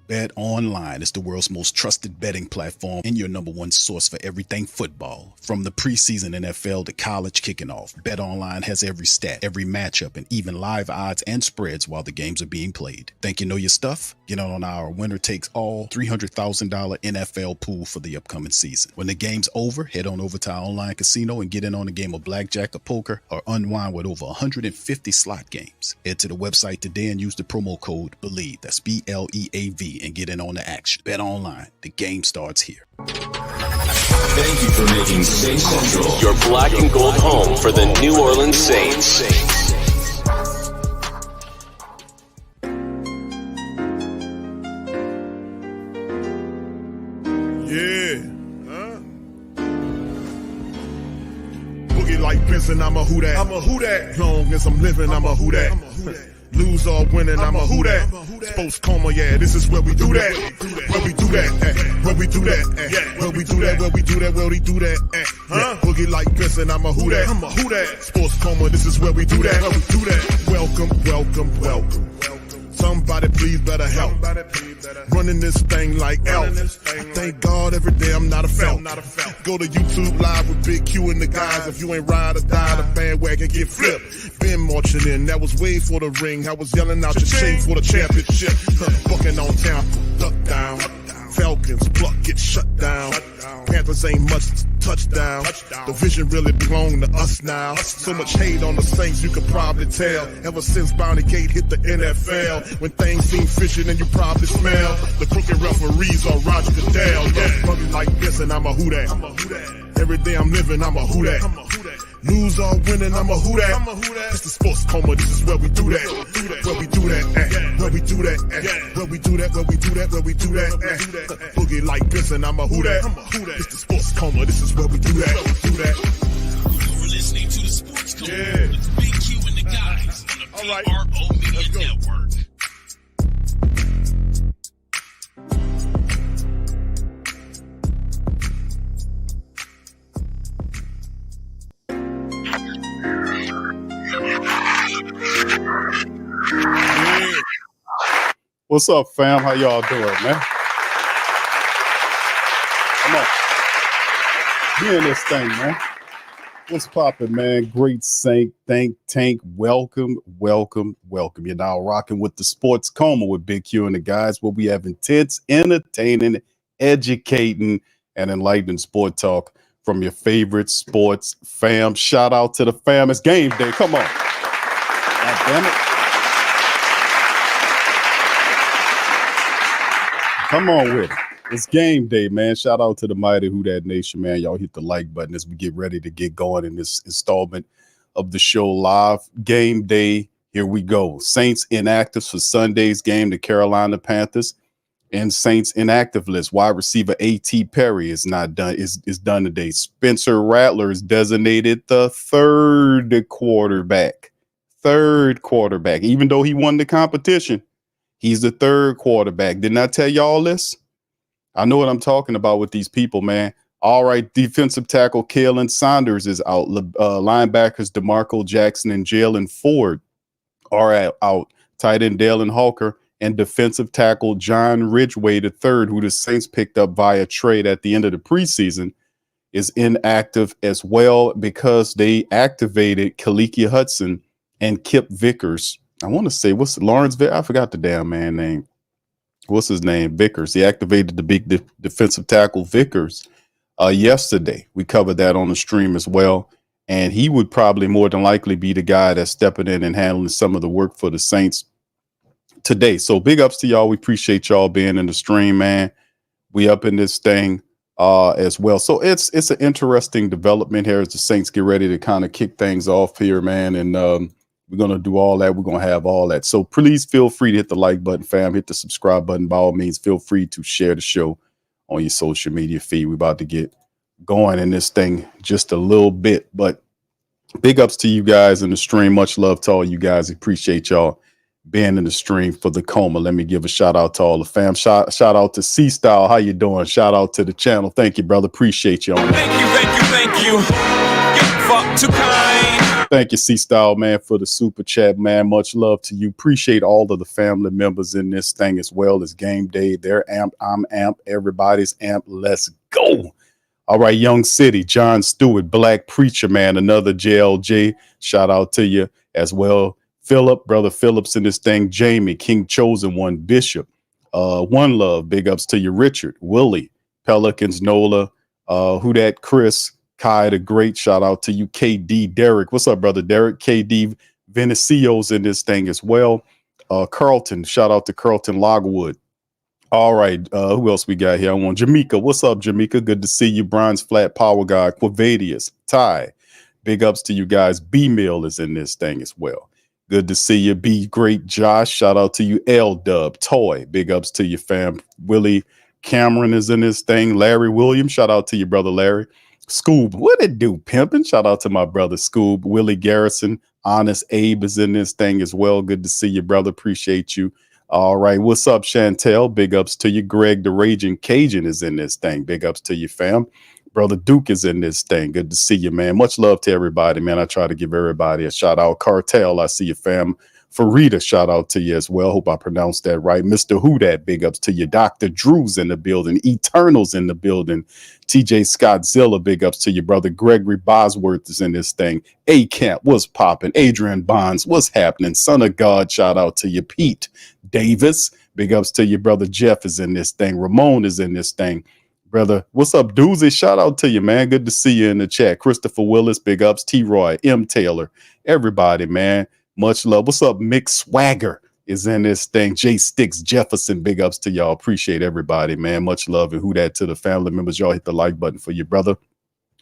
BetOnline is the world's most trusted betting platform and your number one source for everything football. From the preseason NFL to college kicking off, BetOnline has every stat, every matchup, and even live odds and spreads while the games are being played. Think you know your stuff? Get on our winner-takes-all $300,000 NFL pool for the upcoming season. When the game's over, head on over to our online casino and get in on a game of blackjack or poker or unwind with over 150 slot games. Head to the website today and use the promo code BELIEVE, that's BLEAV, and get in on the action. Bet online. The game starts here. Thank you for making Saints Central your black and gold home for the New Orleans Saints. Yeah. Boogie like Benson, I'm a who that. I'm a who that. Long as I'm living, I'm a who that. Lose or winning, I'm a who that. Sports Coma, yeah, this is where we do that. Where we do that, where we do that, where we do that, where we do that, where we do that. Boogie like Benson, I'm a who that. I'm a who that. Sports Coma, this is where we do that. Where we do that. Welcome, welcome, welcome. Somebody please better help. Running this thing like elf. I thank God every day I'm not a felt. Go to YouTube live with Big Q and the guys. If you ain't ride or die, the bandwagon get flipped. Been marching in, that was way for the ring. I was yelling out your shame for the championship. Bucking on town, duck down. Falcons, pluck, get shut down. Panthers ain't much touchdown. The vision really belong to us now. So much hate on the Saints, you could probably tell. Ever since Bounty Gate hit the NFL, when things seem fishy and you probably smell the crooked referees on Roger Goodell. Yeah, probably like this and I'm a who that. Every day I'm living, I'm a who that. Lose or winning, I'm a who that. It's the Sports Coma, this is where we do that. Where we do that, where we do that, where we do that, where we do that, where we do that. Boogie like Benson, I'm a who that. It's the Sports Coma, this is where we do that. You're listening to the Sports Coma with Big Q and the guys on the PRO Media Network. What's up, fam? How y'all doing, man? Come on. Be in this thing, man. What's poppin', man? Great Saint, Tank. Welcome. You're now rocking with the Sports Coma with Big Q and the guys, where we have intense, entertaining, educating, and enlightening sport talk from your favorite sports fam. Shout out to the fam. It's game day. Come on. God damn it. Come on with it. It's game day, man. Shout out to the mighty Who Dat Nation, man. Y'all hit the like button as we get ready to get going in this installment of the show live. Game day. Here we go. Saints inactives for Sunday's game, the Carolina Panthers, and Saints inactive list. Wide receiver A.T. Perry is not done. Is done today. Spencer Rattler is designated the third quarterback. Even though he won the competition, he's the third quarterback. Didn't I tell y'all this? I know what I'm talking about with these people, man. All right, defensive tackle Kalen Saunders is out. Linebackers DeMarco Jackson and Jalen Ford are out. Tight end Dalen Hawker and defensive tackle John Ridgway III, who the Saints picked up via trade at the end of the preseason, is inactive as well because they activated Kaliki Hudson and Kip Vickers. I want to say, what's Lawrence? I forgot the damn man name. What's his name? Vickers. He activated the big defensive tackle Vickers yesterday. We covered that on the stream as well. And he would probably more than likely be the guy that's stepping in and handling some of the work for the Saints today. So big ups to y'all. We appreciate y'all being in the stream, man. We up in this thing as well. So it's an interesting development here as the Saints get ready to kind of kick things off here, man. And we're going to do all that. We're going to have all that. So please feel free to hit the like button, fam. Hit the subscribe button. By all means, feel free to share the show on your social media feed. We're about to get going in this thing just a little bit. But big ups to you guys in the stream. Much love to all you guys. Appreciate y'all being in the stream for the Coma. Let me give a shout out to all the fam. Shout out to C Style. How you doing? Shout out to the channel. Thank you, brother. Appreciate you. Thank you. fuck too kind. Thank you, C-Style, man, for the super chat, man. Much love to you. Appreciate all of the family members in this thing as well as game day. They're amped. I'm amped. Everybody's amped. Let's go. All right, Young City, John Stewart, Black Preacher, man, another JLJ. Shout out to you as well. Philip, Brother Phillips in this thing. Jamie, King Chosen One, Bishop. One Love, big ups to you. Richard, Willie, Pelicans, Nola, who that, Chris, Kai the Great, shout out to you. KD, Derek, what's up, brother Derek? KD, Venecio's in this thing as well. Carlton, shout out to Carlton Logwood. All right, who else we got here? I want Jamaica. What's up, Jamaica? Good to see you. Brian's Flat Power Guy, Quavadius, Ty. Big ups to you guys. B-Mill is in this thing as well. Good to see you. Be great, Josh. Shout out to you. L-Dub, Toy. Big ups to you, fam. Willie Cameron is in this thing. Larry Williams. Shout out to you, brother Larry. Scoob, what it do, pimping? Shout out to my brother Scoob. Willie Garrison. Honest Abe is in this thing as well. Good to see you, brother. Appreciate you. All right. What's up, Chantel? Big ups to you. Greg, the Raging Cajun is in this thing. Big ups to you, fam. Brother Duke is in this thing. Good to see you, man. Much love to everybody, man. I try to give everybody a shout out. Cartel, I see you, fam. Farida, shout out to you as well. Hope I pronounced that right. Mr. Who Dat, big ups to you. Dr. Drew's in the building. Eternal's in the building. TJ Scottzilla, big ups to you, brother. Gregory Bosworth is in this thing. A-Camp, what's popping? Adrian Bonds, what's happening? Son of God, shout out to you. Pete Davis, big ups to you, brother. Jeff is in this thing. Ramon is in this thing. Brother, what's up, Doozy? Shout out to you, man. Good to see you in the chat. Christopher Willis, big ups. T-Roy, M. Taylor, everybody, man. Much love. What's up, Mick Swagger is in this thing. Jay Sticks Jefferson, big ups to y'all. Appreciate everybody, man. Much love. And who that to the family members. Y'all hit the like button for your brother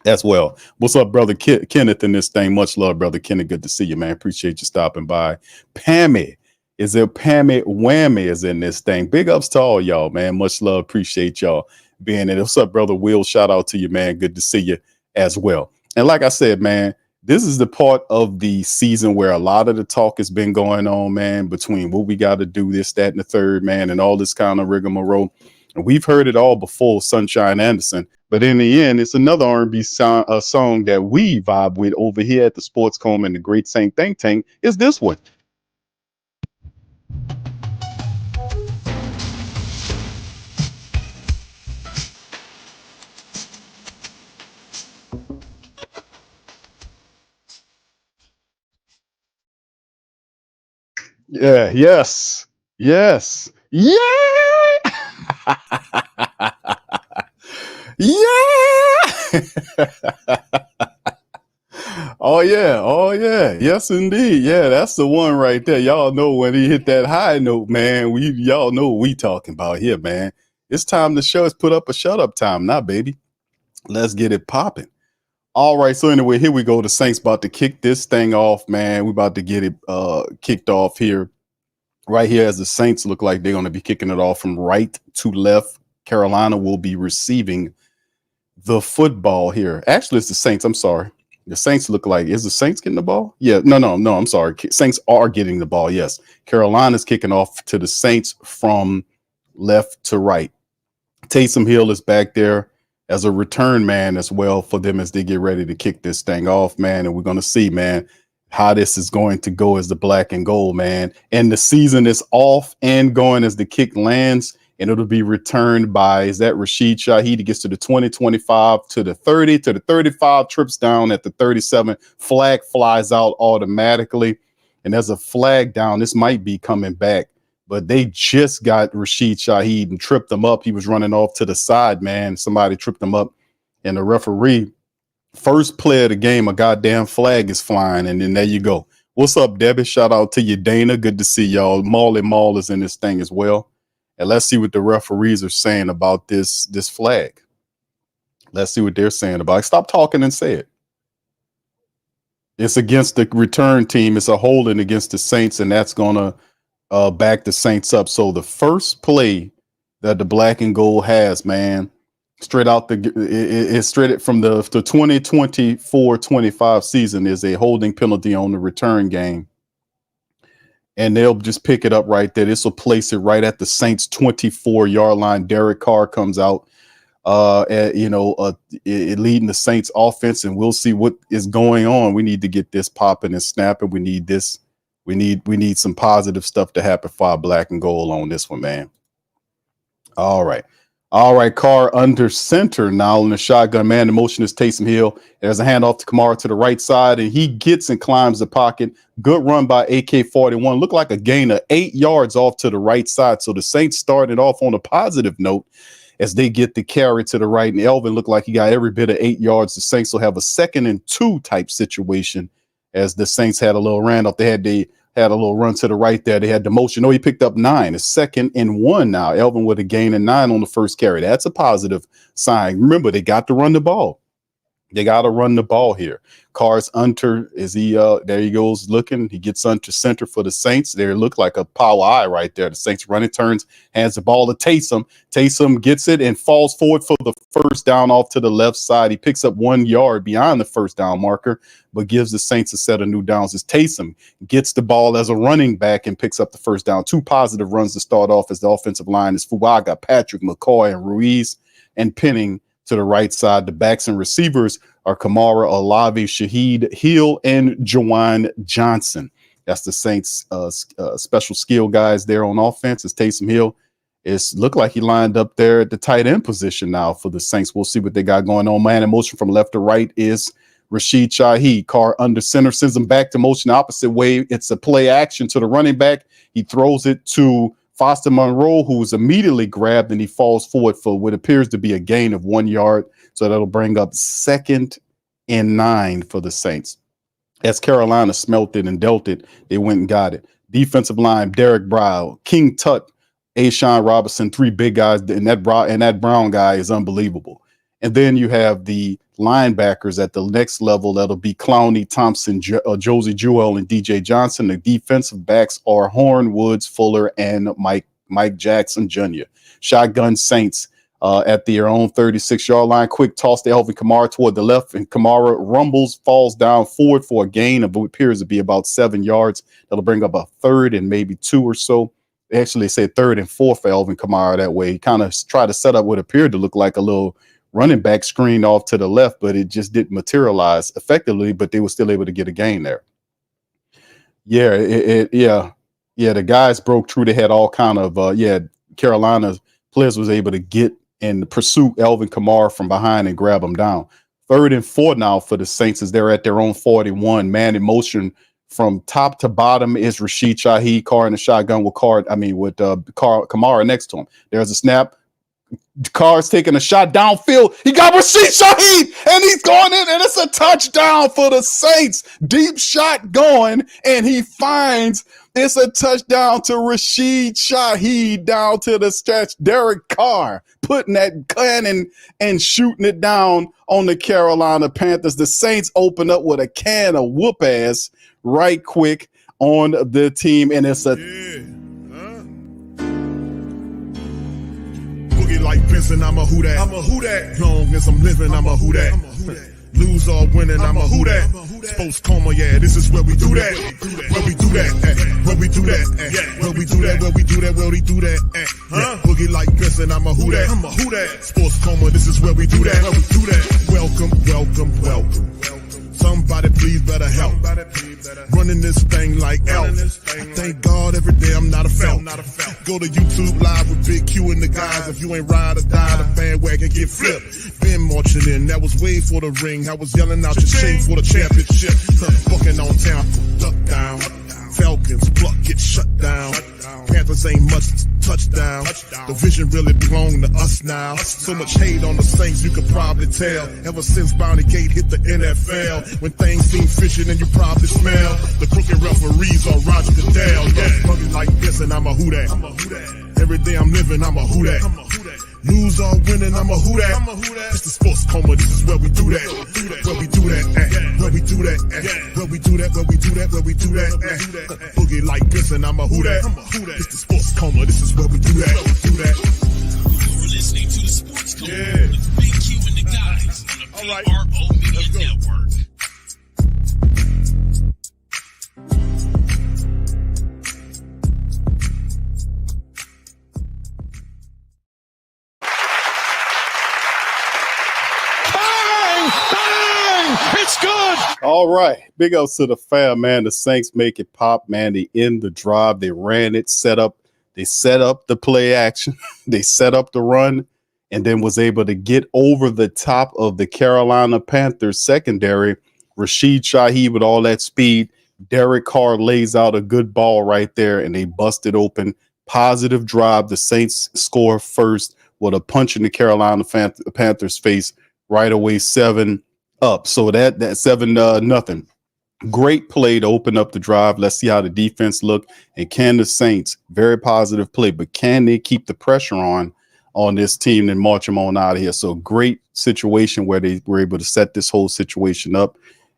as well. What's up, brother Kenneth in this thing? Much love, brother Kenneth. Good to see you, man. Appreciate you stopping by. Pammy. Is there Pammy Whammy is in this thing? Big ups to all y'all, man. Much love. Appreciate y'all being in. What's up, brother Will? Shout out to you, man. Good to see you as well. And like I said, man, this is the part of the season where a lot of the talk has been going on, man, between what we got to do, this, that, and the third, man, and all this kind of rigmarole. And we've heard it all before, Sunshine Anderson. But in the end, it's another R&B song that we vibe with over here at the Sports Coma and the Great Saint Think Tank is this one. Yeah, yes, yeah, yeah. Oh yeah, yes indeed. Yeah, that's the one right there. Y'all know when he hit that high note, man. Y'all know what we talking about here, man. It's time to show us put up a shut up time now, baby. Let's get it popping. All right, so anyway, here we go. The Saints about to kick this thing off, man. We about to get it kicked off here. Right here, as the Saints look like they're going to be kicking it off from right to left. Carolina will be receiving the football here. Actually, it's the Saints. I'm sorry. The Saints look like, is the Saints getting the ball? Yeah, no, I'm sorry. Saints are getting the ball, yes. Carolina's kicking off to the Saints from left to right. Taysom Hill is back there as a return man as well for them as they get ready to kick this thing off, man. And we're going to see, man, how this is going to go as the black and gold, man. And the season is off and going as the kick lands, and it'll be returned by, is that Rashid Shaheed? He gets to the 20, 25, to the 30, to the 35, trips down at the 37. Flag flies out automatically. And there's a flag down. This might be coming back, but they just got Rashid Shaheed and tripped him up. He was running off to the side, man. Somebody tripped him up, and the referee, first play of the game, a goddamn flag is flying, and then there you go. What's up, Debbie? Shout out to you, Dana. Good to see y'all. Molly Mall is in this thing as well. And let's see what the referees are saying about this flag. Let's see what they're saying about it. Stop talking and say it. It's against the return team. It's a holding against the Saints, and that's going to back the Saints up. So the first play that the black and gold has, man, straight out it's straight from the 2024-25 season is a holding penalty on the return game. And they'll just pick it up right there. This will place it right at the Saints 24-yard line. Derek Carr comes out. leading the Saints offense, and we'll see what is going on. We need to get this popping and snapping. We need this. We need some positive stuff to happen for our black and gold on this one, man. All right. Carr under center now in the shotgun. Man, the motion is Taysom Hill. There's a handoff to Kamar to the right side, and he gets and climbs the pocket. Good run by AK-41. Looked like a gain of 8 yards off to the right side. So the Saints started off on a positive note as they get the carry to the right. And Elvin looked like he got every bit of 8 yards. The Saints will have a 2nd and 2 type situation as the Saints had a little handoff. They had a little run to the right there. They had the motion. He picked up 9. It's 2nd and 1 now. Elvin with a gain of 9 on the first carry. That's a positive sign. Remember, they got to run the ball. They got to run the ball here. Carr's under, there he goes looking. He gets under center for the Saints. There look like a power eye right there. The Saints running turns, hands the ball to Taysom. Taysom gets it and falls forward for the first down off to the left side. He picks up 1 yard beyond the first down marker, but gives the Saints a set of new downs as Taysom gets the ball as a running back and picks up the first down. 2 positive runs to start off as the offensive line is Fuaga, Patrick, McCoy, and Ruiz, and Penning to the right side. The backs and receivers are Kamara, Olave, Shaheed, Hill, and Jawan Johnson. That's the Saints special skill guys there on offense. It's Taysom Hill. It's looked like he lined up there at the tight end position now for the Saints. We'll see what they got going on. Man in motion from left to right is Rashid Shaheed. Carr under center, sends him back to motion the opposite way. It's a play action to the running back. He throws it to Foster Moreau, who was immediately grabbed, and he falls forward for what appears to be a gain of 1 yard. So that'll bring up 2nd and 9 for the Saints. As Carolina smelt it and dealt it, they went and got it. Defensive line, Derek Brown, King Tut, Ashawn Robinson, 3 big guys, and that Brown guy is unbelievable. And then you have the linebackers at the next level. That'll be Clowney, Thompson, Josie Jewell, and DJ Johnson. The defensive backs are Horn, Woods, Fuller, and Mike Jackson Jr. Shotgun Saints at their own 36-yard line. Quick toss to Alvin Kamar toward the left, and Kamara rumbles, falls down forward for a gain of what appears to be about 7 yards. That'll bring up a 3rd and maybe 2 or so. Actually, they said 3rd and 4 for Alvin Kamara that way. He kind of tried to set up what appeared to look like a little running back screen off to the left, but it just didn't materialize effectively, but they were still able to get a gain there. The guys broke through. They had all kind of, Carolina players was able to get and pursue Alvin Kamara from behind and grab him down. 3rd and 4 now for the Saints as they're at their own 41. Man in motion from top to bottom is Rashid Shaheed. Carr in the shotgun with Kamara next to him. There's a snap. Carr's taking a shot downfield. He got Rashid Shaheed, and he's going in, and it's a touchdown for the Saints. Deep shot going, and he finds it's a touchdown to Rashid Shaheed down to the stretch. Derek Carr putting that cannon and shooting it down on the Carolina Panthers. The Saints open up with a can of whoop ass right quick on the team, and it's a like Vincent, I'm a who that. I'm a who that. Long as I'm living, I'm a who that. Lose or winning, I'm a who that. Sports Coma, yeah, this is where we do that. Where we do that. Where we do that. Where we do that. Where we do that. Where we do that. Boogie like Vincent, I'm a who that. I'm a who that. Sports Coma, this is where we do that. Where we do that. Welcome, welcome, welcome. Somebody please better help. Running this thing like elf. Thank God every day I'm not a felt. Go to YouTube live with Big Q and the guys. If you ain't ride or die, the bandwagon get flipped. Been marching in, that was way for the ring. I was yelling out your shame for the championship. Fucking on town, duck down. Falcons pluck, get shut down. Panthers ain't much touchdown. The vision really belong to us now. So much hate on the Saints, you could probably tell. Ever since Bounty Gate hit the NFL, when things seem fishy and you probably smell the crooked referees on Roger Goodell. Yeah, fucking like this and I'm a who that. Every day I'm living, I'm a who that. Lose or winning, I'm a who that. It's the Sports Coma, this is where we do that. Where we do that, where we do that, where we do that, where we do that, where we do that. Boogie like this and I'm a who that. It's the Sports Coma, this is where we do that. You're listening to the Sports Coma with Big Q and the guys on the PRO Media Network. All right. Big ups to the fam, man. The Saints make it pop, man. They end the drive. They ran it, they set up the play action. They set up the run and then was able to get over the top of the Carolina Panthers secondary. Rashid Shaheed with all that speed. Derek Carr lays out a good ball right there and they busted open. Positive drive. The Saints score first with a punch in the Carolina Panthers face right away, 7 up. So that 7-0. Great play to open up the drive. Let's see how the defense look. And can the Saints, very positive play, but can they keep the pressure on this team and march them on out of here? So great situation where they were able to set this whole situation up.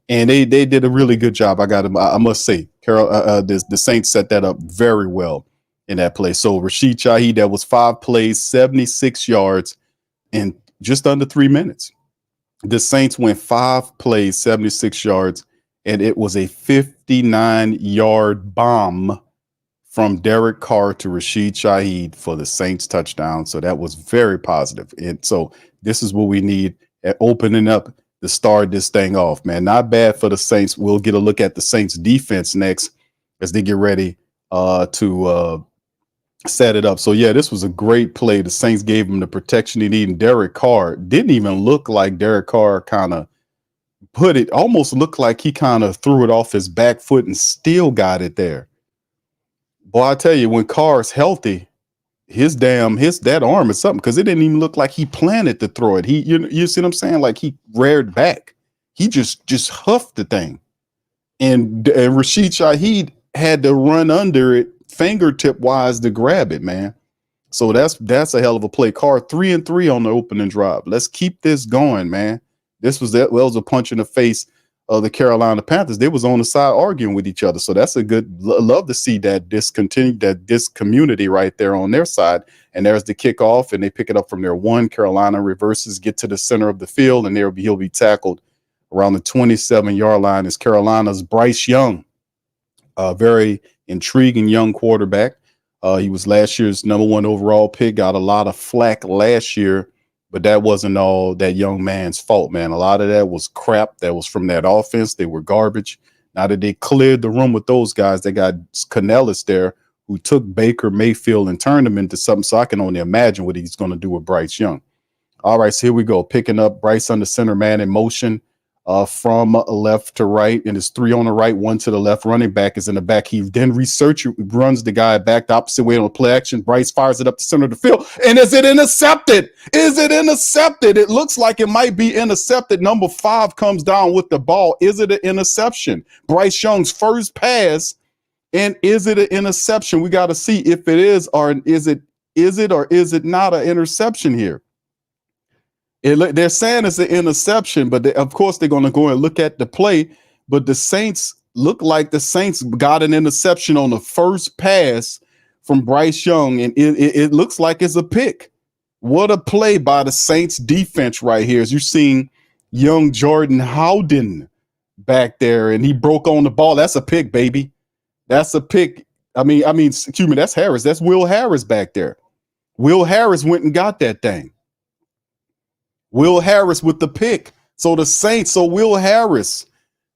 And they did a really good job. I must say, the Saints set that up very well in that play. So Rashid Shaheed, that was 5 plays, 76 yards in just under 3 minutes. The Saints went 5 plays, 76 yards, and it was a 59-yard bomb from Derek Carr to Rashid Shaheed for the Saints touchdown. So that was very positive. And so this is what we need at opening up to start this thing off, man. Not bad for the Saints. We'll get a look at the Saints defense next as they get ready to set it up. So yeah, this was a great play. The Saints gave him the protection he needed. And Derek Carr didn't even look like Derek Carr almost looked like he kind of threw it off his back foot and still got it there. Boy, I tell you, when Carr's healthy, that arm is something, because it didn't even look like he planned to throw it. You see what I'm saying? Like he reared back. He just huffed the thing. And Rashid Shaheed had to run under it fingertip wise to grab it, man. So that's a hell of a play. Carr 3-3 on the opening drive. Let's keep this going, man. This was a punch in the face of the Carolina Panthers. They was on the side arguing with each other. So that's a good, love to see that this community right there on their side. And there's the kickoff, and they pick it up from their 1. Carolina reverses, get to the center of the field, and he'll be tackled around the 27-yard line. Is Carolina's Bryce Young, a very intriguing young quarterback. He was last year's number 1 overall pick, got a lot of flack last year, but that wasn't all that young man's fault, man. A lot of that was crap that was from that offense. They were garbage. Now that they cleared the room with those guys, they got Canellis there, who took Baker Mayfield and turned him into something. So I can only imagine what he's going to do with Bryce Young. All right, so here we go. Picking up Bryce under center, man, in motion from left to right, and it's 3 on the right, 1 to the left. Running back is in the back. He then runs the guy back the opposite way on the play action. Bryce fires it up the center of the field. And is it intercepted? It looks like it might be intercepted. Number 5 comes down with the ball. Is it an interception? Bryce Young's first pass. And is it an interception? We got to see if it is, or is it not an interception here? They're saying it's an interception, but of course they're going to go and look at the play. But the Saints look like the Saints got an interception on the first pass from Bryce Young, and it looks like it's a pick. What a play by the Saints defense right here. As you're seeing young Jordan Howden back there, and he broke on the ball. That's a pick, baby. That's a pick. Excuse me, that's Harris. That's Will Harris back there. Will Harris went and got that thing. Will Harris with the pick. So Will Harris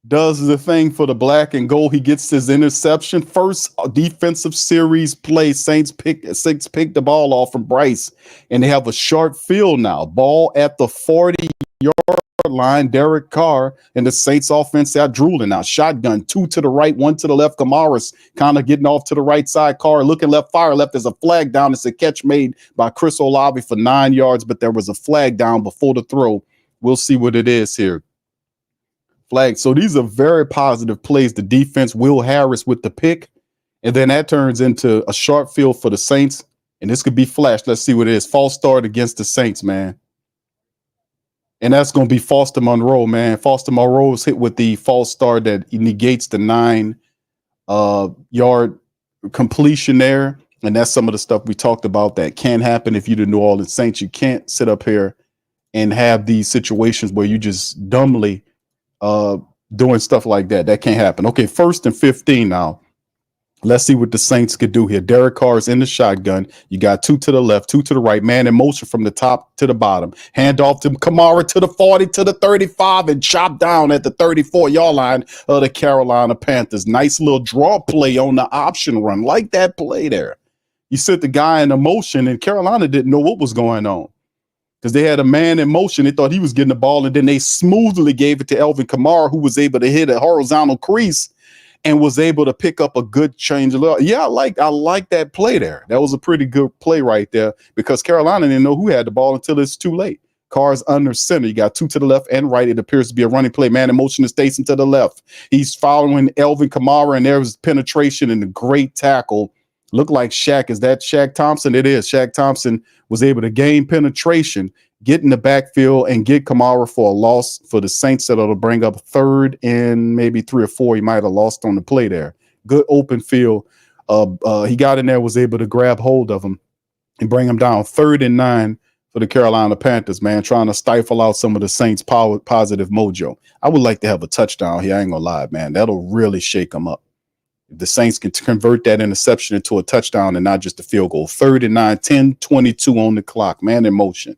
does the thing for the black and gold. He gets his interception. First defensive series play. Saints pick the ball off from Bryce, and they have a short field now. Ball at the 40-yard line. Derek Carr and the Saints offense out drooling now. Shotgun, 2 to the right, 1 to the left. Kamara's kind of getting off to the right side. Carr looking left, fire left. There's a flag down. It's a catch made by Chris Olave for 9 yards, but there was a flag down before the throw. We'll see what it is here. Flag. So these are very positive plays. The defense, Will Harris with the pick, and then that turns into a short field for the Saints, and this could be flash. Let's see what it is. False start against the Saints, man. And that's going to be Foster Moreau, man. Foster Moreau is hit with the false start that negates the 9-yard completion there. And that's some of the stuff we talked about that can happen if you're the New Orleans Saints. You can't sit up here and have these situations where you just dumbly doing stuff like that. That can't happen. Okay, 1st and 15 now. Let's see what the Saints could do here. Derek Carr is in the shotgun. You got 2 to the left, 2 to the right. Man in motion from the top to the bottom. Hand off to Kamar to the 40 to the 35 and chop down at the 34-yard line of the Carolina Panthers. Nice little draw play on the option run. Like that play there. You set the guy in motion, and Carolina didn't know what was going on because they had a man in motion. They thought he was getting the ball, and then they smoothly gave it to Alvin Kamara, who was able to hit a horizontal crease and was able to pick up a good change. Yeah, I like that play there. That was a pretty good play right there because Carolina didn't know who had the ball until it's too late. Carr's under center. You got 2 to the left and right. It appears to be a running play. Man in motion to Stason to the left. He's following Alvin Kamara, and there's penetration and a great tackle. Look like Shaq. Is that Shaq Thompson? It is. Shaq Thompson was able to gain penetration, get in the backfield, and get Kamara for a loss for the Saints. That'll bring up 3rd and maybe 3 or 4. He might have lost on the play there. Good open field. He got in there, was able to grab hold of him and bring him down. 3rd and 9 for the Carolina Panthers, man, trying to stifle out some of the Saints' positive mojo. I would like to have a touchdown here. I ain't gonna lie, man. That'll really shake them up. If the Saints can convert that interception into a touchdown and not just a field goal. 3rd and 9, 10-22 on the clock. Man in motion.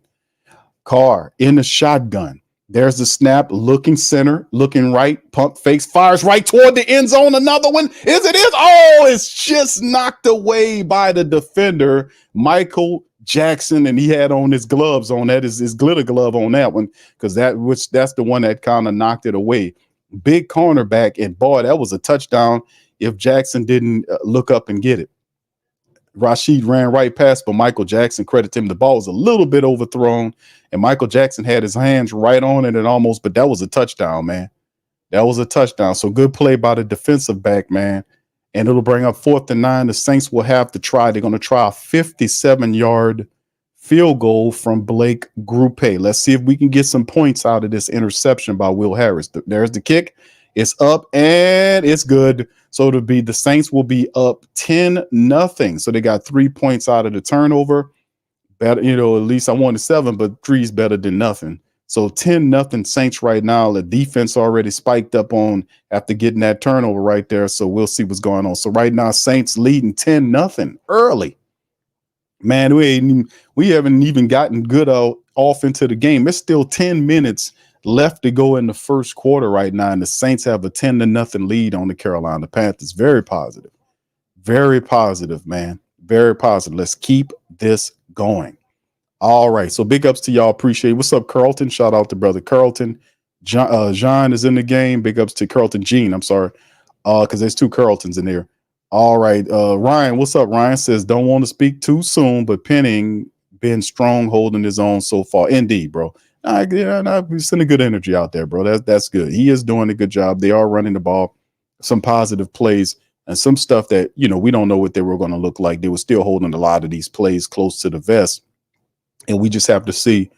Carr in the shotgun. There's the snap, looking center, looking right, pump fakes, fires right toward the end zone. Another one. Is it? Oh, it's just knocked away by the defender, Michael Jackson, and he had on his gloves on that, his glitter glove on that one, because that's the one that kind of knocked it away. Big cornerback, and boy, that was a touchdown if Jackson didn't look up and get it. Rashid ran right past, but Michael Jackson, credit him, the ball was a little bit overthrown, and Michael Jackson had his hands right on it and almost, but that was a touchdown, man. That was a touchdown. So good play by the defensive back, man. And it'll bring up 4th and 9. The Saints will have to try. They're going to try a 57-yard field goal from Blake Grupe. Let's see if we can get some points out of this interception by Will Harris. There's the kick. It's up and it's good. So the Saints will be up 10-0. So they got 3 points out of the turnover. Better, at least I wanted 7, but 3 is better than nothing. So 10-0 Saints right now. The defense already spiked up on after getting that turnover right there. So we'll see what's going on. So right now, Saints leading 10-0 early. Man, we haven't even gotten good off into the game. There's still 10 minutes left to go in the first quarter right now, and the Saints have a 10-0 lead on the Carolina Panthers. Very positive. Very positive, man. Very positive. Let's keep this going. All right. So big ups to y'all. Appreciate it. What's up, Carlton? Shout out to brother Carlton. John is in the game. Big ups to Carlton. Gene, I'm sorry. Because there's 2 Carltons in there. All right. Ryan, what's up? Ryan says, don't want to speak too soon, but Penning been strong holding his own so far. Indeed, bro. We sending good energy out there, bro. That's good. He is doing a good job. They are running the ball, some positive plays, and some stuff that, we don't know what they were going to look like. They were still holding a lot of these plays close to the vest. And we just have to see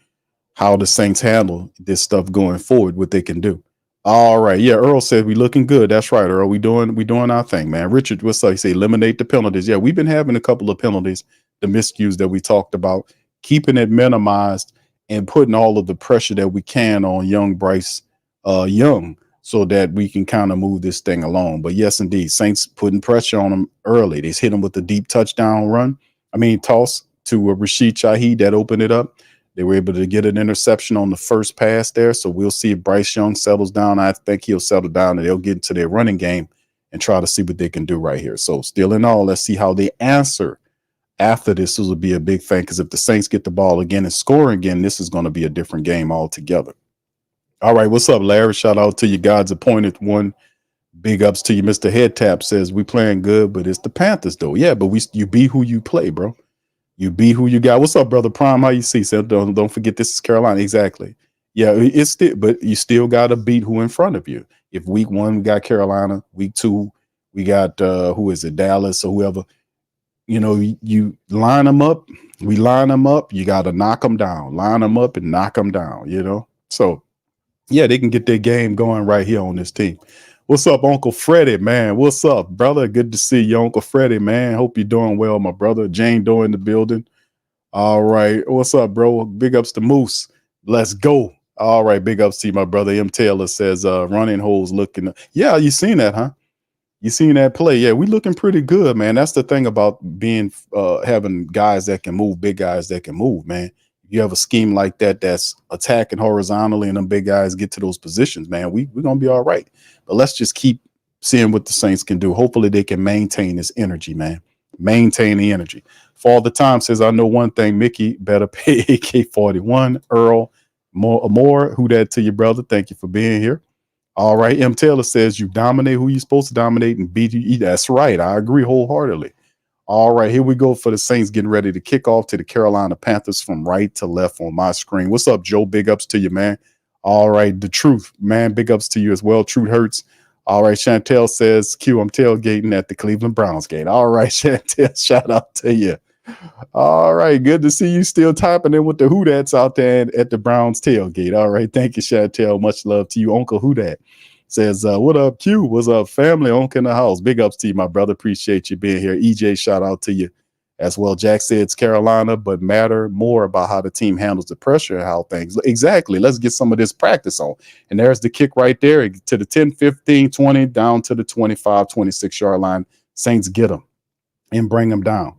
how the Saints handle this stuff going forward, what they can do. All right. Yeah, Earl said we looking good. That's right, Earl. We doing our thing, man. Richard, what's up? He say eliminate the penalties. Yeah, we've been having a couple of penalties, the miscues that we talked about, keeping it minimized and putting all of the pressure that we can on young Bryce Young so that we can kind of move this thing along. But yes, indeed, Saints putting pressure on them early. They hit him with the deep touchdown toss to Rashid Shaheed that opened it up. They were able to get an interception on the first pass there. So we'll see if Bryce Young settles down. I think he'll settle down and they'll get into their running game and try to see what they can do right here. So still in all, let's see how they answer after this. This will be a big thing because if the Saints get the ball again and score again, this is going to be a different game altogether. All right, what's up, Larry? Shout out to you, God's appointed one. Big ups to you. Mr. Head Tap says we playing good, but it's the Panthers though. Yeah, but you be who you play, bro. You be who you got. What's up, brother Prime? How you see? So don't forget this is Carolina. Exactly. Yeah, it's still, but you still got to beat who in front of you. If week 1 we got Carolina, week 2 we got who is it, Dallas or whoever. You line them up. We line them up. You got to knock them down. Line them up and knock them down. So yeah, they can get their game going right here on this team. What's up, Uncle Freddie, man? What's up, brother? Good to see you, Uncle Freddie, man. Hope you're doing well, my brother. Jane Doe in the building. All right. What's up, bro? Big ups to Moose. Let's go. All right. Big ups to you, my brother. M. Taylor says running holes looking. Yeah, you seen that, huh? You seen that play? Yeah, we looking pretty good, man. That's the thing about being having guys that can move, big guys that can move, man. You have a scheme like that that's attacking horizontally, and them big guys get to those positions, man. We're gonna be all right. But let's just keep seeing what the Saints can do. Hopefully, they can maintain this energy, man. Maintain the energy. Father Time says, I know one thing, Mickey better pay AK-41. Earl Moore, who that to your brother? Thank you for being here. All right. M. Taylor says you dominate who you're supposed to dominate and beat you. That's right. I agree wholeheartedly. All right. Here we go for the Saints getting ready to kick off to the Carolina Panthers from right to left on my screen. What's up, Joe? Big ups to you, man. All right. The truth, man. Big ups to you as well. Truth hurts. All right. Chantel says, Q, I'm tailgating at the Cleveland Browns game. All right, Chantel, shout out to you. All right. Good to see you still typing in with the Who That's out there at the Browns tailgate. All right. Thank you, Chantel. Much love to you. Uncle Who Dat says, what up, Q? What's up, family? Uncle in the house. Big ups to you, my brother. Appreciate you being here. EJ, shout out to you as well. Jack said it's Carolina, but matter more about how the team handles the pressure and how things. Exactly. Let's get some of this practice on. And there's the kick right there to the 10, 15, 20, down to the 25, 26-yard line. Saints get them and bring them down.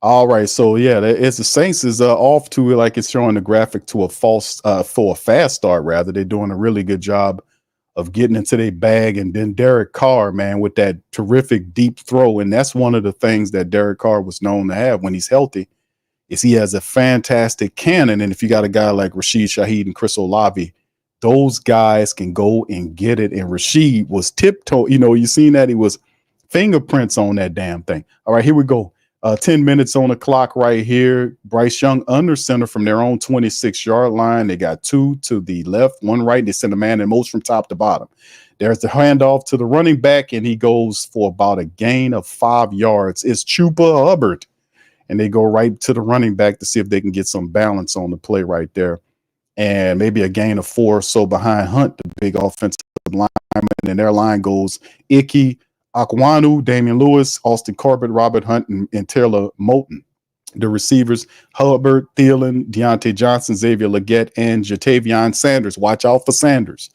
All right, so yeah, it's the Saints is off to, like it's showing the graphic, to a fast start. Rather, they're doing a really good job of getting into their bag, and then Derek Carr, man, with that terrific deep throw, and that's one of the things that Derek Carr was known to have when he's healthy, is he has a fantastic cannon, and if you got a guy like Rashid Shaheed and Chris Olave, those guys can go and get it. And Rashid was tiptoe, you seen that he was fingerprints on that damn thing. All right, here we go. 10 minutes on the clock right here. Bryce Young under center from their own 26-yard line. They got two to the left, one right. They send a man in motion from top to bottom. There's the handoff to the running back, and he goes for about a gain of 5 yards. It's Chupa Hubbard. And they go right to the running back to see if they can get some balance on the play right there. And maybe a gain of 4 or so behind Hunt, the big offensive lineman. And their line goes Icky Akwanu, Damian Lewis, Austin Corbett, Robert Hunt, and Taylor Moton. The receivers, Hubbard, Thielen, Deontay Johnson, Xavier Legette, and Jatavion Sanders. Watch out for Sanders.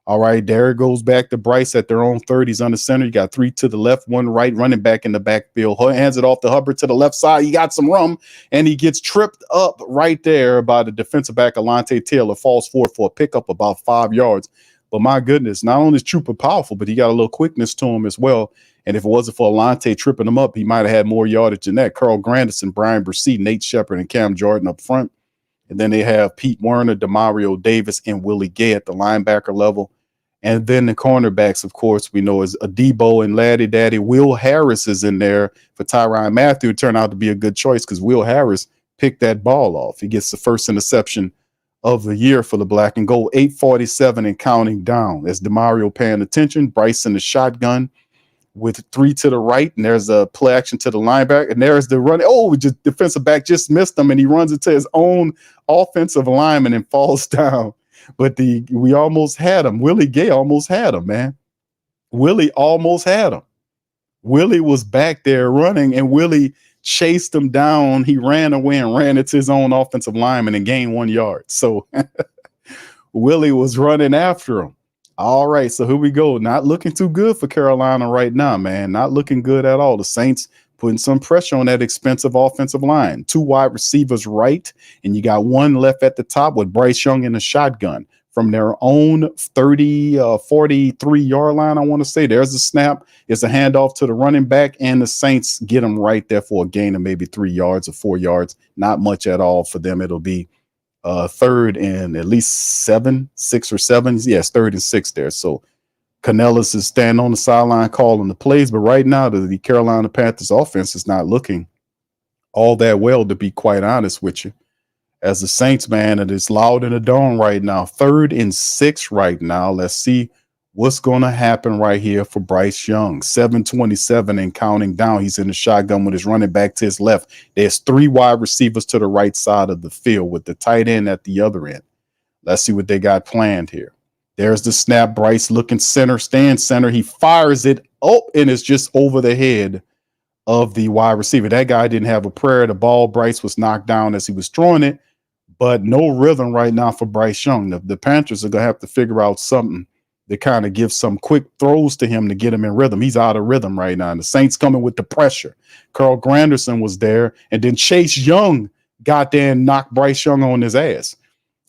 All right, there it goes back to Bryce at their own 30s under center. You got 3 to the left, 1 right, running back in the backfield. Hands it off to Hubbard to the left side. He got some rum, and he gets tripped up right there by the defensive back, Alontae Taylor. Falls forward for a pickup about 5 yards. But my goodness, not only is Trooper powerful, but he got a little quickness to him as well. And if it wasn't for Alontae tripping him up, he might have had more yardage than that. Carl Grandison, Brian Bresee, Nate Shepard, and Cam Jordan up front. And then they have Pete Werner, Demario Davis, and Willie Gay at the linebacker level. And then the cornerbacks, of course, we know is Adebo and Laddie Daddy. Will Harris is in there for Tyrann Mathieu. It turned out to be a good choice because Will Harris picked that ball off. He gets the first interception of the year for the black and gold. 8:47 and counting down. As DeMario paying attention, Bryce in the shotgun with 3 to the right, and there's a play action to the linebacker, and there's the run. Oh, just defensive back just missed him, and he runs into his own offensive lineman and falls down. But we almost had him. Willie Gay almost had him, man. Willie almost had him. Willie was back there running, and Willie chased him down. He ran away and ran into his own offensive lineman and gained 1 yard. So Willie was running after him. All right, so here we go. Not looking too good for Carolina right now, man. Not looking good at all. The Saints putting some pressure on that expensive offensive line. 2 wide receivers right, and you got 1 left at the top with Bryce Young in the shotgun from their own 43-yard line, I want to say. There's a snap. It's a handoff to the running back, and the Saints get them right there for a gain of maybe 3 yards or 4 yards. Not much at all for them. It'll be third and at least 6 or 7. Yes, 3rd and 6 there. So Canellis is standing on the sideline calling the plays, but right now the Carolina Panthers offense is not looking all that well, to be quite honest with you. As the Saints, man, it is loud in the dome right now. 3rd and 6 right now. Let's see what's going to happen right here for Bryce Young. 7:27 and counting down. He's in the shotgun with his running back to his left. There's 3 wide receivers to the right side of the field with the tight end at the other end. Let's see what they got planned here. There's the snap. Bryce looking center, stand center. He fires it. Oh, and it's just over the head of the wide receiver. That guy didn't have a prayer. The ball, Bryce was knocked down as he was throwing it, but no rhythm right now for Bryce Young. The Panthers are going to have to figure out something to kind of give some quick throws to him to get him in rhythm. He's out of rhythm right now. And the Saints coming with the pressure. Carl Granderson was there, and then Chase Young got there and knocked Bryce Young on his ass.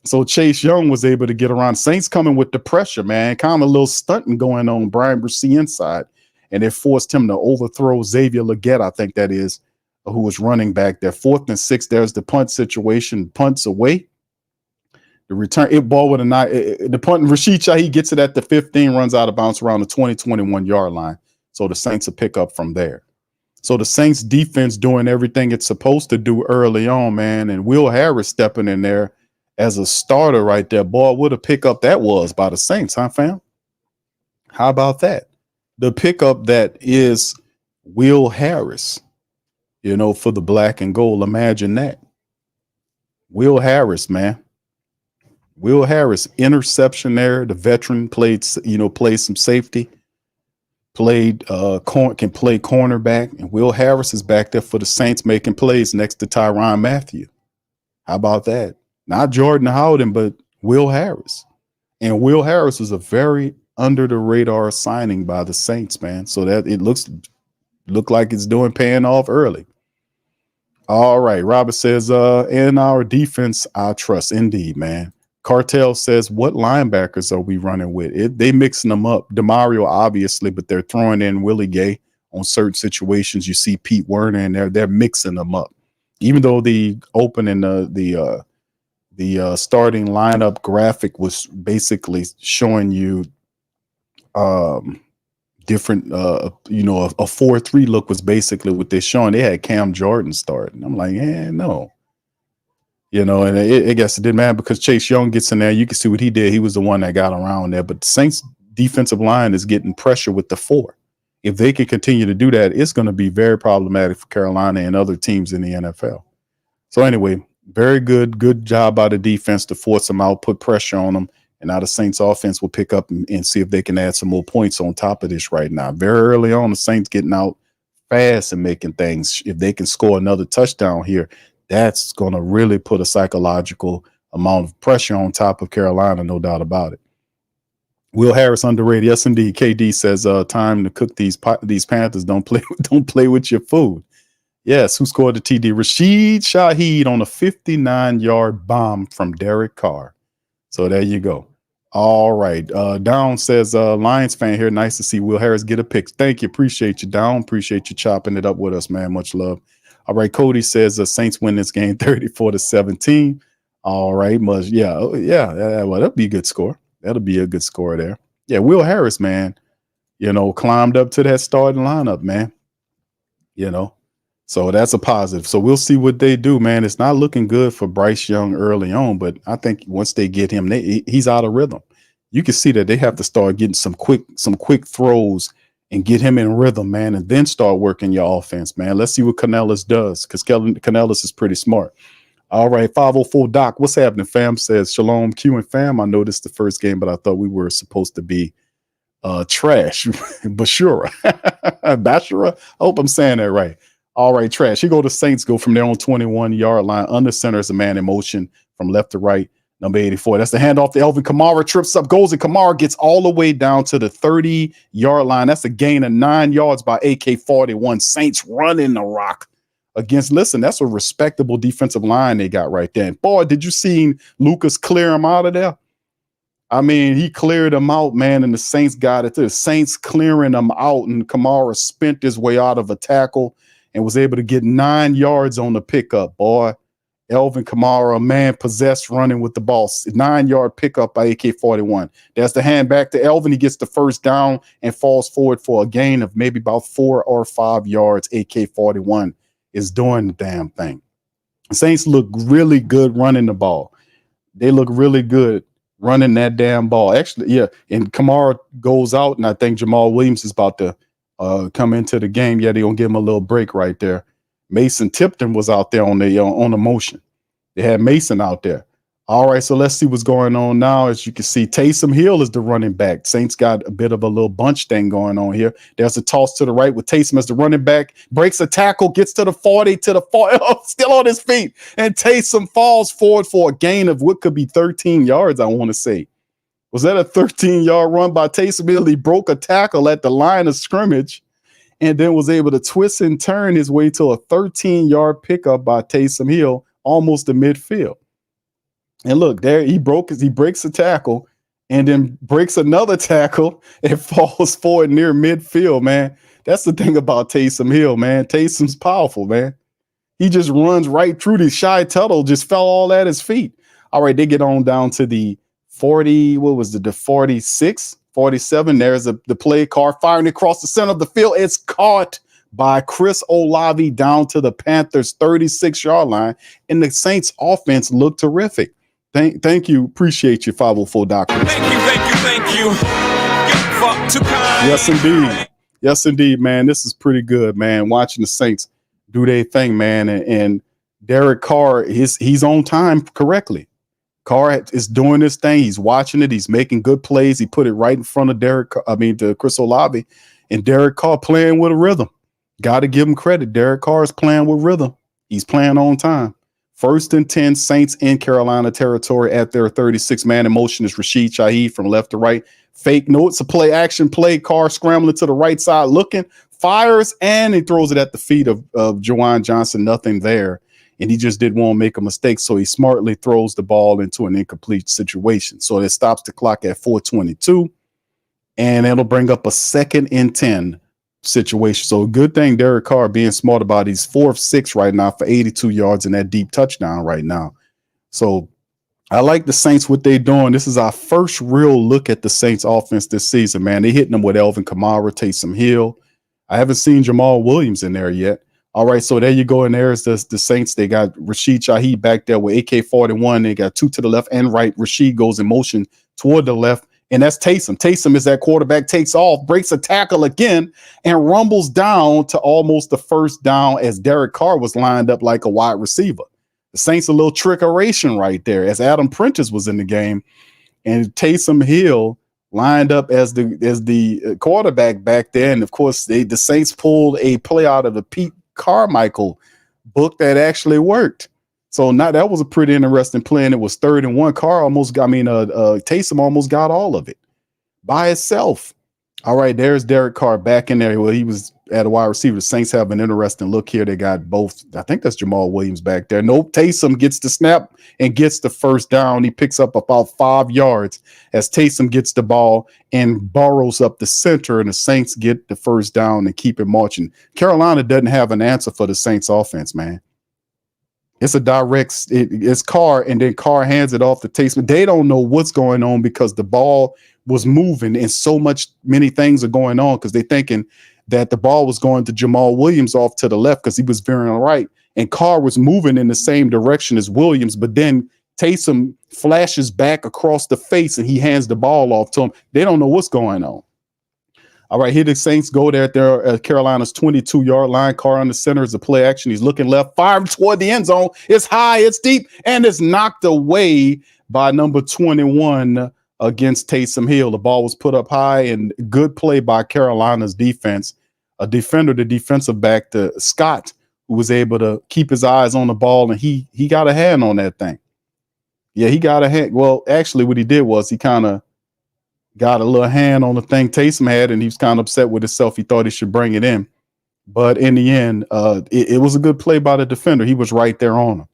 So Chase Young was able to get around. Saints coming with the pressure, man. Kind of a little stunting going on. Brian Brissy inside, and it forced him to overthrow Xavier Legette, I think that is, who was running back there. 4th and 6. There's the punt situation. Punts away. The return, it ball with a nine. The punt, Rashid Shaheed gets it at the 15, runs out of bounds around the 20-21 yard line. So the Saints will pick up from there. So the Saints defense doing everything it's supposed to do early on, man. And Will Harris stepping in there as a starter right there. Boy, what a pickup that was by the Saints, huh, fam? How about that? The pickup that is Will Harris, for the black and gold. Imagine that. Will Harris, man. Will Harris, interception there. The veteran played some safety, can play cornerback, and Will Harris is back there for the Saints making plays next to Tyrann Mathieu. How about that? Not Jordan Howden, but Will Harris. And Will Harris was a very under the radar signing by the Saints, man. So that it look like it's paying off early. All right. Robert says, in our defense, I trust. Indeed, man. Cartel says, what linebackers are we running with? They mixing them up. DeMario, obviously, but they're throwing in Willie Gay on certain situations. You see Pete Werner in there. They're mixing them up. Even though the opening, the starting lineup graphic was basically showing you different, a 4-3 look was basically what they're showing. They had Cam Jordan starting. I'm like, no. And I guess it didn't matter because Chase Young gets in there. You can see what he did. He was the one that got around there. But the Saints defensive line is getting pressure with the 4. If they can continue to do that, it's going to be very problematic for Carolina and other teams in the NFL. So anyway, very good job by the defense to force them out, put pressure on them. And now the Saints offense will pick up and see if they can add some more points on top of this right now. Very early on, the Saints getting out fast and making things. If they can score another touchdown here, that's going to really put a psychological amount of pressure on top of Carolina, no doubt about it. Will Harris underrated. Yes, indeed. KD says, time to cook these Panthers. Don't play with your food. Yes, who scored the TD? Rashid Shaheed on a 59-yard bomb from Derek Carr. So there you go. All right. Down says, Lions fan here. Nice to see Will Harris get a pick. Thank you. Appreciate you, Down. Appreciate you chopping it up with us, man. Much love. All right. Cody says the Saints win this game 34-17. All right. Yeah. Well, that'll be a good score. That'll be a good score there. Yeah. Will Harris, man, climbed up to that starting lineup, man. So that's a positive. So we'll see what they do, man. It's not looking good for Bryce Young early on, but I think once they get him, he's out of rhythm. You can see that they have to start getting some quick throws and get him in rhythm, man, and then start working your offense, man. Let's see what Canellis does because Canellis is pretty smart. All right, 504 Doc, what's happening, fam? Says Shalom Q and fam. I know this is the first game, but I thought we were supposed to be trash. Bashura. Bashura. I hope I'm saying that right. All right, trash. Here go the Saints. Go from their own 21-yard line. Under center is a man in motion from left to right. Number 84. That's the handoff to Elvin Kamara. Trips up, goes, and Kamara gets all the way down to the 30-yard line. That's a gain of 9 yards by AK-41. Saints running the rock against, listen, that's a respectable defensive line they got right there. And boy, did you see Lucas clear him out of there? I mean, he cleared him out, man, and the Saints got it. The Saints clearing him out, and Kamara spent his way out of a tackle and was able to get 9 yards on the pickup, boy. Elvin Kamara, man possessed running with the ball. 9-yard pickup by AK-41. There's the hand back to Elvin. He gets the first down and falls forward for a gain of maybe about 4 or 5 yards. AK-41 is doing the damn thing. The Saints look really good running the ball. They look really good running that damn ball. Actually, yeah, and Kamara goes out, and I think Jamal Williams is about to come into the game. Yeah, they're going to give him a little break right there. Mason Tipton was out there on the motion. They had Mason out there. All right, so let's see what's going on now. As you can see, Taysom Hill is the running back. Saints got a bit of a little bunch thing going on here. There's a toss to the right with Taysom as the running back. Breaks a tackle, gets to the 40, still on his feet. And Taysom falls forward for a gain of what could be 13 yards, I want to say. Was that a 13-yard run by Taysom Hill? He broke a tackle at the line of scrimmage and then was able to twist and turn his way to a 13-yard pickup by Taysom Hill, almost to midfield. And look, there he breaks a tackle and then breaks another tackle and falls forward near midfield, man. That's the thing about Taysom Hill, man. Taysom's powerful, man. He just runs right through the Shy Tuttle, just fell all at his feet. All right, they get on down to the 40, what was it, the 46, 47. There's the play, Carr firing across the center of the field. It's caught by Chris Olave down to the Panthers' 36-yard line, and the Saints offense looked terrific. Thank you. Appreciate you, 504 Doctor. Thank you. Get fucked too kind. Yes, indeed. Yes, indeed, man. This is pretty good, man. Watching the Saints do their thing, man. And Derek Carr, he's on time correctly. Carr is doing this thing. He's watching it. He's making good plays. He put it right in front of to Chris Olave, and Derek Carr playing with a rhythm. Got to give him credit. Derek Carr is playing with rhythm. He's playing on time. 1st and 10, Saints in Carolina territory at their 36-man in motion is Rashid Shaheed from left to right. Fake notes, a play action play. Carr scrambling to the right side, looking, fires, and he throws it at the feet of Juwan Johnson. Nothing there. And he just didn't want to make a mistake, so he smartly throws the ball into an incomplete situation. So it stops the clock at 4:22, and it'll bring up a 2nd and 10 situation. So a good thing Derek Carr being smart about. He's 4 of 6 right now for 82 yards and that deep touchdown right now. So I like the Saints, what they're doing. This is our first real look at the Saints offense this season, man. They're hitting them with Alvin Kamara, Taysom Hill. I haven't seen Jamal Williams in there yet. All right, so there you go. And there's the Saints. They got Rashid Shaheed back there with AK-41. They got 2 to the left and right. Rashid goes in motion toward the left, and that's Taysom. Taysom is that quarterback, takes off, breaks a tackle again, and rumbles down to almost the first down as Derek Carr was lined up like a wide receiver. The Saints a little trickeration right there as Adam Prentice was in the game, and Taysom Hill lined up as the quarterback back there. And, of course, the Saints pulled a play out of the Pete Carmichael book that actually worked. So now that was a pretty interesting play, and it was 3rd and 1. Taysom almost got all of it by itself. All right, there's Derek Carr back in there. Well, he was at a wide receiver. The Saints have an interesting look here. They got both. I think that's Jamal Williams back there. Nope, Taysom gets the snap and gets the first down. He picks up about 5 yards as Taysom gets the ball and burrows up the center, and the Saints get the first down and keep it marching. Carolina doesn't have an answer for the Saints offense, man. It's a direct, it's Carr, and then Carr hands it off to Taysom. They don't know what's going on because the ball was moving and many things are going on because they're thinking that the ball was going to Jamal Williams off to the left because he was veering right, and Carr was moving in the same direction as Williams, but then Taysom flashes back across the face and he hands the ball off to him. They don't know what's going on. All right, here the Saints go there at Carolina's 22-yard line. Carr on the center is a play action. He's looking left, fired toward the end zone. It's high, it's deep, and it's knocked away by number 21 against Taysom Hill. The ball was put up high, and good play by Carolina's defense. A defender, the defensive back, to Scott, who was able to keep his eyes on the ball, and he got a hand on that thing. Yeah, he got a hand. Well, actually, what he did was he kind of got a little hand on the thing Taysom had, and he was kind of upset with himself. He thought he should bring it in. But in the end, it was a good play by the defender. He was right there on him.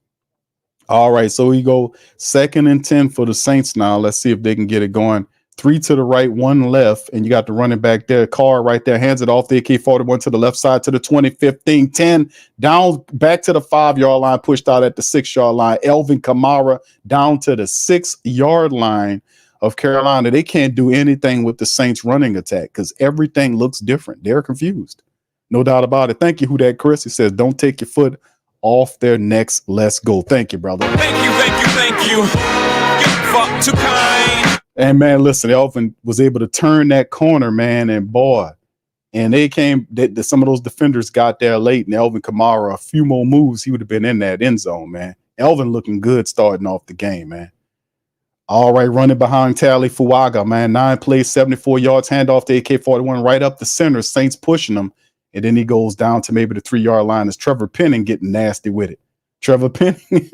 All right, so we go 2nd and 10 for the Saints now. Let's see if they can get it going. 3 to the right, 1 left, and you got the running back there. Carr right there, hands it off the AK-41 to the left side to the 20, 15, 10, down back to the 5-yard line, pushed out at the 6-yard line. Alvin Kamara down to the 6-yard line of Carolina. They can't do anything with the Saints running attack because everything looks different. They're confused. No doubt about it. Thank you, who that Chris. He says, don't take your foot off their necks. Let's go. Thank you, brother. Thank you. Get fucked too kind. And man, listen, Elvin was able to turn that corner, man, and boy, and some of those defenders got there late, and Alvin Kamara, a few more moves, he would have been in that end zone, man. Elvin looking good starting off the game, man. All right, running behind Tally Fuaga, man. 9 plays, 74 yards, handoff to AK-41 right up the center. Saints pushing him, and then he goes down to maybe the 3-yard line as Trevor Penning getting nasty with it. Trevor Penning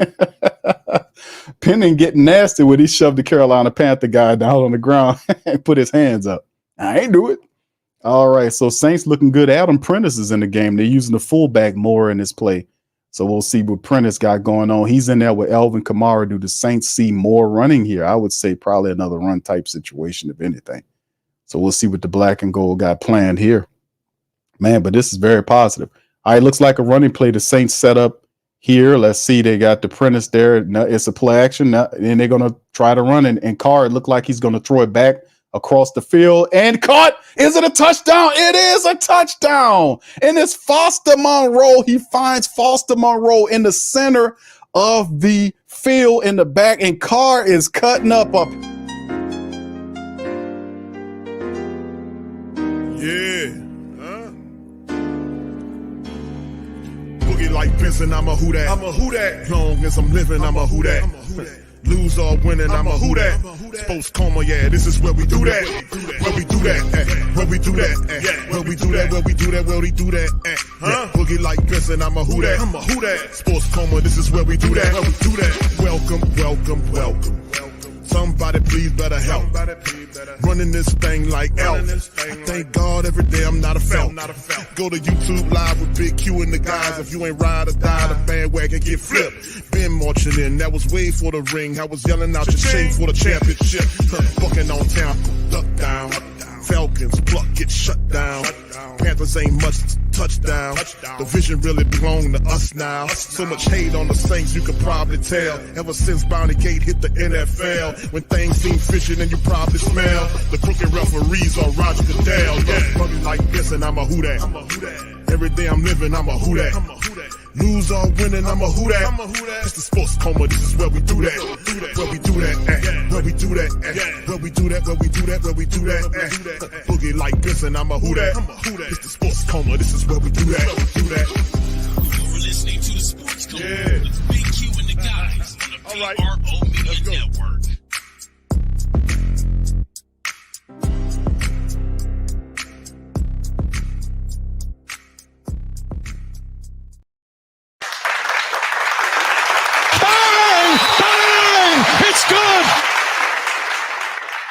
Penning getting nasty when he shoved the Carolina Panther guy down on the ground and put his hands up. I ain't do it. All right, so Saints looking good. Adam Prentice is in the game. They're using the fullback more in this play. So we'll see what Prentice got going on. He's in there with Alvin Kamara. Do the Saints see more running here? I would say probably another run type situation, if anything. So we'll see what the black and gold got planned here. Man, but this is very positive. All right, looks like a running play. The Saints set up here. Let's see. They got the Prentice there. It's a play action. And they're going to try to run. And Carr, it looked like he's going to throw it back across the field and caught. Is it a touchdown? It is a touchdown. And it's Foster Moreau. He finds Foster Moreau in the center of the field in the back, and Carr is cutting up. Yeah. Boogie like Benson, I'm a who that. I'm a who that. Long as I'm living, I'm a who that. Lose or winning, I'm a who that. Sports Coma, yeah, this is where we do that. Where we do that, where we do that, where we do that, where we do that, where we do that, Boogie like Benson, I'm a who that. I'm a who that. Sports Coma, this is where we do that. Where we do that. Welcome, welcome, welcome. Somebody please better help. Running this thing like Elf. I thank God every day I'm not a felt. Go to YouTube Live with Big Q and the guys. If you ain't ride or die, the bandwagon get flipped. Been marching in, that was way for the ring. I was yelling out your shame for the championship. Bucking on town, duck down. Falcons, pluck, get shut down. Panthers ain't much touchdown. The vision really belong to us now. So much hate on the Saints, you could probably tell. Ever since Bounty Gate hit the NFL, when things seem fishy and you probably smell the crooked referees or Roger Goodell. Yeah, probably like this and I'm a who that. Every day I'm living, I'm a who that. Lose or winning, I'm a who that. It's the Sports Coma, this is where we do that. Where we do that, where we do that, where we do that, where we do that, where we do that. Boogie like Benson, I'm a who that. It's the Sports Coma, this is where we do that. You're listening to the Sports Coma with Big Q and the guys on the PRO Media Network.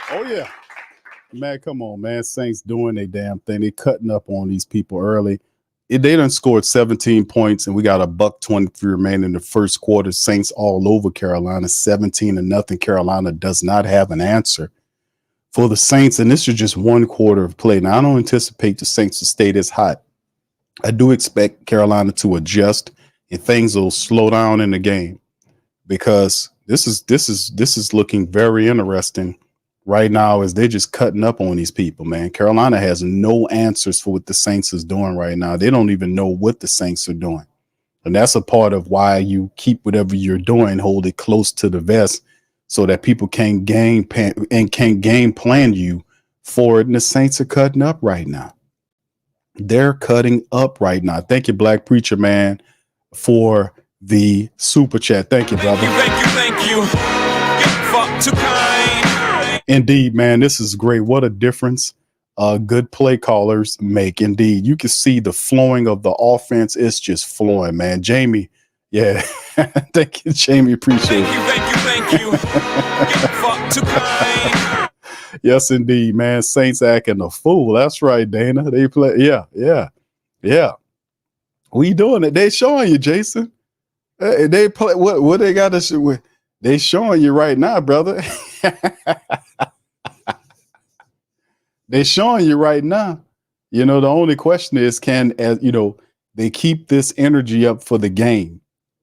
Oh, yeah. Man, come on, man. Saints doing their damn thing. They cutting up on these people early. They done scored 17 points, and we got a $123 remaining in the first quarter. Saints all over Carolina, 17-0. Carolina does not have an answer for the Saints, and this is just one quarter of play. Now, I don't anticipate the Saints to stay this hot. I do expect Carolina to adjust, and things will slow down in the game because this is looking very interesting right now as they're just cutting up on these people, man. Carolina has no answers for what the Saints is doing right now. They don't even know what the Saints are doing. And that's a part of why you keep whatever you're doing, hold it close to the vest so that people can't game plan you for it. And the Saints are cutting up right now. They're cutting up right now. Thank you, Black Preacher Man, for the super chat. Thank you, brother. Thank you. Get fucked too kind. Indeed, man, this is great. What a difference good play callers make. Indeed, you can see the flowing of the offense. It's just flowing, man. Jamie, yeah. Thank you, Jamie. Appreciate it. Thank you. Get fucked too kind. Yes, indeed, man. Saints acting a fool. That's right, Dana. They play. Yeah. We doing it. They showing you, Jason. They play. What they got to show? They showing you right now, brother. They're showing you right now. You know, the only question is, they keep this energy up for the game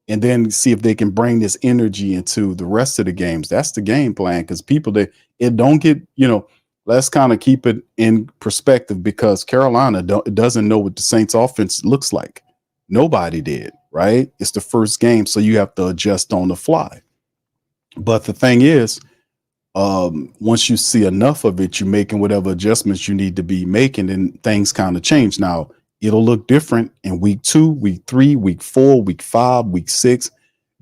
and then see if they can bring this energy into the rest of the games. That's the game plan, because it don't get, let's kind of keep it in perspective, because Carolina doesn't know what the Saints offense looks like. Nobody did, right? It's the first game, so you have to adjust on the fly. But the thing is, once you see enough of it, you're making whatever adjustments you need to be making, and things kind of change. Now, it'll look different in week 2, week 3, week 4, week 5, week 6,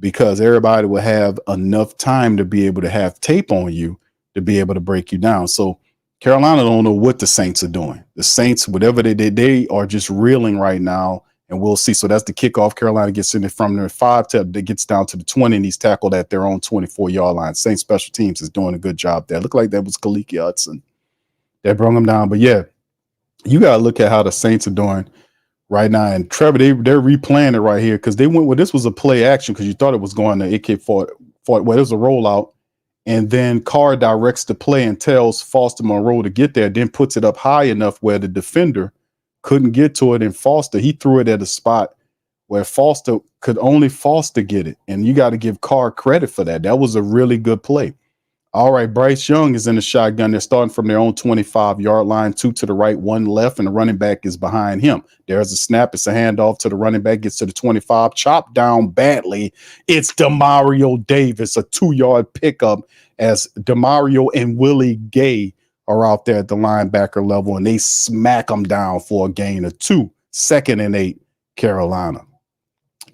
because everybody will have enough time to be able to have tape on you to be able to break you down. So Carolina don't know what the Saints are doing. The Saints, whatever they did, they are just reeling right now. and we'll see. So that's the kickoff. Carolina gets in it from their 5 that gets down to the 20, and he's tackled at their own 24-yard line. Saints special teams is doing a good job there. Looked like that was Kaliki Hudson that brought him down. But yeah, you got to look at how the Saints are doing right now. And Trevor, they're replaying it right here because they went with this was a play action because you thought it was going to AK-40. Well, it was a rollout. And then Carr directs the play and tells Foster Moreau to get there, then puts it up high enough where the defender couldn't get to it. And Foster, he threw it at a spot where Foster could only Foster get it. And you got to give Carr credit for that. That was a really good play. All right, Bryce Young is in the shotgun. They're starting from their own 25-yard line, 2 to the right, 1 left, and the running back is behind him. There's a snap. It's a handoff to the running back, gets to the 25, chopped down badly. It's DeMario Davis, a 2-yard pickup as DeMario and Willie Gay are out there at the linebacker level, and they smack them down for a gain of 2, 2nd and 8, Carolina.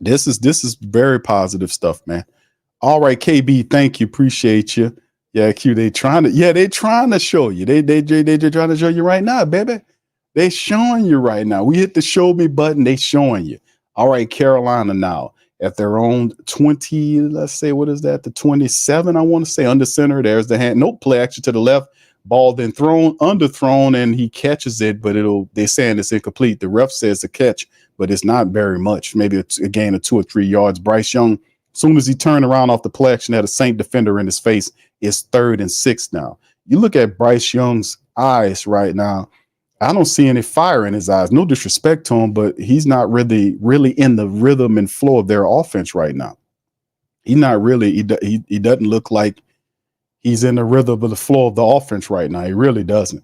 This is very positive stuff, man. All right, KB, thank you. Appreciate you. Yeah, Q, they trying to show you. They trying to show you right now, baby. They showing you right now. We hit the show me button. They showing you. All right, Carolina now at their own 20. Let's say, what is that? The 27, I want to say, under center. There's the hand. Nope, play action to the left. Ball then thrown, underthrown, and he catches it, but they're saying it's incomplete. The ref says a catch, but it's not very much. Maybe a gain of 2 or 3 yards. Bryce Young, as soon as he turned around off the play action, had a Saint defender in his face. It's 3rd and 6 now. You look at Bryce Young's eyes right now. I don't see any fire in his eyes. No disrespect to him, but he's not really in the rhythm and flow of their offense right now. He's not really. He doesn't look like he's in the rhythm of the flow of the offense right now. He really doesn't.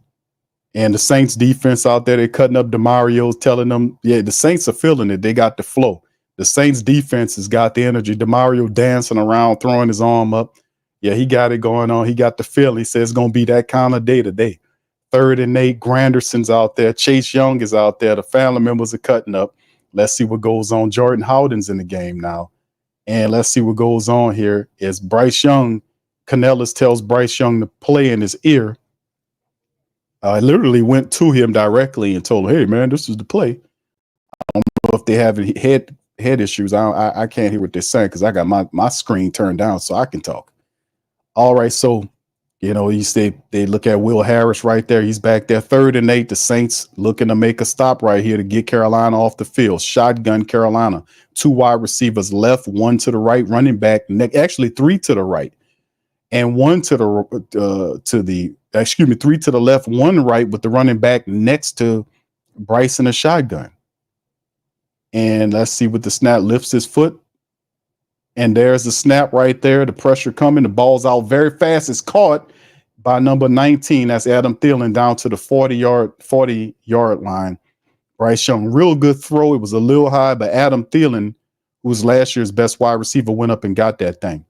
And the Saints defense out there, they're cutting up DeMario's, telling them, yeah, the Saints are feeling it. They got the flow. The Saints defense has got the energy. DeMario dancing around, throwing his arm up. Yeah, he got it going on. He got the feel. He says it's going to be that kind of day today. 3rd and 8, Granderson's out there. Chase Young is out there. The family members are cutting up. Let's see what goes on. Jordan Howden's in the game now. And let's see what goes on here. Is Bryce Young, Canellis tells Bryce Young to play in his ear. I literally went to him directly and told him, hey, man, this is the play. I don't know if they have any head issues. I can't hear what they're saying because I got my screen turned down so I can talk. All right, so, you say they look at Will Harris right there. He's back there, 3rd and 8. The Saints looking to make a stop right here to get Carolina off the field. Shotgun Carolina. 2 wide receivers left, 1 to the right, running back. Actually, 3 to the right, and 1 to the 3 to the left, 1 right with the running back next to Bryce in a shotgun. And let's see what the snap lifts his foot. And there's the snap right there. The pressure coming. The ball's out very fast. It's caught by number 19. That's Adam Thielen down to the 40-yard line. Bryce Young, real good throw. It was a little high, but Adam Thielen, who was last year's best wide receiver, went up and got that thing.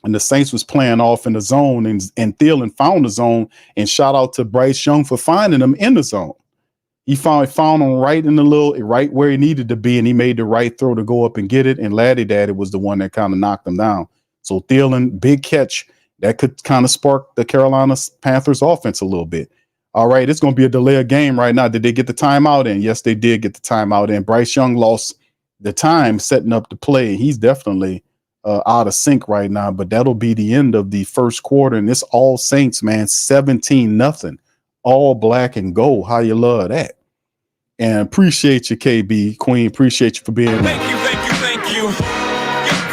And the Saints was playing off in the zone, and Thielen found the zone. And shout out to Bryce Young for finding him in the zone. He found him right where he needed to be, and he made the right throw to go up and get it. And Laddie Daddy was the one that kind of knocked him down. So Thielen, big catch that could kind of spark the Carolina Panthers offense a little bit. All right, it's going to be a delay of game right now. Did they get the timeout in? Yes, they did get the timeout in. Bryce Young lost the time setting up the play. He's definitely out of sync right now, but that'll be the end of the first quarter. And it's all Saints, man, 17-0, all black and gold. How you love that? And appreciate you, KB Queen. Appreciate you for being there. Thank you.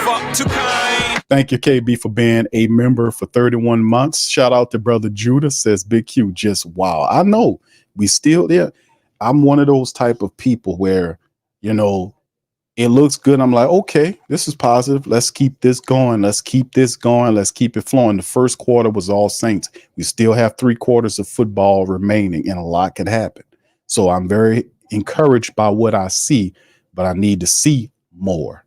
Fuck too kind. Thank you, KB, for being a member for 31 months. Shout out to Brother Judah, says Big Q, just wow. I know we still there. I'm one of those type of people where, it looks good. I'm like, okay, this is positive. Let's keep this going. Let's keep it flowing. The first quarter was all Saints. We still have 3 quarters of football remaining, and a lot could happen. So I'm very encouraged by what I see, but I need to see more.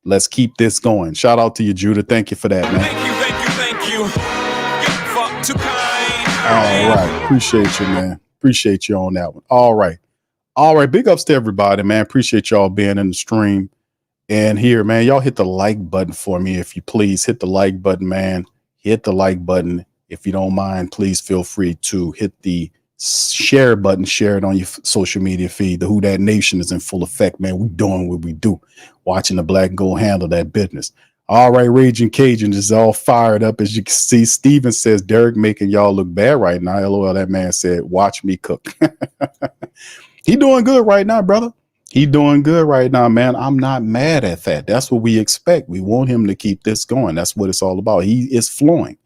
Let's keep this going. Shout out to you, Judah. Thank you for that, man. Thank you. Fuck too kind. All right. Appreciate you, man. Appreciate you on that one. All right. Big ups to everybody, man. Appreciate y'all being in the stream. And here, man, y'all hit the like button for me. If you please hit the like button, man. Hit the like button. If you don't mind, please feel free to hit the Share button, share it on your social media feed. The Who Dat Nation is in full effect, man. We doing what we do, watching the black and gold handle that business. All right, Raging Cajun is all fired up. As you can see, Steven says, Derek making y'all look bad right now. LOL, that man said, watch me cook. He doing good right now, brother. He doing good right now, man. I'm not mad at that. That's what we expect. We want him to keep this going. That's what it's all about. He is flowing.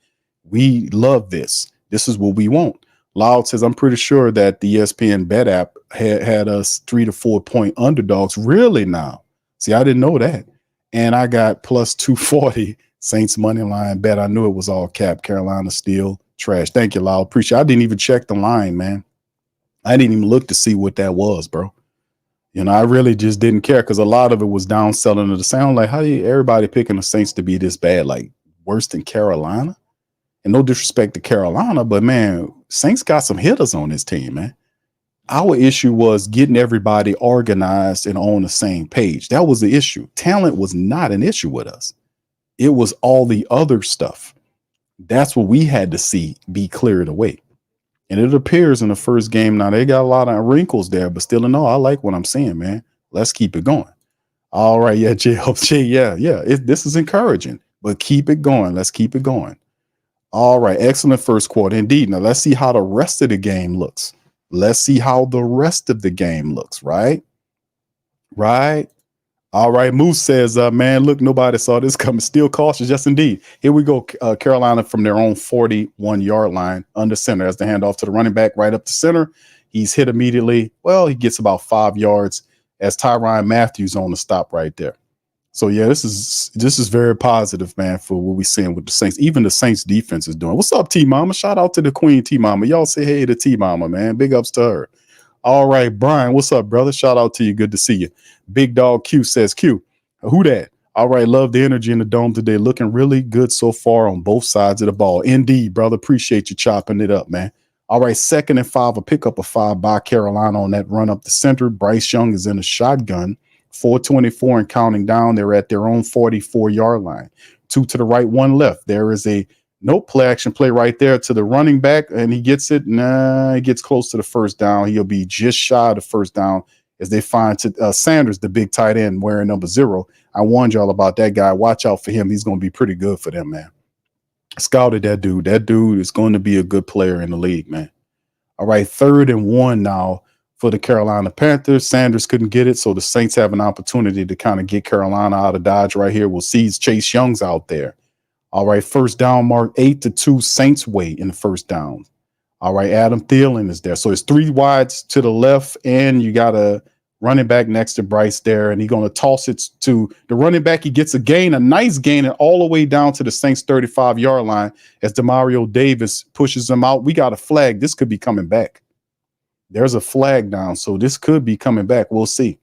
We love this. This is what we want. Loud says, I'm pretty sure that the ESPN bet app had us 3 to 4 point underdogs. Really now? See, I didn't know that. And I got plus 240 Saints money line bet. I knew it was all cap. Carolina still trash. Thank you, Loud. Appreciate it. I didn't even check the line, man. I didn't even look to see what that was, bro. You know, I really just didn't care because a lot of it was down selling of the sound. Like, how do you, everybody picking the Saints to be this bad? Like, worse than Carolina? And no disrespect to Carolina, but man, Saints got some hitters on this team, man. Our issue was getting everybody organized and on the same page. That was the issue. Talent was not an issue with us. It was all the other stuff. That's what we had to see be cleared away. And it appears in the first game, now they got a lot of wrinkles there, but still in all, I like what I'm seeing, man. Let's keep it going. All right, yeah, JLJ, yeah. This is encouraging, but keep it going. Let's keep it going. All right, excellent first quarter indeed. Now let's see how the rest of the game looks. Let's see how the rest of the game looks, right? Right. All right, Moose says, man, look, nobody saw this coming. Still cautious. Yes, indeed. Here we go. Carolina from their own 41-yard line under center as the handoff to the running back right up the center. He's hit immediately. Well, he gets about 5 yards as Tyrann Mathieu on the stop right there. So, yeah, this is very positive, man, for what we're seeing with the Saints. Even the Saints defense is doing. What's up, T-Mama? Shout out to the Queen T-Mama. Y'all say hey to T-Mama, man. Big ups to her. All right, Brian, what's up, brother? Shout out to you. Good to see you. Big Dog Q says, Q, who that? All right, love the energy in the dome today. Looking really good so far on both sides of the ball. Indeed, brother. Appreciate you chopping it up, man. All right, 2nd and 5, a pickup of 5 by Carolina on that run up the center. Bryce Young is in a shotgun. 4:24 and counting down. They're at their own 44-yard line. 2 to the right, 1 left. There is a play action play right there to the running back, and he gets it. He gets close to the first down. He'll be just shy of the first down as they find Sanders, the big tight end, wearing number 0. I warned y'all about that guy. Watch out for him. He's going to be pretty good for them, man. Scouted that dude. That dude is going to be a good player in the league, man. All right, 3rd and 1 now for the Carolina Panthers. Sanders couldn't get it, so the Saints have an opportunity to kind of get Carolina out of dodge right here. We'll see Chase Young's out there. All right, first down mark, 8-2 Saints way in the first down. All right, Adam Thielen is there. So it's 3 wides to the left, and you got a running back next to Bryce there, and he's going to toss it to the running back. He gets a nice gain, and all the way down to the Saints 35-yard line as Demario Davis pushes him out. We got a flag. This could be coming back. There's a flag down, so this could be coming back. We'll see.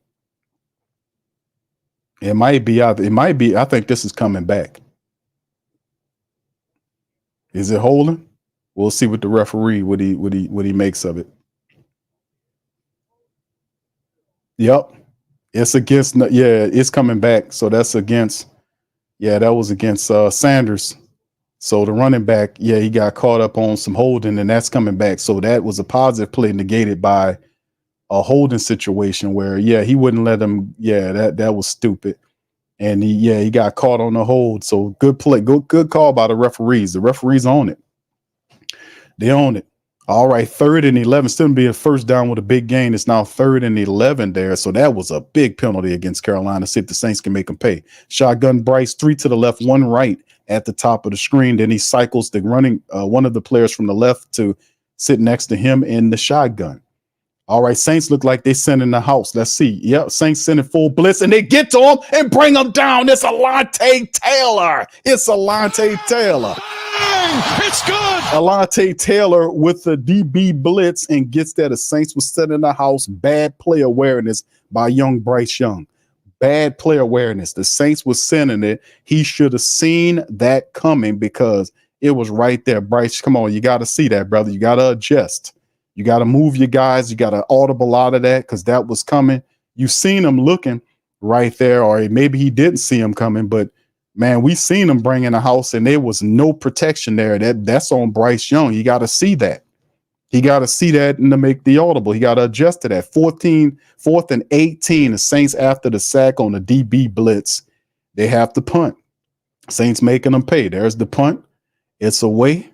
It might be out. It might be. I think this is coming back. Is it holding? We'll see what the referee what he makes of it. Yep, it's against. Yeah, it's coming back. So that's against. Yeah, that was against Sanders. So the running back, yeah, he got caught up on some holding, and that's coming back. So that was a positive play negated by a holding situation where, yeah, he wouldn't let him. Yeah, that was stupid. And he got caught on the hold. So good play, good call by the referees. The referees own it. They own it. All right, 3rd and 11. Still be a first down with a big gain. It's now 3rd and 11 there. So that was a big penalty against Carolina. See if the Saints can make them pay. Shotgun Bryce, 3 to the left, 1 right at the top of the screen. Then he cycles the running one of the players from the left to sit next to him in the shotgun. All right, Saints look like they send in the house. Let's see. Yep, Saints sending full blitz, and they get to him and bring him down. It's Alontae Taylor. It's good. Alontae Taylor with the DB blitz and gets there. The Saints was set in the house. Bad play awareness by young Bryce Young. Bad play awareness. The Saints was sending it. He should have seen that coming because it was right there. Bryce, come on. You got to see that, brother. You got to adjust. You got to move your guys. You got to audible out of that because that was coming. You seen him looking right there, or maybe he didn't see him coming, but man, we seen him bring in the house and there was no protection there. That's on Bryce Young. You got to see that. He got to see that and to make the audible. He got to adjust to that. 4th and 18. The Saints, after the sack on the DB blitz, they have to punt. Saints making them pay. There's the punt. It's away.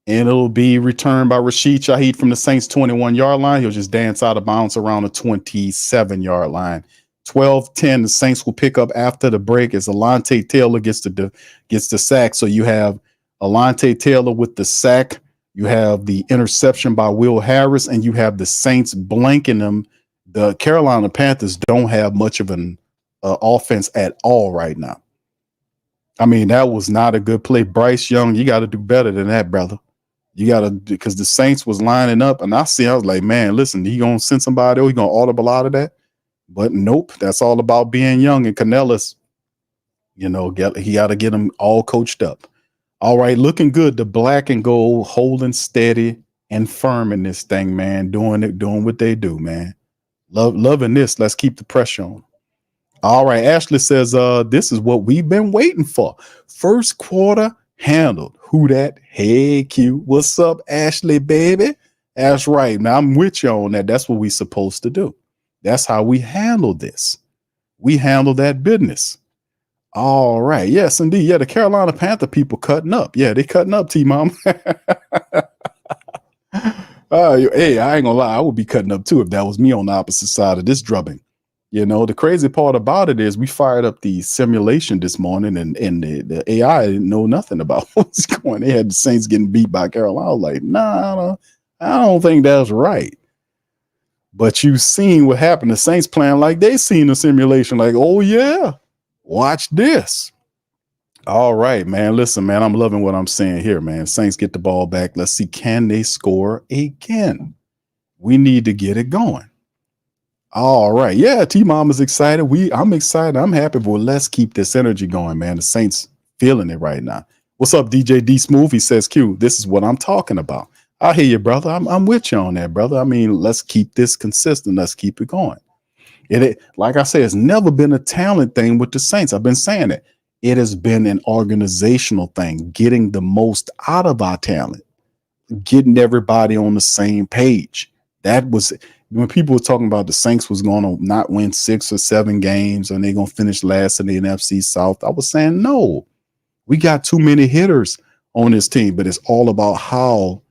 And it'll be returned by Rashid Shaheed from the Saints 21-yard line. He'll just dance out of bounds around the 27-yard line. 12-10. The Saints will pick up after the break as Alontae Taylor gets the sack. So you have Alontae Taylor with the sack. You have the interception by Will Harris, and you have the Saints blanking them. The Carolina Panthers don't have much of an offense at all right now. I mean, that was not a good play. Bryce Young, you got to do better than that, brother. You got to, because the Saints was lining up, and I was like, man, listen, he going to send somebody, he going to audible out of that. But nope, that's all about being young. And Canellis, he got to get them all coached up. All right, looking good. The black and gold holding steady and firm in this thing, man. Doing what they do, man. Loving this. Let's keep the pressure on. All right, Ashley says, this is what we've been waiting for. First quarter handled. Who that? Hey, Q. What's up, Ashley, baby? That's right. Now, I'm with you on that. That's what we're supposed to do. That's how we handle this. We handle that business. All right. Yes, indeed. Yeah, the Carolina Panther people cutting up. Yeah, they cutting up, T-Mom. Hey, I ain't gonna lie. I would be cutting up too if that was me on the opposite side of this drubbing. The crazy part about it is we fired up the simulation this morning and the AI didn't know nothing about what's going on. They had the Saints getting beat by Carolina. I was like, nah, I don't think that's right. But you've seen what happened. The Saints playing like they seen the simulation, like, oh, yeah. Watch this. All right, man. Listen, man, I'm loving what I'm seeing here, man. Saints get the ball back. Let's see, can they score again? We need to get it going. All right. Yeah, T-Mom is excited. I'm excited. I'm happy, but let's keep this energy going, man. The Saints feeling it right now. What's up, DJ D Smooth? He says, Q, this is what I'm talking about. I hear you, brother. I'm with you on that, brother. I mean, let's keep this consistent. Let's keep it going. Like I said, it's never been a talent thing with the Saints. I've been saying it. It has been an organizational thing, getting the most out of our talent, getting everybody on the same page. That was when people were talking about the Saints was going to not win 6 or 7 games and they're going to finish last in the NFC South. I was saying, no, we got too many hitters on this team, but it's all about how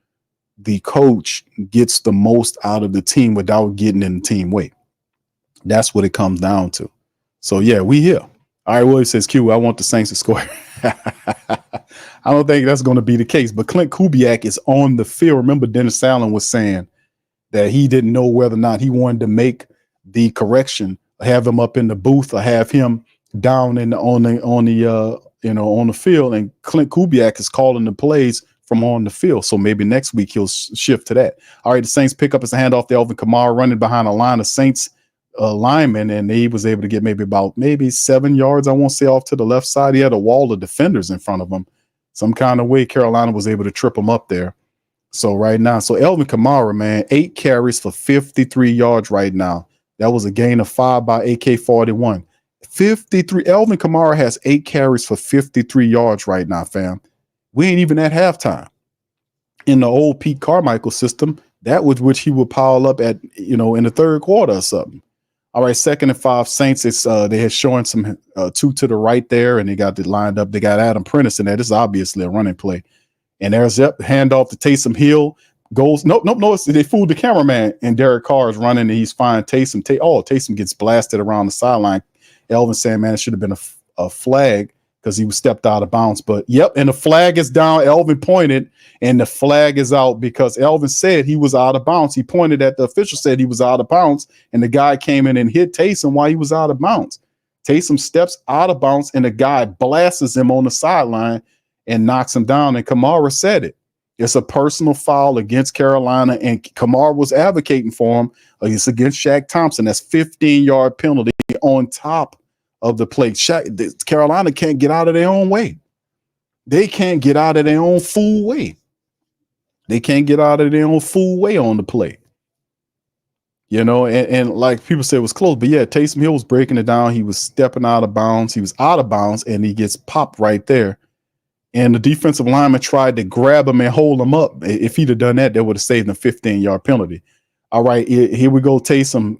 the coach gets the most out of the team without getting in the team way. That's what it comes down to. So, yeah, we here. All right, Willie says, Q, I want the Saints to score. I don't think that's going to be the case. But Clint Kubiak is on the field. Remember, Dennis Allen was saying that he didn't know whether or not he wanted to make the correction, have him up in the booth or have him down on the field. And Clint Kubiak is calling the plays from on the field. So maybe next week he'll shift to that. All right, the Saints pick up his handoff to Elvin Kamar running behind a line of Saints lineman, and he was able to get maybe 7 yards, I won't say, off to the left side. He had a wall of defenders in front of him. Some kind of way Carolina was able to trip him up there. So right now, Elvin Kamara, man, 8 carries for 53 yards right now. That was a gain of 5 by AK-41. 53. Elvin Kamara has 8 carries for 53 yards right now, fam. We ain't even at halftime. In the old Pete Carmichael system, that was which he would pile up at, in the third quarter or something. All right, 2nd and 5 Saints. It's they had showing some 2 to the right there, and they got it lined up. They got Adam Prentice in there. This is obviously a running play. And there's handoff to Taysom Hill. Goes, nope. They fooled the cameraman, and Derek Carr is running, and he's fine. Taysom gets blasted around the sideline. Elvin saying, man, it should have been a flag because he was stepped out of bounds. But yep, and the flag is down. Elvin pointed, and the flag is out because Elvin said he was out of bounds. He pointed at the official, said he was out of bounds, and the guy came in and hit Taysom while he was out of bounds. Taysom steps out of bounds, and the guy blasts him on the sideline and knocks him down. And Kamara said it. It's a personal foul against Carolina, and Kamara was advocating for him. It's against Shaq Thompson. That's 15-yard penalty on top of the play. Carolina can't get out of their own way. They can't get out of their own fool way. They can't get out of their own fool way on the play. And like people said, it was close. But yeah, Taysom Hill was breaking it down. He was stepping out of bounds. He was out of bounds, and he gets popped right there. And the defensive lineman tried to grab him and hold him up. If he'd have done that, that would have saved him a 15-yard penalty. All right, here we go. Taysom,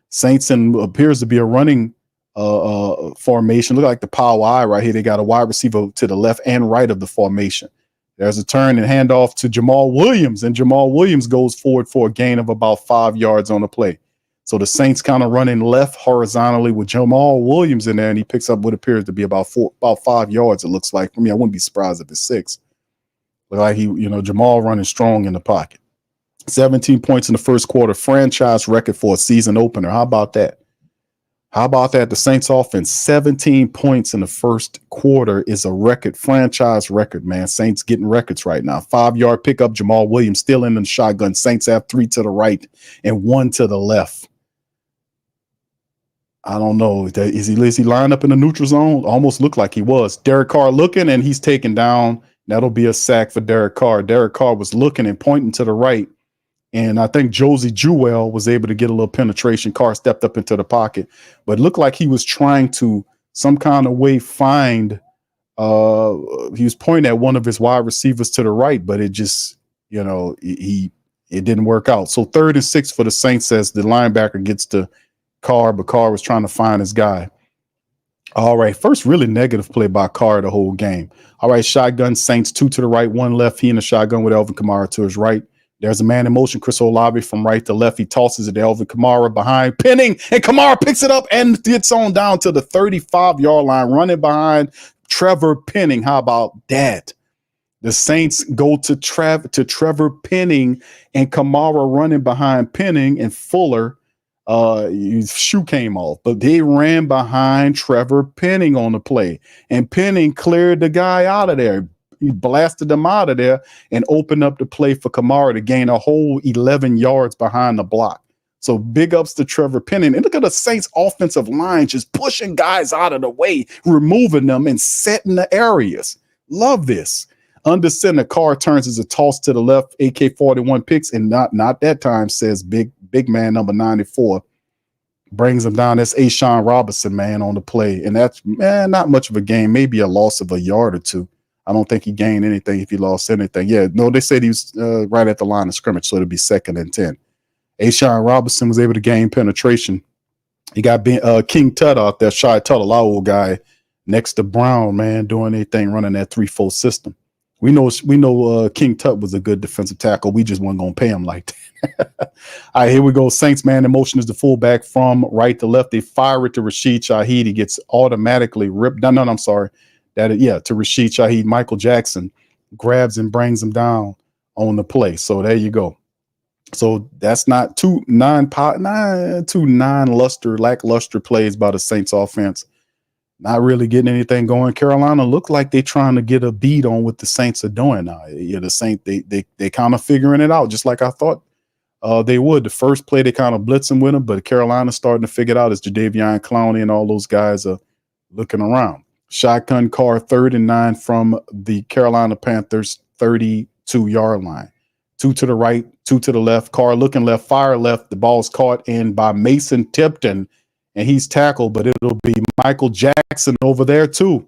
Saints and appears to be a running formation. Look like the power eye right here. They got a wide receiver to the left and right of the formation. There's a turn and handoff to Jamal Williams, and Jamal Williams goes forward for a gain of about 5 yards on the play. So the Saints kind of running left horizontally with Jamal Williams in there, and he picks up what appears to be about 5 yards. It looks like. I mean, I wouldn't be surprised if it's 6. Look like Jamal running strong in the pocket. 17 points in the first quarter, franchise record for a season opener. How about that? The Saints offense, 17 points in the first quarter is a record, franchise record, man. Saints getting records right now. 5-yard pickup, Jamal Williams still in the shotgun. Saints have 3 to the right and 1 to the left. I don't know. Is he lined up in the neutral zone? Almost looked like he was. Derek Carr looking, and he's taken down. That'll be a sack for Derek Carr. Derek Carr was looking and pointing to the right. And I think Josie Jewell was able to get a little penetration. Carr stepped up into the pocket, but it looked like he was trying to some kind of way find. He was pointing at one of his wide receivers to the right, but it just, it didn't work out. So 3rd and 6 for the Saints as the linebacker gets to Carr, but Carr was trying to find his guy. All right, first really negative play by Carr the whole game. All right, shotgun Saints, 2 to the right, 1 left. He in the shotgun with Alvin Kamara to his right. There's a man in motion, Chris Olave from right to left. He tosses it to Alvin Kamara behind, pinning, and Kamara picks it up and gets on down to the 35-yard line, running behind Trevor Penning. How about that? The Saints go to Trevor Penning, and Kamara running behind Penning, and Fuller, his shoe came off, but they ran behind Trevor Penning on the play, and Penning cleared the guy out of there. He blasted them out of there and opened up the play for Kamara to gain a whole 11 yards behind the block. So big ups to Trevor Penning. And look at the Saints offensive line just pushing guys out of the way, removing them and setting the areas. Love this. Under center, Carr turns as a toss to the left, AK-41 picks, and not that time, says big man number 94. Brings him down. That's Ashawn Robinson, man, on the play. And that's, not much of a game, maybe a loss of a yard or two. I don't think he gained anything if he lost anything. Yeah, no, they said he was right at the line of scrimmage, so it'll be 2nd and 10. Ashawn Robinson was able to gain penetration. He got King Tut out there, Shy Tuttle, our old guy, next to Brown, man, doing anything, running that 3-4 system. We know King Tut was a good defensive tackle. We just weren't going to pay him like that. All right, here we go. Saints man in motion is the fullback from right to left. They fire it to Rashid Shaheed. He gets automatically ripped. No, I'm sorry. To Rashid Shaheed. Michael Jackson grabs and brings him down on the play. So there you go. So that's not two lackluster plays by the Saints offense. Not really getting anything going. Carolina look like they're trying to get a beat on what the Saints are doing now. The Saints, they kind of figuring it out, just like I thought they would. The first play, they kind of blitzing with them, but Carolina's starting to figure it out as Jadeveon Clowney and all those guys are looking around. Shotgun Carr, 3rd and 9 from the Carolina Panthers 32-yard line. 2 to the right, 2 to the left. Carr looking left, fire left. The ball's caught in by Mason Tipton, and he's tackled, but it'll be Michael Jackson over there too.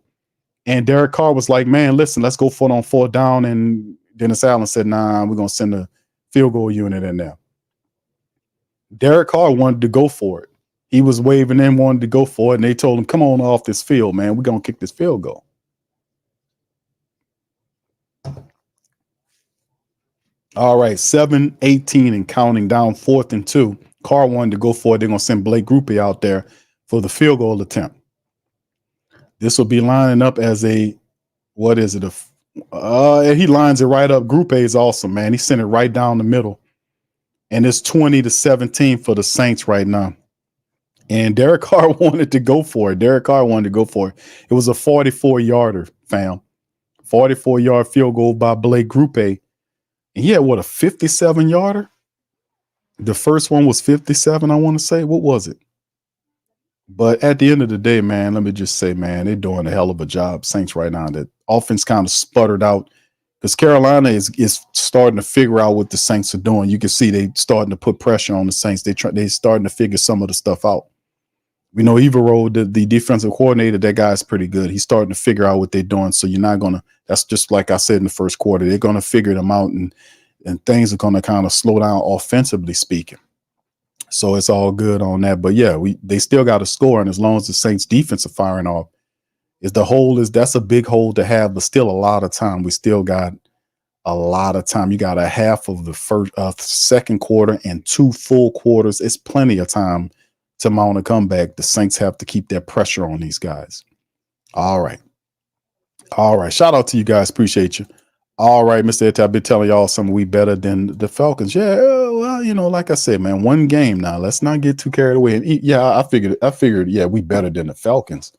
And Derek Carr was like, man, listen, let's go 4-on-4 down. And Dennis Allen said, nah, we're going to send a field goal unit in there. Derek Carr wanted to go for it. He was waving in, wanted to go for it, and they told him, come on off this field, man. We're going to kick this field goal. All right, 7-18 and counting down, 4th and 2. Carr wanted to go for it. They're going to send Blake Grupe out there for the field goal attempt. This will be lining up as he lines it right up. Grupe is awesome, man. He sent it right down the middle. And it's 20-17 for the Saints right now. And Derek Carr wanted to go for it. It was a 44-yarder, fam. 44-yard field goal by Blake Grupe. And he had, a 57-yarder? The first one was 57, I want to say. What was it? But at the end of the day, man, let me just say, man, they're doing a hell of a job, Saints, right now. The offense kind of sputtered out because Carolina is starting to figure out what the Saints are doing. You can see they starting to put pressure on the Saints. They starting to figure some of the stuff out. We know Evero, the defensive coordinator, that guy's pretty good. He's starting to figure out what they're doing. So you're not going to, that's just like I said in the first quarter, they're going to figure them out and things are going to kind of slow down offensively speaking. So it's all good on that. But yeah, they still got to score. And as long as the Saints defense are firing off, that's a big hole to have, but still a lot of time. We still got a lot of time. You got a half of the second quarter and 2 full quarters. It's plenty of time to mount a comeback. The Saints have to keep that pressure on these guys. All right. Shout out to you guys. Appreciate you. All right, Mr. Ed, I've been telling y'all something we better than the Falcons. Yeah, well, like I said, man, one game now. Let's not get too carried away. And yeah, I figured, yeah, we better than the Falcons.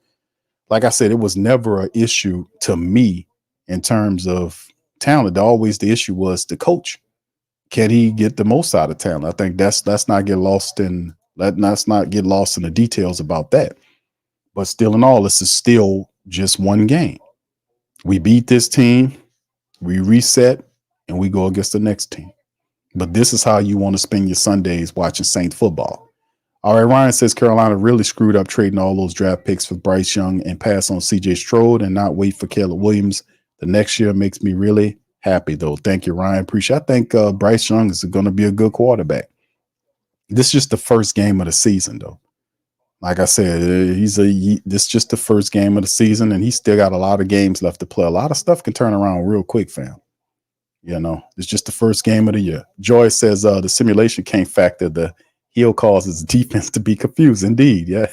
Like I said, it was never an issue to me in terms of talent. Always the issue was the coach. Can he get the most out of talent? I think let's not get lost in the details about that. But still in all, this is still just one game. We beat this team, we reset, and we go against the next team. But this is how you want to spend your Sundays watching Saints football. All right, Ryan says Carolina really screwed up trading all those draft picks for Bryce Young and pass on CJ Stroud and not wait for Caleb Williams. The next year makes me really happy, though. Thank you, Ryan. Appreciate it. I think Bryce Young is going to be a good quarterback. This is just the first game of the season, though. Like I said, this is just the first game of the season, and he's still got a lot of games left to play. A lot of stuff can turn around real quick, fam. It's just the first game of the year. Joy says the simulation can't factor the heel causes defense to be confused. Indeed, yeah.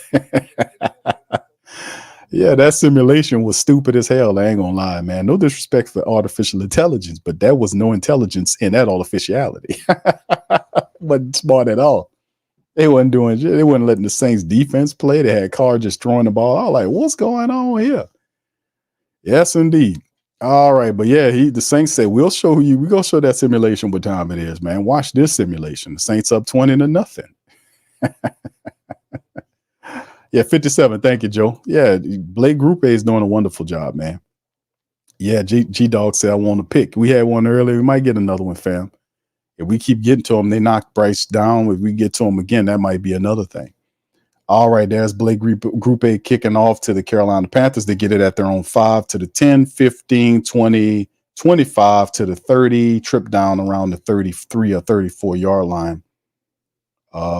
Yeah, that simulation was stupid as hell. I ain't gonna lie, man. No disrespect for artificial intelligence, but there was no intelligence in that artificiality. Wasn't smart at all. They wasn't doing shit. They wasn't letting the Saints defense play. They had Carr just throwing the ball. I was like, what's going on here? Yes, indeed. All right, but yeah, the Saints said, we're gonna show that simulation what time it is, man. Watch this simulation. The Saints up 20-0. Yeah, 57. Thank you, Joe. Yeah, Blake Group A is doing a wonderful job, man. Yeah, G-Dog said, I want to pick. We had one earlier. We might get another one, fam. If we keep getting to them, they knock Bryce down. If we get to them again, that might be another thing. All right, there's Blake Group A kicking off to the Carolina Panthers. They get it at their own 5 to the 10, 15, 20, 25 to the 30, trip down around the 33 or 34-yard line.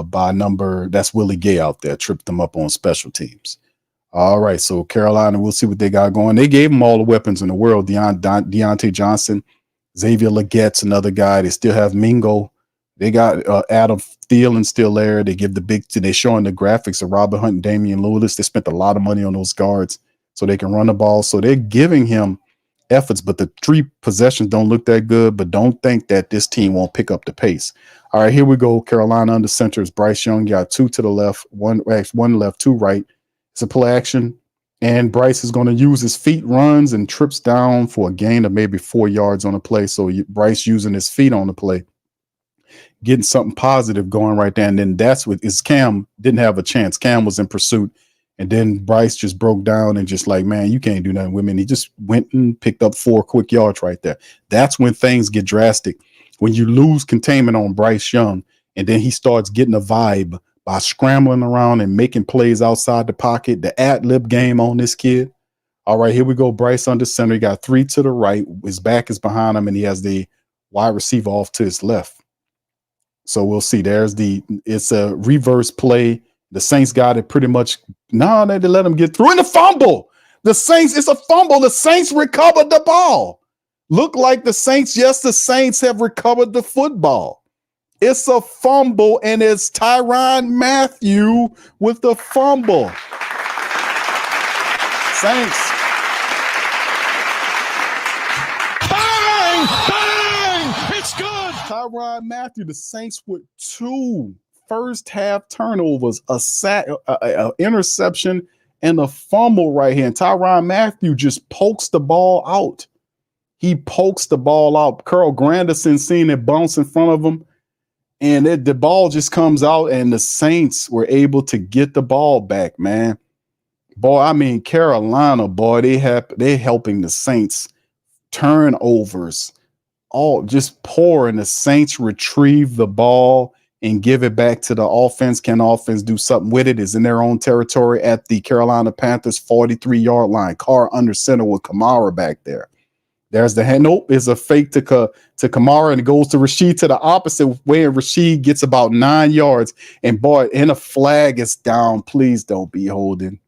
By number, that's Willie Gay out there, tripped them up on special teams. All right, so Carolina, we'll see what they got going. They gave them all the weapons in the world. Deontay Johnson, Xavier Legette's another guy. They still have Mingo. They got Adam Thielen still there. They give they're showing the graphics of Robert Hunt and Damian Lewis. They spent a lot of money on those guards so they can run the ball. So they're giving him efforts, but the 3 possessions don't look that good. But don't think that this team won't pick up the pace. All right, here we go. Carolina under center is Bryce Young. You got 2 to the left, one left, 2 right. It's a play action, and Bryce is going to use his feet, runs, and trips down for a gain of maybe 4 yards on the play. So Bryce using his feet on the play, getting something positive going right there. And then that's what Cam didn't have a chance. Cam was in pursuit. And then Bryce just broke down and just like, man, you can't do nothing with me. And he just went and picked up 4 quick yards right there. That's when things get drastic. When you lose containment on Bryce Young, and then he starts getting a vibe by scrambling around and making plays outside the pocket, the ad-lib game on this kid. All right, here we go. Bryce under center. He got 3 to the right. His back is behind him, and he has the wide receiver off to his left. So we'll see. It's a reverse play. The Saints got it pretty much. No, they let him get through. And the fumble. It's a fumble. The Saints recovered the ball. Look like the Saints. Yes, the Saints have recovered the football. It's a fumble, and it's Tyrann Mathieu with the fumble. Saints. Bang! Bang! It's good. Tyrann Mathieu, the Saints with 2 first half turnovers, a sack, a interception, and a fumble right here. And Tyrann Mathieu just pokes the ball out. He pokes the ball out. Carl Granderson seen it bounce in front of him, and the ball just comes out, and the Saints were able to get the ball back, man. Boy, I mean, Carolina, boy, they helping the Saints turnovers, all just pouring. The Saints retrieve the ball and give it back to the offense. Can the offense do something with it? Is in their own territory at the Carolina Panthers 43-yard line. Carr under center with Kamar back there. There's the hand. Nope, it's a fake to Kamar, and it goes to Rashid to the opposite way, and Rashid gets about 9 yards. And boy, and a flag is down. Please don't be holding.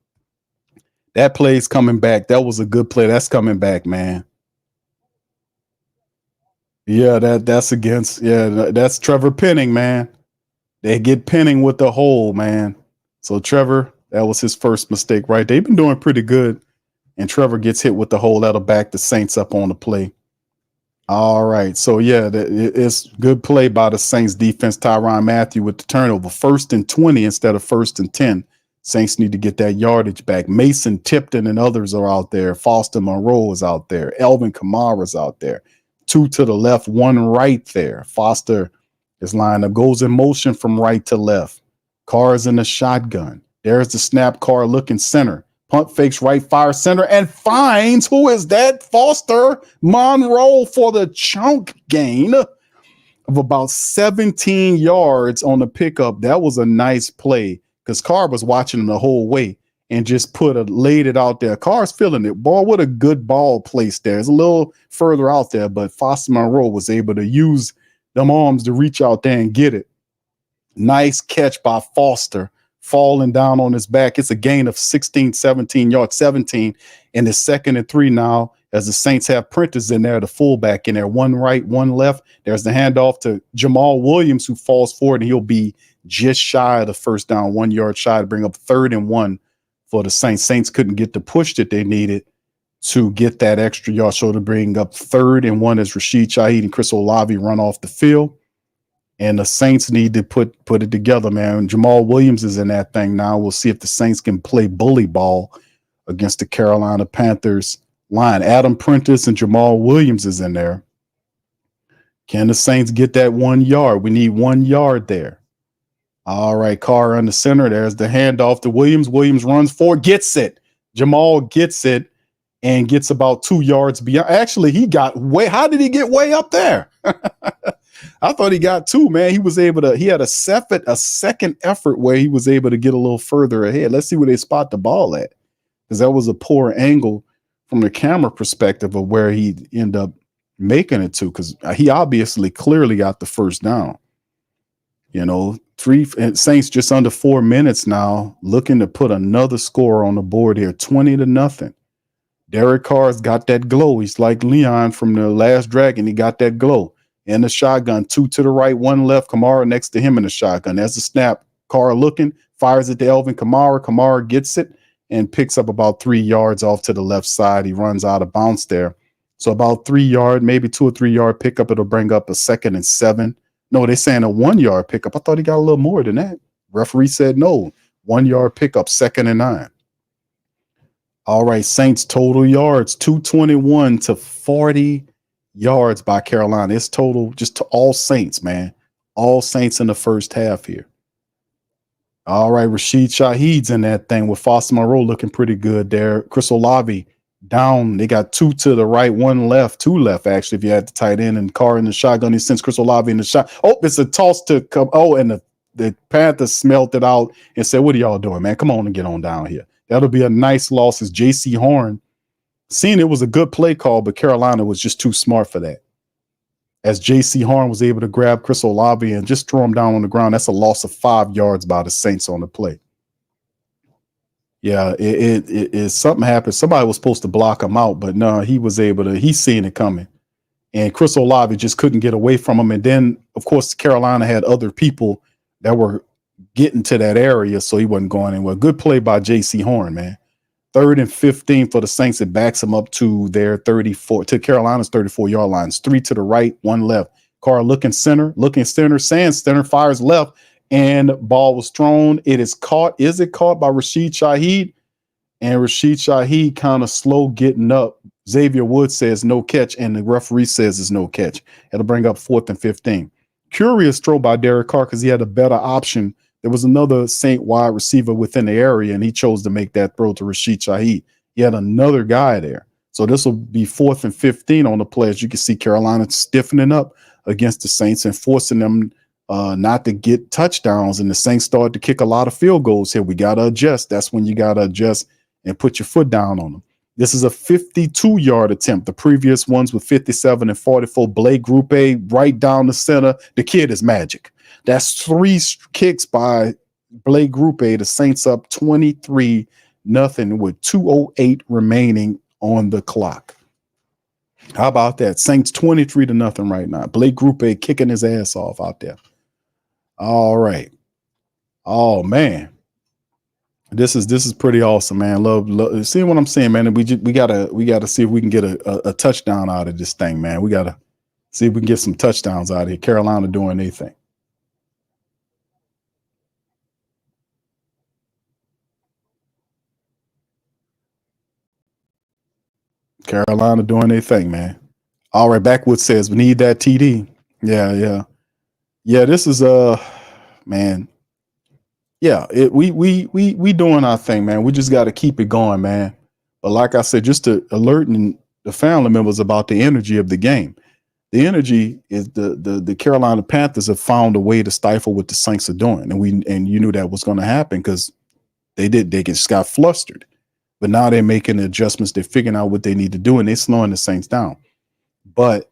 That play's coming back. That was a good play. That's coming back, man. Yeah, that's against. Yeah, that's Trevor Penning, man. They get Penning with the hole, man. So Trevor, that was his first mistake, right? They've been doing pretty good. And Trevor gets hit with the hole. That'll back the Saints up on the play. All right. So, yeah, it's good play by the Saints defense. Tyrann Mathieu with the turnover. 1st and 20 instead of 1st and 10. Saints need to get that yardage back. Mason Tipton and others are out there. Foster Moreau is out there. Elvin Kamar is out there. 2 to the left, 1 right there. Foster is lined up. Goes in motion from right to left. Carr is in the shotgun. There's the snap. Carr looking center. Punt fakes right, fire center, and finds, who is that? Foster Moreau for the chunk gain of about 17 yards on the pickup. That was a nice play because Carr was watching him the whole way and just laid it out there. Carr's feeling it. Boy, what a good ball placed there. It's a little further out there, but Foster Moreau was able to use them arms to reach out there and get it. Nice catch by Foster. Falling down on his back. It's a gain of 16, 17 yards, 17. And it's 2nd and 3 now as the Saints have Prentice in there, the fullback in there. 1 right, 1 left. There's the handoff to Jamal Williams, who falls forward, and he'll be just shy of the first down, 1 yard shy to bring up 3rd and 1 for the Saints. Saints couldn't get the push that they needed to get that extra yard. So to bring up 3rd and 1 as Rashid Shaheed and Chris Olave run off the field. And the Saints need to put it together, man. Jamal Williams is in that thing now. We'll see if the Saints can play bully ball against the Carolina Panthers line. Adam Prentice and Jamal Williams is in there. Can the Saints get that 1 yard? We need 1 yard there. All right, Carr on the center. There's the handoff to Williams. Williams runs forward, gets it. Jamal gets it and gets about 2 yards beyond. Actually, he got way. How did he get way up there? I thought he got 2, man. He was able to, he had a second effort where he was able to get a little further ahead. Let's see where they spot the ball at, because that was a poor angle from the camera perspective of where he ended up making it to, because he obviously clearly got the first down. You know, Saints just under 4 minutes now, looking to put another score on the board here, 20-0. Derek Carr's got that glow. He's like Leon from the Last Dragon. He got that glow. In the shotgun, 2 to the right, 1 left. Kamara next to him in the shotgun. As the snap, Carr looking, fires it to Elvin Kamara. Kamara gets it and picks up about 3 yards off to the left side. He runs out of bounds there. So about 3 yard, maybe 2 or 3 yard pickup. It'll bring up a 2nd and 7. No, they're saying a 1 yard pickup. I thought he got a little more than that. Referee said no. 1 yard pickup, 2nd and 9. All right, Saints total yards, 221 to 40 yards by Carolina. It's total just to all Saints, man. All Saints in the first half here. All right, Rashid Shaheed's in that thing with Foster Moreau looking pretty good there. Chris Olave down. They got 2 to the right, 1 left, 2 left, actually, if you had the tight end, and Carr in the shotgun. He sends Chris Olave in the shot. Oh, it's a toss to come. Oh, and the Panthers smelt it out and said, what are y'all doing, man? Come on and get on down here. That'll be a nice loss as J.C. Horn. Seeing it was a good play call, but Carolina was just too smart for that. As J.C. Horn was able to grab Chris Olave and just throw him down on the ground, that's a loss of 5 yards by the Saints on the play. Yeah, it something happened. Somebody was supposed to block him out, but no, he was able to. He's seeing it coming. And Chris Olave just couldn't get away from him. And then, of course, Carolina had other people that were getting to that area, so he wasn't going anywhere. Good play by J.C. Horn, man. 3rd and 15 for the Saints. It backs them up to their 34, to Carolina's 34-yard lines. 3 to the right, 1 left. Carr looking center, Sands center, fires left, and ball was thrown. It is caught. Is it caught by Rashid Shaheed? And Rashid Shaheed kind of slow getting up. Xavier Woods says no catch, and the referee says it's no catch. It'll bring up 4th and 15. Curious throw by Derek Carr because he had a better option. There was another Saint wide receiver within the area, and he chose to make that throw to Rashid Shaheed. He had another guy there. So this will be 4th and 15 on the play. As you can see, Carolina stiffening up against the Saints and forcing them not to get touchdowns, and the Saints started to kick a lot of field goals here. We got to adjust. That's when you got to adjust and put your foot down on them. This is a 52-yard attempt. The previous ones were 57 and 44. Blake Group A right down the center. The kid is magic. That's 3 kicks by Blake Group A. The Saints up 23-0 with 2:08 remaining on the clock. How about that? Saints 23-0 right now. Blake Group A kicking his ass off out there. All right. Oh man. This is pretty awesome, man. Love seeing what I'm saying, man. We gotta see if we can get a touchdown out of this thing, man. We gotta see if we can get some touchdowns out of here. Carolina doing their thing. Carolina doing their thing, man. All right, Backwood says we need that TD. Yeah. This is man. Yeah, we doing our thing, man. We just got to keep it going, man. But like I said, just to alerting the family members about the energy of the game. The energy is the Carolina Panthers have found a way to stifle what the Saints are doing, and you knew that was going to happen because they just got flustered. But now they're making the adjustments. They're figuring out what they need to do, and they're slowing the Saints down. But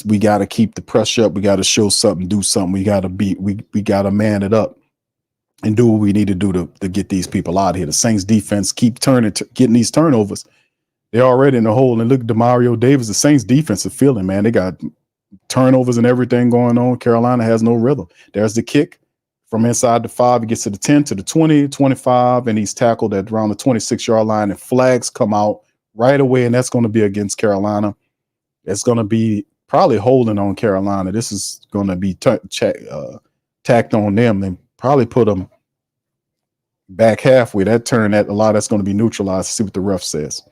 we got to keep the pressure up. We got to show something, do something. We got to man it up and do what we need to do to get these people out of here. The Saints defense keep getting these turnovers. They're already in the hole. And look at Demario Davis. The Saints defense is feeling, man. They got turnovers and everything going on. Carolina has no rhythm. There's the kick from inside the 5. He gets to the 10, to the 20, 25, and he's tackled at around the 26-yard line. And flags come out right away, and that's going to be against Carolina. It's going to be probably holding on Carolina. This is going to be tacked on them and probably put them back halfway. That turn, that a lot that's going to be neutralized. See what the ref says.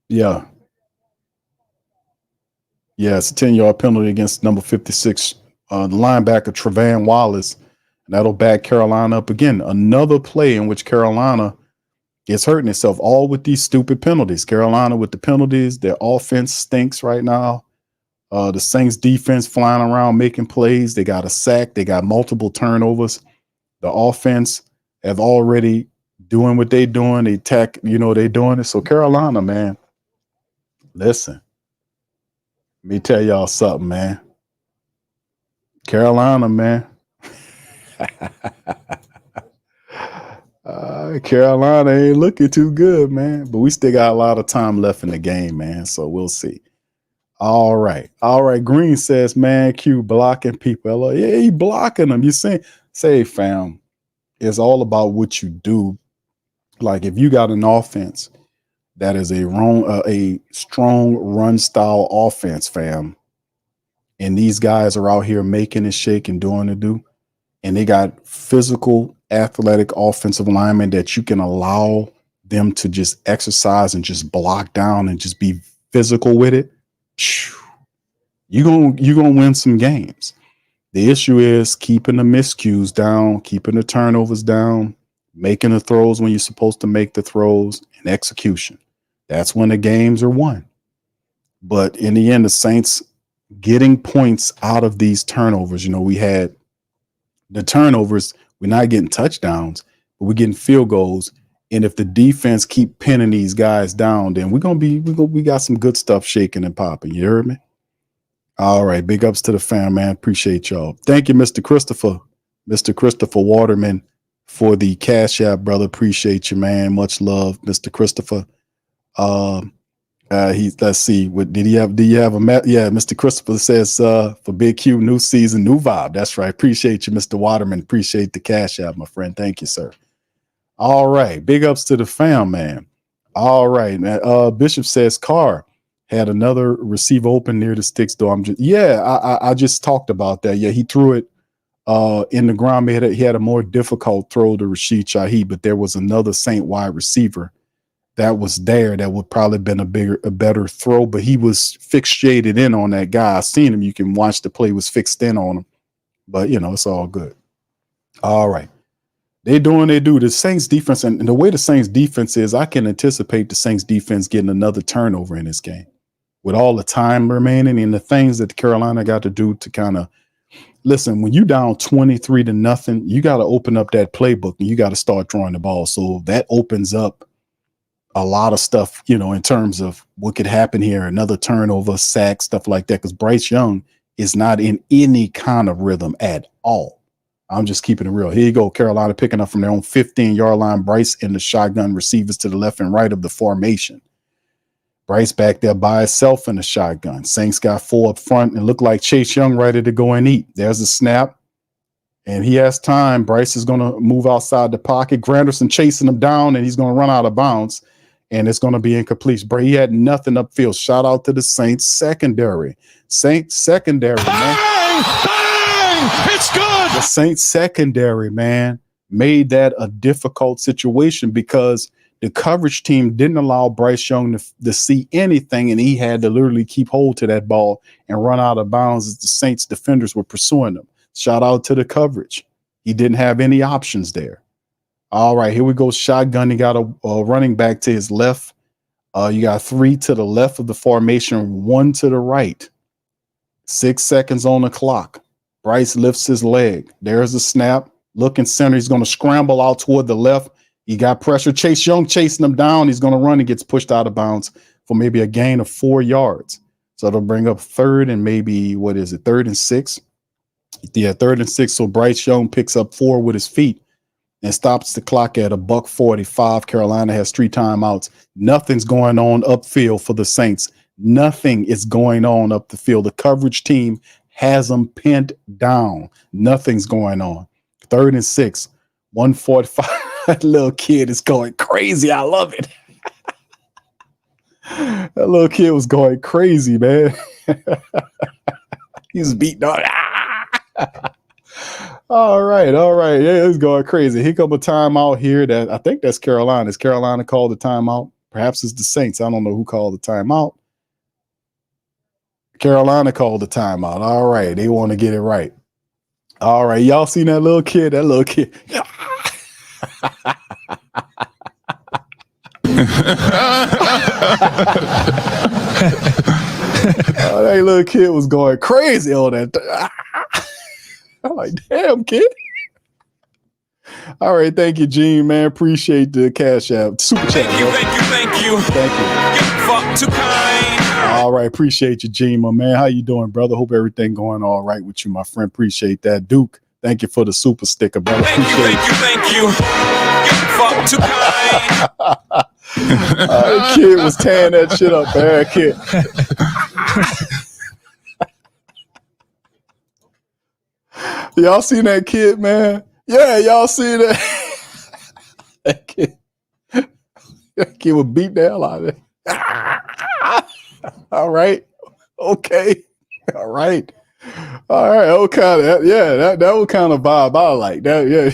Yeah, it's a 10-yard penalty against number 56, the linebacker Trevan Wallace. And that'll back Carolina up again. Another play in which Carolina is hurting itself, all with these stupid penalties. Carolina with the penalties, their offense stinks right now. The Saints defense flying around making plays. They got a sack. They got multiple turnovers. The offense have already doing what they're doing. They they're doing it. So Carolina, man, listen, let me tell y'all something, man. Carolina, man. Carolina ain't looking too good, man. But we still got a lot of time left in the game, man. So we'll see. All right. Green says, man, Q blocking people. Yeah, he blocking them. You say, fam, it's all about what you do. Like if you got an offense that is a strong run style offense, fam, and these guys are out here making it shake and doing it do, and they got physical, athletic offensive linemen that you can allow them to just exercise and just block down and just be physical with it, you're gonna win some games. The issue is keeping the miscues down, keeping the turnovers down, making the throws when you're supposed to make the throws, and execution. That's when the games are won. But in the end, the Saints getting points out of these turnovers. We had the turnovers. We're not getting touchdowns, but we're getting field goals. And if the defense keep pinning these guys down, then we got some good stuff shaking and popping. You heard me? All right. Big ups to the fam, man. Appreciate y'all. Thank you, Mr. Christopher Waterman, for the Cash App, brother. Appreciate you, man. Much love, Mr. Christopher. Let's see. What did he have? Do you have a map? Yeah, Mr. Christopher says for Big Q, new season, new vibe. That's right. Appreciate you, Mr. Waterman. Appreciate the Cash App, my friend. Thank you, sir. All right. Big ups to the fam, man. All right. Bishop says Carr had another receiver open near the sticks door. I just talked about that. Yeah, he threw it in the ground. He had a more difficult throw to Rashid Shaheed, but there was another Saint wide receiver that was there that would probably been a better throw, but he was fixated in on that guy. I seen him. You can watch the play was fixed in on him, but it's all good. All right. They do. The Saints defense, and the way the Saints defense is, I can anticipate the Saints defense getting another turnover in this game. with all the time remaining and the things that Carolina got to do to kind of listen, when you down 23-0, you got to open up that playbook and you got to start throwing the ball. So that opens up a lot of stuff, you know, in terms of what could happen here, another turnover, sack, stuff like that. Because Bryce Young is not in any kind of rhythm at all. I'm just keeping it real. Here you go. Carolina picking up from their own 15-yard line. Bryce in the shotgun, receivers to the left and right of the formation. Bryce back there by himself in the shotgun. Saints got 4 up front and look like Chase Young ready to go and eat. There's a snap. And he has time. Bryce is going to move outside the pocket. Granderson chasing him down, and he's going to run out of bounds. And it's going to be incomplete. But he had nothing upfield. Shout out to the Saints secondary. Saints secondary, man. Bang! It's good. The Saints secondary, man, made that a difficult situation because the coverage team didn't allow Bryce Young to see anything, and he had to literally keep hold to that ball and run out of bounds as the Saints defenders were pursuing him. Shout out to the coverage. He didn't have any options there. All right, here we go. Shotgun. He got a running back to his left. You got 3 to the left of the formation, 1 to the right. 6 seconds on the clock. Bryce lifts his leg. There's a snap. Looking center. He's going to scramble out toward the left. He got pressure. Chase Young chasing him down. He's going to run and gets pushed out of bounds for maybe a gain of 4 yards. So it'll bring up 3rd and maybe, 3rd and 6? Yeah, 3rd and 6. So Bryce Young picks up 4 with his feet and stops the clock at $1:45. Carolina has 3 timeouts. Nothing's going on upfield for the Saints. Nothing is going on up the field. The coverage team has them pinned down. Nothing's going on. 3rd and 6, 1:45. That little kid is going crazy. I love it. That little kid was going crazy, man. He was beating on. All right. Yeah, it's going crazy. Here come a timeout here. That I think that's Carolina. Is Carolina called the timeout? Perhaps it's the Saints. I don't know who called the timeout. Carolina called the timeout. All right. They want to get it right. All right. Y'all seen that little kid? That little kid. Oh, that little kid was going crazy on that. I'm like, damn, kid. All right, thank you, Gene, man. Appreciate the cash app. Super chat. Thank you. Get fucked too kind. All right, appreciate you, Gene, my man. How you doing, brother? Hope everything going all right with you, my friend. Appreciate that. Duke, thank you for the super sticker, brother. Thank you. Get fucked too kind. The kid was tearing that shit up, man. Kid. Y'all seen that kid, man? Yeah, y'all see that? That kid would beat the hell out of it. All right. Okay. All right. Okay. Yeah, that was kind of vibe I like. That, yeah.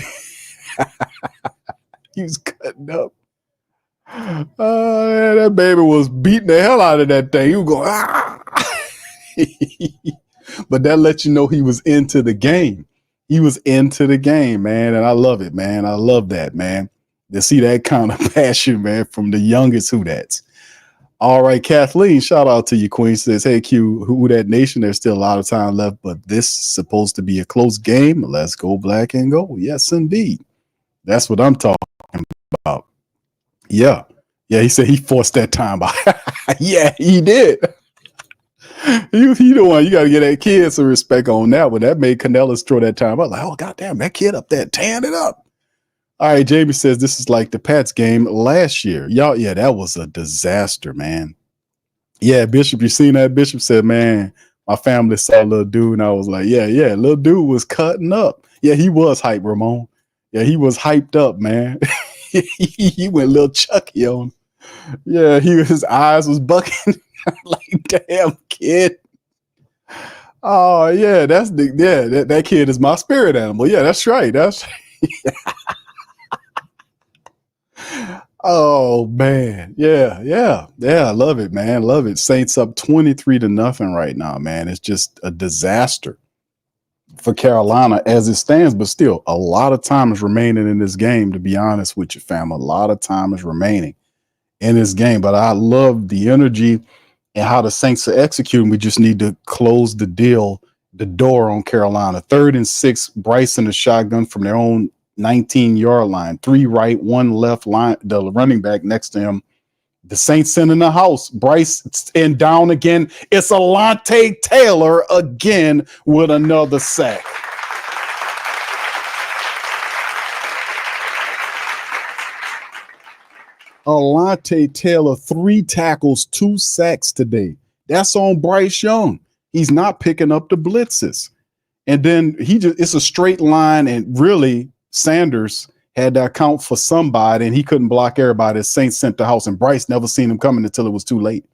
He was cutting up. That baby was beating the hell out of that thing. He was going, But that lets you know he was into the game. He was into the game, man. And I love it, man. I love that, man. To see that kind of passion, man, from the youngest Who Dats. All right, Kathleen, shout out to you, Queen. Says, hey, Q, Who Dat Nation, there's still a lot of time left, but this is supposed to be a close game. Let's go black and gold. Yes, indeed. That's what I'm talking about. Yeah. Yeah, he said he forced that time out. Yeah, he did. He the one. You got to get that kid some respect on that one. That made Canellis throw that time out. Like, oh, goddamn, that kid up there tearing it up. All right, Jamie says this is like the Pats game last year. Y'all, yeah, that was a disaster, man. Yeah, Bishop, you seen that? Bishop said, man, my family saw little dude, and I was like, yeah, little dude was cutting up. Yeah, he was hyped, Ramon. Yeah, he was hyped up, man. He went little Chucky on. Yeah, his eyes was bucking. Like, damn, kid. Oh, yeah, that kid is my spirit animal. Yeah, that's right. Oh, man. Yeah. I love it, man. Love it. Saints up 23-0 right now, man. It's just a disaster for Carolina as it stands, but still a lot of time is remaining in this game, to be honest with you, fam. A lot of time is remaining in this game, but I love the energy and how the Saints are executing. We just need to close the door on Carolina. 3rd and 6, Bryce in the shotgun from their own 19-yard line. 3 right, 1 left line, the running back next to him. The Saints sending the house. Bryce and down again. It's Alontae Taylor again with another sack. Alontae Taylor, 3 tackles, 2 sacks today. That's on Bryce Young. He's not picking up the blitzes. And then it's a straight line, and really Sanders had to account for somebody, and he couldn't block everybody. The Saints sent the house, and Bryce never seen him coming until it was too late.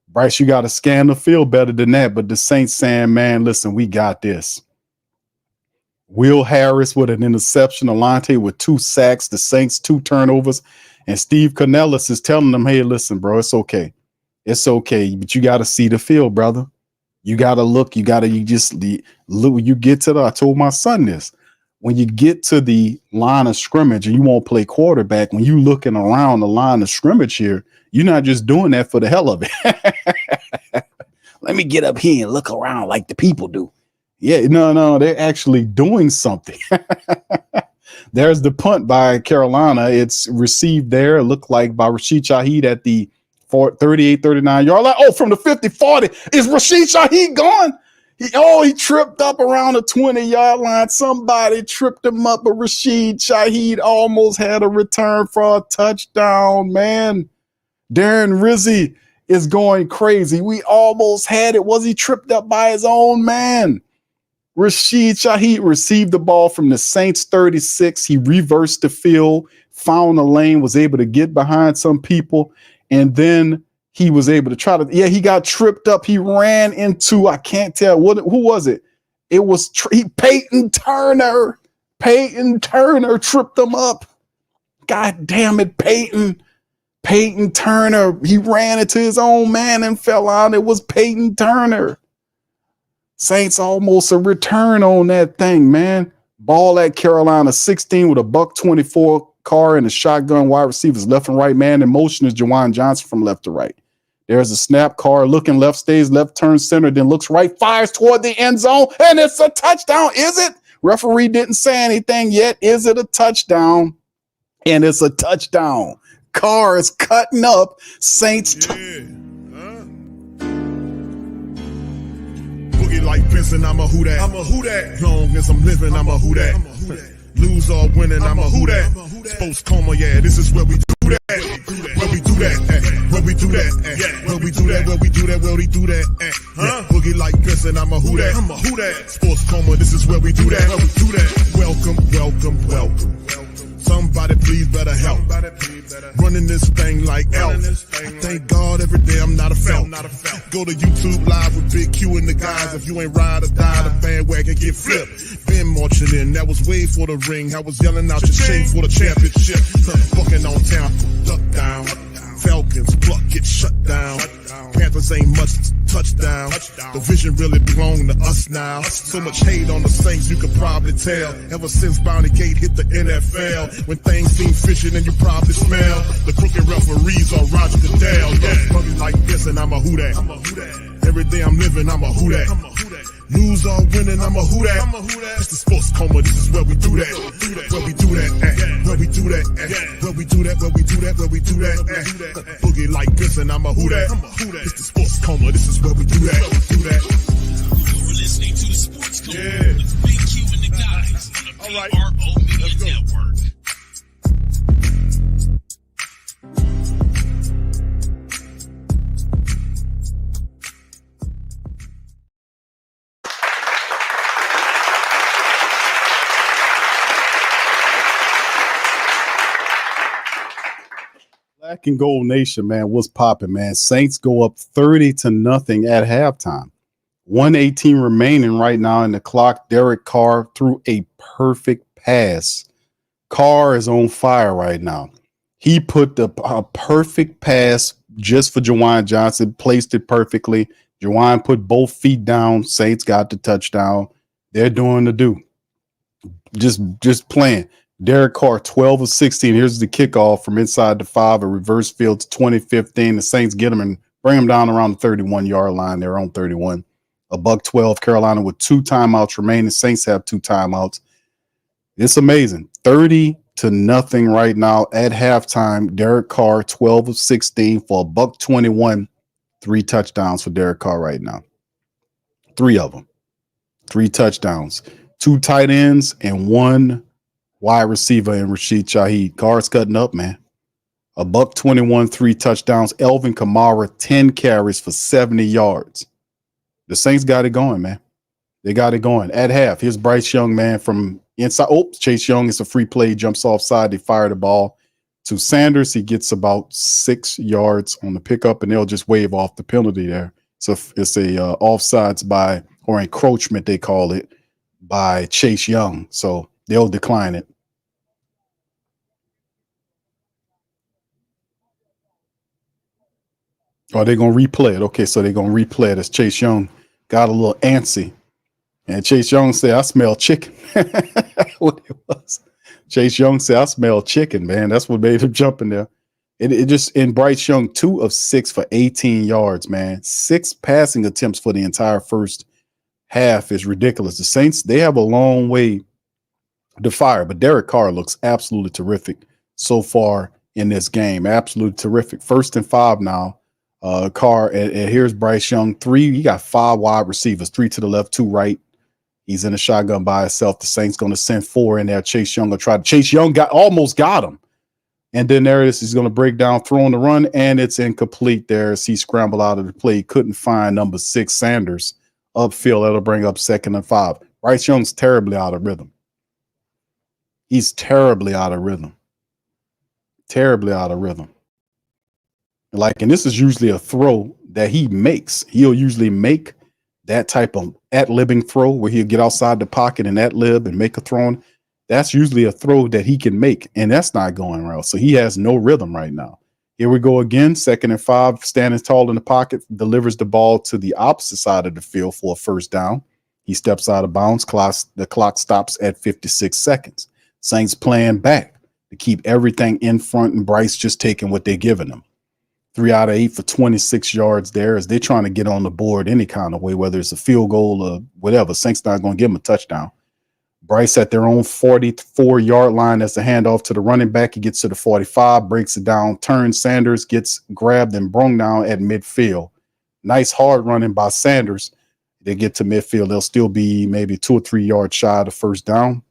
Bryce, you got to scan the field better than that. But the Saints saying, man, listen, we got this. Will Harris with an interception, Alontae with 2 sacks, the Saints 2 turnovers, and Steve Cornelis is telling them, hey, listen, bro, it's okay. It's okay, but you got to see the field, brother. You got to look. You just look. You get to I told my son this. When you get to the line of scrimmage and you won't play quarterback, when you looking around the line of scrimmage here, you're not just doing that for the hell of it. Let me get up here and look around like the people do. Yeah, no, they're actually doing something. There's the punt by Carolina. It's received there. It looked like by Rashid Shaheed at the 38, 39 yard line. Oh, from the 50, 40. Is Rashid Shaheed gone? He tripped up around the 20-yard line. Somebody tripped him up, but Rashid Shaheed almost had a return for a touchdown, man. Darren Rizzi is going crazy. We almost had it. Was he tripped up by his own man? Rashid Shaheed received the ball from the Saints 36. He reversed the field, found a lane, was able to get behind some people, and then he was able to he got tripped up. He ran into, I can't tell who was it? It was Peyton Turner. Peyton Turner tripped him up. God damn it, Peyton. Peyton Turner. He ran into his own man and fell out. It was Peyton Turner. Saints almost a return on that thing, man. Ball at Carolina 16 with a $124 car and a shotgun, wide receivers left and right. Man in motion is Juwan Johnson from left to right. There's a snap, car looking left, stays left, turns center, then looks right, fires toward the end zone, and it's a touchdown. Is it? Referee didn't say anything yet. Is it a touchdown? And it's a touchdown. Carr is cutting up Saints. Boogie like Vincent, I'm a who that. I'm a who that. Long as I'm living, I'm a who that. Lose or winning, I'm a who that. Sports Coma, yeah, this is where we do that. Where we do that, where we do that, where we do that, where we do that, where we do that. Boogie like Vincent, I'm a who that. I'm a who that. Sports Coma, this is where we do that. Where we do that. Welcome, welcome, welcome. Somebody please better help. Running this thing like elf. I thank God every day I'm not a felt. Go to YouTube live with Big Q and the guys. If you ain't ride or die, the bandwagon get flipped. Been marching in, that was way for the ring. I was yelling out your shame for the championship. Bucking on town, duck down. Falcons, pluck, get shut down. Panthers ain't much touchdown. The vision really belong to us now. So much hate on the Saints, you could probably tell. Ever since Bounty Gate hit the NFL, when things seem fishy and you probably smell the crooked referees on Roger Goodell. Yeah, probably like this and I'm a who that. Every day I'm living, I'm a who that. Lose or winning, I'm a who that. It's the Sports Coma, this is where we do that. Where we do that, where we do that, where we do that, where we do that, where we do that. Boogie like this and I'm a who that. It's the Sports Coma, this is where we do that. You're listening to the Sports Coma with Big Q and the guys on the PRO Media Network. Black and Gold Nation, man, what's popping, man? Saints go up 30-0 at halftime. 1:18 remaining right now in the clock. Derek Carr threw a perfect pass. Carr is on fire right now. He put a perfect pass just for Juwan Johnson, placed it perfectly. Juwan put both feet down. Saints got the touchdown. They're doing the do. Just playing. Derek Carr, 12 of 16. Here's the kickoff from inside the 5, a reverse field to 2015. The Saints get him and Bring them down around the 31-yard line. They're on 31. A $112. Carolina with 2 timeouts remaining. Saints have 2 timeouts. It's amazing. 30-0 right now at halftime. Derek Carr, 12 of 16 for a $121. 3 touchdowns for Derek Carr right now. 3 of them. 3 touchdowns. 2 tight ends and 1 wide receiver in Rashid Shaheed. Carr's cutting up, man. A $121, 3 touchdowns. Elvin Kamara, 10 carries for 70 yards. The Saints got it going, man. They got it going. At half, here's Bryce Young, man, from inside. Oh, Chase Young, it's a free play, jumps offside. They fire the ball to Sanders. He gets about 6 yards on the pickup, and they'll just wave off the penalty there. So it's a offsides by, or encroachment, they call it, by Chase Young. So they'll decline it. Or they're going to replay it. Okay, so they're going to replay it as Chase Young got a little antsy. And Chase Young said, I smell chicken. What it was. Chase Young said, I smell chicken, man. That's what made him jump in there. It just, in Bryce Young, 2 of 6 for 18 yards, man. 6 passing attempts for the entire first half is ridiculous. The Saints, they have a long way to fire, but Derek Carr looks absolutely terrific so far in this game. Absolutely terrific. 1st and 5 now. Carr, and here's Bryce Young. 3, he got 5 wide receivers, 3 to the left, 2 right. He's in a shotgun by himself. The Saints going to send 4 in there. Chase Young will try to. Chase Young almost got him. And then there it is. He's going to break down, throwing the run, and it's incomplete there as he scrambled out of the play. Couldn't find number 6, Sanders, upfield. That'll bring up 2nd and 5. Bryce Young's terribly out of rhythm. He's terribly out of rhythm. Terribly out of rhythm. And this is usually a throw that he makes. He'll usually make that type of ad-libbing throw where he'll get outside the pocket and ad-lib and make a throw. That's usually a throw that he can make, and that's not going well. So he has no rhythm right now. Here we go again, 2nd and 5, standing tall in the pocket, delivers the ball to the opposite side of the field for a 1st down. He steps out of bounds. The clock stops at 56 seconds. Saints playing back to keep everything in front, and Bryce just taking what they're giving him. 3 out of 8 for 26 yards there as they're trying to get on the board any kind of way, whether it's a field goal or whatever. Saints not going to give him a touchdown. Bryce at their own 44-yard line as the handoff to the running back. He gets to the 45, breaks it down, turns. Sanders gets grabbed and brung down at midfield. Nice hard running by Sanders. They get to midfield. They'll still be maybe 2 or 3 yards shy of the 1st down.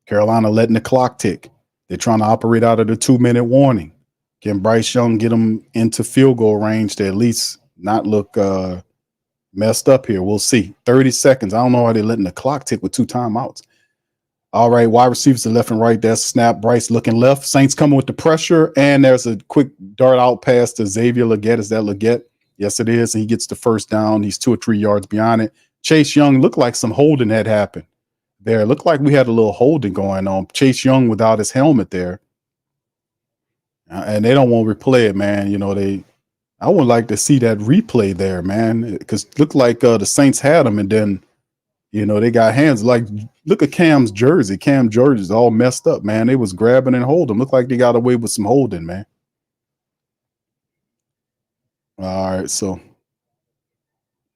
Carolina letting the clock tick. They're trying to operate out of the 2-minute warning. Can Bryce Young get them into field goal range to at least not look messed up here? We'll see. 30 seconds. I don't know why they're letting the clock tick with 2 timeouts. All right, wide receivers to left and right. That's snap. Bryce looking left. Saints coming with the pressure, and there's a quick dart out pass to Xavier Legette. Is that Legette? Yes, it is. And he gets the 1st down. He's 2 or 3 yards beyond it. Chase Young looked like some holding had happened there. Looked like we had a little holding going on. Chase Young without his helmet there. And they don't want to replay it, man. I would like to see that replay there, man, because it looked like the Saints had him, and then, they got hands. Like, look at Cam's jersey. Cam jersey's all messed up, man. They was grabbing and holding. Looked like they got away with some holding, man. All right, so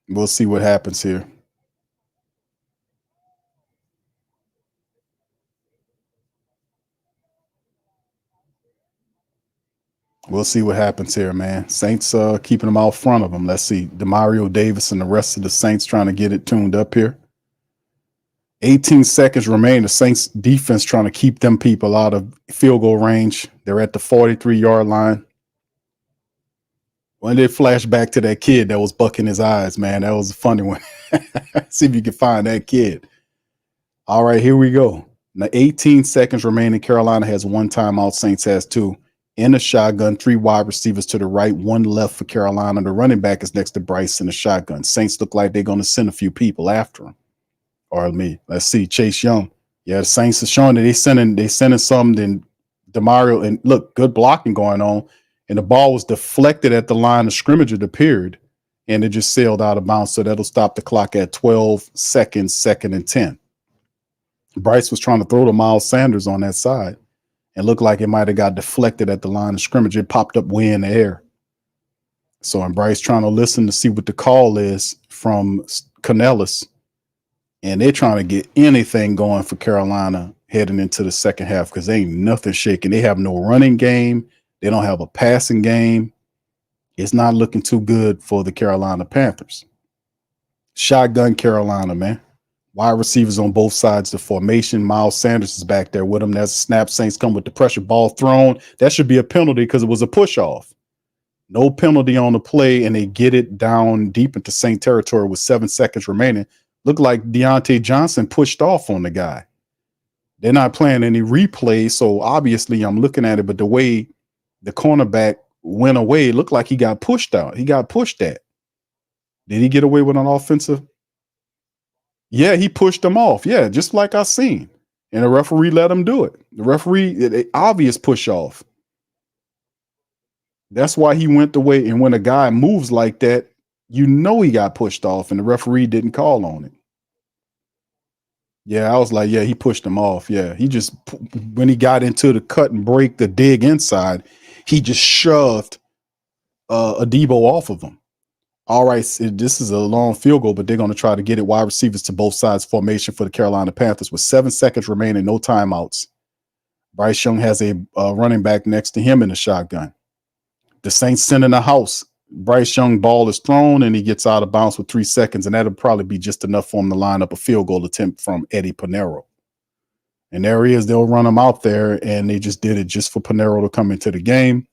we'll see what happens here. We'll see what happens here, man. Saints keeping them out front of them. Let's see. DeMario Davis and the rest of the Saints trying to get it tuned up here. 18 seconds remain. The Saints defense trying to keep them people out of field goal range. They're at the 43-yard line. When they flash back to that kid that was bucking his eyes, man, that was a funny one. See if you can find that kid. All right, here we go. Now 18 seconds remaining. Carolina has 1 timeout. Saints has 2. In a shotgun, 3 wide receivers to the right, 1 left for Carolina. The running back is next to Bryce in the shotgun. Saints look like they're going to send a few people after him. Or let's see, Chase Young. Yeah, the Saints are showing that they sending some. Then DeMario, and look, good blocking going on. And the ball was deflected at the line of scrimmage, it appeared, and it just sailed out of bounds. So that'll stop the clock at 12 seconds, 2nd and 10. Bryce was trying to throw to Miles Sanders on that side. It looked like it might have got deflected at the line of scrimmage. It popped up way in the air. So I'm Bryce trying to listen to see what the call is from Canellis, and they're trying to get anything going for Carolina heading into the second half because they ain't nothing shaking. They have no running game. They don't have a passing game. It's not looking too good for the Carolina Panthers. Shotgun Carolina, man. Wide receivers on both sides of the formation. Miles Sanders is back there with them. That's a snap. Saints come with the pressure, ball thrown. That should be a penalty because it was a push off. No penalty on the play, and they get it down deep into Saint territory with 7 seconds remaining. Looked like Deontay Johnson pushed off on the guy. They're not playing any replay, so obviously I'm looking at it, but the way the cornerback went away, it looked like he got pushed out. He got pushed at. Did he get away with an offensive? Yeah, he pushed him off. Yeah, just like I seen. And the referee let him do it. The referee, obvious push off. That's why he went away. And when a guy moves like that, you know he got pushed off, and the referee didn't call on it. Yeah, I was like, yeah, he pushed him off. Yeah, he just, when he got into the cut and break, the dig inside, he just shoved Adebo off of him. All right, this is a long field goal, but they're going to try to get it. Wide receivers to both sides formation for the Carolina Panthers with 7 seconds remaining, no timeouts. Bryce Young has a running back next to him in the shotgun. The Saints send in the house. Bryce Young ball is thrown, and he gets out of bounds with 3 seconds, and that'll probably be just enough for him to line up a field goal attempt from Eddie Pinheiro. And there he is. They'll run him out there, and they just did it just for Pinheiro to come into the game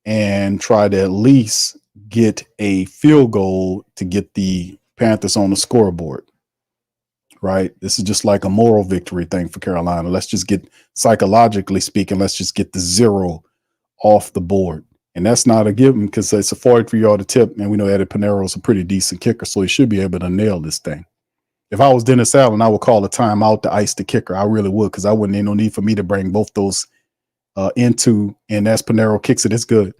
and try to at least get a field goal to get the Panthers on the scoreboard, right? This is just like a moral victory thing for Carolina. Let's just get, psychologically speaking, let's just get the 0 off the board. And that's not a given because it's a 43-yard tip, and we know Eddie Pinheiro is a pretty decent kicker, so he should be able to nail this thing. If I was Dennis Allen, I would call a timeout to ice the kicker. I really would, because I wouldn't need no need for me to bring both those into, and as Pinheiro kicks it, it's good.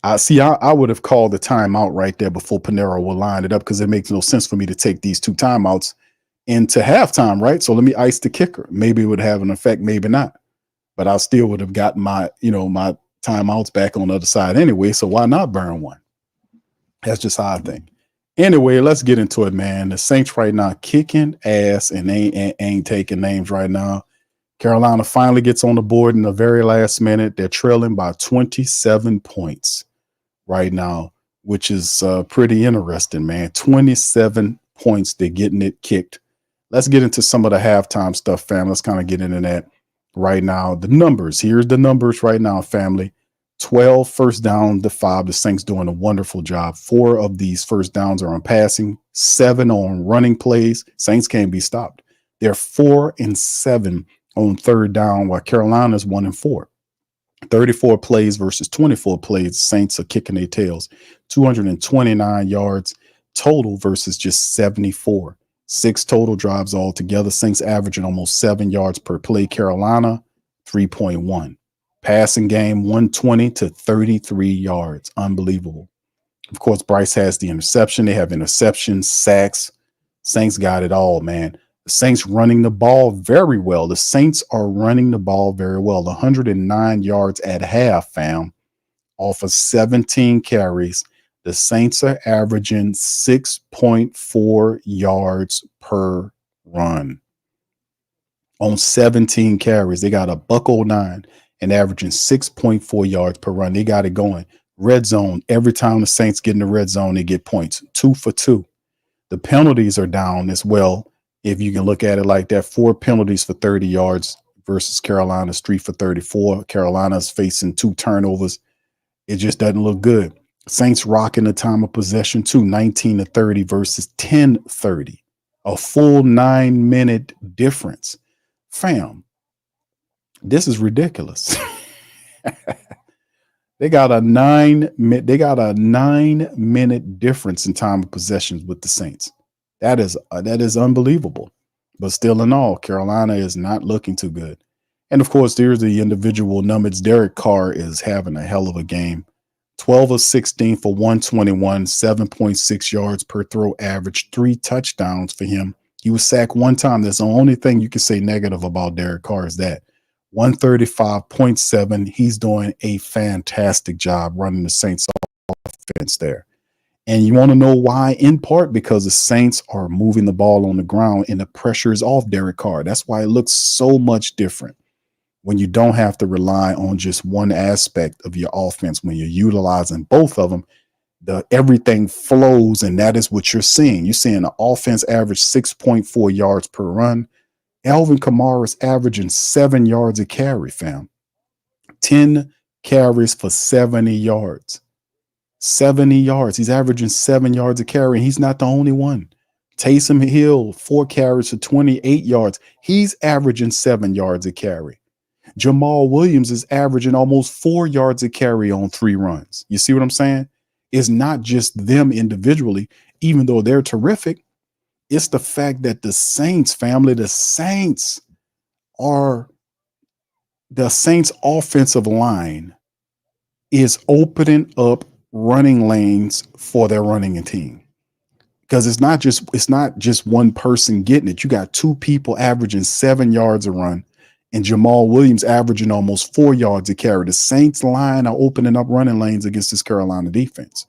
I would have called the timeout right there before Pinheiro will line it up, because it makes no sense for me to take these 2 timeouts into halftime, right? So let me ice the kicker. Maybe it would have an effect, maybe not. But I still would have gotten my, my timeouts back on the other side anyway, so why not burn one? That's just how I think. Anyway, let's get into it, man. The Saints right now kicking ass, and they ain't taking names right now. Carolina finally gets on the board in the very last minute. They're trailing by 27 points right now, which is pretty interesting, man. 27 points. They're getting it kicked. Let's get into some of the halftime stuff, fam. Let's kind of get into that right now. The numbers. Here's the numbers right now, family. 12 first down to 5. The Saints doing a wonderful job. 4 of these first downs are on passing, 7 on running plays. Saints can't be stopped. They're 4 and 7 on third down, while Carolina's 1 and 4. 34 plays versus 24 plays. Saints are kicking their tails. 229 yards total versus just 74. 6 total drives altogether. Saints averaging almost 7 yards per play. Carolina 3.1. Passing game 120 to 33 yards. Unbelievable. Of course, Bryce has the interception. They have interceptions, sacks. Saints got it all, man. The Saints running the ball very well. The Saints are running the ball very well. 109 yards at half, fam, off of 17 carries. The Saints are averaging 6.4 yards per run on 17 carries. They got a $109 and averaging 6.4 yards per run. They got it going. Red zone. Every time the Saints get in the red zone, they get points. 2 for 2. The penalties are down as well. If you can look at it like that, 4 penalties for 30 yards versus Carolina's 3 for 34. Carolina's facing 2 turnovers. It just doesn't look good. Saints rocking the time of possession too, 19 to 30 versus 10-30. A full 9-minute difference. Fam, this is ridiculous. They got a 9-minute difference in time of possession with the Saints. That is unbelievable. But still in all, Carolina is not looking too good. And of course, there's the individual numbers. Derek Carr is having a hell of a game. 12 of 16 for 121, 7.6 yards per throw average, 3 touchdowns for him. He was sacked 1 time. That's the only thing you can say negative about Derek Carr is that. 135.7. He's doing a fantastic job running the Saints offense there. And you want to know why? In part because the Saints are moving the ball on the ground and the pressure is off Derek Carr. That's why it looks so much different when you don't have to rely on just one aspect of your offense. When you're utilizing both of them, everything flows, and that is what you're seeing. You're seeing the offense average 6.4 yards per run. Alvin Kamar is averaging 7 yards a carry, fam. 10 carries for 70 yards. 70 yards. He's averaging 7 yards a carry, and he's not the only one. Taysom Hill, 4 carries for 28 yards. He's averaging 7 yards a carry. Jamal Williams is averaging almost 4 yards a carry on 3 runs. You see what I'm saying? It's not just them individually, even though they're terrific. It's the fact that the Saints family, the Saints offensive line is opening up running lanes for their running team. Because it's not just one person getting it. You got 2 people averaging 7 yards a run, and Jamal Williams averaging almost 4 yards a carry. The Saints line are opening up running lanes against this Carolina defense.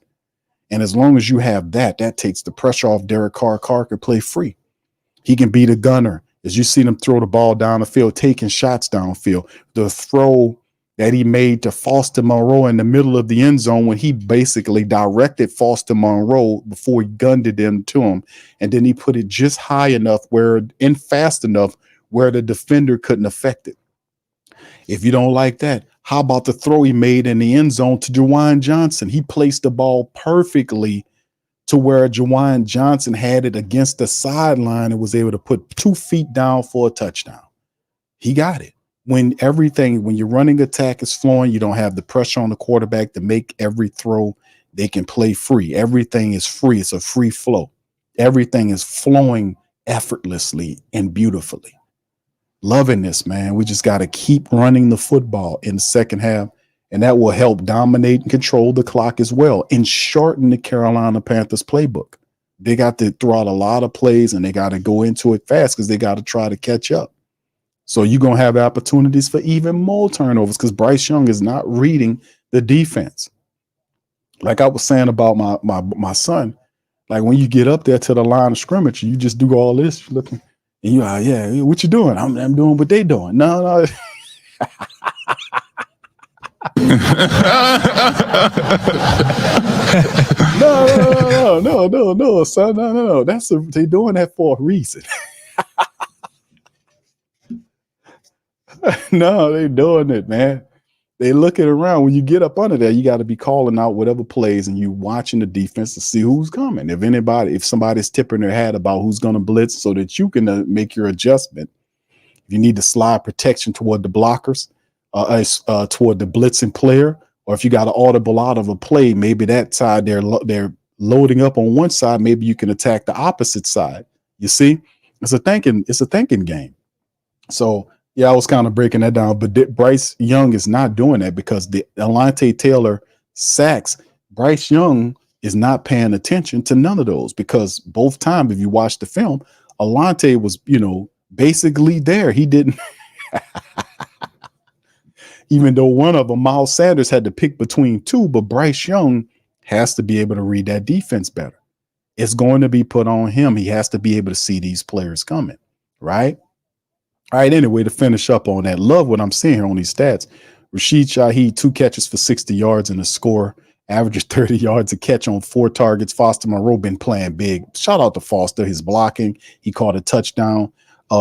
And as long as you have that takes the pressure off Derek Carr. Carr can play free. He can be the gunner. As you see them throw the ball down the field, taking shots downfield. The throw that he made to Foster Moreau in the middle of the end zone when he basically directed Foster Moreau before he gunned it into him. And then he put it just high enough fast enough where the defender couldn't affect it. If you don't like that, how about the throw he made in the end zone to Juwan Johnson? He placed the ball perfectly to where Juwan Johnson had it against the sideline and was able to put 2 feet down for a touchdown. He got it. When your running attack is flowing, you don't have the pressure on the quarterback to make every throw. They can play free. Everything is free. It's a free flow. Everything is flowing effortlessly and beautifully. Loving this, man. We just got to keep running the football in the second half, and that will help dominate and control the clock as well and shorten the Carolina Panthers playbook. They got to throw out a lot of plays, and they got to go into it fast because they got to try to catch up. So you're going to have opportunities for even more turnovers because Bryce Young is not reading the defense. Like I was saying about my son, like when you get up there to the line of scrimmage, you just do all this looking. And you are, yeah, what you doing? I'm doing what they doing. No. No, son. No. They doing that for a reason. No, they doing it, man. They looking around. When you get up under there, you got to be calling out whatever plays and you watching the defense to see who's coming. If somebody's tipping their hat about who's going to blitz so that you can make your adjustment. If you need to slide protection toward the blockers, toward the blitzing player, or if you got to audible out of a play, maybe that side they're loading up on one side. Maybe you can attack the opposite side. You see, it's a thinking game. So, yeah, I was kind of breaking that down, but Bryce Young is not doing that because the Alontae Taylor sacks. Bryce Young is not paying attention to none of those because both times, if you watch the film, Alontae was, basically there. He didn't, even though one of them, Miles Sanders, had to pick between 2, but Bryce Young has to be able to read that defense better. It's going to be put on him. He has to be able to see these players coming, right? All right, anyway, to finish up on that, love what I'm seeing here on these stats. Rashid Shaheed, 2 catches for 60 yards in a score, averages 30 yards a catch on 4 targets. Foster Moreau been playing big. Shout out to Foster, his blocking. He caught a touchdown.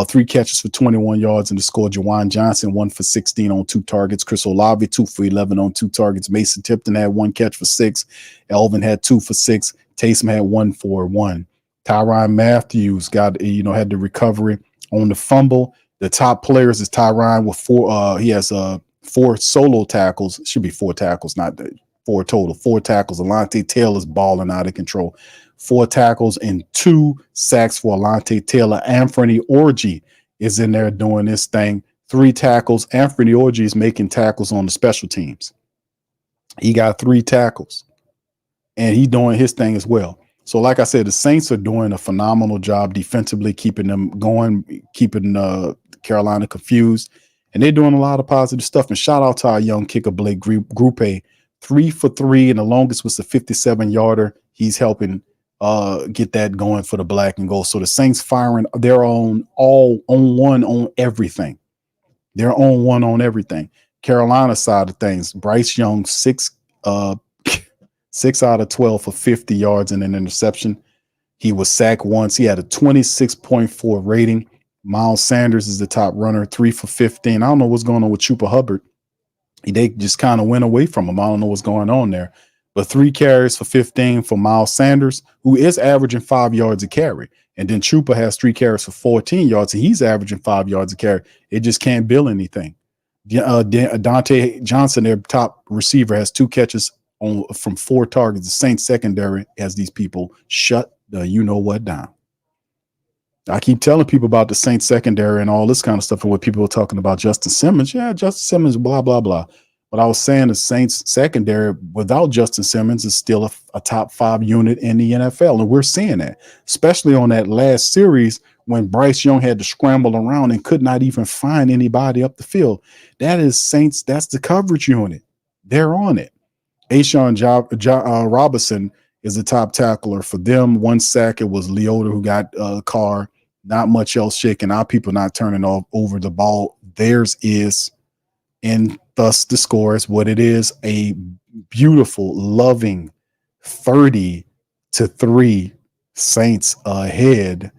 3 catches for 21 yards in the score. Juwan Johnson, 1 for 16 on 2 targets. Chris Olave, 2 for 11 on 2 targets. Mason Tipton had 1 catch for 6. Elvin had 2 for 6. Taysom had 1 for 1. Tyrann Matthews had the recovery on the fumble. The top players is Tyrann with 4. He has 4 solo tackles. It should be 4 tackles, not 4 total. 4 tackles. Alontae Taylor's balling out of control. 4 tackles and 2 sacks for Alontae Taylor. Anthony Orji is in there doing this thing. 3 tackles. Anthony Orji is making tackles on the special teams. He got 3 tackles, and he's doing his thing as well. So like I said, the Saints are doing a phenomenal job defensively, keeping them going, keeping Carolina confused, and they're doing a lot of positive stuff. And shout out to our young kicker, Blake Grupe, 3 for 3, and the longest was the 57-yarder. He's helping get that going for the black and gold. So the Saints firing their own all on one on everything. They're on one on everything. Carolina side of things, Bryce Young, 6 out of 12 for 50 yards and an interception. He was sacked once. He had a 26.4 rating. Miles Sanders is the top runner, 3 for 15. I don't know what's going on with Chupa Hubbard. They just kind of went away from him. I don't know what's going on there. But 3 carries for 15 for Miles Sanders, who is averaging 5 yards a carry. And then Chupa has 3 carries for 14 yards, and he's averaging 5 yards a carry. It just can't build anything. Dante Johnson, their top receiver, has 2 catches from 4 targets. The Saints secondary has these people shut the you-know-what down. I keep telling people about the Saints secondary and all this kind of stuff, and what people are talking about Justin Simmons. Yeah, Justin Simmons, blah, blah, blah. But I was saying the Saints secondary without Justin Simmons is still a top 5 unit in the NFL. And we're seeing that, especially on that last series when Bryce Young had to scramble around and could not even find anybody up the field. That is Saints. That's the coverage unit. They're on it. Ashawn Robinson is the top tackler for them. 1 sack. It was Leota who got Carr. Not much else shaking. Our people not turning over the ball. Theirs is, and thus the score is what it is, a beautiful, loving 30-3 Saints ahead.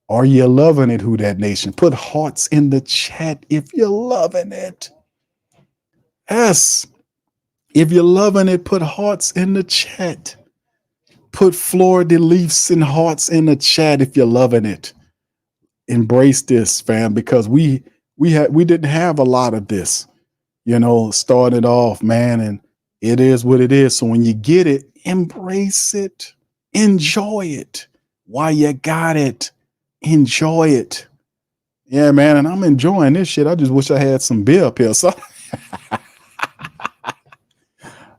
Are you loving it, Who Dat Nation? Put hearts in the chat if you're loving it. Yes. If you're loving it, put hearts in the chat. Put Florida Leafs and hearts in the chat if you're loving it. Embrace this, fam, because we didn't have a lot of this. Started off, man, and it is what it is. So when you get it, embrace it, enjoy it. While you got it, enjoy it. Yeah, man, and I'm enjoying this shit. I just wish I had some beer up here. So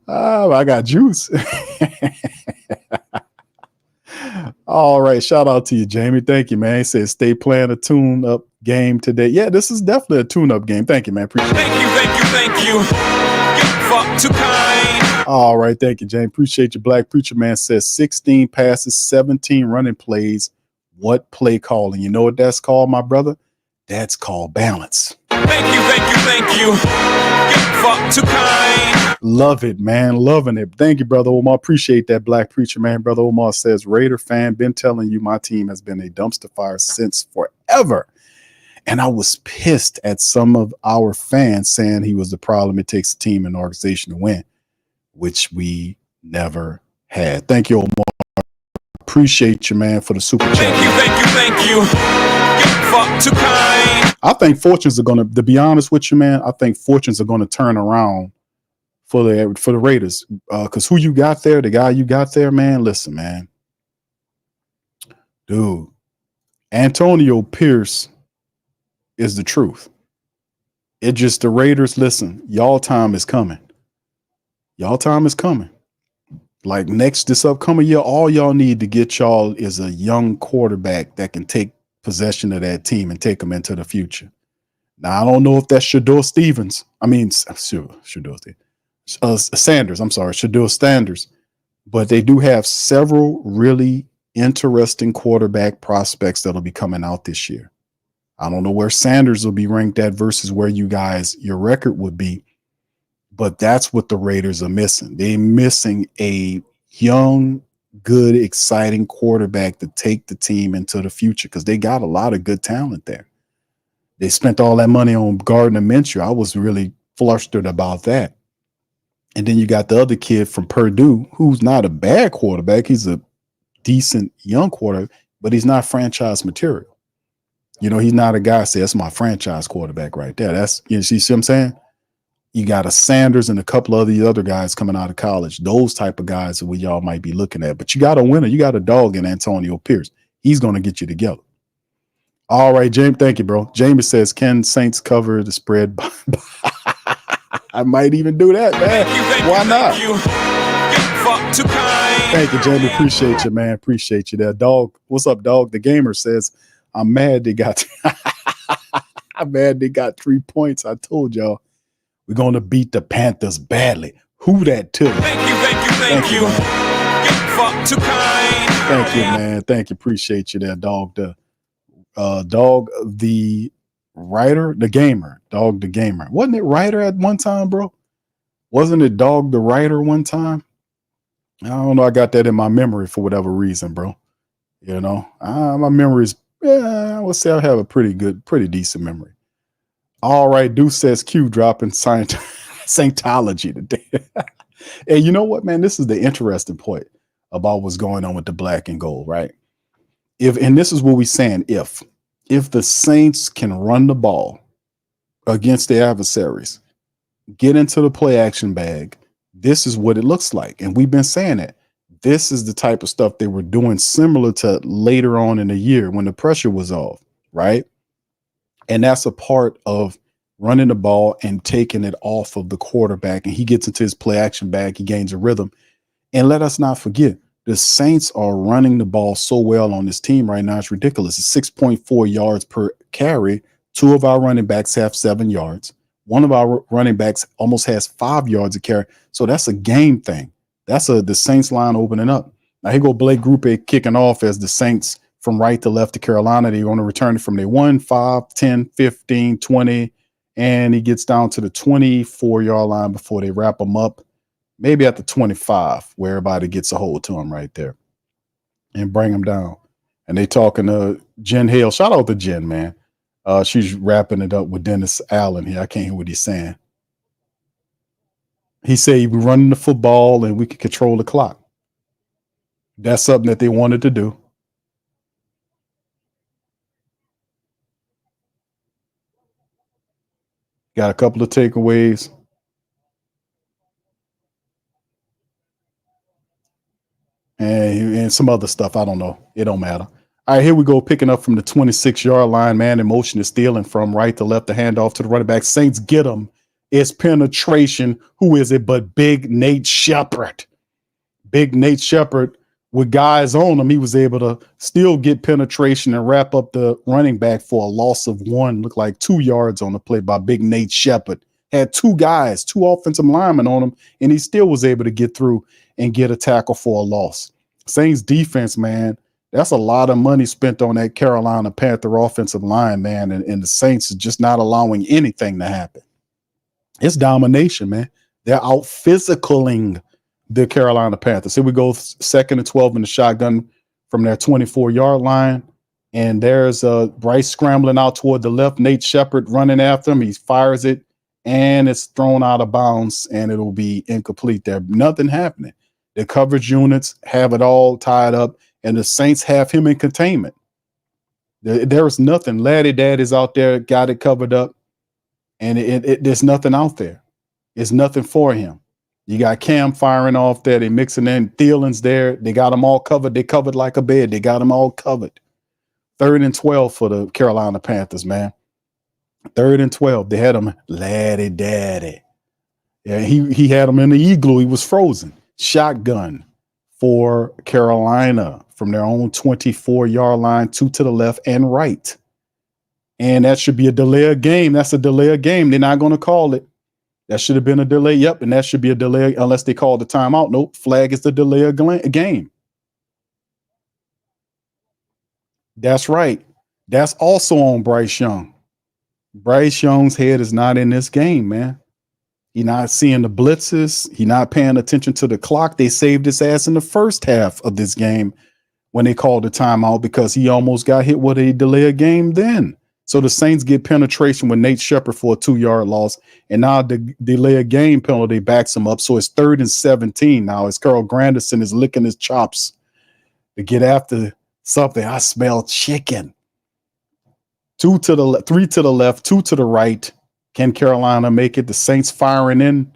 I got juice. All right, shout out to you, Jamie. Thank you, man. He says stay playing a tune-up game today. Yeah, this is definitely a tune-up game. Thank you, man. Appreciate it. Thank you. Get fucked too kind. All right, thank you, Jamie. Appreciate you. Black Preacher Man says 16 passes, 17 running plays. What play calling? You know what that's called, my brother? That's called balance. Thank you. Get fucked too kind. Love it, man. Loving it. Thank you, Brother Omar. Appreciate that, Black Preacher Man. Brother Omar says, Raider fan, been telling you my team has been a dumpster fire since forever. And I was pissed at some of our fans saying he was the problem. It takes a team and organization to win, which we never had. Thank you, Omar. Appreciate you, man, for the super chat. Thank you. Get fucked too kind. I think fortunes are going to be honest with you, man, I think fortunes are going to turn around for the Raiders, because who you got there, the guy you got there, man, listen, man. Dude, Antonio Pierce is the truth. It just, the Raiders, listen, y'all time is coming. Y'all time is coming. Like this upcoming year, all y'all need to get y'all is a young quarterback that can take possession of that team and take them into the future. Now, I don't know if that's Shedeur Stevens. I mean, Shedeur Sanders. I'm sorry, Shedeur Sanders. But they do have several really interesting quarterback prospects that'll be coming out this year. I don't know where Sanders will be ranked at versus where your record would be. But that's what the Raiders are missing. They're missing a young, good, exciting quarterback to take the team into the future because they got a lot of good talent there. They spent all that money on Gardner Minshew. I was really flustered about that. And then you got the other kid from Purdue, who's not a bad quarterback. He's a decent young quarterback, but he's not franchise material. He's not a guy say, that's my franchise quarterback right there. That's, see what I'm saying? You got a Sanders and a couple of the other guys coming out of college. Those type of guys that y'all might be looking at. But you got a winner. You got a dog in Antonio Pierce. He's going to get you together. All right, James. Thank you, bro. Jamie says, can Saints cover the spread? I might even do that, man. Why not? Thank you, Jamie. Appreciate you, man. Appreciate you there. Dog, what's up, dog? The gamer says, I'm mad they got 3 points. I told y'all we're going to beat the Panthers badly. Who that to? Thank you. Get fucked too kind. Thank you, man. Thank you. Appreciate you there, dog. Dog, the writer, the gamer. Dog, the gamer. Wasn't it writer at one time, bro? Wasn't it Dog the writer one time? I don't know. I got that in my memory for whatever reason, bro. You know, my memory is, I would say I have a pretty decent memory. All right, Deuce says Q dropping Saintology today. And you know what, man? This is the interesting point about what's going on with the black and gold, right? And this is what we're saying, if the Saints can run the ball against their adversaries, get into the play action bag, this is what it looks like. And we've been saying it. This is the type of stuff they were doing similar to later on in the year when the pressure was off, right? And that's a part of running the ball and taking it off of the quarterback. And he gets into his play action bag. He gains a rhythm. And let us not forget, the Saints are running the ball so well on this team right now. It's ridiculous. It's 6.4 yards per carry. 2 of our running backs have 7 yards. 1 of our running backs almost has 5 yards a carry. So that's a game thing. That's the Saints line opening up. Now here go Blake Grupe kicking off as the Saints from right to left to Carolina. They're going to return it from their 1, 5, 10, 15, 20, and he gets down to the 24-yard line before they wrap him up. Maybe at the 25, where everybody gets a hold to him right there and bring him down. And they talking to Jen Hale. Shout out to Jen, man. She's wrapping it up with Dennis Allen here. I can't hear what he's saying. He said he was running the football and we could control the clock. That's something that they wanted to do. Got a couple of takeaways. And some other stuff. I don't know. It don't matter. All right, here we go. Picking up from the 26-yard line. Man in motion is stealing from right to left. The handoff to the running back. Saints get him. It's penetration. Who is it but Big Nate Shepherd? Big Nate Shepherd with guys on him. He was able to still get penetration and wrap up the running back for a loss of 1. Looked like 2 yards on the play by Big Nate Shepherd. Had 2 guys, 2 offensive linemen on him, and he still was able to get through and get a tackle for a loss. Saints defense, man, that's a lot of money spent on that Carolina Panther offensive line, man, and the Saints are just not allowing anything to happen. It's domination, man. They're out physicaling the Carolina Panthers. Here we go, 2nd and 12 in the shotgun from their 24-yard line. And there's Bryce scrambling out toward the left. Nate Shepherd running after him. He fires it, and it's thrown out of bounds, and it'll be incomplete there. Nothing happening. The coverage units have it all tied up, and the Saints have him in containment. There is nothing. Laddie Dad is out there, got it covered up, and there's nothing out there. It's nothing for him. You got Cam firing off there. They mixing in. Thielen's there. They got them all covered. They covered like a bed. They got them all covered. 3rd and 12 for the Carolina Panthers, man. 3rd and 12. They had him Laddie Daddy. Yeah, he had him in the igloo. He was frozen. Shotgun for Carolina from their own 24-yard line, 2 to the left and right. And that should be a delay of game. That's a delay of game. They're not going to call it. That should have been a delay. Yep. And that should be a delay unless they call the timeout. Nope. Flag is the delay of game. That's right. That's also on Bryce Young. Bryce Young's head is not in this game, man. He's not seeing the blitzes. He's not paying attention to the clock. They saved his ass in the first half of this game when they called the timeout because he almost got hit with a delay of game then. So the Saints get penetration with Nate Shepherd for a 2-yard loss. And now the delay of game penalty backs him up. So it's 3rd and 17 now as Carl Granderson is licking his chops to get after something. I smell chicken. 3 to the left, 2 to the right. Can Carolina make it? The Saints firing in.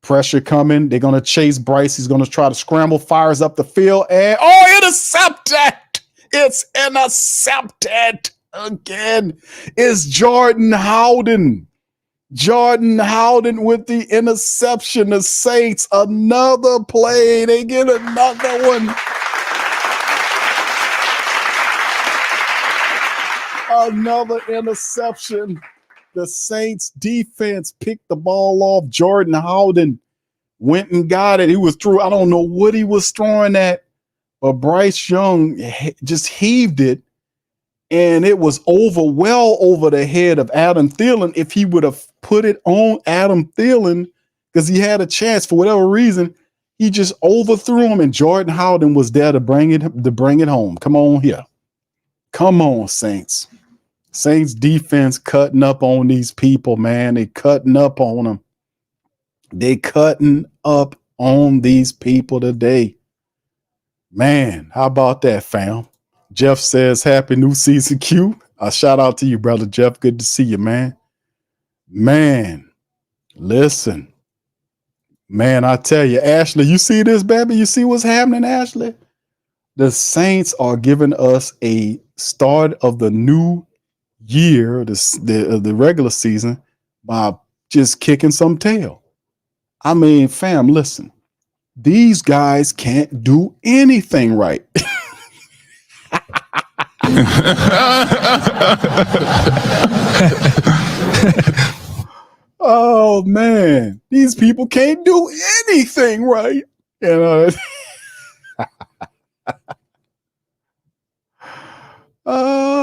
Pressure coming. They're going to chase Bryce. He's going to try to scramble. Fires up the field. And, intercepted. It's intercepted again. It's Jordan Howden. Jordan Howden with the interception. The Saints, another play. They get another one. Another interception. The Saints defense picked the ball off. Jordan Howden went and got it. He was through. I don't know what he was throwing at, but Bryce Young just heaved it, and it was well over the head of Adam Thielen. If he would have put it on Adam Thielen, because he had a chance for whatever reason, he just overthrew him, and Jordan Howden was there to bring it home. Come on here. Come on, Saints. Saints defense cutting up on these people, man. They cutting up on them. They cutting up on these people today. Man, how about that, fam? Jeff says, happy new season, Q. A shout out to you, brother Jeff. Good to see you, man. Man, listen. Man, I tell you, Ashley, you see this, baby? You see what's happening, Ashley? The Saints are giving us a start of the new year, the regular season, by just kicking some tail. I mean, fam, listen. These guys can't do anything right. Oh man, these people can't do anything right. You know.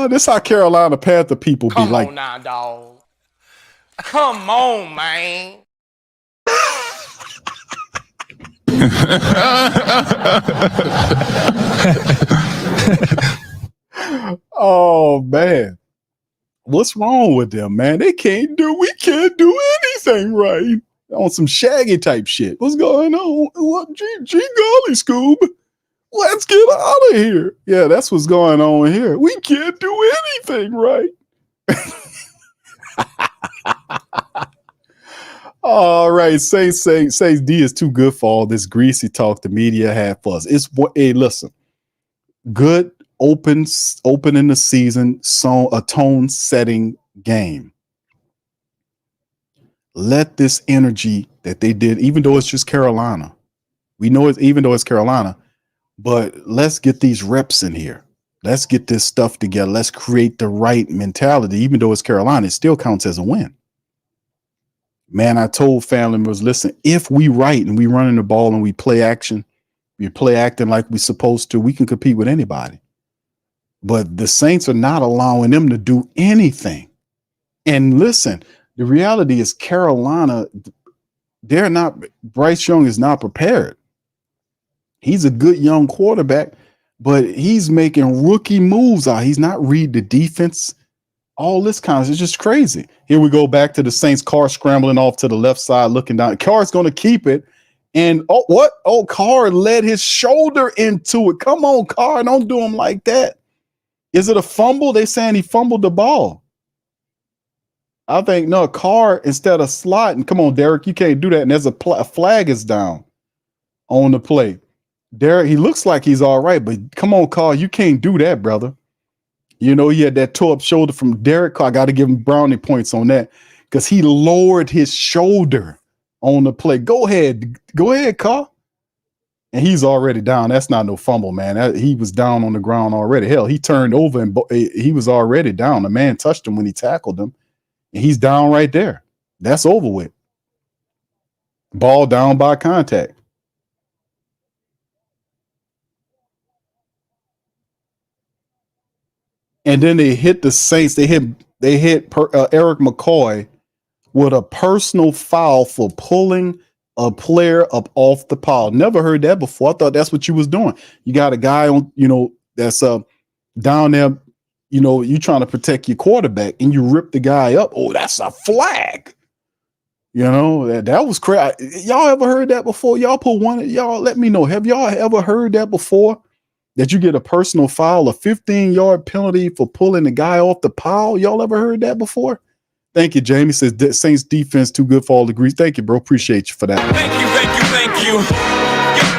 This how Carolina Panther people be like. Come on now, dog. Come on, man. Oh man, what's wrong with them, man? We can't do anything right. On some Shaggy type shit. What's going on? What? Gee golly, Scoob. Let's get out of here. Yeah, that's what's going on here. We can't do anything right. All right, say D is too good for all this greasy talk the media had for us. Hey, listen, good opening the season, a tone setting game. Let this energy that they did, even though it's just Carolina, we know it's even though it's Carolina, but let's get these reps in here. Let's get this stuff together. Let's create the right mentality. Even though it's Carolina, it still counts as a win. Man, I told family members, listen, if we right and we running the ball and we play acting like we're supposed to, we can compete with anybody. But the Saints are not allowing them to do anything. And listen, the reality is Carolina, Bryce Young is not prepared. He's a good young quarterback, but he's making rookie moves out. He's not reading the defense. All this kind of, it's just crazy. Here we go back to the Saints. Carr scrambling off to the left side, looking down. Carr's going to keep it. And what? Oh, Carr led his shoulder into it. Come on, Carr. Don't do him like that. Is it a fumble? They saying he fumbled the ball. I think, no, Carr, instead of sliding, come on, Derek, you can't do that. And there's a flag is down on the play. Derek, he looks like he's all right, but come on, Carr, you can't do that, brother. You know, he had that toe up shoulder from Derek Carr. I got to give him brownie points on that because he lowered his shoulder on the play. Go ahead, Carr. And he's already down. That's not no fumble, man. He was down on the ground already. Hell, he turned over and he was already down. The man touched him when he tackled him, and he's down right there. That's over with. Ball down by contact. And then they hit the Saints. They hit Eric McCoy with a personal foul for pulling a player up off the pile. Never heard that before. I thought that's what you was doing. You got a guy on, that's down there, you trying to protect your quarterback and you rip the guy up. Oh, that's a flag. That was crazy. Y'all ever heard that before? Y'all let me know. Have y'all ever heard that before? That you get a personal foul, a 15-yard penalty for pulling the guy off the pile? Y'all ever heard that before? Thank you, Jamie. Says Saints defense too good for all degrees. Thank you, bro. Appreciate you for that. Thank you. You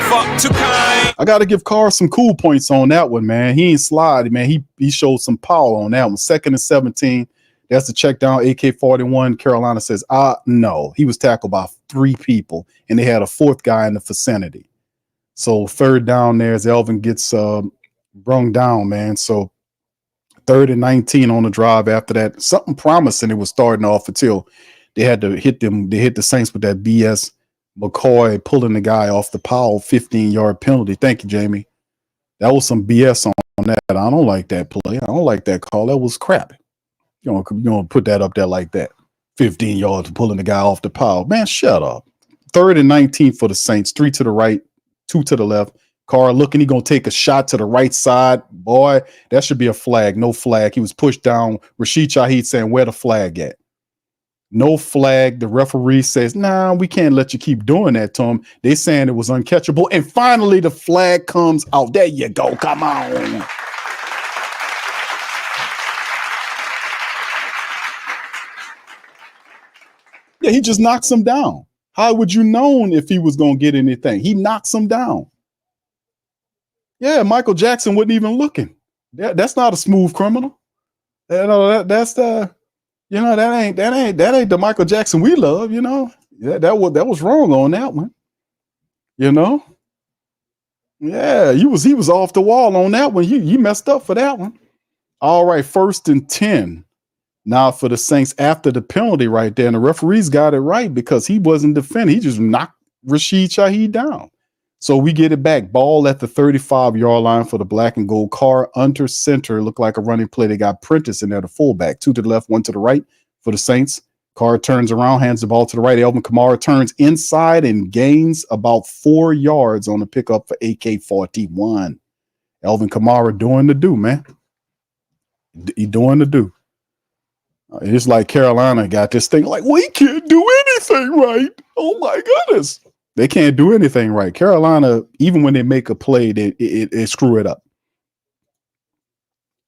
fuck too kind. I got to give Carr some cool points on that one, man. He ain't slide, man. He showed some power on that one. 2nd and 17. That's the check down. AK-41. Carolina says, no. He was tackled by 3 people, and they had a 4th guy in the vicinity. So 3rd down there as Elvin gets brung down, man. So 3rd and 19 on the drive after that. Something promising it was starting off until they had to hit them. They hit the Saints with that BS McCoy pulling the guy off the pile, 15-yard penalty. Thank you, Jamie. That was some BS on that. I don't like that play. I don't like that call. That was crap. You don't put that up there like that. 15 yards pulling the guy off the pile. Man, shut up. 3rd and 19 for the Saints. 3 to the right, 2 to the left. Carr looking, he going to take a shot to the right side. Boy, that should be a flag. No flag. He was pushed down. Rashid Shaheed saying, where the flag at? No flag. The referee says, nah, we can't let you keep doing that to him. They saying it was uncatchable. And finally, the flag comes out. There you go. Come on. Yeah, he just knocks him down. How would you known if he was going to get anything? He knocks him down. Yeah, Michael Jackson wasn't even looking. That's not a smooth criminal. That's the, that ain't the Michael Jackson we love. That was wrong on that one. Yeah, he was off the wall on that one. You messed up for that one. All right, 1st and 10. Now for the Saints after the penalty right there, and the referees got it right because he wasn't defending. He just knocked Rashid Shaheed down. So we get it back. Ball at the 35-yard line for the black and gold. Carr under center. Looked like a running play. They got Prentice in there, the fullback. 2 to the left, 1 to the right for the Saints. Carr turns around, hands the ball to the right. Alvin Kamara turns inside and gains about 4 yards on the pickup for AK-41. Alvin Kamara doing the do, man. He doing the do. It's like Carolina got this thing like, we can't do anything right. Oh, my goodness. They can't do anything right. Carolina, even when they make a play, they screw it up.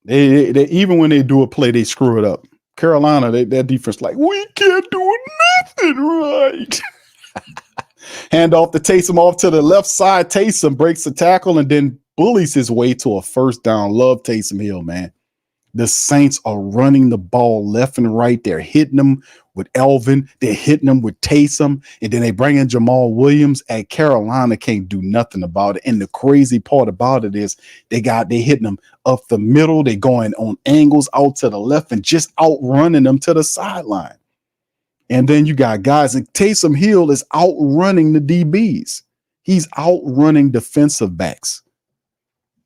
They even when they do a play, they screw it up. Carolina, their defense like, we can't do nothing right. Hand off to Taysom off to the left side. Taysom breaks the tackle and then bullies his way to a first down. Love Taysom Hill, man. The Saints are running the ball left and right. They're hitting them with Elvin. They're hitting them with Taysom. And then they bring in Jamal Williams. And Carolina can't do nothing about it. And the crazy part about it is they hitting them up the middle. They going on angles out to the left and just outrunning them to the sideline. And then you got guys like Taysom Hill is outrunning the DBs. He's outrunning defensive backs.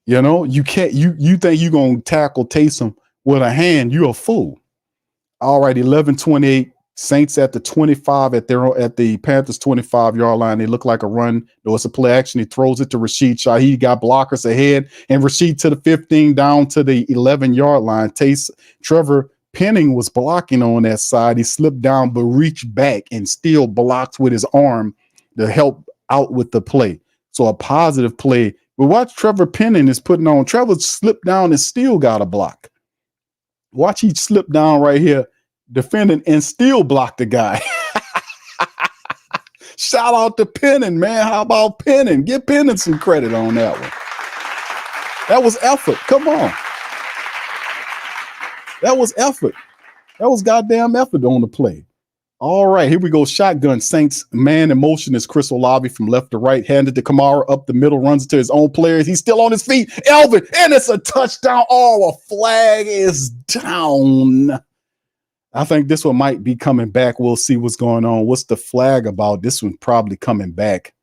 You can't, you think you're going to tackle Taysom with a hand, you're a fool. All right, 11-28, Saints at the 25 at the Panthers 25-yard line. They look like a run. No, it's a play action. He throws it to Rashid Shaheed, got blockers ahead, and Rashid to the 15 down to the 11-yard line. Trevor Penning was blocking on that side. He slipped down, but reached back and still blocked with his arm to help out with the play. So a positive play. But watch Trevor Penning is putting on. Trevor slipped down and still got a block. Watch he slip down right here, defending and still block the guy. Shout out to Penning, man. How about Penning? Give Penning some credit on that one. That was effort. Come on. That was effort. That was goddamn effort on the play. All right, here we go. Shotgun. Saints man in motion is Chris Olave from left to right. Handed to Kamara up the middle, runs to his own players. He's still on his feet. Elvin, and it's a touchdown. Oh, a flag is down. I think this one might be coming back. We'll see what's going on. What's the flag about? This one probably coming back.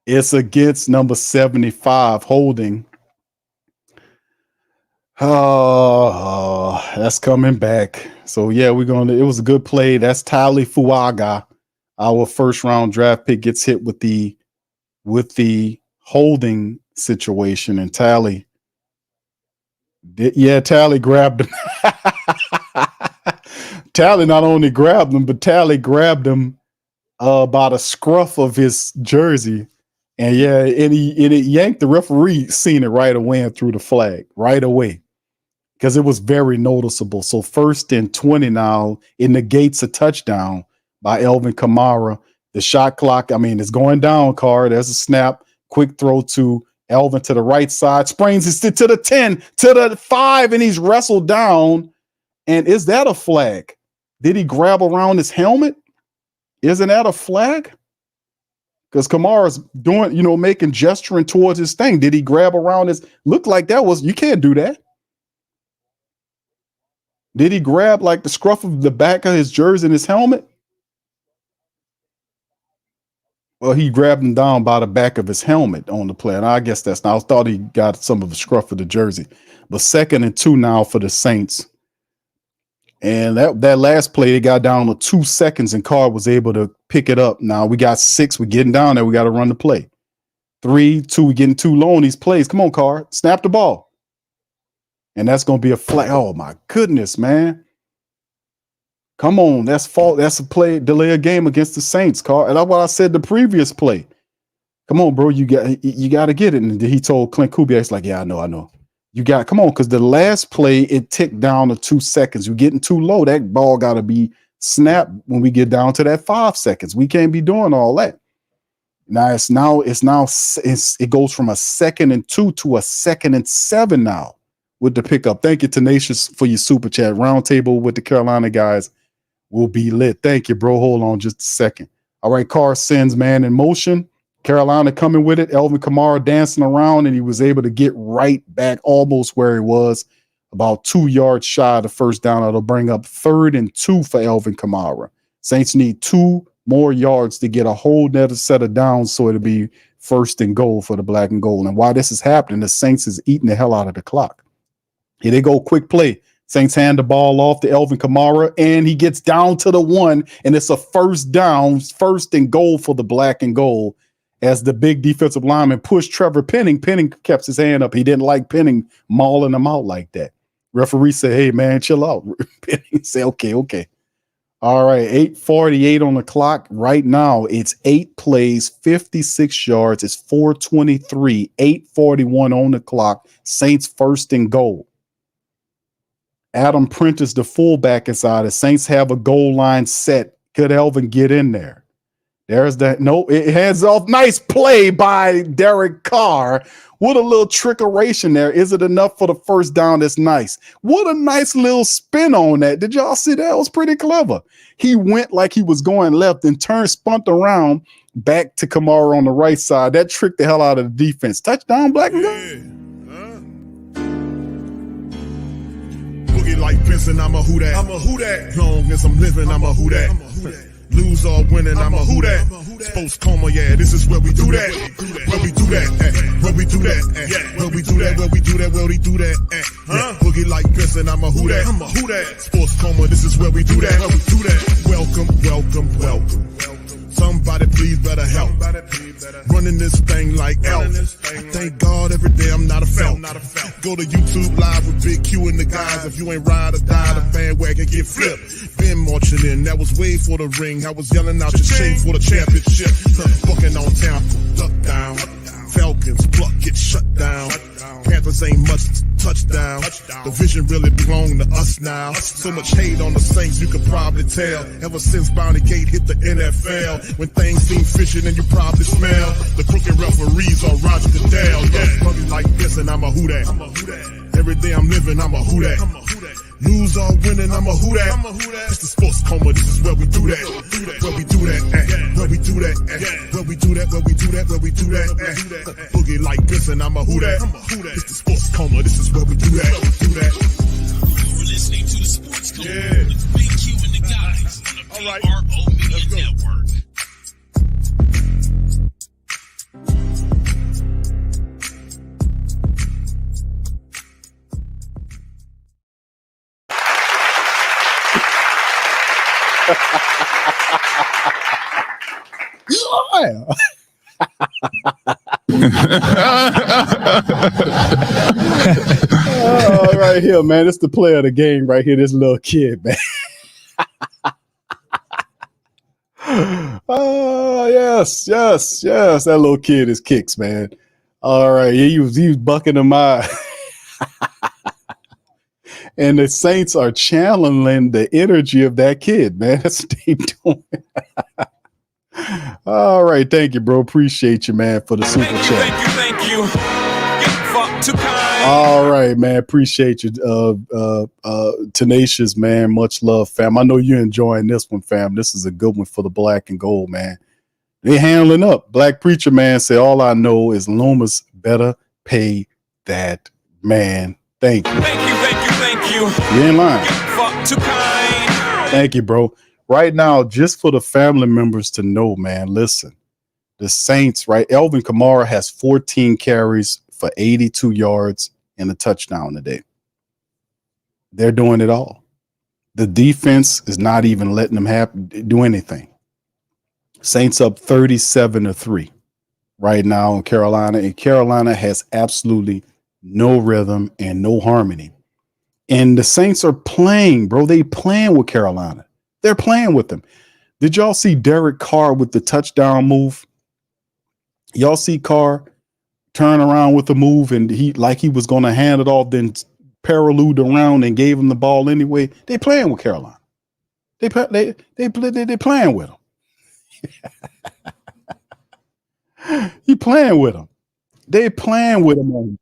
It's against number 75, holding. Oh, that's coming back. So yeah, it was a good play. That's Tali Fuaga. Our first round draft pick gets hit with the holding situation, and Tali grabbed him. Tali not only grabbed him, but Tali grabbed him by the scruff of his jersey. And yeah, and it yanked the referee, seen it right away and threw the flag right away. Because it was very noticeable. So 1st and 20 now, it negates a touchdown by Alvin Kamara. The shot clock, it's going down, Carr. There's a snap. Quick throw to Alvin to the right side. Sprains his to the 10, to the 5, and he's wrestled down. And is that a flag? Did he grab around his helmet? Isn't that a flag? Because Kamara's doing, making gesturing towards his thing. Did he grab around his? Looked like that was, you can't do that. Did he grab like the scruff of the back of his jersey and his helmet? Well, he grabbed him down by the back of his helmet on the play. And I guess that's not, I thought he got some of the scruff of the jersey. But 2nd and 2 now for the Saints. And that last play, they got down to 2 seconds and Carr was able to pick it up. Now we got 6. We're getting down there. We got to run the play. 3, 2, we're getting too low on these plays. Come on, Carr. Snap the ball. And that's going to be a flag. Oh, my goodness, man. Come on. That's fault. That's a play, delay a game against the Saints, Carr. And that's what I said the previous play. Come on, bro. You got to get it. And he told Clint Kubiak, it's like, yeah, I know. You got, come on, because the last play, it ticked down to 2 seconds. You're getting too low. That ball got to be snapped when we get down to that 5 seconds. We can't be doing all that. Now it goes from a 2nd and 2 to a 2nd and 7 now with the pickup. Thank you, Tenacious, for your super chat. Roundtable with the Carolina guys will be lit. Thank you, bro. Hold on just a second. All right, Carr sends man in motion. Carolina coming with it. Alvin Kamar dancing around, and he was able to get right back almost where he was, about 2 yards shy of the first down. It'll bring up 3rd and 2 for Alvin Kamara. Saints need 2 more yards to get a whole nother set of downs, so it'll be 1st and goal for the black and gold. And while this is happening, the Saints is eating the hell out of the clock. Here they go, quick play. Saints hand the ball off to Alvin Kamara, and he gets down to the 1, and it's a 1st down, 1st and goal for the black and gold. As the big defensive lineman pushed Trevor Penning. Penning kept his hand up. He didn't like Penning mauling him out like that. Referee said, hey, man, chill out. Penning said, okay. All right, 8:48 on the clock. Right now, it's 8 plays, 56 yards. It's 4:23, 8:41 on the clock. Saints 1st and goal. Adam Prentice, the fullback inside. The Saints have a goal line set. Could Elvin get in there? There's that. No, it hands off. Nice play by Derek Carr. What a little trickeration there. Is it enough for the 1st down? That's nice. What a nice little spin on that. Did y'all see that? It was pretty clever. He went like he was going left and spun around back to Kamar on the right side. That tricked the hell out of the defense. Touchdown, black and gold. Boogie like Vincent, I'm a who that. Long as I'm living, I'm a who that. Lose or winning, I'm a who that. Sports Coma, yeah, this is where we do that. Where we do that, where we do that, where we do that, where we do that, where we do that. Boogie like Vincent, I'm a who that. Sports Coma, this is where we do that. Where we do that. Welcome. Somebody please better help. Running this thing like Elf. Thank God every day I'm not a felt. Go to YouTube Live with Big Q and the guys. If you ain't ride or die, the bandwagon get flipped. Been marching in, that was way for the ring. I was yelling out your shame for the championship. Bucking on town, duck down. Falcons pluck, get shut down. Panthers ain't much touchdown. The vision really belong to us now. So much hate on the Saints, you could probably tell. Ever since Bounty Gate hit the NFL, when things seem fishy and you probably smell the crooked referees on Roger Goodell. Yeah, money like this and I'm a who that. Every day I'm living, I'm a who that. Lose or winning, I'm a who that. It's the Sports Coma, this is where we do that. Where we do that, where we do that, where we do that, where we do that, where we do that. Boogie like this and I'm a who that. It's the Sports Coma, this is where we do that. You're listening to the Sports Coma with Big Q and the guys on the PRO Media Network. Right here, man. It's the player of the game right here. This little kid, man. Oh, yes. That little kid is kicks, man. All right. He was bucking him out. And the Saints are channeling the energy of that kid, man. That's what they doing. All right. Thank you, bro. Appreciate you, man, for the super chat. Thank you. Get fucked too kind. All right, man. Appreciate you. Tenacious, man. Much love, fam. I know you're enjoying this one, fam. This is a good one for the black and gold, man. They handling up. Black Preacher, man, say all I know is Lomas better pay that man. Thank you. Thank you. You're in line. Get fucked too kind. Thank you, bro. Right now, just for the family members to know, man, listen, The Saints, right? Elvin Kamar has 14 carries for 82 yards and a touchdown today. They're doing it all. The defense is not even letting them do anything. Saints up 37-3 right now in Carolina, and Carolina has absolutely no rhythm and no harmony. And the Saints are playing, bro. They playing with Carolina. They're playing with them. Did y'all see Derek Carr with the touchdown move? Y'all see Carr turn around with the move and he was going to hand it off, then paralleled around and gave him the ball anyway. They playing with Carolina. They playing with him. He playing with them. They playing with him.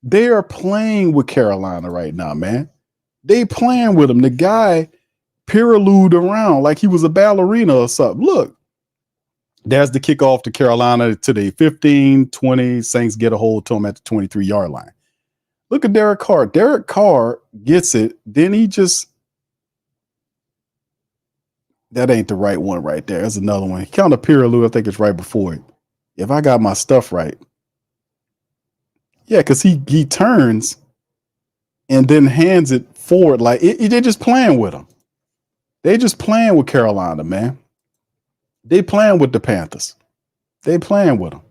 They are playing with Carolina right now, man. They playing with him. The guy paralleled around like he was a ballerina or something. Look, there's the kickoff to Carolina to the 15-20. Saints get a hold to him at the 23-yard line. Look at Derek Carr. Derek Carr gets it. Then that ain't the right one right there. There's another one. He kind of parallel. I think it's right before it. If I got my stuff right. Yeah, because he turns and then hands it forward. Like they're just playing with him. They just playing with Carolina, man. They playing with the Panthers. They playing with them.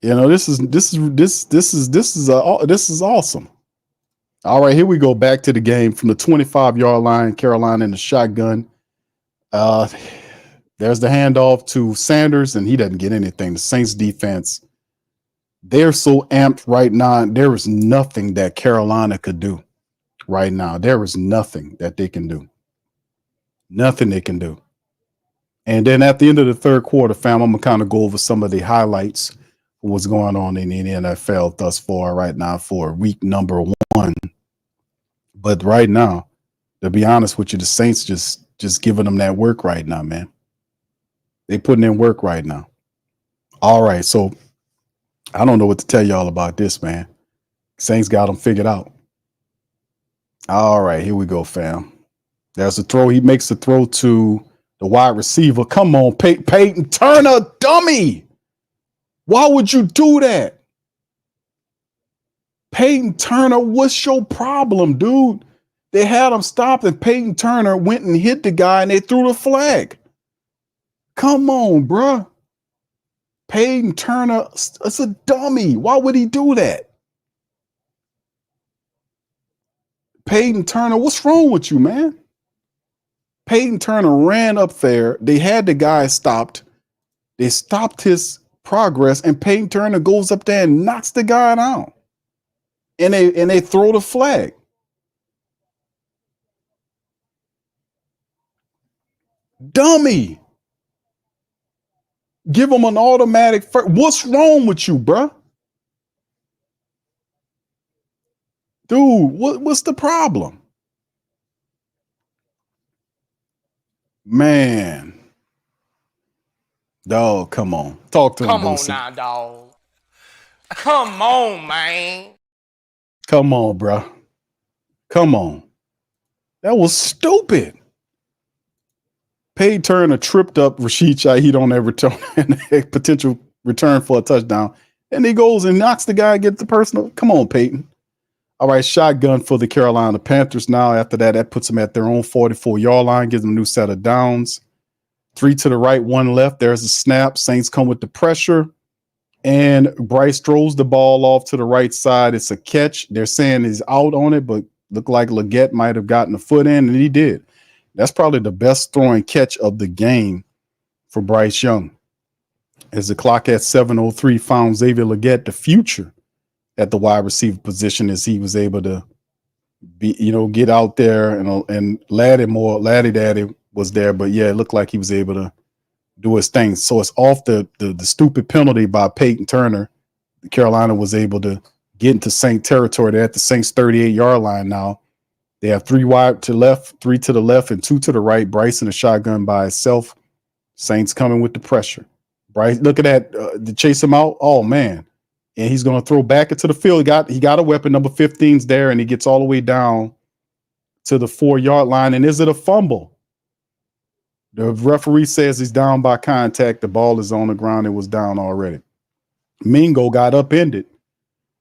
You know, this is awesome. All right, here we go back to the game from the 25-yard line. Carolina in the shotgun. There's the handoff to Sanders, and he doesn't get anything. The Saints defense, they're so amped right now. There is nothing that Carolina could do right now. There is nothing that they can do. Nothing they can do. And then at the end of the third quarter, fam, I'm going to kind of go over some of the highlights of what's going on in the NFL thus far right now for week number 1. But right now, to be honest with you, the Saints just giving them that work right now, man. They putting in work right now. All right, so I don't know what to tell y'all about this, man. Saints got them figured out. All right, here we go, fam. There's a throw. He makes the throw to the wide receiver. Come on, Peyton Turner, dummy. Why would you do that? Peyton Turner, what's your problem, dude? They had him stopped and Peyton Turner went and hit the guy and they threw the flag. Come on, bruh. Peyton Turner, it's a dummy. Why would he do that? Peyton Turner, what's wrong with you, man? Peyton Turner ran up there. They had the guy stopped. They stopped his progress, and Peyton Turner goes up there and knocks the guy down. And they throw the flag. Dummy. Give him an automatic first. What's wrong with you, bruh? Dude, what's the problem? Man. Dog, come on. Talk to him. Come on now, dog. Come on, man. Come on, bro. Come on. That was stupid. Peyton Turner tripped up Rashid Shaheed on that return, a potential return for a touchdown. And he goes and knocks the guy, gets the personal. Come on, Peyton. All right, shotgun for the Carolina Panthers now. After that, that puts them at their own 44-yard line, gives them a new set of downs. 3 to the right, 1 left. There's a snap. Saints come with the pressure. And Bryce throws the ball off to the right side. It's a catch. They're saying he's out on it, but looked like Leggett might have gotten a foot in, and he did. That's probably the best throwing catch of the game for Bryce Young. As the clock at 7:03 found Xavier Leggett, the future at the wide receiver position, as he was able to get out there and Laddie Daddy was there, but yeah, it looked like he was able to do his thing. So it's off the stupid penalty by Peyton Turner. Carolina was able to get into Saint territory. They're at the Saints 38-yard line now. They have 3 wide to left, 3 to the left, and 2 to the right. Bryce in a shotgun by himself. Saints coming with the pressure. Bryce, look at that to chase him out. Oh man. And he's going to throw back into the field. He got a weapon. Number 15's there, and he gets all the way down to the 4-yard line. And is it a fumble? The referee says he's down by contact. The ball is on the ground. It was down already. Mingo got upended,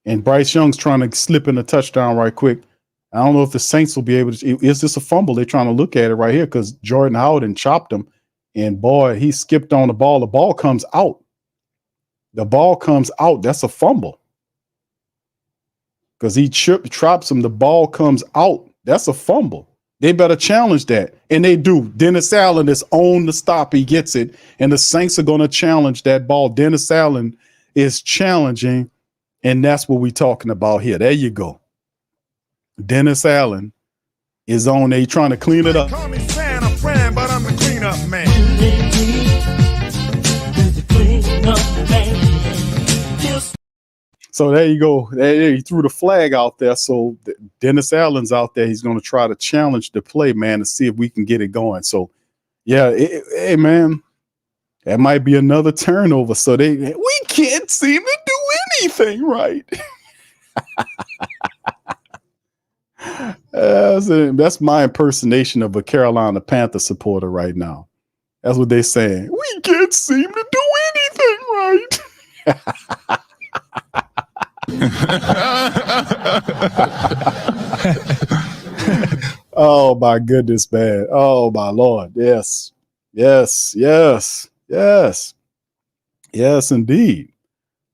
and Bryce Young's trying to slip in a touchdown right quick. I don't know if the Saints will be able to. Is this a fumble? They're trying to look at it right here because Jordan Howden chopped him, and boy, he skipped on the ball. The ball comes out. The ball comes out. That's a fumble because he chops him. The ball comes out. That's a fumble. They better challenge that. And they do. Dennis Allen is on the stop. He gets it. And the Saints are going to challenge that ball. Dennis Allen is challenging. And that's what we're talking about here. There you go. Dennis Allen is on there. He's trying to clean it up. Call me Santa friend, but I'm the cleanup man. So there you go. There, he threw the flag out there. So Dennis Allen's out there. He's going to try to challenge the play, man, to see if we can get it going. So, yeah, hey, man, that might be another turnover. So we can't seem to do anything right. That's my impersonation of a Carolina Panthers supporter right now. That's what they're saying. We can't seem to do anything right. Oh my goodness, man. Oh my Lord. Yes, indeed.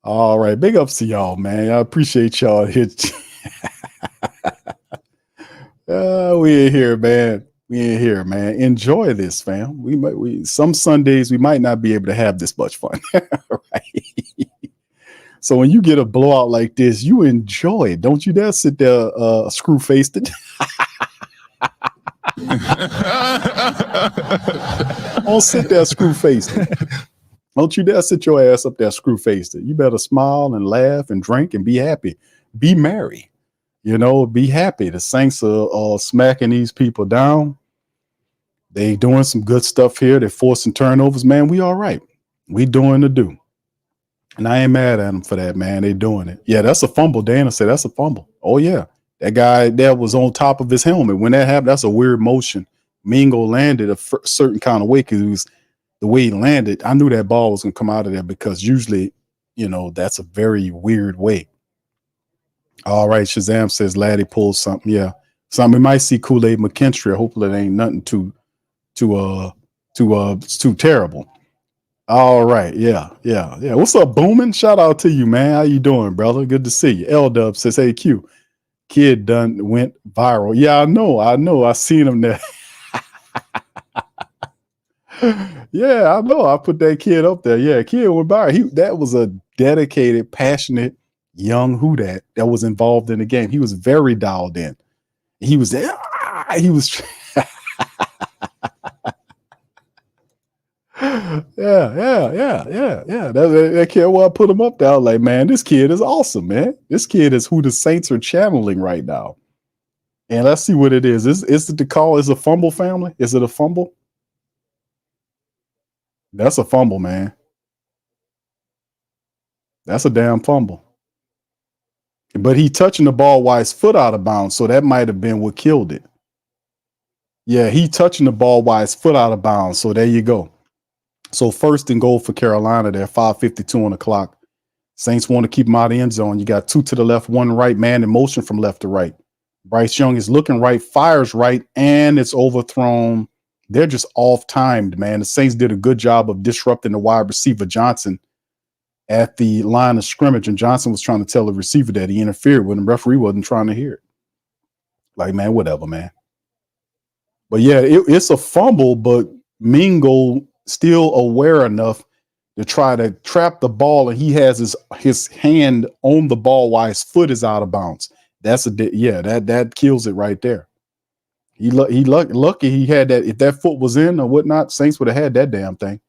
All right, big ups to y'all, man. I appreciate y'all here. We in here, man. Enjoy this, fam. Some Sundays we might not be able to have this much fun. Right? So when you get a blowout like this, you enjoy it. Don't you dare sit there screw-faced it. Don't sit there screw-faced it. Don't you dare sit your ass up there screw-faced it. You better smile and laugh and drink and be happy. Be merry. Be happy. The Saints are smacking these people down. They doing some good stuff here. They're forcing turnovers. Man, we all right. We doing the do. And I ain't mad at them for that, man. They doing it. Yeah, that's a fumble. Dana said that's a fumble. Oh, yeah. That guy that was on top of his helmet. When that happened, that's a weird motion. Mingo landed a certain kind of way because it was the way he landed. I knew that ball was going to come out of there because usually, that's a very weird way. All right, Shazam says Laddie pulled something. Yeah. We might see Kool-Aid McKinstry. Hopefully it ain't nothing too terrible. All right. Yeah. What's up, Boomin? Shout out to you, man. How you doing, brother? Good to see you. L-Dub says, hey, Q, kid done went viral. Yeah, I know. I seen him there. Yeah, I know. I put that kid up there. Yeah, kid went viral. That was a dedicated, passionate young who that was involved in the game. He was very dialed in. He was there. He was. Yeah. That kid, well, I put him up there. I was like, man, this kid is awesome, man. This kid is who the Saints are channeling right now. And let's see what it is. Is it the call? Is it a fumble, family? Is it a fumble? That's a fumble, man. That's a damn fumble. But he touching the ball while his foot out of bounds, so that might have been what killed it. Yeah, he touching the ball while his foot out of bounds, so there you go. So 1st and goal for Carolina there, 5:52 on the clock. Saints want to keep him out of the end zone. You got 2 to the left, 1 right, man in motion from left to right. Bryce Young is looking right, fires right, and it's overthrown. They're just off-timed, man. The Saints did a good job of disrupting the wide receiver Johnson at the line of scrimmage, and Johnson was trying to tell the receiver that he interfered with him. Referee wasn't trying to hear it. Like, man, whatever, man. But yeah, it's a fumble, but Mingo still aware enough to try to trap the ball, and he has his hand on the ball while his foot is out of bounds. That kills it right there. He lucky he had that. If that foot was in or whatnot, Saints would have had that damn thing.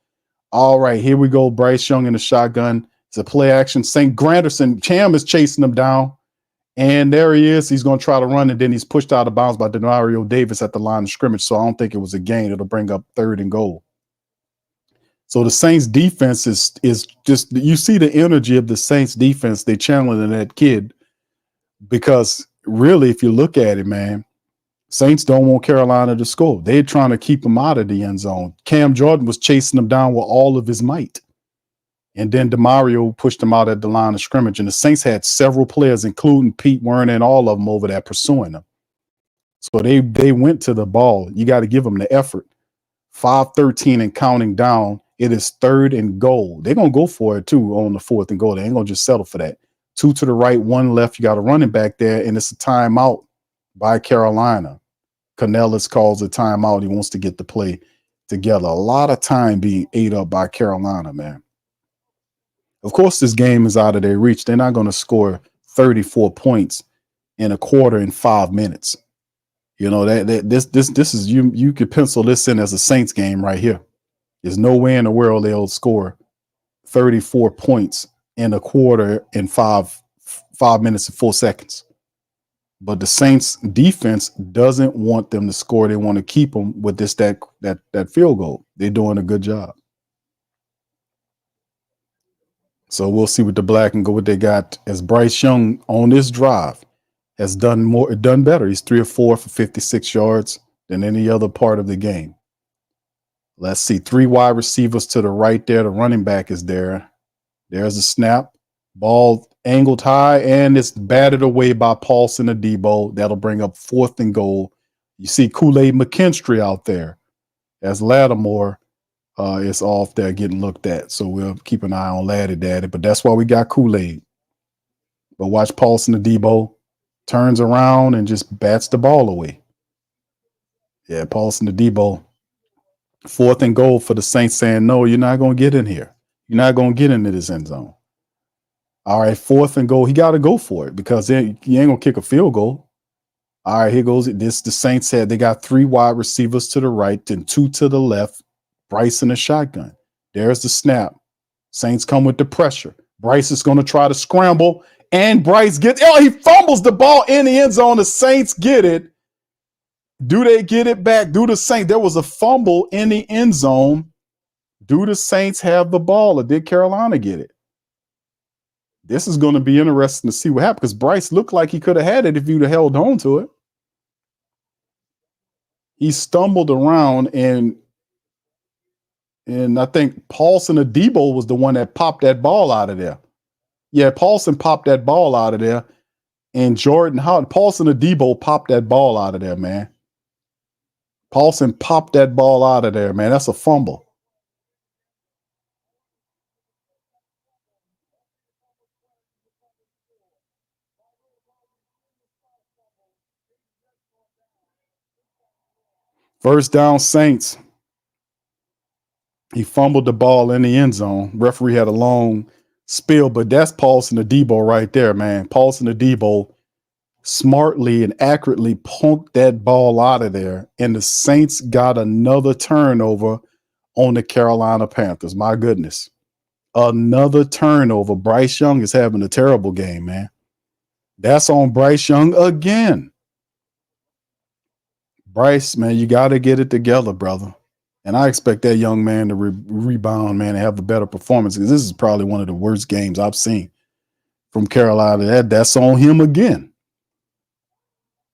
All right, here we go. Bryce Young in the shotgun. It's a play action. St. Granderson, Cam is chasing him down. And there he is. He's going to try to run, and then he's pushed out of bounds by Denario Davis at the line of scrimmage. So I don't think it was a gain. It'll bring up 3rd and goal. So the Saints defense is just, you see the energy of the Saints defense. They channeling that kid because really, if you look at it, man, Saints don't want Carolina to score. They're trying to keep them out of the end zone. Cam Jordan was chasing them down with all of his might. And then DeMario pushed them out at the line of scrimmage. And the Saints had several players, including Pete Werner and all of them over there pursuing them. So they went to the ball. You got to give them the effort. 5:13 and counting down. It is 3rd and goal. They're going to go for it, too, on the 4th and goal. They ain't going to just settle for that. 2 to the right, 1 left. You got a running back there, and it's a timeout by Carolina. Canellis calls a timeout. He wants to get the play together. A lot of time being ate up by Carolina, man. Of course, this game is out of their reach. They're not going to score 34 points in a quarter in 5 minutes. You know, this is you could pencil this in as a Saints game right here. There's no way in the world they'll score 34 points in a quarter in 5 minutes and 4 seconds. But the Saints defense doesn't want them to score. They want to keep them with that field goal. They're doing a good job. So we'll see what the black and go what they got as Bryce Young on this drive has done better. He's 3 or 4 for 56 yards than any other part of the game. Let's see. 3 wide receivers to the right there. The running back is there. There's a snap. Ball angled high, and it's batted away by Paulson Adebo. That'll bring up 4th and goal. You see Kool-Aid McKinstry out there as Lattimore is off there getting looked at. So we'll keep an eye on Laddie Daddy, but that's why we got Kool-Aid. But watch Paulson Adebo turns around and just bats the ball away. Yeah, Paulson Adebo. 4th and goal for the Saints saying, no, you're not going to get in here. You're not going to get into this end zone. All right, 4th and goal. He got to go for it because you ain't going to kick a field goal. All right, here goes. The Saints said they got 3 wide receivers to the right and 2 to the left. Bryce in a shotgun. There's the snap. Saints come with the pressure. Bryce is going to try to scramble, and Bryce he fumbles the ball in the end zone. The Saints get it. Do they get it back? Do the Saints? There was a fumble in the end zone. Do the Saints have the ball, or did Carolina get it? This is going to be interesting to see what happened because Bryce looked like he could have had it if you'd have held on to it. He stumbled around, and I think Paulson Adebo was the one that popped that ball out of there. Yeah, Paulson popped that ball out of there, and Paulson Adebo popped that ball out of there, man. Paulson popped that ball out of there, man. That's a fumble. First down, Saints. He fumbled the ball in the end zone. Referee had a long spill, but that's Paulson Adebo right there, man. Paulson Adebo smartly and accurately punked that ball out of there, and the Saints got another turnover on the Carolina Panthers. My goodness. Another turnover. Bryce Young is having a terrible game, man. That's on Bryce Young again. Bryce, man, you got to get it together, brother. And I expect that young man to rebound, man, and have a better performance because this is probably one of the worst games I've seen from Carolina. That's on him again.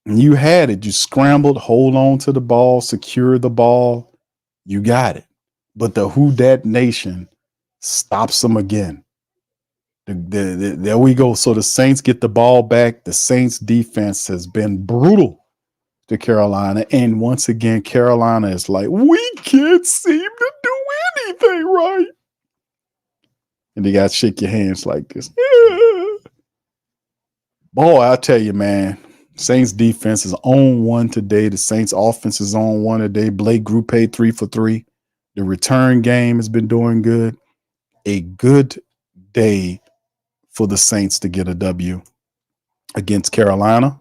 And you had it. You scrambled, hold on to the ball, secure the ball. You got it. But the Who Dat Nation stops them again. There we go. So the Saints get the ball back. The Saints defense has been brutal to Carolina. And once again, Carolina is like, we can't seem to do anything right. And they got to shake your hands like this. Yeah. Boy, I tell you, man, Saints defense is on one today. The Saints offense is on one today. Blake Grupe 3 for 3. The return game has been doing good. A good day for the Saints to get a W against Carolina.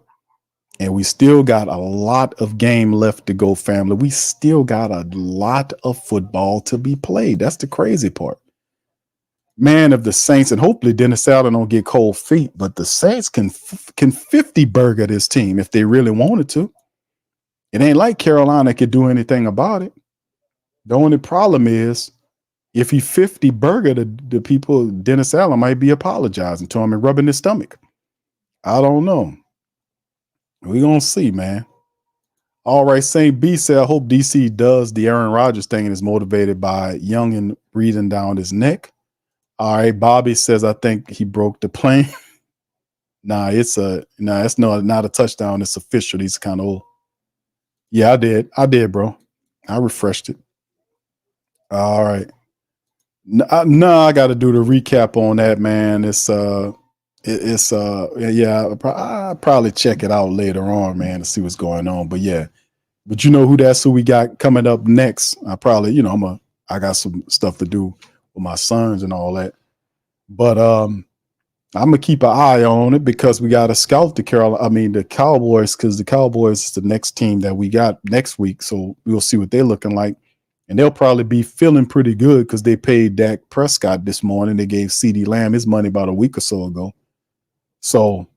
And we still got a lot of game left to go, family. We still got a lot of football to be played. That's the crazy part. Man, if the Saints, and hopefully Dennis Allen don't get cold feet, but the Saints can 50 burger this team if they really wanted to. It ain't like Carolina could do anything about it. The only problem is if he 50 burger the people, Dennis Allen might be apologizing to him and rubbing his stomach. I don't know. We're going to see, man. All right, Saint B said, I hope DC does the Aaron Rodgers thing and is motivated by Youngin breathing down his neck. All right, Bobby says, I think he broke the plane. It's not a touchdown. It's official. He's kind of old. Yeah, I did, bro. I refreshed it. All right. I got to do the recap on that, man. I'll probably check it out later on, man, to see what's going on. But yeah, but you know who we got coming up next. I probably, I got some stuff to do with my sons and all that. But I'm gonna keep an eye on it because we got to scout the Cowboys, because the Cowboys is the next team that we got next week. So we'll see what they're looking like. And they'll probably be feeling pretty good because they paid Dak Prescott this morning. They gave CeeDee Lamb his money about a week or so ago. So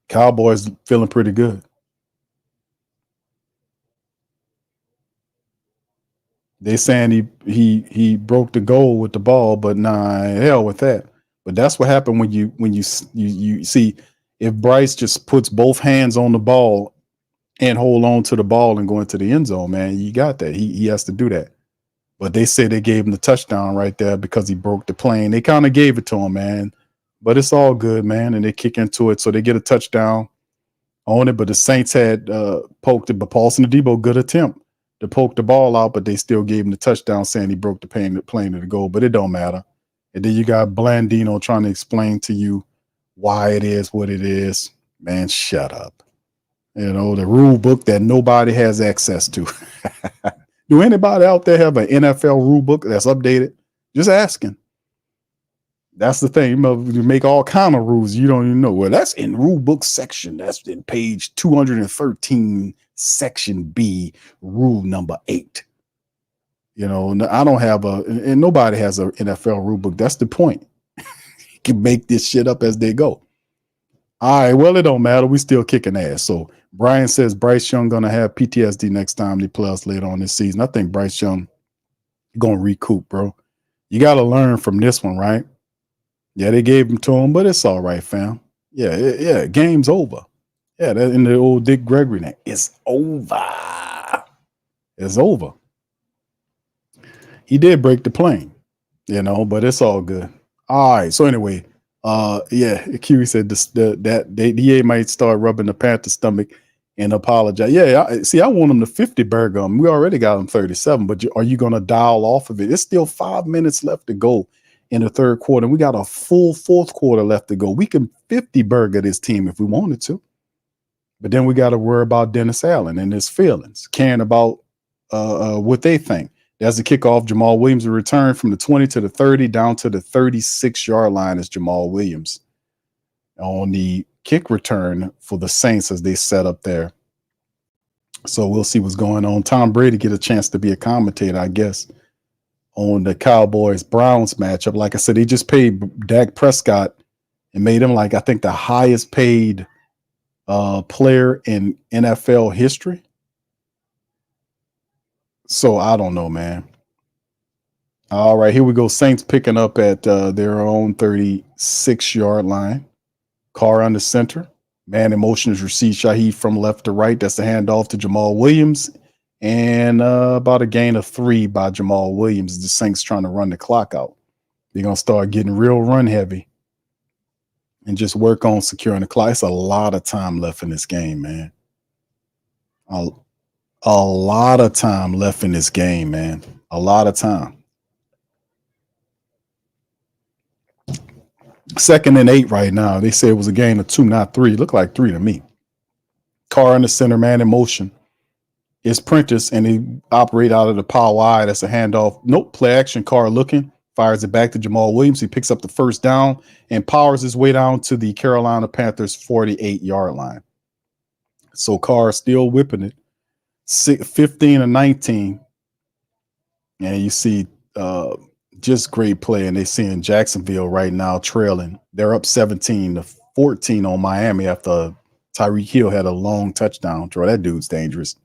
Cowboys feeling pretty good. They saying he broke the goal with the ball, but hell with that. But that's what happened when you see, if Bryce just puts both hands on the ball and hold on to the ball and go into the end zone, man, you got that. He has to do that. But they say they gave him the touchdown right there because he broke the plane. They kind of gave it to him, man. But it's all good, man. And they kick into it. So they get a touchdown on it. But the Saints had poked it. But Paulson Adebo, good attempt to poke the ball out, but they still gave him the touchdown saying he broke the plane of the goal. But it don't matter. And then you got Blandino trying to explain to you why it is what it is. Man, shut up. The rule book that nobody has access to. Do anybody out there have an NFL rule book that's updated? Just asking. That's the thing. You make all kind of rules you don't even know. Well, that's in rule book section. That's in page 213, section B, rule number 8. I don't have and nobody has an NFL rule book. That's the point. You can make this shit up as they go. All right, well, it don't matter. We still kicking ass. So Brian says Bryce Young going to have PTSD next time they play us later on this season. I think Bryce Young going to recoup, bro. You got to learn from this one, right? Yeah, they gave him to him, but it's all right, fam. Yeah, game's over. Yeah, that in the old Dick Gregory name. It's over. It's over. He did break the plane, but it's all good. All right, so anyway, Kiwi said that DA might start rubbing the Panther stomach and apologize. Yeah, I want him to 50 burger him. We already got him 37, but are you going to dial off of it? It's still 5 minutes left to go in the third quarter. We got a full fourth quarter left to go. We can 50 burger this team if we wanted to, but then we got to worry about Dennis Allen and his feelings, caring about what they think. As the kickoff, Jamal Williams will return from the 20 to the 30 down to the 36-yard line as Jamal Williams on the kick return for the Saints as they set up there. So we'll see what's going on. Tom Brady get a chance to be a commentator, I guess, on the Cowboys-Browns matchup. Like I said, they just paid Dak Prescott and made him, I think, the highest paid player in NFL history. So I don't know, man. All right, here we go. Saints picking up at their own 36-yard line. Carr under center. Man in motion is Rashid Shaheed from left to right. That's the handoff to Jamal Williams. And about a gain of 3 by Jamal Williams. The Saints trying to run the clock out. They're going to start getting real run heavy and just work on securing the clock. It's a lot of time left in this game, man. A lot of time left in this game, man. A lot of time. 2nd and 8 right now. They say it was a gain of 2, not 3. Looked like 3 to me. Carr in the center, man in motion. It's Prentice, and he operate out of the power eye. That's a handoff. Nope, play action. Carr looking. Fires it back to Jamal Williams. He picks up the first down and powers his way down to the Carolina Panthers 48-yard line. So Carr still whipping it. 15 and 19. And you see just great play. And they see in Jacksonville right now trailing. They're up 17-14 on Miami after Tyreek Hill had a long touchdown throw. That dude's dangerous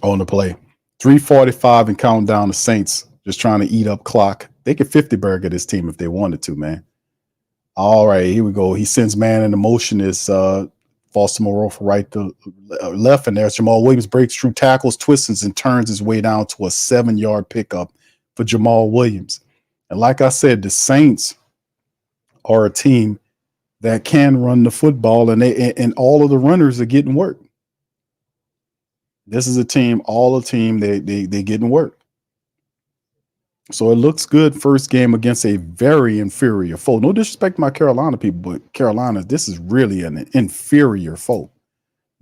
on the play. 3:45 and counting down the Saints, just trying to eat up clock. They could 50 burger this team if they wanted to, man. All right, here we go. He sends man in the motion is Foster Moreau for right to left, and there's Jamal Williams breaks through tackles, twists, and turns his way down to a 7-yard pickup for Jamal Williams. And like I said, the Saints are a team that can run the football, and all of the runners are getting work. This is a team, they getting work. So it looks good first game against a very inferior foe. No disrespect to my Carolina people, but Carolina, this is really an inferior foe.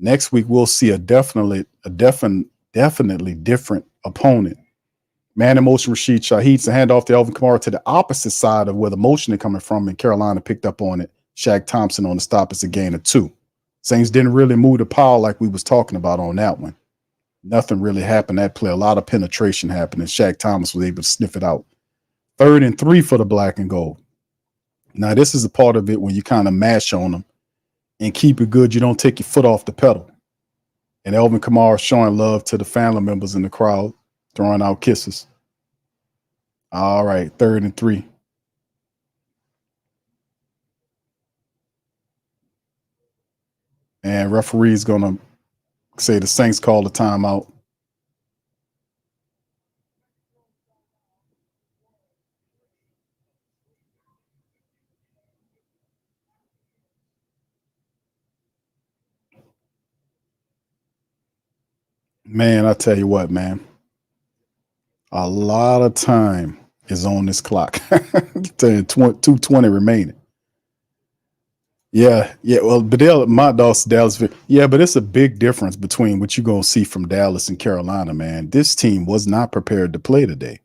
Next week we'll see a definitely different opponent. Man in motion, Rashid Shaheed to hand off to Alvin Kamar to the opposite side of where the motion is coming from, and Carolina picked up on it. Shaq Thompson on the stop. It's a gain of 2. Saints didn't really move the pile like we was talking about on that one. Nothing really happened that play. A lot of penetration happened, and Shaq Thomas was able to sniff it out. 3rd and 3 for the black and gold. Now, this is a part of it when you kind of mash on them and keep it good. You don't take your foot off the pedal. And Alvin Kamar showing love to the family members in the crowd, throwing out kisses. All right, 3rd and 3. And referee's going to say the Saints call a timeout. Man, I tell you what, man. A lot of time is on this clock. 2:20 remaining. Yeah. Well, but my dog's Dallas. Yeah, but it's a big difference between what you're going to see from Dallas and Carolina, man. This team was not prepared to play today.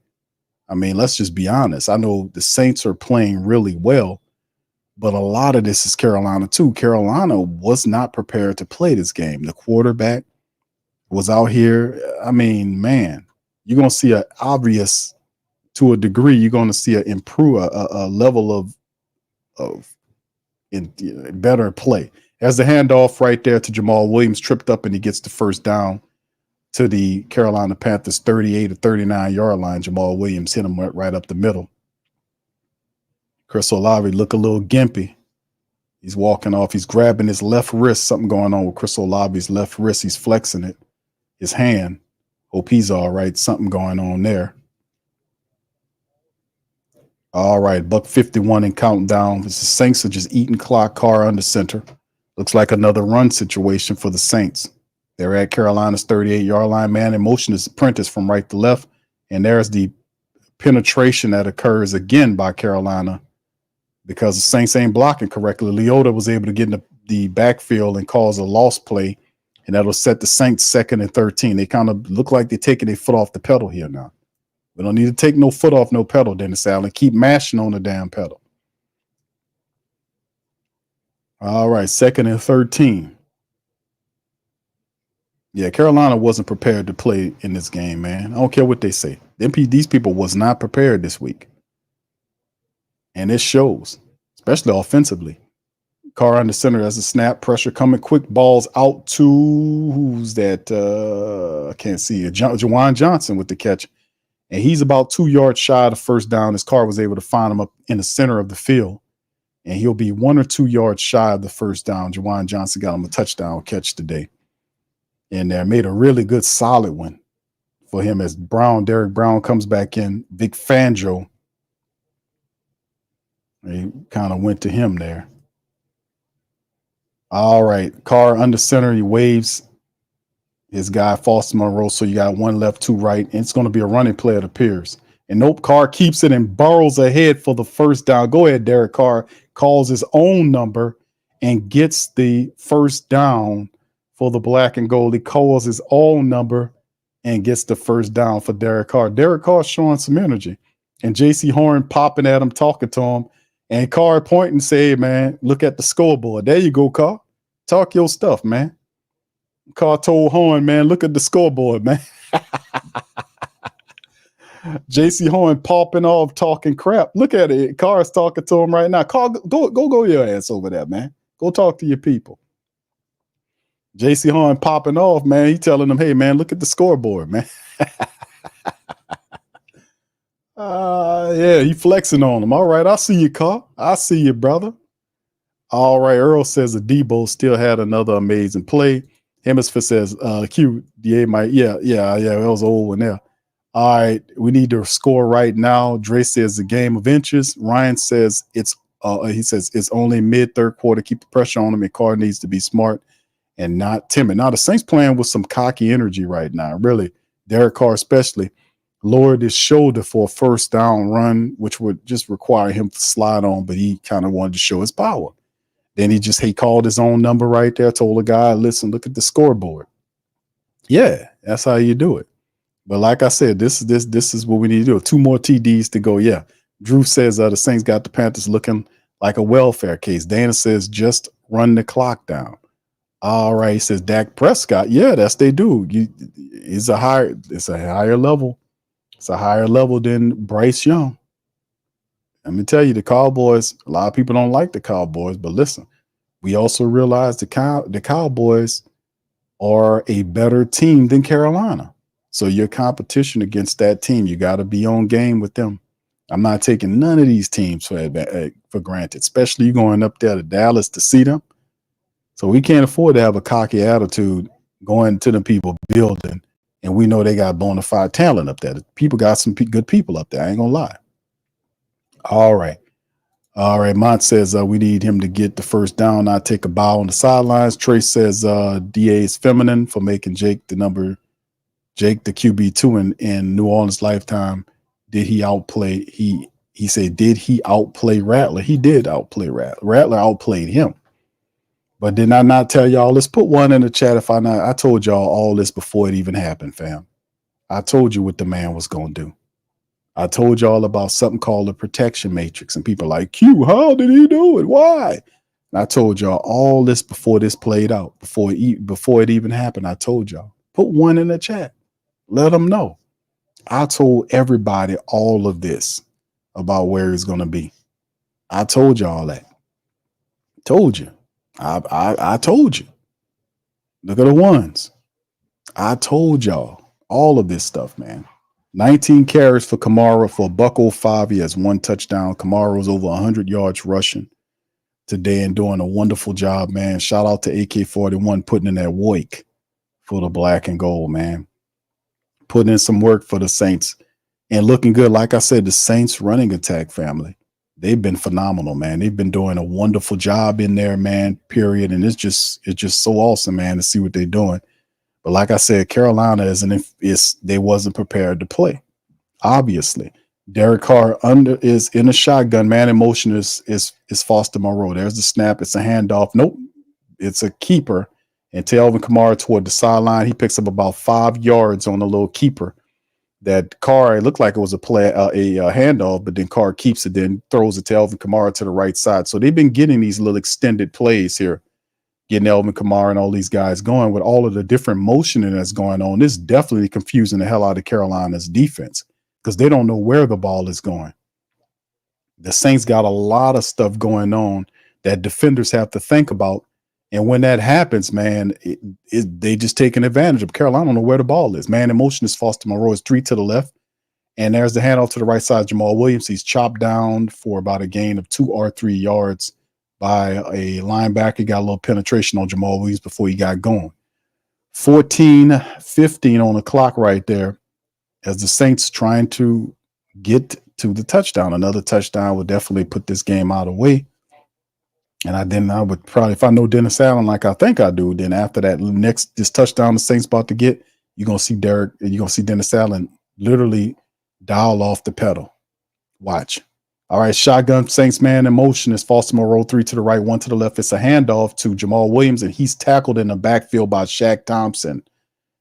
I mean, let's just be honest. I know the Saints are playing really well, but a lot of this is Carolina too. Carolina was not prepared to play this game. The quarterback was out here. I mean, man, you're going to see an obvious, to a degree, you're going to see a level of better play. As the handoff right there to Jamal Williams, tripped up, and he gets the first down to the Carolina Panthers 38 or 39-yard line. Jamal Williams hit him right up the middle. Chris Olave look a little gimpy. He's walking off. He's grabbing his left wrist. Something going on with Chris Olave's left wrist. He's flexing it. His hand. Hope he's all right. Something going on there. All right, $1:51 and counting down. The Saints are just eating clock. Carr under center. Looks like another run situation for the Saints. They're at Carolina's 38-yard line. Man in motion is Prentice from right to left. And there's the penetration that occurs again by Carolina because the Saints ain't blocking correctly. Leota was able to get in the backfield and cause a loss play, and that'll set the Saints 2nd and 13. They kind of look like they're taking their foot off the pedal here now. We don't need to take no foot off no pedal, Dennis Allen. Keep mashing on the damn pedal. All right, 2nd and 13. Yeah, Carolina wasn't prepared to play in this game, man. I don't care what they say. These people was not prepared this week. And it shows, especially offensively. Carr under center as a snap, pressure coming, quick balls out to, who's that? I can't see it. Juwan Johnson with the catch. And he's about 2 yards shy of the first down. His Carr was able to find him up in the center of the field. And he'll be 1 or 2 yards shy of the first down. Juwan Johnson got him a touchdown catch today. And they made a really good, solid one for him as Derek Brown comes back in. Vic Fangio, he kind of went to him there. All right, Carr under center. He waves his guy, Foster Moreau. So you got 1 left, 2 right. And it's going to be a running play, it appears. And nope, Carr keeps it and burrows ahead for the first down. Go ahead, Derek Carr. Calls his own number and gets the first down for the black and gold. He calls his own number and gets the first down for Derek Carr. Derek Carr showing some energy. And J.C. Horn popping at him, talking to him. And Carr pointing and say, hey, man, look at the scoreboard. There you go, Carr. Talk your stuff, man. Carr told Horn, man, look at the scoreboard, man. J.C. Horn popping off, talking crap. Look at it. Carr's talking to him right now. Carr, go your ass over there, man. Go talk to your people. J.C. Horn popping off, man. He telling them, hey, man, look at the scoreboard, man. Yeah, he flexing on him. All right, I see you, Carr. I see you, brother. All right. Earl says the Debo still had another amazing play. Hemisphere says, Q, DA might, yeah, that was an old one there. All right, we need to score right now. Dre says the game of inches. Ryan says it's only mid third quarter. Keep the pressure on him. And Carr needs to be smart and not timid. Now the Saints playing with some cocky energy right now. Really, Derek Carr especially lowered his shoulder for a first down run, which would just require him to slide on, but he kind of wanted to show his power. Then he called his own number right there, told the guy, listen, look at the scoreboard. Yeah, that's how you do it. But like I said, this is what we need to do. 2 more TDs to go. Yeah. Drew says the Saints got the Panthers looking like a welfare case. Dana says just run the clock down. All right. He says Dak Prescott. Yeah, that's they do. It's a higher level. It's a higher level than Bryce Young. Let me tell you, the Cowboys, a lot of people don't like the Cowboys, but listen, we also realize the Cowboys are a better team than Carolina. So your competition against that team, you got to be on game with them. I'm not taking none of these teams for granted, especially you going up there to Dallas to see them. So we can't afford to have a cocky attitude going to the people building, and we know they got bona fide talent up there. The people got some good people up there. I ain't going to lie. All right. Mont says we need him to get the first down, not take a bow on the sidelines. Trace says DA is feminine for making Jake the QB2 in New Orleans lifetime. Did he outplay? He said, did he outplay Rattler? He did outplay Rattler. Rattler outplayed him. But did I not tell y'all? Let's put one in the chat if I told y'all all this before it even happened, fam. I told you what the man was going to do. I told y'all about something called the protection matrix, and people are like, Q, how did he do it? Why? And I told y'all all this before this played out, before it even happened. I told y'all. Put one in the chat. Let them know. I told everybody all of this about where he's going to be. I told y'all that. Told you. I told you. Look at the ones. I told y'all all of this stuff, man. 19 carries for Kamar for $105. He has 1 touchdown. Kamar was over 100 yards rushing today and doing a wonderful job, man. Shout out to AK-41 putting in that wake for the black and gold, man. Putting in some work for the Saints and looking good. Like I said, the Saints running attack family, they've been phenomenal, man. They've been doing a wonderful job in there, man, period. And it's just so awesome, man, to see what they're doing. But like I said, Carolina they wasn't prepared to play. Obviously, Derek Carr is in a shotgun. Man in motion is Foster Moreau. There's the snap. It's a handoff. Nope, it's a keeper. And to Alvin Kamara toward the sideline, he picks up about 5 yards on the little keeper. That Carr, it looked like it was a handoff, but then Carr keeps it, then throws it to Alvin Kamara to the right side. So they've been getting these little extended plays here, getting Alvin Kamara and all these guys going with all of the different motioning that's going on. This is definitely confusing the hell out of Carolina's defense because they don't know where the ball is going. The Saints got a lot of stuff going on that defenders have to think about. And when that happens, man, they just taking advantage of Carolina. I don't know where the ball is. Man in motion is Foster Moreau. Is 3 to the left. And there's the handoff to the right side. Jamal Williams, he's chopped down for about a gain of 2 or 3 yards by a linebacker. Got a little penetration on Jamal Williams before he got going. 14-15 on the clock right there as the Saints trying to get to the touchdown. Another touchdown would definitely put this game out of the way. And I would probably, if I know Dennis Allen like I think I do, then after that this touchdown the Saints about to get, you're going to see Dennis Allen literally dial off the pedal. Watch. All right, shotgun Saints man in motion is Foster Moreau, 3 to the right, 1 to the left. It's a handoff to Jamal Williams, and he's tackled in the backfield by Shaq Thompson.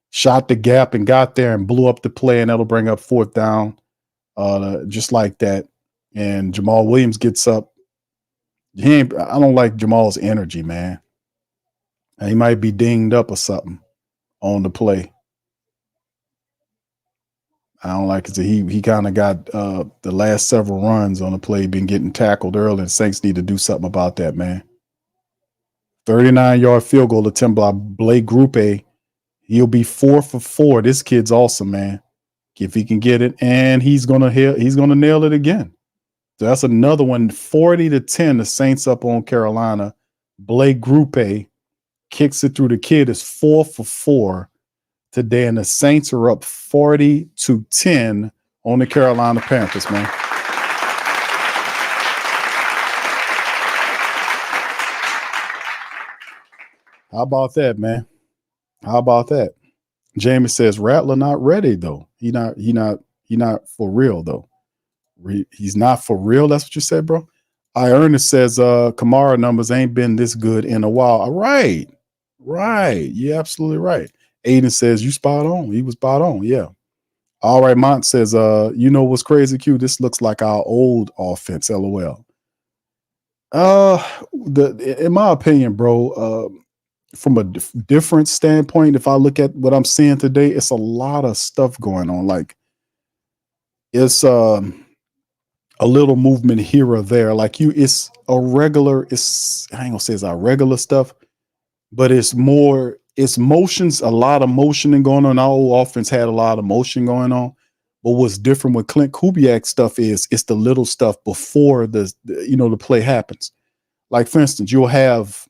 Shot the gap and got there and blew up the play, and that'll bring up 4th down just like that. And Jamal Williams gets up. I don't like Jamal's energy, man. He might be dinged up or something on the play. I don't like it. He kind of got the last several runs on the play been getting tackled early, and Saints need to do something about that, man. 39-yard field goal attempt by Blake Grupe. He'll be 4 for 4. This kid's awesome, man. If he can get it, and he's gonna nail it again. So that's another one. 40-10. The Saints up on Carolina Blake Grupe kicks it through the kid. Is 4 for 4 today, and the Saints are up 40-10 on the Carolina Panthers, man. How about that, man? How about that? Jamie says Rattler not ready though. He not for real though. He's not for real. That's what you said, bro. Ernest says Kamara numbers ain't been this good in a while. All right. You're absolutely right. Aiden says you spot on. He was spot on. Yeah. All right. Mont says, you know what's crazy, Q? This looks like our old offense. LOL. In my opinion, bro, from a different standpoint, if I look at what I'm seeing today, it's a lot of stuff going on. Like it's a little movement here or there. Like it's I ain't gonna say it's our regular stuff, but it's motions, a lot of motioning going on. Our old offense had a lot of motion going on. But what's different with Clint Kubiak stuff is it's the little stuff before the play happens. Like for instance, you'll have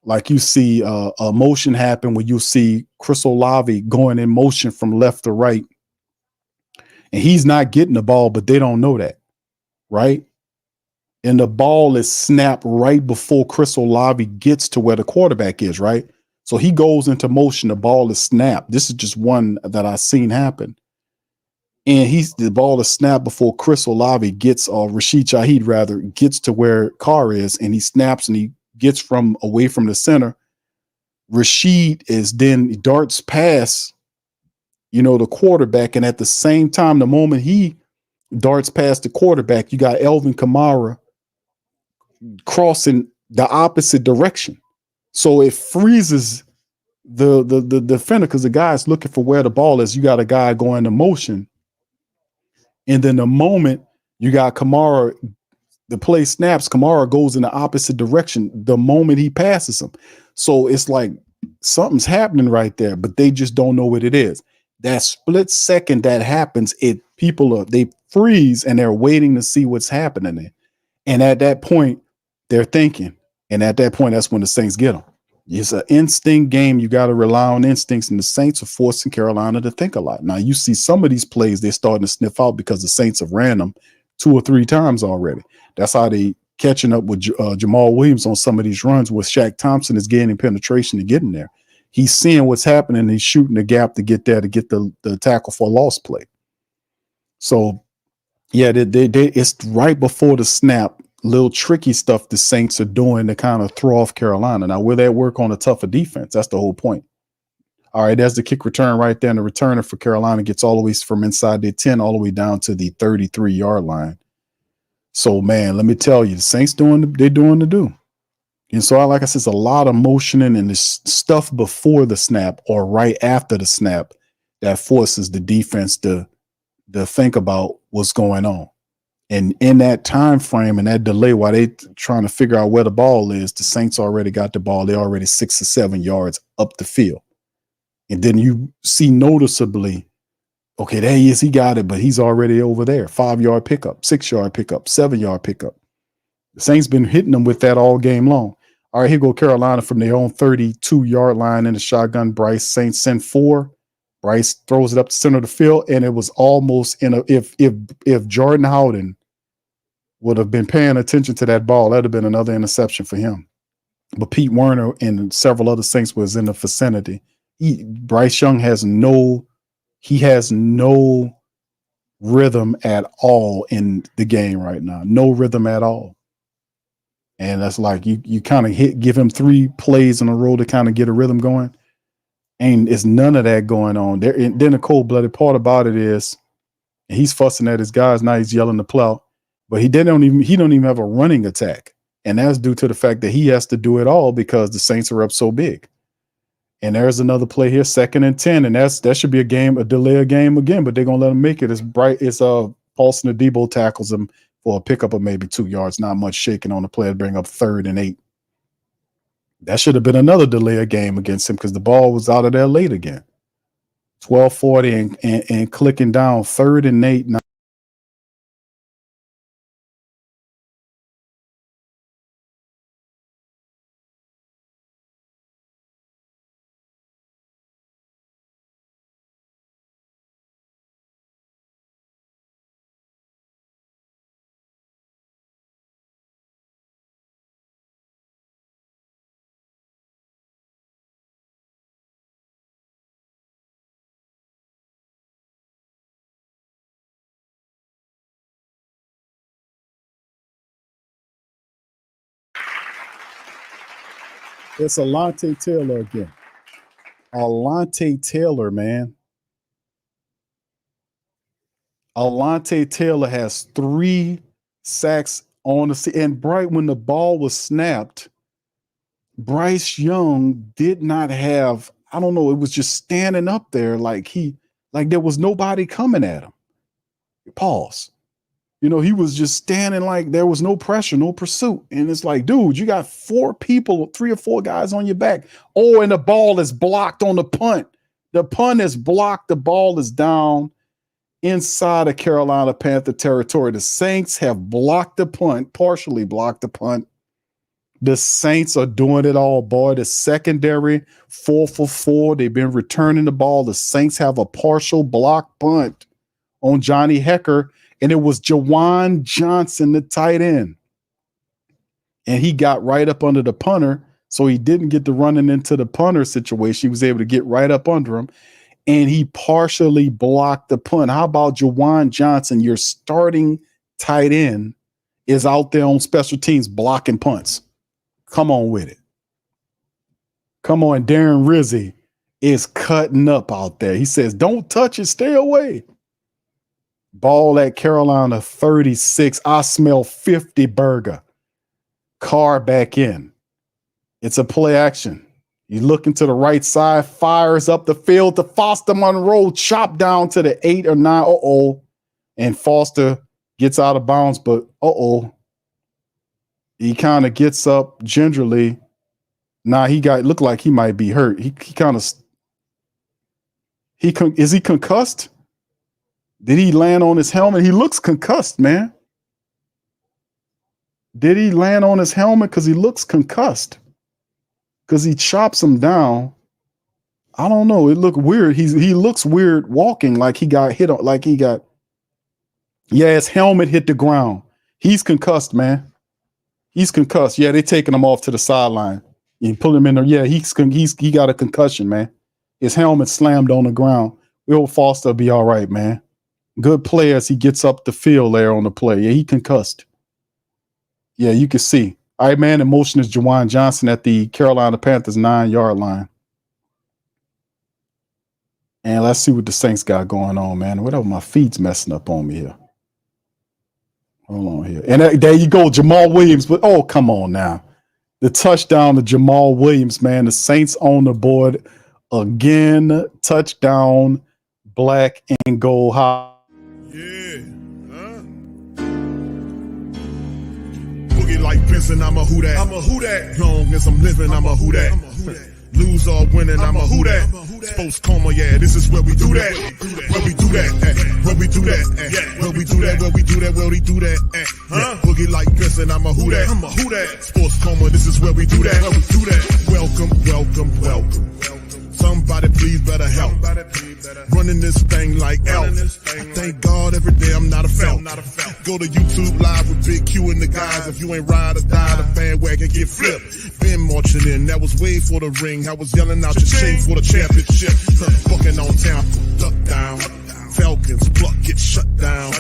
like you see a motion happen where you see Chris Olave going in motion from left to right, and he's not getting the ball, but they don't know that, right? And the ball is snapped right before Chris Olave gets to where the quarterback is, right? So he goes into motion, the ball is snapped. This is just one that I've seen happen. And the ball is snapped before Chris Olave gets, or Rashid Shaheed rather, gets to where Carr is, and he snaps and he gets from away from the center. Rashid darts past, the quarterback. And at the same time, the moment he darts past the quarterback, you got Elvin Kamara crossing the opposite direction. So it freezes the defender because the guy's looking for where the ball is. You got a guy going to motion. And then the moment you got Kamara, the play snaps, Kamara goes in the opposite direction the moment he passes him. So it's like something's happening right there, but they just don't know what it is. That split second that happens, they freeze and they're waiting to see what's happening there. And at that point, they're thinking. And at that point, that's when the Saints get them. It's an instinct game. You got to rely on instincts, and the Saints are forcing Carolina to think a lot. Now, you see some of these plays they're starting to sniff out because the Saints have ran them 2 or 3 times already. That's how they catching up with Jamal Williams on some of these runs where Shaq Thompson is gaining penetration to get in there. He's seeing what's happening. He's shooting the gap to get there to get the tackle for a loss play. So, yeah, it's right before the snap. Little tricky stuff the Saints are doing to kind of throw off Carolina. Now, will that work on a tougher defense? That's the whole point. All right, there's the kick return right there. And the returner for Carolina gets all the way from inside their 10 all the way down to the 33-yard line. So, man, let me tell you, the Saints they're doing the do. And so, like I said, it's a lot of motioning and this stuff before the snap or right after the snap that forces the defense to think about what's going on. And in that time frame and that delay, while they trying to figure out where the ball is, the Saints already got the ball. They're already 6 or 7 yards up the field. And then you see noticeably, okay, there he is. He got it, but he's already over there. 5-yard pickup, 6-yard pickup, 7-yard pickup. The Saints been hitting them with that all game long. All right, here go Carolina from their own 32-yard line in the shotgun. Bryce, Saints send 4. Bryce throws it up the center of the field, and it was almost if Jordan Howden would have been paying attention to that ball, that'd have been another interception for him. But Pete Werner and several other Saints was in the vicinity. Bryce Young has no rhythm at all in the game right now. No rhythm at all. And that's like you kind of give him 3 plays in a row to kind of get a rhythm going. And it's none of that going on there. And then the cold-blooded part about it is he's fussing at his guys. Now he's yelling to plow, but he don't even have a running attack. And that's due to the fact that he has to do it all because the Saints are up so big. And there's another play here, 2nd and 10. And that should be a delay a game again, but they're going to let him make it. It's Paulson Adebo tackles him for a pickup of maybe 2 yards. Not much shaking on the play to bring up 3rd and 8. That should have been another delay a game against him because the ball was out of there late again. 12:40 and clicking down 3rd and 8. Now It's Alontae Taylor again. Alontae Taylor, man. Alontae Taylor has 3 sacks on the season. And right when the ball was snapped, Bryce Young did not have, I don't know, it was just standing up there like there was nobody coming at him. Pause. You know, he was just standing like there was no pressure, no pursuit. And it's like, dude, you got 4 people, 3 or 4 guys on your back. Oh, and the ball is blocked on the punt. The punt is blocked. The ball is down inside of Carolina Panther territory. The Saints have blocked the punt, partially blocked the punt. The Saints are doing it all, boy. The secondary, 4 for 4. They've been returning the ball. The Saints have a partial block punt on Johnny Hecker, and it was Jawan Johnson, the tight end. And he got right up under the punter, so he didn't get to running into the punter situation. He was able to get right up under him, and he partially blocked the punt. How about Jawan Johnson, your starting tight end, is out there on special teams blocking punts? Come on with it. Come on, Darren Rizzi is cutting up out there. He says, don't touch it, stay away. Ball at Carolina 36. I smell 50 burger. Carr back in. It's a play action. You looking to the right side, fires up the field to Foster Moreau, chop down to the 8 or 9. Uh-oh. And Foster gets out of bounds, but uh-oh. He kind of gets up gingerly. Nah, looked like he might be hurt. Is he concussed? Did he land on his helmet? He looks concussed, man. Did he land on his helmet? Because he looks concussed. Because he chops him down. I don't know. It looked weird. He looks weird walking, like he got hit on, yeah, his helmet hit the ground. He's concussed, man. He's concussed. Yeah, they taking him off to the sideline. You pull him in there. Yeah, he got a concussion, man. His helmet slammed on the ground. Will Foster will be all right, man. Good play as he gets up the field there on the play. Yeah, he concussed. Yeah, you can see. All right, man, in motion is Jawan Johnson at the Carolina Panthers 9-yard line. And let's see what the Saints got going on, man. Whatever, my feed's messing up on me here. Hold on here. And there you go, Jamal Williams. But oh, come on now. The touchdown to Jamal Williams, man. The Saints on the board again. Touchdown, black and gold high. Yeah. Boogie like Benson, I'm a who that. I'm a who that. Long as I'm living, I'm a who that. Lose or winning, I'm a who that. Sports Coma, yeah, this is where we do that. Where we do that, where we do that, where we do that, where we do that, where we do that, Boogie like Benson, I'm a who that. I'm a who that. Sports Coma, this is where we do that. Where we do that. Welcome, welcome, welcome. Somebody please better help. Running this thing like elf. I thank God every day I'm not a felt. Go to YouTube live with Big Q and the guys. If you ain't ride or die, the bandwagon get flipped. Been marching in, that was way for the ring. I was yelling out your shame for the championship. Fucking on town, duck down. Falcons, pluck, get shut down.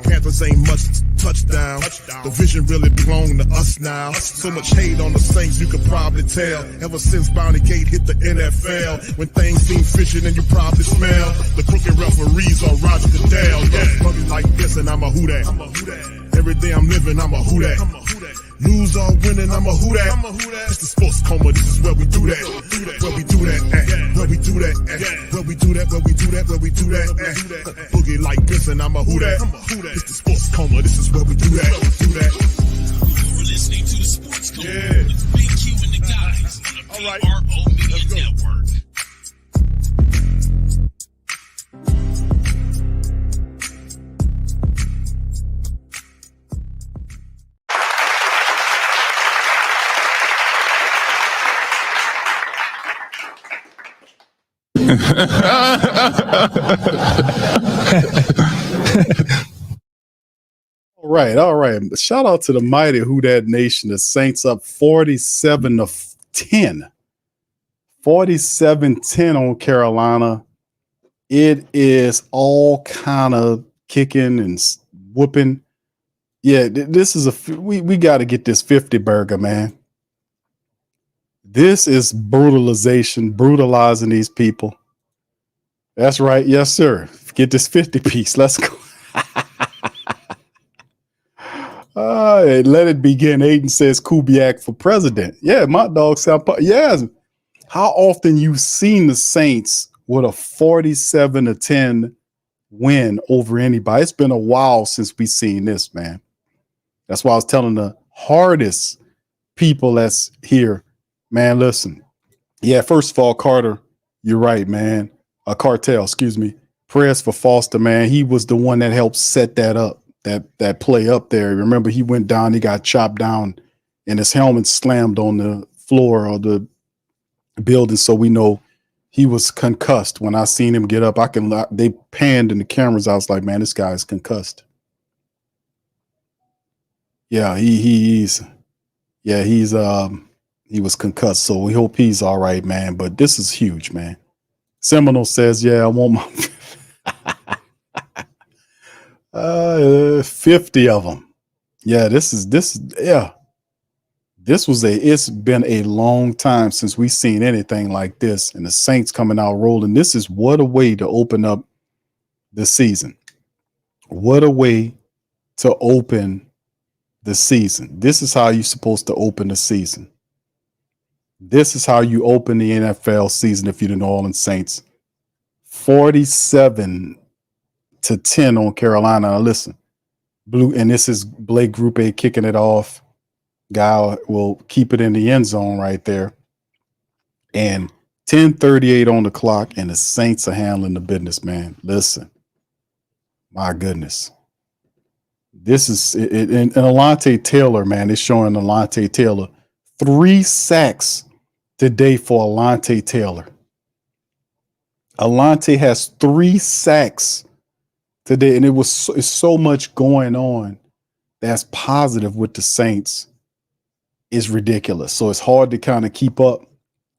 Panthers ain't much touchdown. The vision really belong to us now. So much hate on the Saints, you could probably tell. Ever since Bounty Gate hit the NFL, when things seem fishy, then you probably smell the crooked referees on Roger Goodell. Yeah, probably like this, and I'm a who that. Every day I'm living, I'm a who that. Lose or winning, I'm a who that. It's the Sports Coma, this is where we do that. Where we do that, where we do that, where we do that, where we do that, where we do that. Boogie like this, and I'm a who that. It's the Sports Coma, this is where we do that. You're listening to the Sports Coma with Big Q and the guys on the PRO Media Network. All right. Shout out to the mighty Who Dat Nation. The Saints up 47-10. 47-10 on Carolina. It is all kind of kicking and whooping. Yeah, this is we got to get this 50 burger, man. This is brutalizing these people. That's right. Yes, sir. Get this 50 piece. Let's go. Let it begin. Aiden says Kubiak for president. Yeah, my dog sound. Yes. How often you seen the Saints with a 47-10 win over anybody? It's been a while since we seen this, man. That's why I was telling the hardest people that's here, man, listen. Yeah, first of all, Carter, you're right, man. Cartel, excuse me. Prayers for Foster, man. He was the one that helped set that up, that play up there. Remember, he went down, he got chopped down, and his helmet slammed on the floor of the building, so we know he was concussed. When I seen him get up, they panned in the cameras. I was like, man, this guy is concussed. Yeah, he was concussed, so we hope he's all right, man. But this is huge, man. Seminole says, yeah, I want my 50 of them. Yeah, it's been a long time since we've seen anything like this, and the Saints coming out rolling. This is what a way to open up the season. What a way to open the season. This is how you're supposed to open the season. This is how you open the NFL season if you're the New Orleans Saints. 47-10 on Carolina. Now listen, and this is Blake Group A kicking it off. Guy will keep it in the end zone right there. And 10:38 on the clock, and the Saints are handling the business, man. Listen, my goodness. This is and Alontae Taylor, man. They're showing Alontae Taylor 3 sacks today for Alontae Taylor. Alontae has 3 sacks today, and it's so much going on that's positive with the Saints. Is ridiculous. So it's hard to kind of keep up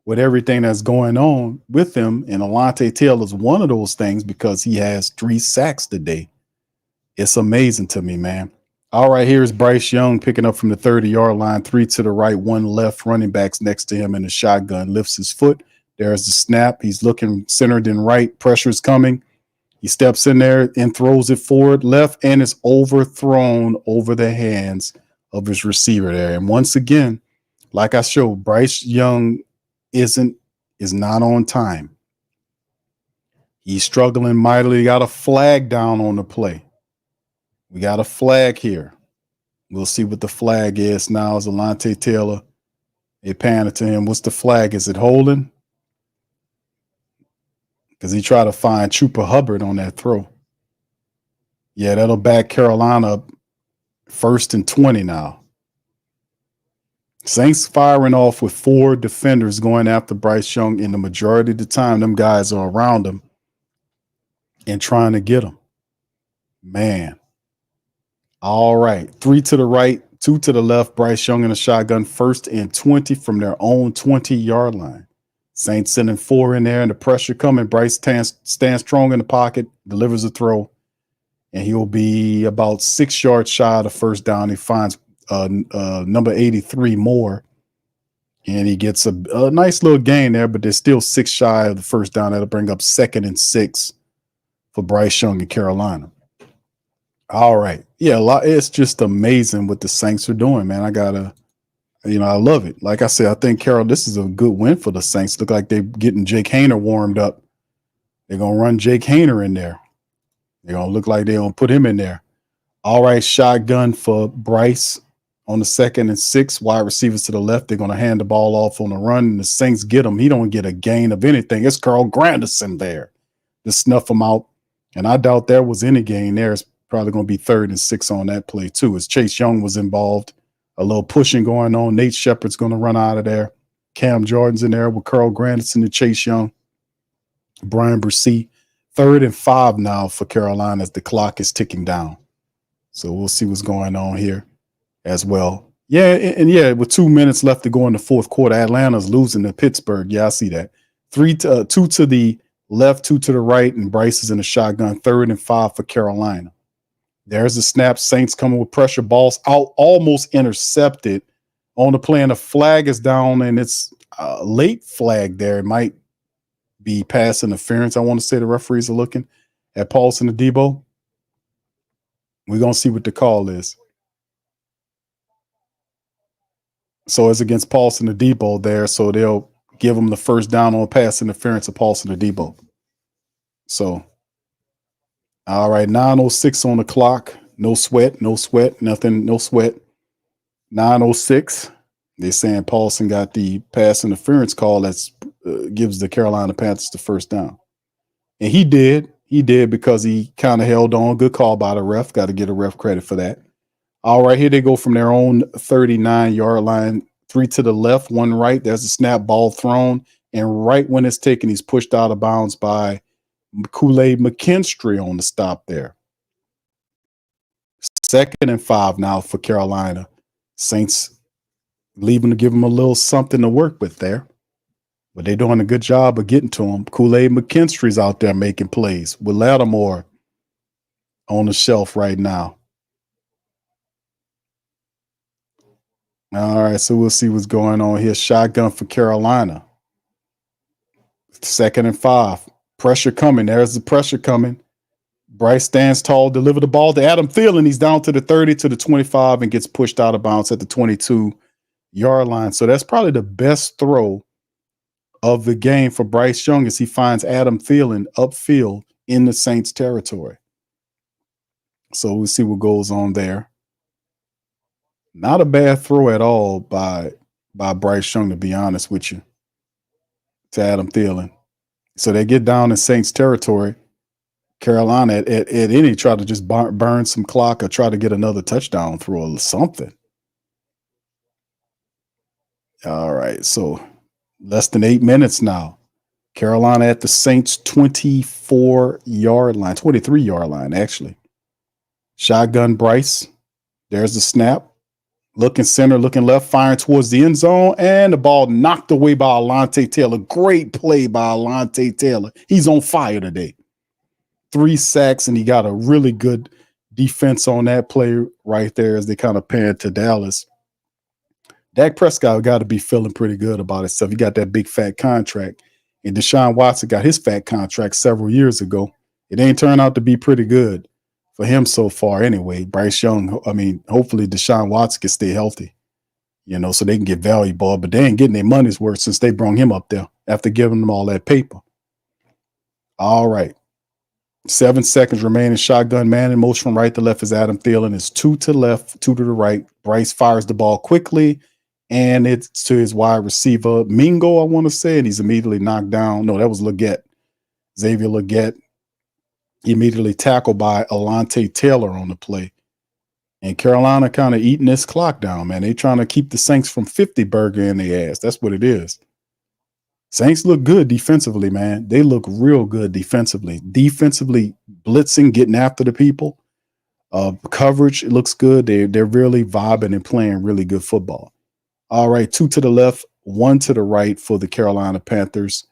with everything that's going on with them. And Alontae Taylor is one of those things because he has 3 sacks today. It's amazing to me, man. All right, here's Bryce Young picking up from the 30-yard line, 3 to the right, 1 left, running backs next to him in the shotgun, lifts his foot. There's the snap. He's looking centered and right. Pressure's coming. He steps in there and throws it forward, left, and it's overthrown over the hands of his receiver there. And once again, like I showed, Bryce Young is not on time. He's struggling mightily. Got a flag down on the play. We got a flag here. We'll see what the flag is now as Alontae Taylor. They pan it to him. What's the flag? Is it holding? Because he tried to find Trooper Hubbard on that throw. Yeah, that'll back Carolina up 1st and 20 now. Saints firing off with 4 defenders going after Bryce Young, and the majority of the time, them guys are around him and trying to get him. Man. All right. 3 to the right, 2 to the left. Bryce Young in a shotgun, 1st and 20 from their own 20-yard line. Saints sending 4 in there, and the pressure coming. Bryce stands strong in the pocket, delivers a throw. And he'll be about 6 yards shy of the first down. He finds number 83 Moore, and he gets a nice little gain there, but they're still 6 shy of the first down. That'll bring up 2nd and 6 for Bryce Young in Carolina. All right. Yeah, it's just amazing what the Saints are doing, man. I love it. Like I said, I think, Carol, this is a good win for the Saints. Look like they're getting Jake Haener warmed up. They're going to run Jake Haener in there. They're going to look like they're going to put him in there. All right, shotgun for Bryce on the 2nd and 6. Wide receivers to the left. They're going to hand the ball off on the run, and the Saints get him. He don't get a gain of anything. It's Carl Granderson there to snuff him out, and I doubt there was any gain there. It's probably going to be 3rd and 6 on that play, too, as Chase Young was involved. A little pushing going on. Nate Shepard's going to run out of there. Cam Jordan's in there with Carl Granderson and Chase Young. Brian Bresee. 3rd and 5 now for Carolina as the clock is ticking down. So we'll see what's going on here as well. Yeah, and with 2 minutes left to go in the fourth quarter, Atlanta's losing to Pittsburgh. Yeah, I see that. 2 to the left, 2 to the right, and Bryce is in the shotgun. 3rd and 5 for Carolina. There's the snap. Saints coming with pressure. Balls out, almost intercepted on the play, and the flag is down, and late flag there. It might be pass interference. I want to say the referees are looking at Paulson Adebo. We're going to see what the call is. So it's against Paulson Adebo there. So they'll give him the first down on pass interference of Paulson Adebo. So, all right, 9:06 on the clock. No sweat, nothing, no sweat. 9:06. They're saying Paulson got the pass interference call that gives the Carolina Panthers the first down. And he did. He did because he kind of held on. Good call by the ref. Got to get a ref credit for that. All right, here they go from their own 39-yard line. 3 to the left, 1 right. There's a snap, ball thrown. And right when it's taken, he's pushed out of bounds by Kool-Aid McKinstry on the stop there. 2nd and 5 now for Carolina. Saints leaving to give them a little something to work with there. But they're doing a good job of getting to him. Kool-Aid McKinstry's out there making plays with Lattimore on the shelf right now. All right, so we'll see what's going on here. Shotgun for Carolina. 2nd and 5. Pressure coming. There's the pressure coming. Bryce stands tall, deliver the ball to Adam Thielen. He's down to the 30, to the 25, and gets pushed out of bounds at the 22-yard line. So that's probably the best throw of the game for Bryce Young as he finds Adam Thielen upfield in the Saints territory. So we'll see what goes on there. Not a bad throw at all by Bryce Young, to be honest with you, to Adam Thielen. So they get down in Saints territory. Carolina at any try to just burn some clock or try to get another touchdown throw or something. All right, so less than 8 minutes now. Carolina at the Saints 24-yard line, 23-yard line, actually. Shotgun Bryce. There's the snap. Looking center, looking left, firing towards the end zone, and the ball knocked away by Alontae Taylor. Great play by Alontae Taylor. He's on fire today. 3 sacks, and he got a really good defense on that play right there as they kind of pan to Dallas. Dak Prescott got to be feeling pretty good about himself. He got that big fat contract, and Deshaun Watson got his fat contract several years ago. It ain't turned out to be pretty good for him so far anyway. Bryce Young, hopefully Deshaun Watson can stay healthy, so they can get valuable, but they ain't getting their money's worth since they brought him up there after giving them all that paper. All right. 7 seconds remaining. Shotgun man in motion from right to left is Adam Thielen. It's 2 to the left, 2 to the right. Bryce fires the ball quickly, and it's to his wide receiver, Mingo, I want to say, and he's immediately knocked down. No, that was Leggett. Xavier Leggett. Immediately tackled by Alontae Taylor on the play. And Carolina kind of eating this clock down, man. They trying to keep the Saints from 50 burger in their ass. That's what it is. Saints look good defensively, man. They look real good defensively. Defensively blitzing, getting after the people. Coverage, it looks good. They're really vibing and playing really good football. All right, 2 to the left, 1 to the right for the Carolina Panthers.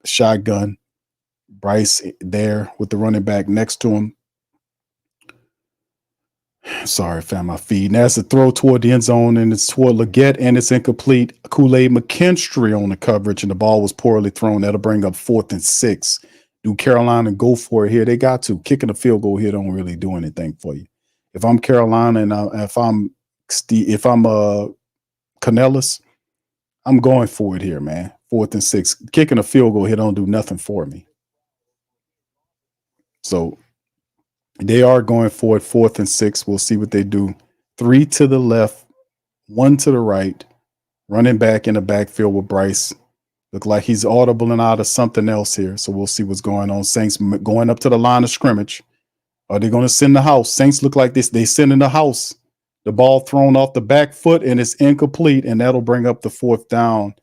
Shotgun. Bryce there with the running back next to him. Sorry, I found my feed. And that's a throw toward the end zone, and it's toward Leggett, and it's incomplete. Kool-Aid McKinstry on the coverage, and the ball was poorly thrown. That'll bring up 4th and 6. Do Carolina go for it here? They got to. Kicking a field goal here don't really do anything for you. If I'm Carolina and if I'm Canellis, I'm going for it here, man. 4th and 6. Kicking a field goal here don't do nothing for me. So they are going for it, 4th and 6. We'll see what they do. 3 to the left, 1 to the right. Running back in the backfield with Bryce. Look like he's audibling out of something else here. So we'll see what's going on. Saints going up to the line of scrimmage. Are they going to send the house? Saints look like this. They send in the house. The ball thrown off the back foot, and it's incomplete, and that'll bring up the 4th down.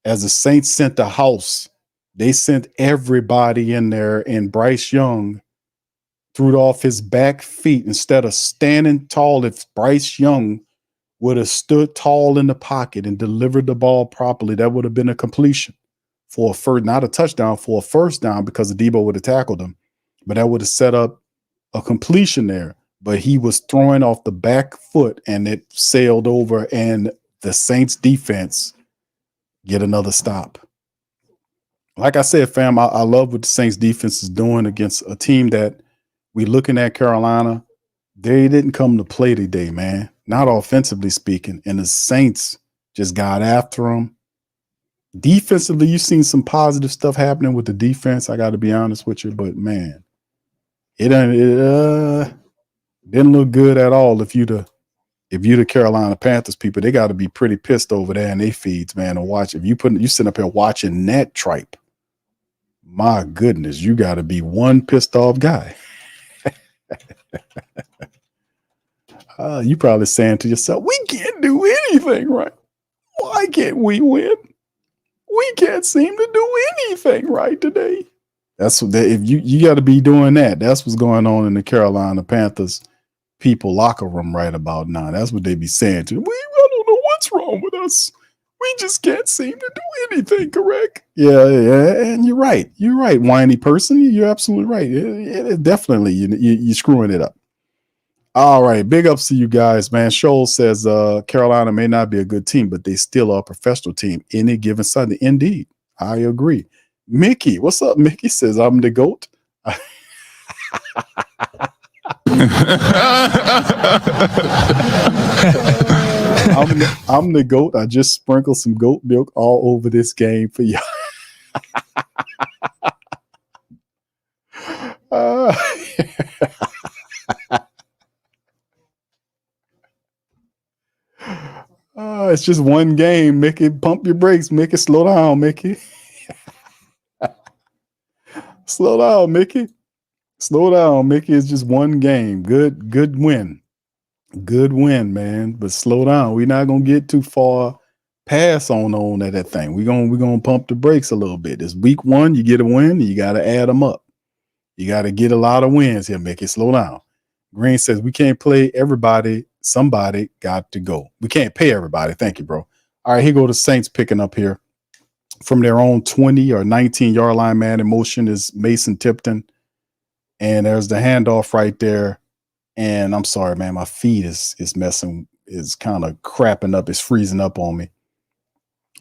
As the Saints sent the house, they sent everybody in there, and Bryce Young threw it off his back feet instead of standing tall. If Bryce Young would have stood tall in the pocket and delivered the ball properly, that would have been a completion for a first, not a touchdown, for a first down, because Debo would have tackled him. But that would have set up a completion there. But he was throwing off the back foot, and it sailed over, and the Saints defense get another stop. Like I said, fam, I love what the Saints defense is doing against a team that we looking at Carolina. They didn't come to play today, man. Not offensively speaking. And the Saints just got after them. Defensively, you've seen some positive stuff happening with the defense. I got to be honest with you, but man, it didn't look good at all. If you the Carolina Panthers people, they got to be pretty pissed over there in their feeds, man. To watch, if you sitting up here watching that tripe, my goodness, you got to be one pissed off guy. You probably saying to yourself, we can't do anything right. Why can't we win? We can't seem to do anything right today. That's what if you got to be doing that. That's what's going on in the Carolina Panthers people locker room right about now. That's what they be saying to. I don't know what's wrong with us. We just can't seem to do anything correct. Yeah, and you're right. You're right, whiny person. You're absolutely right. It definitely you're screwing it up. All right, big ups to you guys, man. Scholl says Carolina may not be a good team, but they still are a professional team any given Sunday. Indeed, I agree. Mickey, what's up? Mickey says I'm the GOAT. I'm the GOAT. I just sprinkled some goat milk all over this game for y'all. It's just one game, Mickey. Pump your brakes, Mickey. Slow down, Mickey. Slow down, Mickey. Slow down, Mickey. It's just one game. Good win. Good win, man. But slow down. We're not gonna get too far past on at that thing. We're gonna pump the brakes a little bit. It's week one. You get a win, you gotta add them up. You gotta get a lot of wins here, Mickey. Slow down. Green says we can't play everybody. Somebody got to go. We can't pay everybody. Thank you, bro. All right, here go the Saints picking up here from their own 20 or 19-yard line. Man in motion is Mason Tipton. And there's the handoff right there. And I'm sorry, man, my feet is kind of crapping up. It's freezing up on me.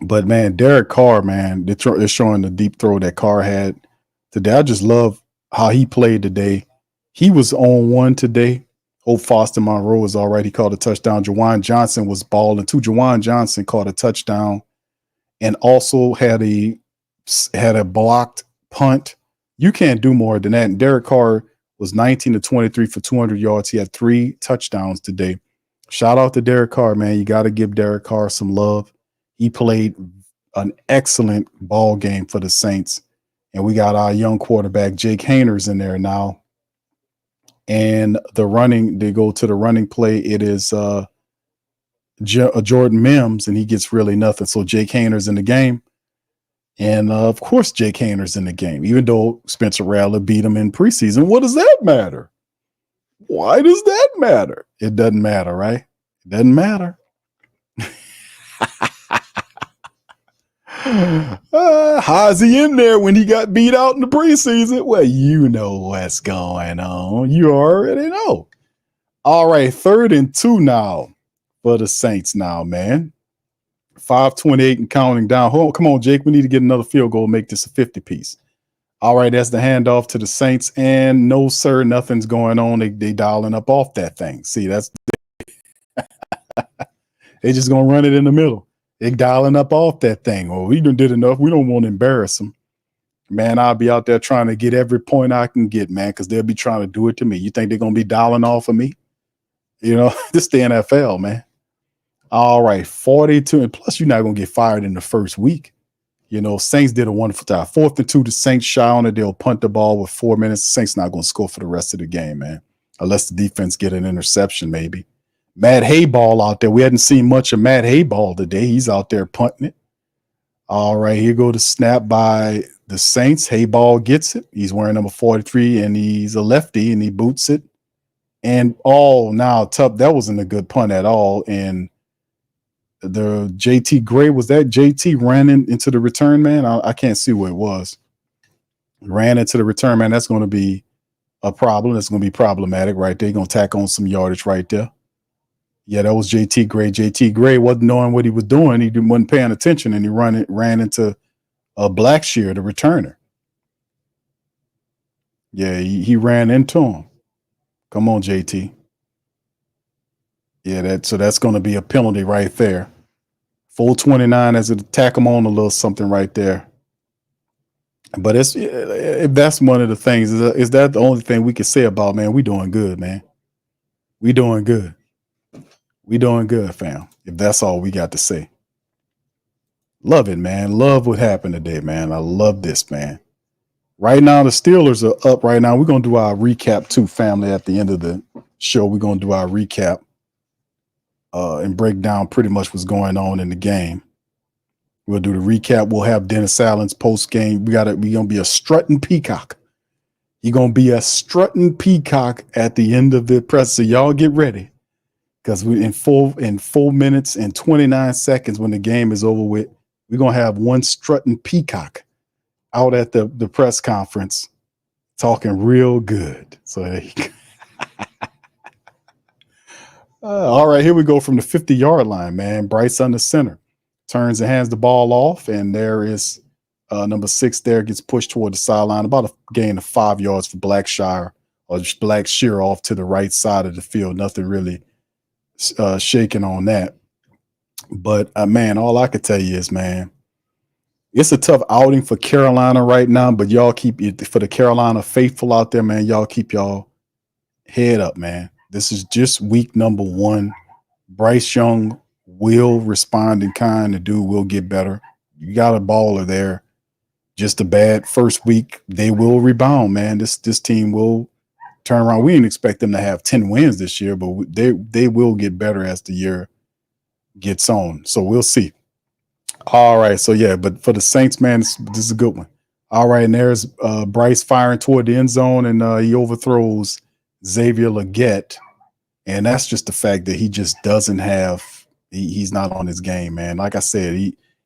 But, man, Derek Carr, man, they're showing the deep throw that Carr had today. I just love how he played today. He was on one today. Hope Foster Moreau is all right. He caught a touchdown. Jawan Johnson was balling too. Jawan Johnson caught a touchdown and also had a blocked punt. You can't do more than that. And Derek Carr was 19 to 23 for 200 yards. He had 3 touchdowns today. Shout out to Derek Carr, man. You got to give Derek Carr some love. He played an excellent ball game for the Saints. And we got our young quarterback, Jake Hainers, in there now. And they go to the running play. It is Jordan Mims, and he gets really nothing. So Jake Hainers in the game. And of course, Jake Hainers in the game, even though Spencer Rattler beat him in preseason. What does that matter? Why does that matter? It doesn't matter, right? It doesn't matter. How's he in there when he got beat out in the preseason? Well, you know what's going on. You already know. All right, 3rd and 2 now for the Saints now, man. 5:28 and counting down. Come on, Jake. We need to get another field goal, make this a 50-piece. All right, that's the handoff to the Saints. And no, sir, nothing's going on. They dialing up off that thing. See, that's they just gonna run it in the middle. They dialing up off that thing. Oh, we done did enough. We don't want to embarrass them. Man, I'll be out there trying to get every point I can get, man, because they'll be trying to do it to me. You think they're gonna be dialing off of me? You know, this is the NFL, man. All right, 42, and plus you're not going to get fired in the first week. You know, Saints did a wonderful job. 4th and 2, the Saints shy on it. They'll punt the ball with 4 minutes. The Saints not going to score for the rest of the game, man, unless the defense get an interception maybe. Matt Hayball out there. We hadn't seen much of Matt Hayball today. He's out there punting it. All right, here go the snap by the Saints. Hayball gets it. He's wearing number 43, and he's a lefty, and he boots it. And now tough. That wasn't a good punt at all. And the JT Gray, was that JT ran into the return man? I can't see what it was. Ran into the return man. That's going to be a problem. That's going to be problematic right there. You're going to tack on some yardage right there. Yeah, that was JT Gray. JT Gray wasn't knowing what he was doing. He wasn't paying attention, and he ran into Blackshear, the returner. Yeah, he ran into him. Come on, JT. Yeah, that's going to be a penalty right there. Full 29 as it tack him on a little something right there. But if that's one of the things, is that the only thing we can say about, man, we doing good, man. We doing good. We doing good, fam. If that's all we got to say. Love it, man. Love what happened today, man. I love this, man. Right now, the Steelers are up right now. We're going to do our recap too, family, at the end of the show. We're going to do our recap and break down pretty much what's going on in the game. We'll do the recap. We'll have Dennis Allen's post game. We're gonna be a strutting peacock. You're gonna be a strutting peacock at the end of the press. So y'all get ready, because we in 4 minutes and 29 seconds, when the game is over with, we're gonna have one strutting peacock out at the press conference talking real good. So there you go. All right, here we go from the 50-yard line, man. Bryce under center. Turns and hands the ball off, and there is number 6 there, gets pushed toward the sideline, about a gain of 5 yards for Blackshear off to the right side of the field. Nothing really shaking on that. But, man, all I could tell you is, man, it's a tough outing for Carolina right now, but y'all keep it for the Carolina faithful out there, man. Y'all keep y'all head up, man. This is just week number 1. Bryce Young will respond in kind. The dude will get better. You got a baller there. Just a bad first week. They will rebound, man. This team will turn around. We didn't expect them to have 10 wins this year, but they will get better as the year gets on. So we'll see. All right. So yeah, but for the Saints, man, this is a good one. All right, and there's Bryce firing toward the end zone, and he overthrows Xavier Legette. And that's just the fact that he just doesn't have he's not on his game, man. Like I said,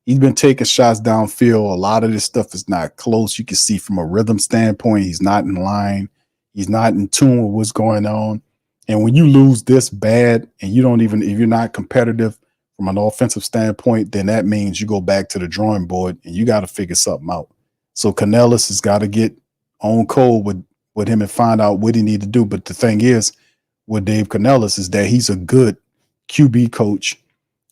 he's been taking shots downfield. A lot of this stuff is not close. You can see from a rhythm standpoint, he's not in line. He's not in tune with what's going on. And when you lose this bad and you don't even, if you're not competitive from an offensive standpoint, then that means you go back to the drawing board and you got to figure something out. So Canellis has got to get on code with him and find out what he need to do. But the thing is with Dave Canellis is that he's a good QB coach.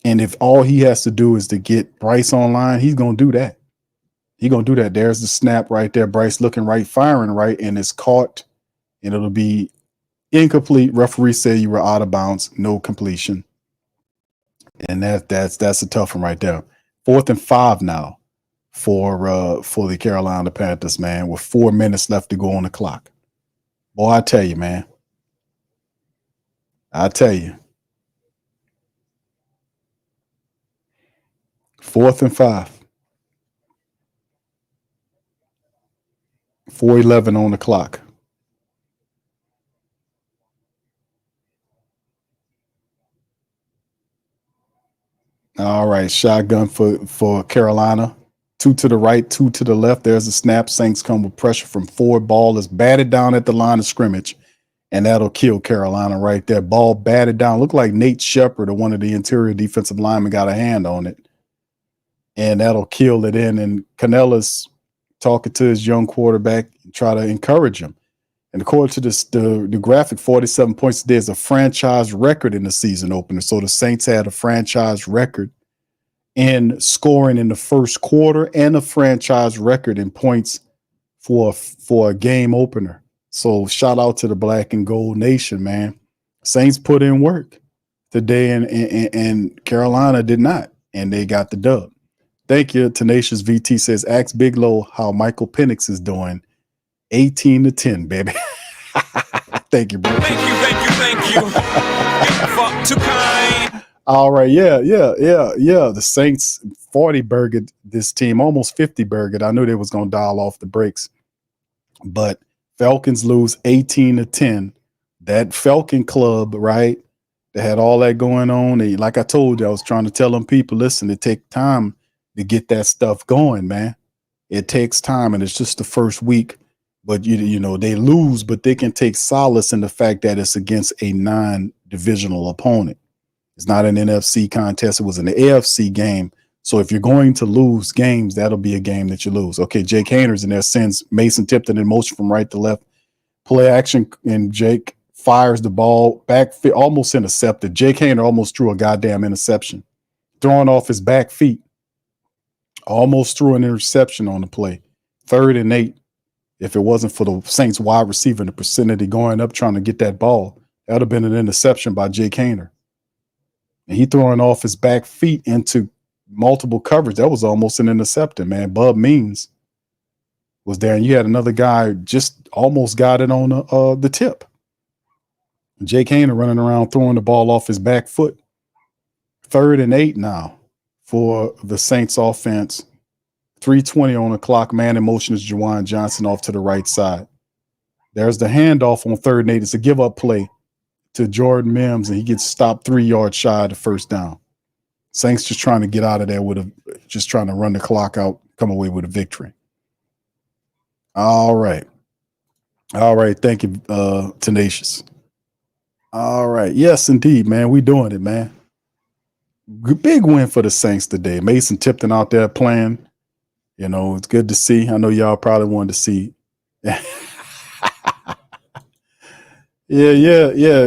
And if all he has to do is to get Bryce online, he's going to do that. He's going to do that. There's the snap right there. Bryce looking right, firing right, and it's caught, and it'll be incomplete. Referee said you were out of bounds, no completion. And that's a tough one right there. 4th and 5 now for the Carolina Panthers, man, with 4 minutes left to go on the clock. Boy, I tell you, man. I tell you. 4th and 5. 4:11 on the clock. All right, shotgun for Carolina. 2 to the right, 2 to the left. There's a snap. Saints come with pressure from forward. Ball is batted down at the line of scrimmage, and that'll kill Carolina right there. Ball batted down. Looked like Nate Shepard or one of the interior defensive linemen got a hand on it, and that'll kill it in. And Canellis talking to his young quarterback and try to encourage him. And according to this, the graphic, 47 points today is a franchise record in the season opener. So the Saints had a franchise record in scoring in the first quarter and a franchise record in points for a game opener. So shout out to the Black and Gold Nation, man. Saints put in work today, and Carolina did not, and they got the dub. Thank you. Tenacious VT says, ask Bigelow how Michael Penix is doing. 18-10, baby. Thank you, bro. Thank you. Fuck too kind. All right, yeah. The Saints 40 burgered this team, almost 50 burgered. I knew they was gonna dial off the brakes, but Falcons lose 18-10. That Falcon club, right? They had all that going on. And like I told you, I was trying to tell them people, listen, it takes time to get that stuff going, man. It takes time, and it's just the first week. But you know they lose, but they can take solace in the fact that it's against a non-divisional opponent. It's not an NFC contest. It was an AFC game. So if you're going to lose games, that'll be a game that you lose. Okay, Jake Hayner's in there, sends Mason Tipton in motion from right to left. Play action, and Jake fires the ball back, almost intercepted. Jake Hayner almost threw a goddamn interception, throwing off his back feet. Almost threw an interception on the play. 3rd and 8. If it wasn't for the Saints wide receiver in the vicinity going up trying to get that ball, that would have been an interception by Jake Hayner. And he throwing off his back feet into multiple coverage. That was almost an interception, man. Bub Means was there, and you had another guy just almost got it on the tip. Jake Hayner running around throwing the ball off his back foot. 3rd and 8 now for the Saints offense. 3:20 on the clock. Man in motion is Juwan Johnson off to the right side. There's the handoff on 3rd and 8. It's a give-up play to Jordan Mims, and he gets stopped 3 yards shy of the first down. Saints just trying to get out of there just trying to run the clock out, come away with a victory. All right. Thank you, Tenacious. All right. Yes, indeed, man. We doing it, man. Big win for the Saints today. Mason Tipton out there playing. You know, it's good to see. I know y'all probably wanted to see. Yeah.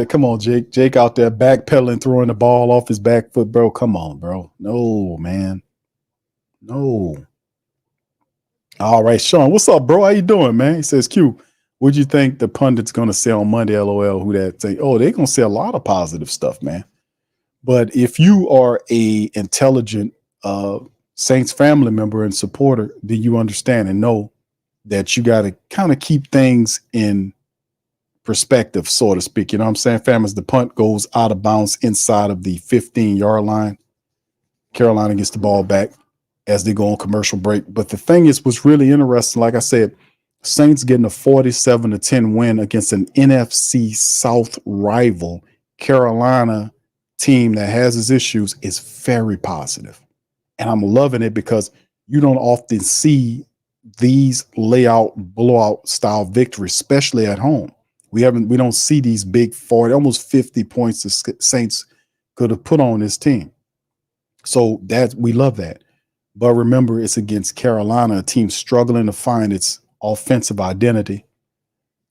Come on, Jake. Jake out there backpedaling, throwing the ball off his back foot, bro. Come on, bro. No, man. No. All right, Sean. What's up, bro? How you doing, man? He says, Q, what'd you think the pundits gonna say on Monday? LOL. Who that say? Oh, they're gonna say a lot of positive stuff, man. But if you are a intelligent Saints family member and supporter, then you understand and know that you got to kind of keep things in perspective, so to speak. You know what I'm saying? Fam, as the punt goes out of bounds inside of the 15-yard line, Carolina gets the ball back as they go on commercial break. But the thing is, what's really interesting, like I said, Saints getting a 47-10 win against an NFC South rival, Carolina team that has its issues, is very positive. And I'm loving it because you don't often see these layout blowout style victories, especially at home. We don't see these big 40, almost 50 points the Saints could have put on this team. So that we love that. But remember, it's against Carolina, a team struggling to find its offensive identity.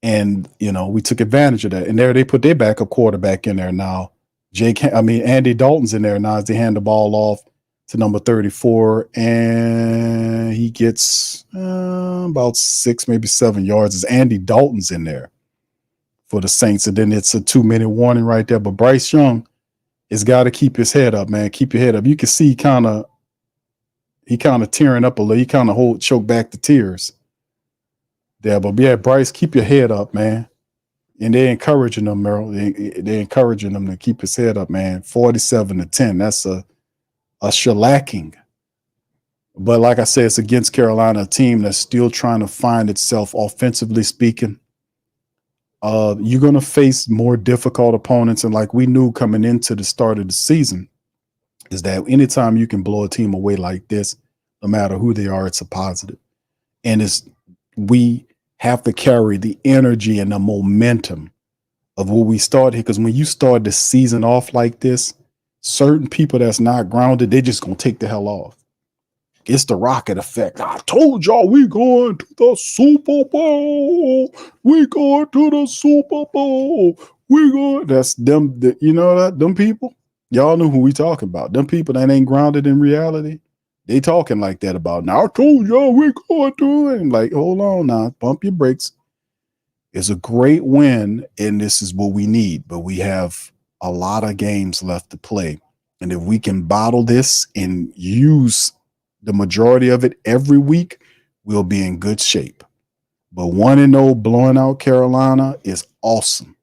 And, you know, we took advantage of that. And there they put their backup quarterback in there now. Andy Dalton's in there now as they hand the ball off to number 34, and he gets about 6, maybe 7 yards. As Andy Dalton's in there for the Saints, and then it's a 2-minute warning right there. But Bryce Young has got to keep his head up, man. Keep your head up. You can see he kind of tearing up a little. He kind of choke back the tears there. But yeah, Bryce, keep your head up, man. And they're encouraging him, Merrill. They're encouraging him to keep his head up, man. 47-10. That's a shellacking. But like I said, it's against Carolina, a team that's still trying to find itself offensively speaking. You're going to face more difficult opponents. And like we knew coming into the start of the season, is that anytime you can blow a team away like this, no matter who they are, it's a positive. And we have to carry the energy and the momentum of what we started here. Because when you start the season off like this, certain people that's not grounded, they're just going to take the hell off. It's the rocket effect. I told y'all we going to the Super Bowl. We going to the Super Bowl. We going. That's them. You know that? Them people? Y'all know who we talking about. Them people that ain't grounded in reality. They talking like that about, now I told y'all we going to it. Like, hold on now. Pump your brakes. It's a great win, and this is what we need. But we have a lot of games left to play. And if we can bottle this and use the majority of it every week, we'll be in good shape. But 1-0 blowing out Carolina is awesome.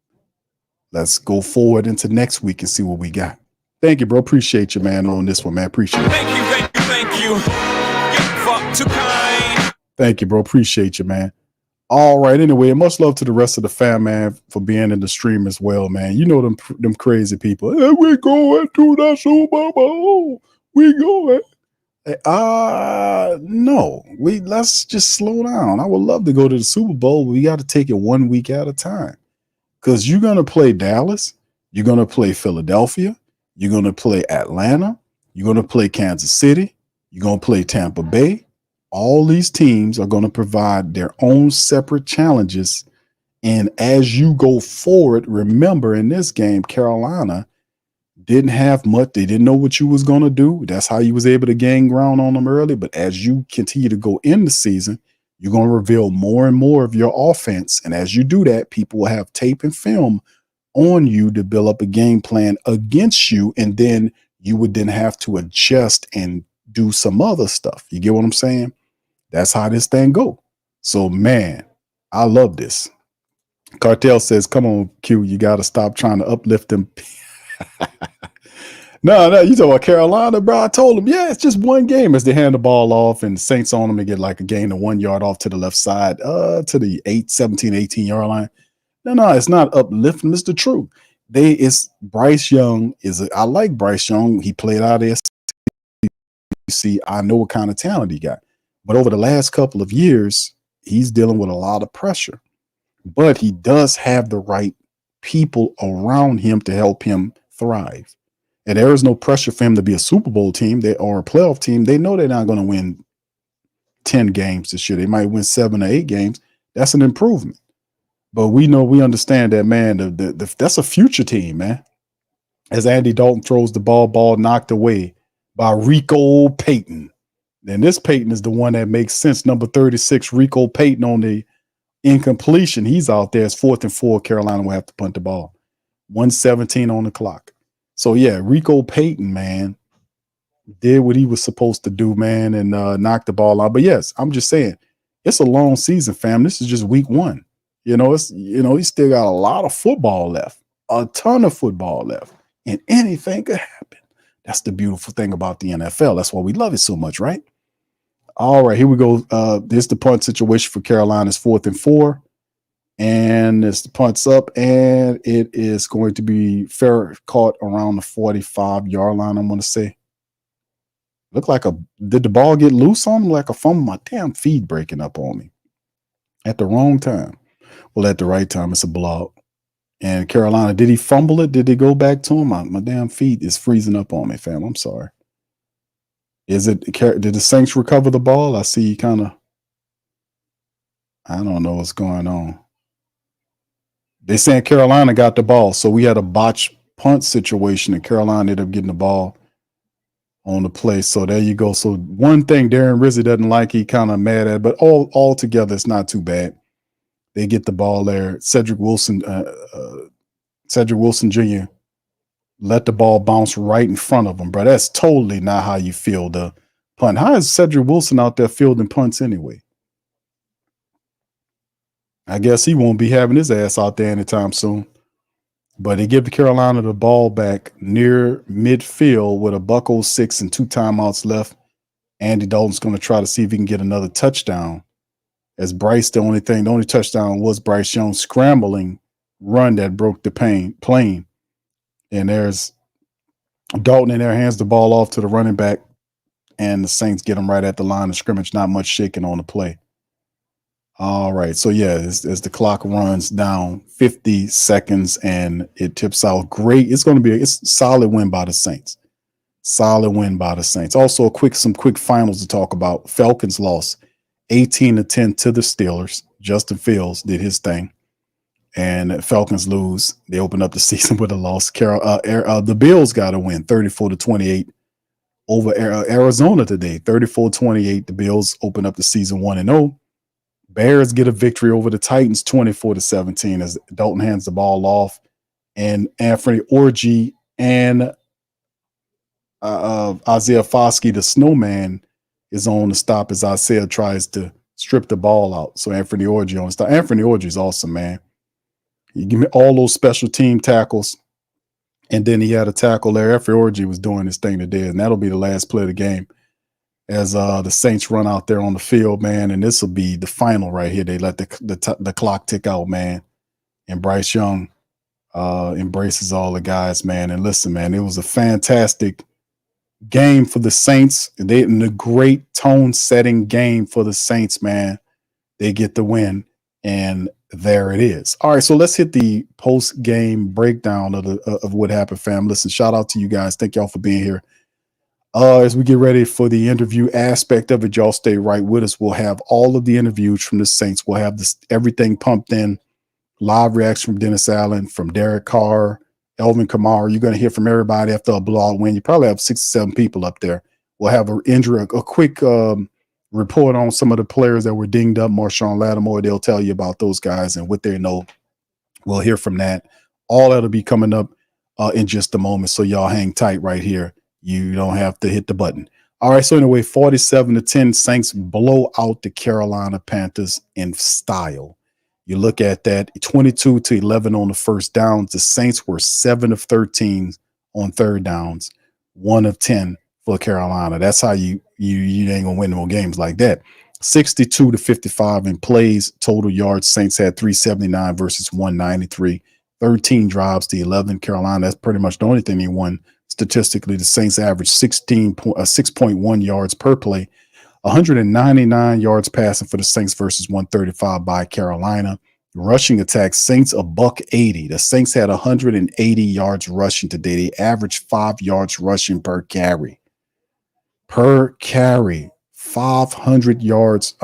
Let's go forward into next week and see what we got. Thank you, bro. Appreciate you, man, on this one, man. Appreciate it. Thank you. You're fuck too kind. Thank you, bro. Appreciate you, man. All right. Anyway, much love to the rest of the fam, man, for being in the stream as well, man. You know them crazy people. Hey, we going to the Super Bowl. We going. No. Let's just slow down. I would love to go to the Super Bowl, but we got to take it 1 week at a time. Because you're going to play Dallas. You're going to play Philadelphia. You're going to play Atlanta. You're going to play Kansas City. You're going to play Tampa Bay. All these teams are going to provide their own separate challenges. And as you go forward, remember in this game, Carolina didn't have much. They didn't know what you was going to do. That's how you was able to gain ground on them early. But as you continue to go in the season, you're going to reveal more and more of your offense. And as you do that, people will have tape and film on you to build up a game plan against you. And then you would then have to adjust and do some other stuff. You get what I'm saying? That's how this thing go. So, man, I love this. Cartel says, come on, Q, you got to stop trying to uplift them. No, you talking about Carolina, bro. I told him, yeah, it's just one game as they hand the ball off and the Saints on them and get like a gain of 1 yard off to the left side, to the 18 yard line. No, it's not uplifting. It's the truth. Bryce Young I like Bryce Young. He played out of SEC. I know what kind of talent he got. But over the last couple of years, he's dealing with a lot of pressure. But he does have the right people around him to help him thrive. And there is no pressure for him to be a Super Bowl team or a playoff team. They know they're not going to win 10 games this year. They might win 7 or 8 games. That's an improvement. But we understand that, man, that's a future team, man. As Andy Dalton throws the ball knocked away by Rico Payton. And this Payton is the one that makes sense. Number 36, Rico Payton on the incompletion. He's out there. It's 4th and 4. Carolina will have to punt the ball. 1:17 on the clock. So, yeah, Rico Payton, man, did what he was supposed to do, man, and knocked the ball out. But, yes, I'm just saying, it's a long season, fam. This is just week 1. He's still got a lot of football left, a ton of football left, and anything could happen. That's the beautiful thing about the NFL. That's why we love it so much, right? All right, here we go. This the punt situation for Carolina. It's 4th and 4. And it's the punt's up, and it is going to be fair caught around the 45-yard line, I'm going to say. Did the ball get loose on him like a fumble? My damn feed breaking up on me at the wrong time. Well, at the right time, it's a blowout. And Carolina, did he fumble it? Did they go back to him? My damn feet is freezing up on me, fam. I'm sorry. Did the Saints recover the ball? I see I don't know what's going on. They saying Carolina got the ball. So we had a botched punt situation and Carolina ended up getting the ball on the play. So there you go. So one thing Darren Rizzi doesn't like, he kind of mad at, but all together, it's not too bad. They get the ball there. Cedric Wilson Jr. let the ball bounce right in front of him, bro. That's totally not how you field the punt. How is Cedric Wilson out there fielding punts anyway? I guess he won't be having his ass out there anytime soon. But they give Carolina the ball back near midfield with a $106 and 2 timeouts left. Andy Dalton's going to try to see if he can get another touchdown. As Bryce, the only touchdown was Bryce Young's scrambling run that broke the plane. And there's Dalton in there, hands the ball off to the running back, and the Saints get him right at the line of scrimmage. Not much shaking on the play. All right. So, yeah, as the clock runs down 50 seconds and it tips out, great. It's going to be a solid win by the Saints. Solid win by the Saints. Also, some quick finals to talk about. Falcons lost 18-10 to the Steelers. Justin Fields did his thing. And Falcons lose. They open up the season with a loss. The Bills got a win, 34-28 over Arizona today. 34-28. The Bills open up the season 1-0. Bears get a victory over the Titans, 24-17, as Dalton hands the ball off, and Anthony Orji and Isaiah Foskey, the snowman, is on the stop as Isaiah tries to strip the ball out. So Anthony Orji on the stop. Anthony Orji is awesome, man. You give me all those special team tackles, and then he had a tackle there. Anthony Orji was doing his thing today, and that'll be the last play of the game. As the Saints run out there on the field, man, and this will be the final right here. They let the clock tick out, man, and Bryce Young embraces all the guys, man. And listen, man, it was a fantastic game for the Saints. In a great tone-setting game for the Saints, man. They get the win, and there it is. All right, so let's hit the post-game breakdown of what happened, fam. Listen, shout out to you guys. Thank y'all for being here. As we get ready for the interview aspect of it, y'all stay right with us. We'll have all of the interviews from the Saints. We'll have everything pumped in. Live reaction from Dennis Allen, from Derek Carr, Elvin Kamar. You're going to hear from everybody after a blowout win. You probably have 6 or 7 people up there. We'll have a quick report on some of the players that were dinged up. Marshawn Lattimore, they'll tell you about those guys and what they know. We'll hear from that. All that'll be coming up in just a moment. So y'all hang tight right here. You don't have to hit the button. All right. So anyway, 47-10, Saints blow out the Carolina Panthers in style. You look at that, 22-11 on the first downs. The Saints were 7 of 13 on third downs, 1 of 10 for Carolina. That's how you ain't gonna win no games like that. 62-55 in plays, total yards. Saints had 379 versus 193. 13 drives to 11. Carolina, that's pretty much the only thing they won. Statistically, the Saints averaged 6.1 yards per play, 199 yards passing for the Saints versus 135 by Carolina. Rushing attack, Saints $180. The Saints had 180 yards rushing today. They averaged 5 yards rushing per carry. 500 yards.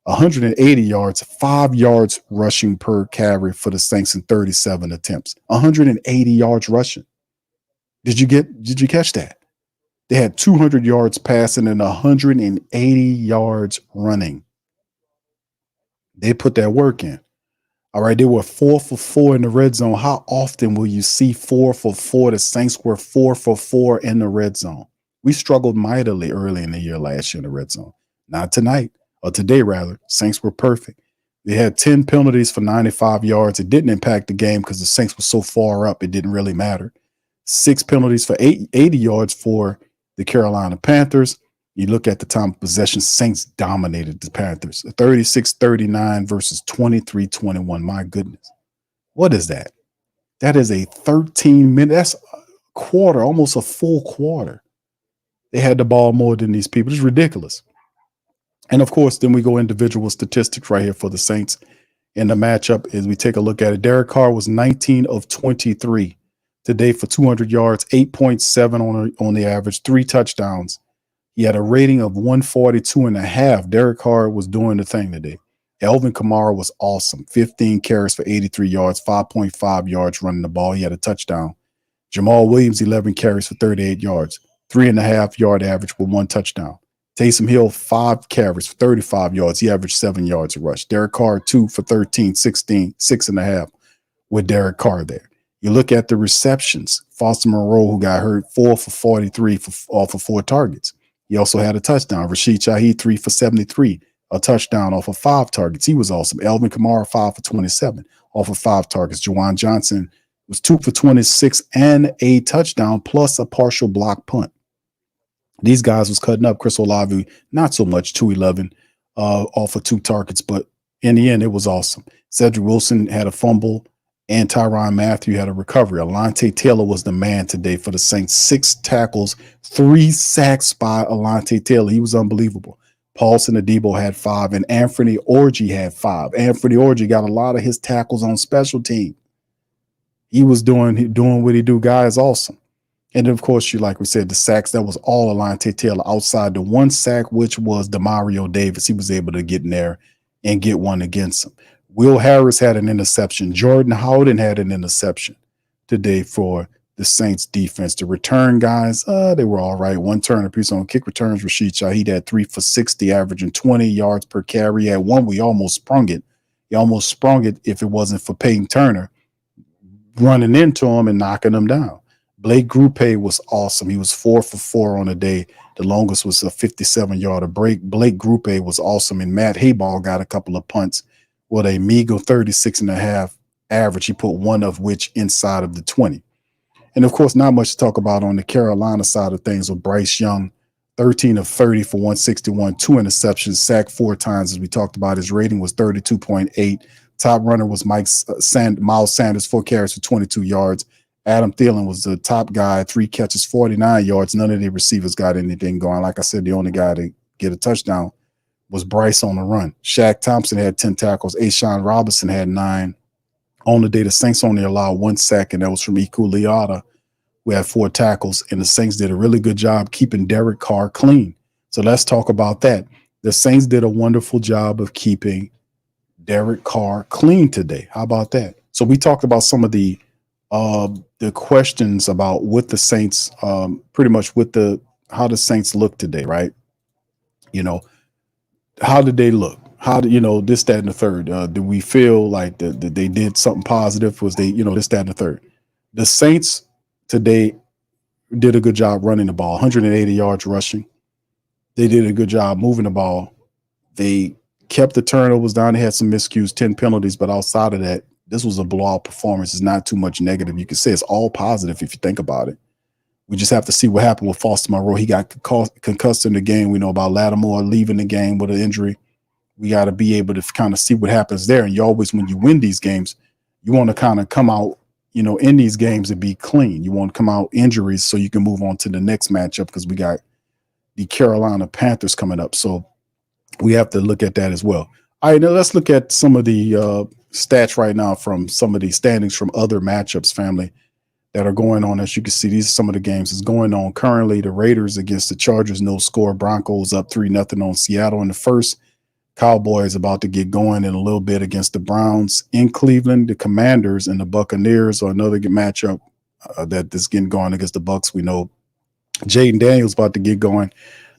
180 yards, 5 yards rushing per carry for the Saints in 37 attempts. 180 yards rushing. Did you catch that? They had 200 yards passing and 180 yards running. They put that work in. All right, they were 4 for 4 in the red zone. How often will you see 4 for 4? The Saints were 4 for 4 in the red zone. We struggled mightily early in the year last year in the red zone. Not tonight, or today rather. Saints were perfect. They had 10 penalties for 95 yards. It didn't impact the game because the Saints were so far up, it didn't really matter. 6 penalties for 80 yards for the Carolina Panthers. You look at the time of possession, Saints dominated the Panthers. 36-39 versus 23-21. My goodness. What is that? That is a 13-minute, that's a quarter, almost a full quarter. They had the ball more than these people. It's ridiculous. And of course, then we go individual statistics right here for the Saints in the matchup as we take a look at it. Derek Carr was 19 of 23 today for 200 yards, 8.7 on the average, 3 touchdowns. He had a rating of 142.5. Derek Carr was doing the thing today. Elvin Kamar was awesome. 15 carries for 83 yards, 5.5 yards running the ball. He had a touchdown. Jamal Williams, 11 carries for 38 yards, 3.5 yard average with 1 touchdown. Taysom Hill, 5 carries for 35 yards. He averaged 7 yards a rush. Derek Carr, 2 for 13, 16, 6.5 with Derek Carr there. You look at the receptions. Foster Moreau, who got hurt, 4 for 43 off of 4 targets. He also had a touchdown. Rashid Shaheed, 3 for 73, a touchdown off of 5 targets. He was awesome. Elvin Kamara, 5 for 27 off of 5 targets. Juwan Johnson was 2 for 26 and a touchdown plus a partial block punt. These guys was cutting up. Chris Olave, not so much, 211 off of 2 targets, but in the end, it was awesome. Cedric Wilson had a fumble, and Tyrann Mathieu had a recovery. Alontae Taylor was the man today for the Saints. 6 tackles, 3 sacks by Alontae Taylor. He was unbelievable. Paulson Adebo had 5, and Anthony Orji had 5. Anthony Orji got a lot of his tackles on special team. He was doing what he do. Guy is awesome. And of course, like we said, the sacks, that was all Alontae Taylor outside the 1 sack, which was Demario Davis. He was able to get in there and get one against him. Will Harris had an interception. Jordan Howden had an interception today for the Saints defense. The return guys, they were all right. 1 turn apiece on kick returns. Rashid Shaheed had 3 for 60, averaging 20 yards per carry. He had one, we almost sprung it. He almost sprung it if it wasn't for Peyton Turner running into him and knocking him down. Blake Grupe was awesome. He was 4 for 4 on the day. The longest was a 57-yarder break. Blake Grupe was awesome, and Matt Hayball got a couple of punts with a meager 36.5 average. He put 1 of which inside of the 20. And of course, not much to talk about on the Carolina side of things with Bryce Young, 13 of 30 for 161, 2 interceptions, sacked 4 times. As we talked about, his rating was 32.8. Top runner was Miles Sanders, 4 carries for 22 yards. Adam Thielen was the top guy, 3 catches, 49 yards. None of the receivers got anything going. Like I said, the only guy to get a touchdown was Bryce on the run. Shaq Thompson had 10 tackles. Ashawn Robinson had 9. On the day, the Saints only allowed 1 sack, and that was from Iku Leota, who had 4 tackles. And the Saints did a really good job keeping Derek Carr clean. So let's talk about that. The Saints did a wonderful job of keeping Derek Carr clean today. How about that? So we talked about some of the questions about what the Saints, pretty much how the Saints look today, right? You know, how did they look? How did, this, that, and the third? Do we feel like that they did something positive? Was they, this, that, and the third? The Saints today did a good job running the ball, 180 yards rushing. They did a good job moving the ball. They kept the turnovers down. They had some miscues, 10 penalties, but outside of that, this was a blowout performance. It's not too much negative. You can say it's all positive if you think about it. We just have to see what happened with Foster Moreau. He got concussed in the game. We know about Lattimore leaving the game with an injury. We got to be able to kind of see what happens there. And you always, when you win these games, you want to kind of come out, in these games and be clean. You want to come out injuries so you can move on to the next matchup, because we got the Carolina Panthers coming up. So we have to look at that as well. All right, now let's look at some of the stats right now from some of the standings from other matchups, family, that are going on. As you can see, these are some of the games that's going on currently. The Raiders against the Chargers, no score. Broncos up 3-0 on Seattle in the first. Cowboys about to get going in a little bit against the Browns in Cleveland. The Commanders and the Buccaneers are another good matchup that's getting going against the Bucs. We know Jaden Daniels about to get going.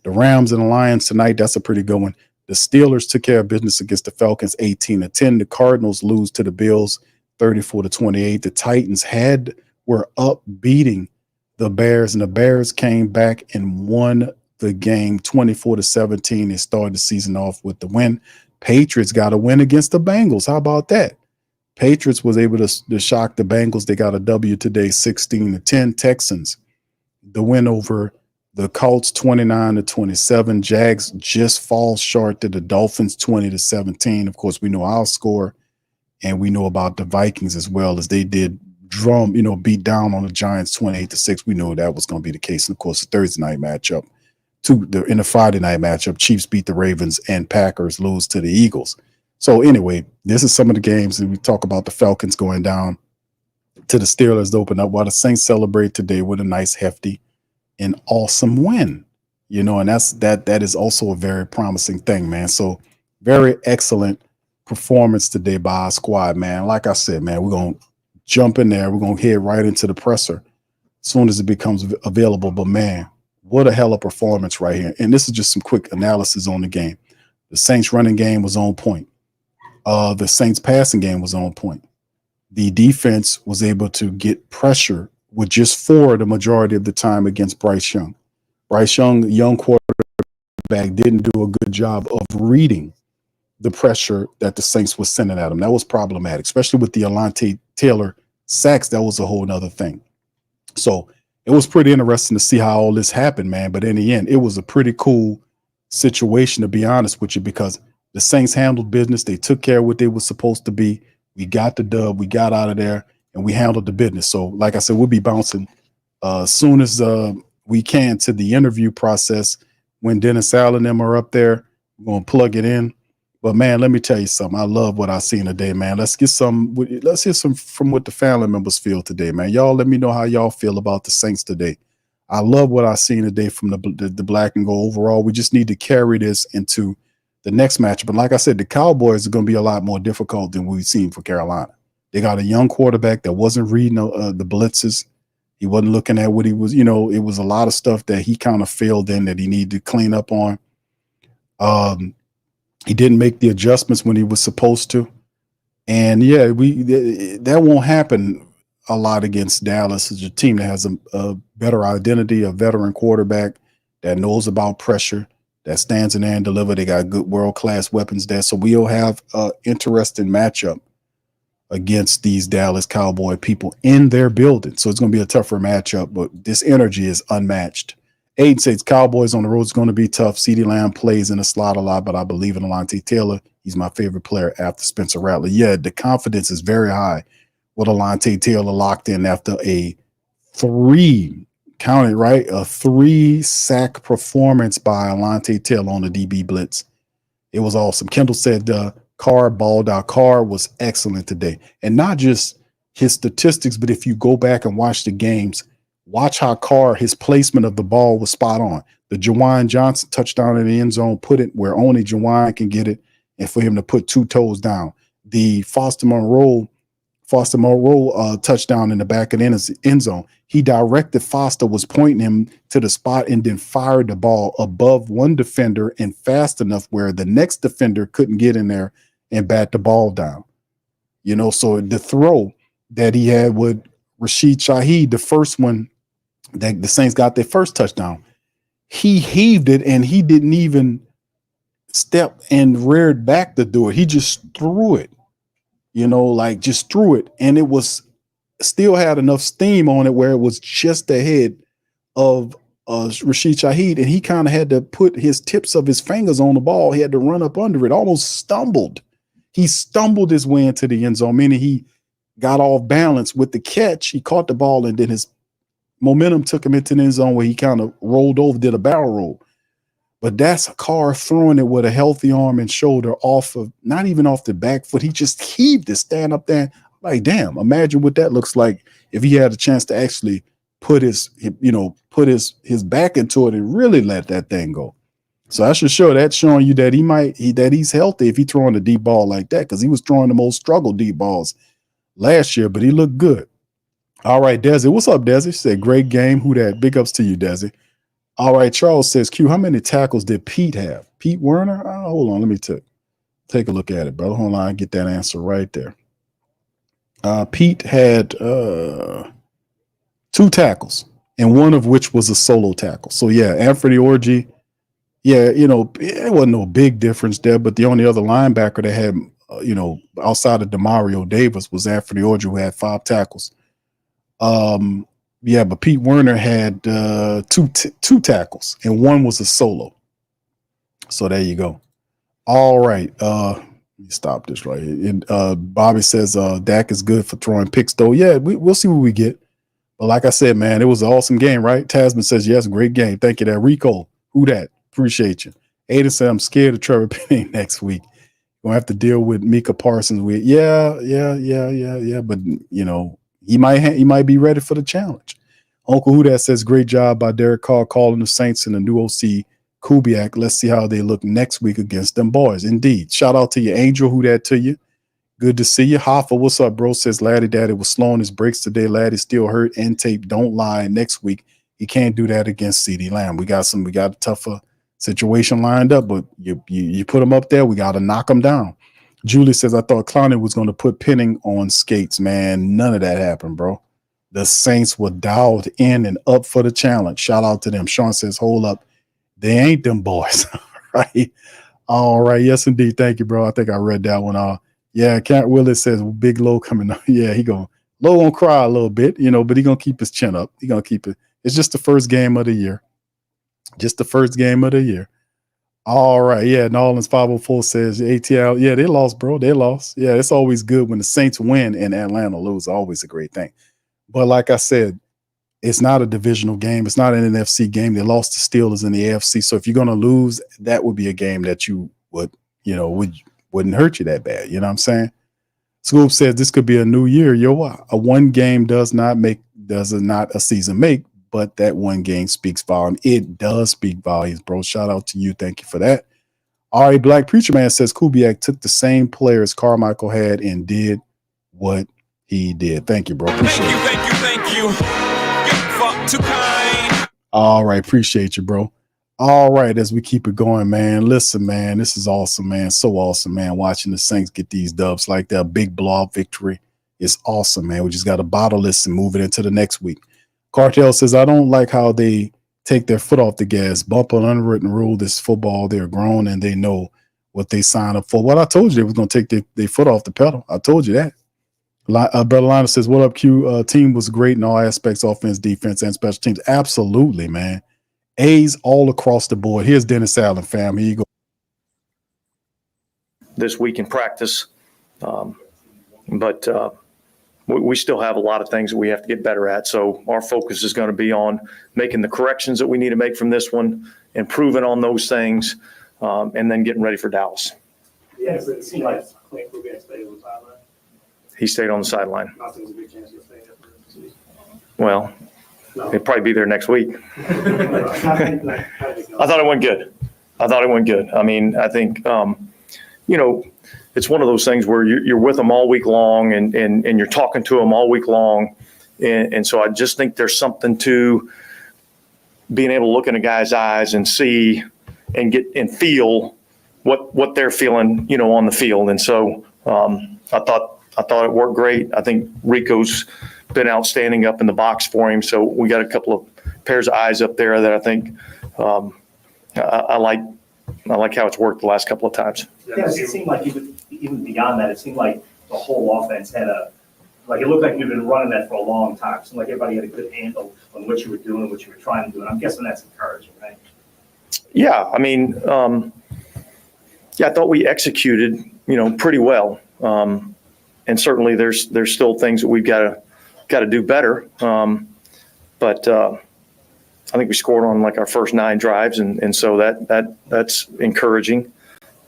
The Rams and the Lions tonight, that's a pretty good one. The Steelers took care of business against the Falcons 18-10. The Cardinals lose to the Bills 34-28. The Titans were up beating the Bears, and the Bears came back and won the game 24-17. They started the season off with the win. Patriots got a win against the Bengals. How about that? Patriots was able to shock the Bengals. They got a W today, 16-10. Texans, the win over the Colts 29-27. Jags just fall short to the Dolphins 20-17. Of course, we know our score, and we know about the Vikings as well, as they did beat down on the Giants 28-6. We knew that was going to be the case. And of course, the Thursday night matchup, in the Friday night matchup, Chiefs beat the Ravens and Packers lose to the Eagles. So anyway, this is some of the games, and we talk about the Falcons going down to the Steelers to open up, while the Saints celebrate today with a nice, hefty, and awesome win. And that is also a very promising thing, man. So very excellent performance today by our squad, man. Like I said, man, we're going to jump in there. We're going to head right into the presser as soon as it becomes available. But man, what a hell of a performance right here. And this is just some quick analysis on the game. The Saints running game was on point. The Saints passing game was on point. The defense was able to get pressure with just 4 the majority of the time against Bryce Young. Bryce Young, young quarterback, didn't do a good job of reading the pressure that the Saints was sending at him. That was problematic, especially with the Alontae Taylor sacks. That was a whole nother thing. So it was pretty interesting to see how all this happened, man. But in the end, it was a pretty cool situation, to be honest with you, because the Saints handled business. They took care of what they were supposed to be. We got the dub. We got out of there, and we handled the business. So like I said, we'll be bouncing as soon as we can to the interview process. When Dennis Allen and them are up there, we're going to plug it in. But man, let me tell you something. I love what I seen today, man. Let's hear some from what the family members feel today, man. Y'all let me know how y'all feel about the Saints today. I love what I seen today from the black and gold overall. We just need to carry this into the next match. But like I said, the Cowboys are going to be a lot more difficult than we've seen for Carolina. They got a young quarterback that wasn't reading the blitzes. He wasn't looking at what he was, it was a lot of stuff that he kind of failed in that he needed to clean up on. He didn't make the adjustments when he was supposed to. And yeah, that won't happen a lot against Dallas. It's a team that has a better identity, a veteran quarterback that knows about pressure, that stands in there and deliver. They got good world-class weapons there. So we'll have an interesting matchup against these Dallas Cowboy people in their building. So it's going to be a tougher matchup, but this energy is unmatched. Aiden says Cowboys on the road is going to be tough. CeeDee Lamb plays in the slot a lot, but I believe in Alontae Taylor. He's my favorite player after Spencer Rattler. Yeah, the confidence is very high with Alontae Taylor locked in after a 3-sack performance by Alontae Taylor on the DB blitz. It was awesome. Kendall said Carr balled out. Carr was excellent today. And not just his statistics, but if you go back and watch the games, watch how Carr, his placement of the ball was spot on. The Jawan Johnson touchdown in the end zone, put it where only Jawan can get it, and for him to put 2 toes down. The Foster Moreau touchdown in the back of the end zone. He directed Foster, was pointing him to the spot, and then fired the ball above one defender and fast enough where the next defender couldn't get in there and bat the ball down. You know, so the throw that he had with Rashid Shaheed, the first one that the Saints got their first touchdown, he heaved it and he didn't even step and reared back to do it. He just threw it, you know, like just threw it. And it was still had enough steam on it where it was just ahead of Rashid Shaheed. And he kind of had to put his tips of his fingers on the ball. He had to run up under it, almost stumbled. He stumbled his way into the end zone, meaning he got off balance with the catch. He caught the ball and then his momentum took him into the end zone where he kind of rolled over, did a barrel roll. But that's a Carr throwing it with a healthy arm and shoulder off of, not even off the back foot. He just heaved it, stand up there. Like, damn, imagine what that looks like if he had a chance to actually put his back into it and really let that thing go. So I should show that, showing you that he's healthy if he's throwing a deep ball like that, because he was throwing the most struggle deep balls last year, but he looked good. All right, Desi. What's up, Desi? She said, great game. Who that? Big ups to you, Desi. All right, Charles says, Q, how many tackles did Pete have? Pete Werner? Hold on, let me take a look at it, brother. Hold on, I get that answer right there. Pete had 2 tackles, and one of which was a solo tackle. So, yeah, Anthony Orji, yeah, you know, it wasn't no big difference there, but the only other linebacker that had, outside of DeMario Davis was Anthony Orji, who had 5 tackles. Yeah, but Pete Werner had two tackles, and one was a solo. So there you go. All right. Let me stop this right here. And, Bobby says Dak is good for throwing picks, though. Yeah, we'll see what we get. But like I said, man, it was an awesome game, right? Tasman says, yes, great game. Thank you. That Rico, who that? Appreciate you. Aiden said, I'm scared of Trevor Penning next week. Gonna have to deal with Micah Parsons. Yeah. But you know, he might be ready for the challenge. Uncle Who That says, great job by Derek Carr calling the Saints and the new OC Kubiak. Let's see how they look next week against them boys. Indeed. Shout out to you, Angel. Who that to you? Good to see you. Hoffa, what's up, bro? Says Laddie Daddy was slowing his brakes today. Laddie still hurt and tape. Don't lie. Next week he can't do that against CeeDee Lamb. We got a tougher situation lined up, but you put him up there, we got to knock him down. Julie says, I thought Clowney was going to put Penning on skates, man. None of that happened, bro. The Saints were dialed in and up for the challenge. Shout out to them. Sean says, hold up. They ain't them boys. Right. All right. Yes, indeed. Thank you, bro. I think I read that one. Yeah, Cat Willis says, Big Low coming up. Yeah, Low gonna cry a little bit, but he gonna keep his chin up. He gonna keep it. It's just the first game of the year. All right. Yeah, Nolan's 504 says ATL. Yeah, they lost, bro. They lost. Yeah, it's always good when the Saints win and Atlanta lose. Always a great thing. But like I said, it's not a divisional game. It's not an NFC game. They lost the Steelers in the AFC. So if you're gonna lose, that would be a game that you wouldn't hurt you that bad. You know what I'm saying? Scoop says this could be a new year. A one game does not a season make, but that one game speaks volume. It does speak volumes, bro. Shout out to you. Thank you for that. All right, Black Preacher Man says Kubiak took the same players Carmichael had and did what he did. Thank you, bro. Appreciate it. Thank you. You're fuck too kind. All right, appreciate you, bro. All right, as we keep it going, man. Listen, man, this is awesome, man. So awesome, man. Watching the Saints get these dubs like that, big blowout victory is awesome, man. We just got to bottle this and move it into the next week. Cartel says, I don't like how they take their foot off the gas. Bump an unwritten rule. This football, they're grown and they know what they signed up for. Well, I told you they was going to take their foot off the pedal. I told you that. Brother Liner says, what up, Q? Team was great in all aspects, offense, defense, and special teams. Absolutely, man. A's all across the board. Here's Dennis Allen, fam. Here you go. This week in practice. But we still have a lot of things that we have to get better at. So our focus is going to be on making the corrections that we need to make from this one, improving on those things, and then getting ready for Dallas. Yeah, but it seemed like Clint Kruger stayed on the sideline. He stayed on the sideline. I think there's a good chance he'll stay there for the season. Well, he'll probably be there next week. I thought it went good. I mean, I think, it's one of those things where you're with them all week long and you're talking to them all week long. And so I just think there's something to being able to look in a guy's eyes and see and get and feel what they're feeling, on the field. And so I thought it worked great. I think Rico's been outstanding up in the box for him. So we got a couple of pairs of eyes up there that I think I like how it's worked the last couple of times. Yeah, it seemed like even beyond that, it seemed like the whole offense had it looked like you've been running that for a long time. It seemed like everybody had a good handle on what you were doing, what you were trying to do. And I'm guessing that's encouraging, right? Yeah, I mean, I thought we executed, pretty well. And certainly there's still things that we've got to do better. But I think we scored on like our first 9 drives, and so that's encouraging.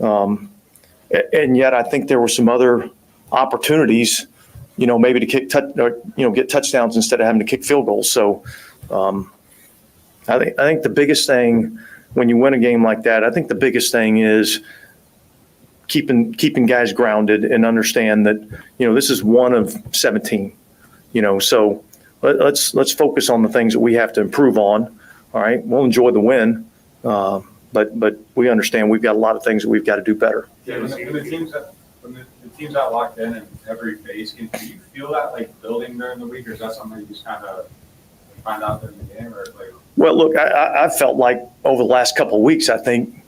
And yet I think there were some other opportunities, maybe to get touchdowns instead of having to kick field goals. So I think the biggest thing when you win a game like that, I think the biggest thing is keeping guys grounded and understand that, this is one of 17, so let's focus on the things that we have to improve on. All right. We'll enjoy the win. But we understand we've got a lot of things that we've got to do better. Yeah, when the team's that locked in every phase, can you feel that like building during the week, or is that something you just kind of find out during the game? Or like? Well, look, I felt like over the last couple of weeks, I think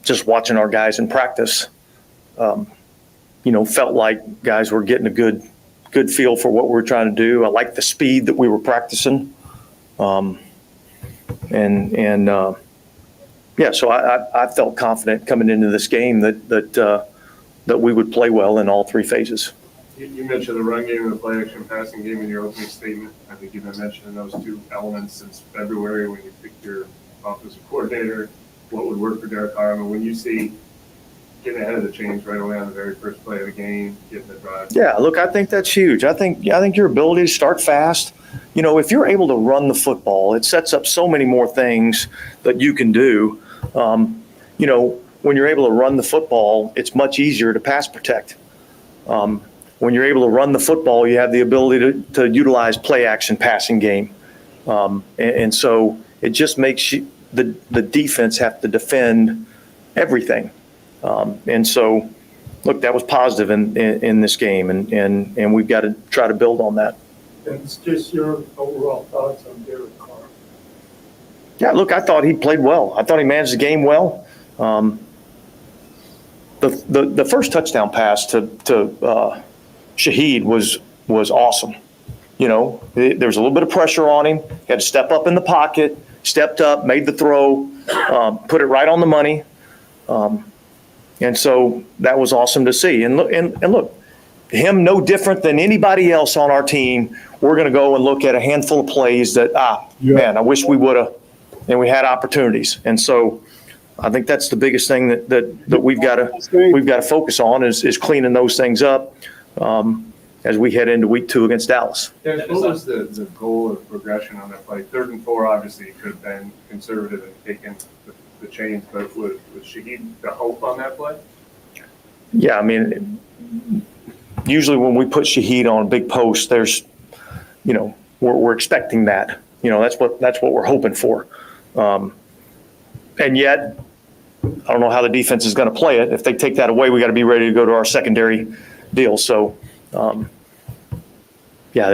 just watching our guys in practice, felt like guys were getting a good feel for what we were trying to do. I liked the speed that we were practicing. So I felt confident coming into this game that we would play well in all 3 phases. You mentioned the run game and the play action passing game in your opening statement. I think you've been mentioning those 2 elements since February when you picked your offensive coordinator, what would work for Derek Carr. When you see getting ahead of the chains right away on the very first play of the game, getting the drive. Yeah, look, I think that's huge. I think your ability to start fast, if you're able to run the football, it sets up so many more things that you can do. When you're able to run the football, it's much easier to pass protect. When you're able to run the football, you have the ability to utilize play action passing game. And so it just makes the defense have to defend everything. And so, look, that was positive in this game, and we've got to try to build on that. And it's just your overall thoughts on Derek Carr. Yeah, look, I thought he played well. I thought he managed the game well. The first touchdown pass to Shaheed was awesome. There was a little bit of pressure on him. He had to step up in the pocket, stepped up, made the throw, put it right on the money. And so that was awesome to see. And look, him no different than anybody else on our team. We're going to go and look at a handful of plays that, man, I wish we would have, and we had opportunities. And so I think that's the biggest thing that we've got to focus on is cleaning those things up as we head into week 2 against Dallas. Yeah, what was the goal of progression on that play? 3rd and 4 obviously could have been conservative and taken the change, but was Shaheed the hope on that play? Yeah, I mean, usually when we put Shaheed on a big post, there's, we're expecting that. That's what we're hoping for. And yet, I don't know how the defense is going to play it. If they take that away, we got to be ready to go to our secondary deal. So, that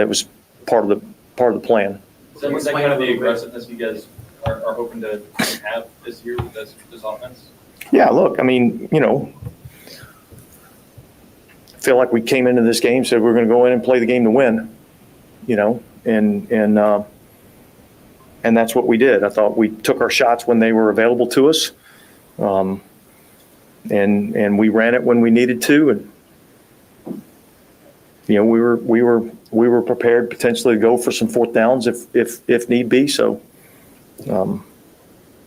was part of the plan. So was that kind of the aggressiveness you guys are hoping to have this year with this offense? Yeah, look, I mean, I feel like we came into this game, said we're going to go in and play the game to win, and that's what we did. I thought we took our shots when they were available to us, and we ran it when we needed to, and we were prepared potentially to go for some 4th downs if need be. So,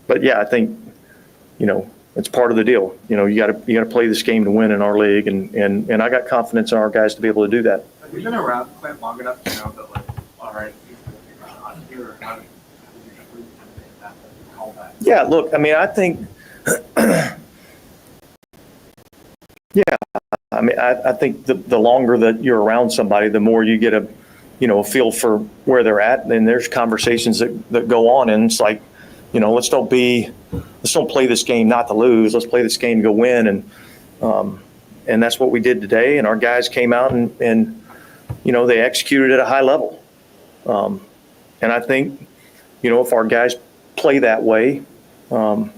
but yeah, I think it's part of the deal. You know, you got to play this game to win in our league, and I got confidence in our guys to be able to do that. Have you been around Clint long enough to know that, like, all right, here, how did you call that? Yeah, look, I mean, I think, I think the longer that you're around somebody, the more you get a feel for where they're at. And there's conversations that go on, and it's like, let's don't play this game not to lose. Let's play this game to go win. And that's what we did today. And our guys came out and they executed at a high level. And I think, if our guys play that way and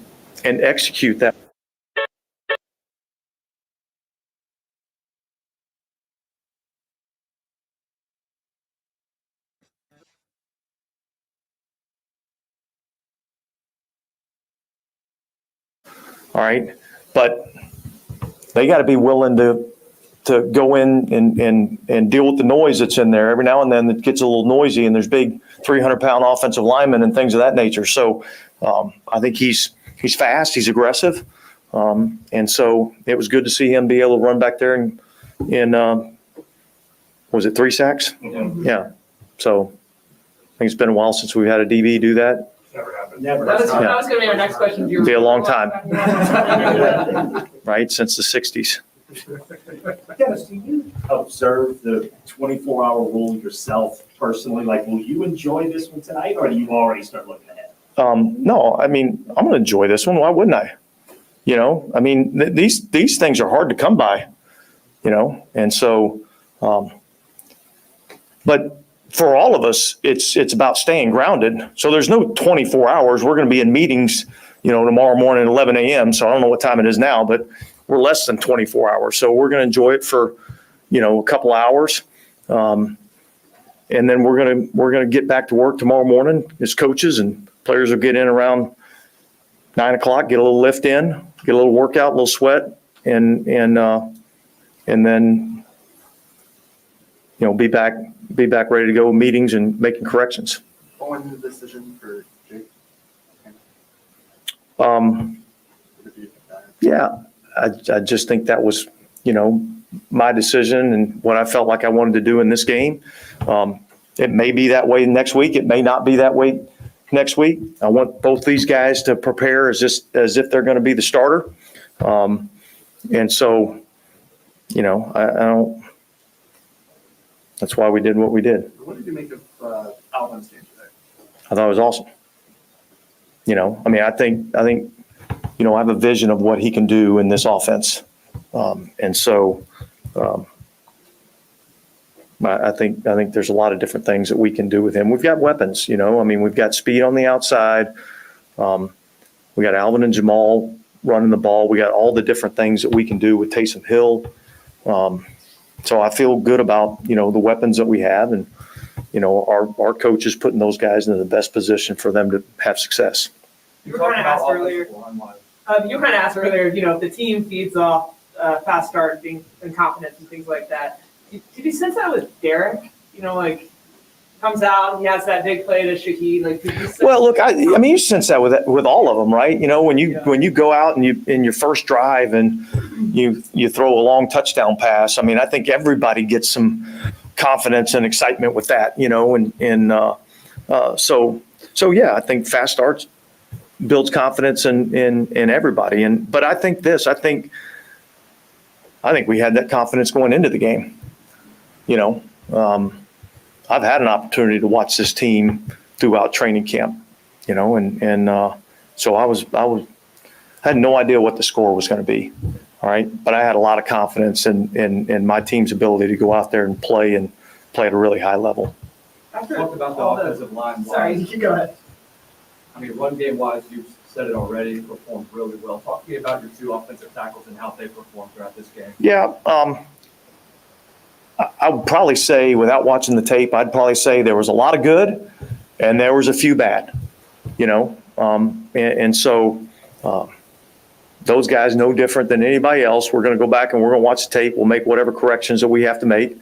execute that. All right. But they got to be willing to go in and deal with the noise that's in there. Every now and then it gets a little noisy, and there's big 300-pound offensive linemen and things of that nature. So I think he's fast, he's aggressive. And so it was good to see him be able to run back there and was it 3 sacks? Mm-hmm. Yeah. So I think it's been a while since we've had a DB do that. Never happened. Never. That was going to be our next question. It'll be a long time, right? Since the 60s. Dennis, do you observe the 24-hour rule yourself personally? Like, will you enjoy this one tonight, or do you already start looking ahead? No, I mean, I'm going to enjoy this one. Why wouldn't I? I mean, these things are hard to come by, and so, but for all of us, it's about staying grounded. So there's no 24 hours. We're going to be in meetings, tomorrow morning at 11 a.m. So I don't know what time it is now, but we're less than 24 hours. So we're going to enjoy it for, a couple hours. And then we're going to get back to work tomorrow morning as coaches, and players will get in around 9 o'clock, get a little lift in, get a little workout, a little sweat, and then, be back ready to go with meetings and making corrections. What was the decision for Jake? Yeah, I just think that was, my decision and what I felt like I wanted to do in this game. It may be that way next week. It may not be that way next week. I want both these guys to prepare as if they're going to be the starter. And so, I don't. That's why we did what we did. What did you make of Alvin's game today? I thought it was awesome. I mean, I think, I have a vision of what he can do in this offense. And so I think there's a lot of different things that we can do with him. We've got weapons, I mean, we've got speed on the outside. We got Alvin and Jamal running the ball. We got all the different things that we can do with Taysom Hill. So I feel good about, the weapons that we have, and, our coach is putting those guys in the best position for them to have success. You kind of asked earlier, if the team feeds off fast start and confidence and things like that. Did you sense that with Derek? Comes out, he has that big play to Shaheed. Well, look, I mean, you sense that with all of them, right? When you go out and in your first drive and you throw a long touchdown pass. I mean, I think everybody gets some confidence and excitement with that, so yeah, I think fast starts builds confidence in everybody. But I think we had that confidence going into the game. I've had an opportunity to watch this team throughout training camp, so I had no idea what the score was going to be. All right. But I had a lot of confidence in my team's ability to go out there and play at a really high level. After talked about the offensive line. Sorry, you can go ahead. I mean, run game wise, you've said it already, performed really well. Talk to me about your 2 offensive tackles and how they performed throughout this game. Yeah. I would probably say, without watching the tape, I'd probably say there was a lot of good and there was a few bad, and so those guys no different than anybody else. We're going to go back and we're going to watch the tape. We'll make whatever corrections that we have to make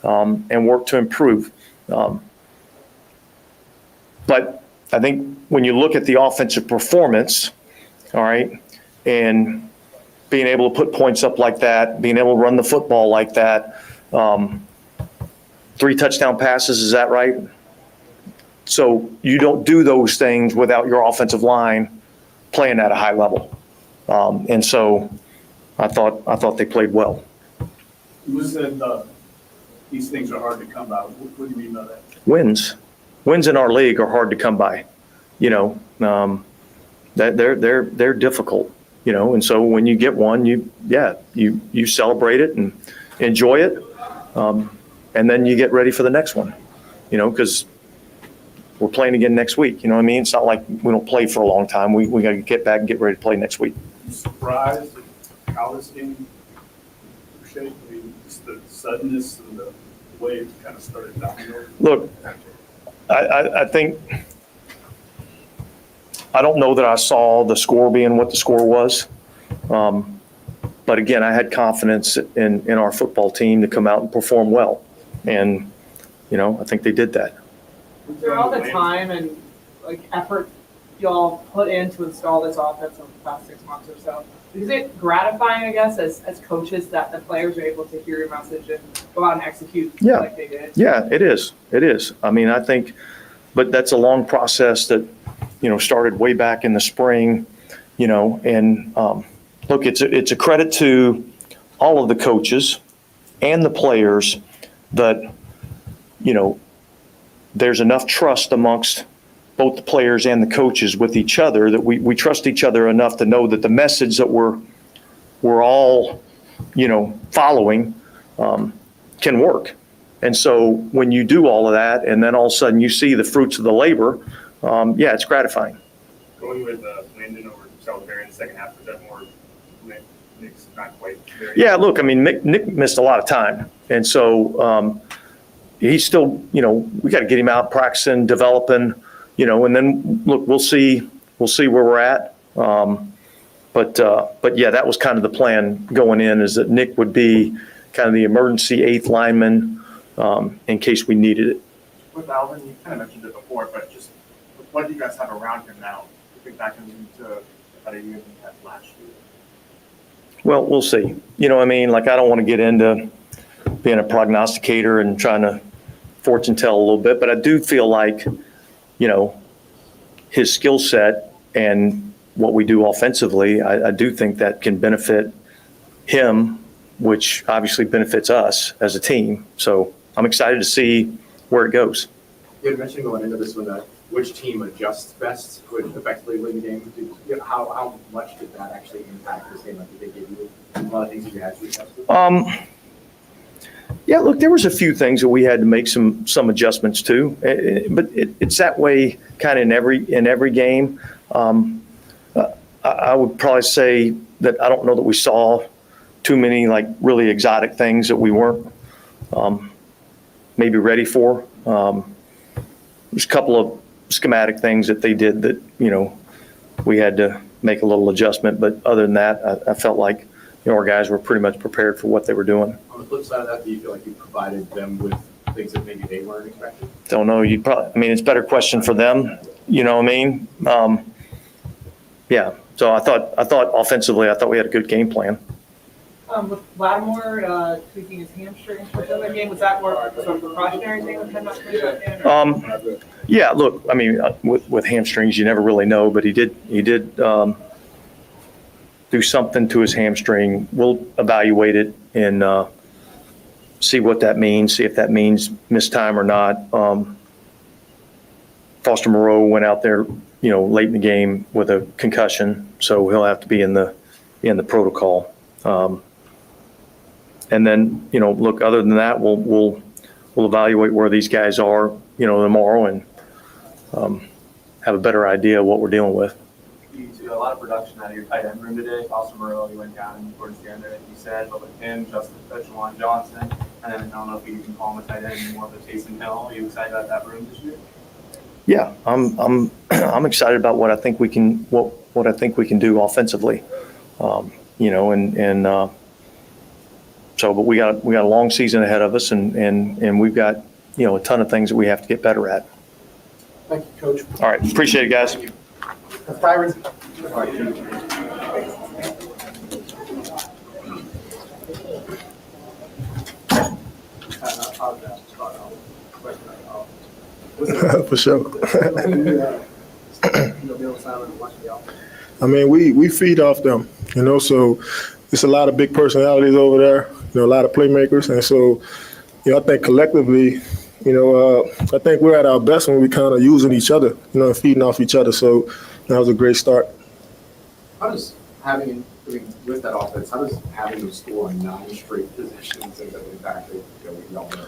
and work to improve. But I think when you look at the offensive performance, all right, and being able to put points up like that, being able to run the football like that. 3 touchdown passes, is that right? So you don't do those things without your offensive line playing at a high level. And so I thought they played well. You said these things are hard to come by. What do you mean by that? Wins in our league are hard to come by. You know, they're difficult. You know, and so when you get one, you celebrate it and enjoy it, and then you get ready for the next one. You know, because we're playing again next week. You know what I mean? It's not like we don't play for a long time. We got to get back and get ready to play next week. You surprised at how this game shaped? I mean, just the suddenness and the way it kind of started down. Look, I think. I don't know that I saw the score being what the score was. But again, I had confidence in our football team to come out and perform well. And, you know, I think they did that. Through all the time and like effort y'all put in to install this offense over the past 6 months or so, is it gratifying, I guess, as coaches that the players are able to hear your message and go out and execute like they did? Yeah, it is. It is. I mean, I think, but that's a long process that, you know, started way back in the spring, you know, and look, it's a credit to all of the coaches and the players that, you know, there's enough trust amongst both the players and the coaches with each other that we trust each other enough to know that the message that we're all, you know, following can work. And so when you do all of that and then all of a sudden you see the fruits of the labor, it's gratifying. Going with Landon over Salisbury in the second half, was that more Nick's not quite there? Yeah, look, I mean, Nick missed a lot of time. And so he's still, you know, we got to get him out practicing, developing, you know, and then look, we'll see where we're at. But yeah, that was kind of the plan going in, is that Nick would be kind of the emergency 8th lineman in case we needed it. With Alvin, you kind of mentioned it before, but just what do you guys have around him now to think back into a better year than you had last year? Well, we'll see. You know what I mean? Like, I don't want to get into being a prognosticator and trying to fortune tell a little bit, but I do feel like, you know, his skill set and what we do offensively, I do think that can benefit him, which obviously benefits us as a team. So I'm excited to see where it goes. You had mentioned going into this one that which team adjusts best would effectively win the game. How much did that actually impact this game? Like, did they give you a lot of things that you had to adjust to? Yeah, look, there was a few things that we had to make some adjustments to, but it's that way kind of in every game. I would probably say that I don't know that we saw too many like really exotic things that we weren't maybe ready for. There's a couple of schematic things that they did that, you know, we had to make a little adjustment. But other than that, I felt like, you know, our guys were pretty much prepared for what they were doing. On the flip side of that, do you feel like you provided them with things that maybe they weren't expecting? Don't know. It's a better question for them. You know what I mean? Yeah. So I thought offensively, I thought we had a good game plan. With Lattimore tweaking his hamstring for the other game, was that more sort of a precautionary thing with him not playing that game? Yeah, look, I mean, with hamstrings, you never really know, but he did do something to his hamstring. We'll evaluate it and see what that means, see if that means missed time or not. Foster Moreau went out there, you know, late in the game with a concussion, so he'll have to be in the protocol. And then, you know, look, other than that, we'll evaluate where these guys are, you know, tomorrow and have a better idea of what we're dealing with. You see a lot of production out of your tight end room today. Foster Moreau, he went down towards the end there, like you said, but with him, Justin Johnson, and then I don't know if you can call him a tight end anymore, but Taysom Hill. Are you excited about that room this year? Yeah, I'm excited about what I think we can what I think we can do offensively. You know, so, but we got a long season ahead of us, and we've got, you know, a ton of things that we have to get better at. Thank you, Coach. All right, appreciate it, guys. Byron. For sure. I mean, we feed off them, so it's a lot of big personalities over there, a lot of playmakers. And so, I think collectively, I think we're at our best when we kind of using each other, and feeding off each other. So that was a great start. How does with that offense, how does having them score on 9 straight possessions and going back to, we all know?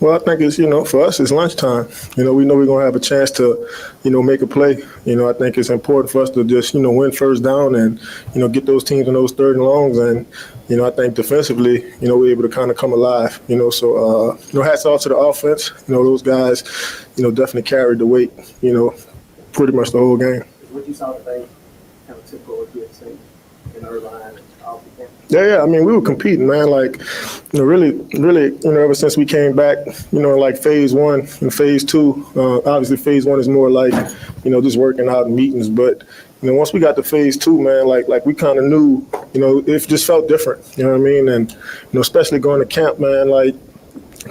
Well, I think it's, for us, it's lunchtime. We know we're going to have a chance to, make a play. I think it's important for us to just, win first down and, get those teams in those third and longs. And, I think defensively, we're able to kind of come alive, So, hats off to the offense. Those guys, definitely carried the weight, pretty much the whole game. What you saw today, kind of typical of what you had seen in Irvine and all before? Yeah. I mean, we were competing, man. Like, really, ever since we came back, like phase 1 and phase 2. Obviously, phase 1 is more like, just working out in meetings. But, once we got to phase 2, man, like we kind of knew, it just felt different. You know what I mean? And, especially going to camp, man, like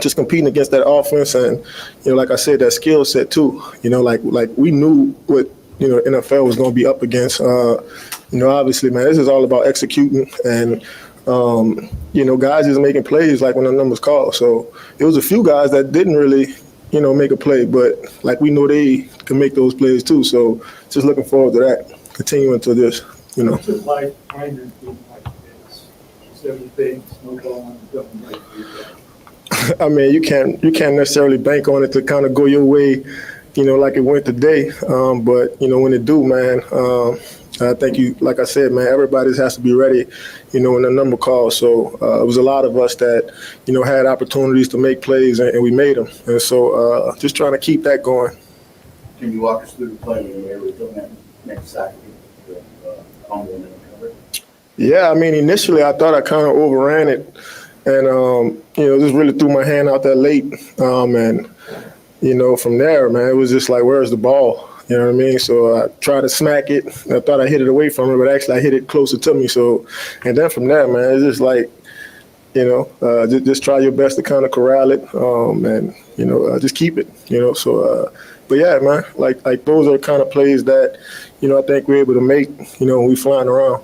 just competing against that offense and, like I said, that skill set too. Like we knew what, NFL was going to be up against. Obviously, man, this is all about executing and, guys just making plays like when the numbers called. So it was a few guys that didn't really, make a play, but like we know they can make those plays too. So just looking forward to that, continuing to this, What's it like finding people like this? 70 big, snowball, and I mean, you can't necessarily bank on it to kind of go your way, like it went today. But when it do, man, I think like I said, man, everybody has to be ready, when the number calls. So it was a lot of us that, had opportunities to make plays and we made them. And so just trying to keep that going. Can you walk us through the play when you were able to do that next second? Yeah, I mean, initially I thought I kind of overran it and, just really threw my hand out there late. And, from there, man, it was just like, where's the ball? You know what I mean? So I tried to smack it. I thought I hit it away from her, but actually I hit it closer to me. So, and then from there, man, it's just like, just try your best to kind of corral it and, just keep it, So, but yeah, man, like those are kind of plays that, I think we're able to make, when we flying around.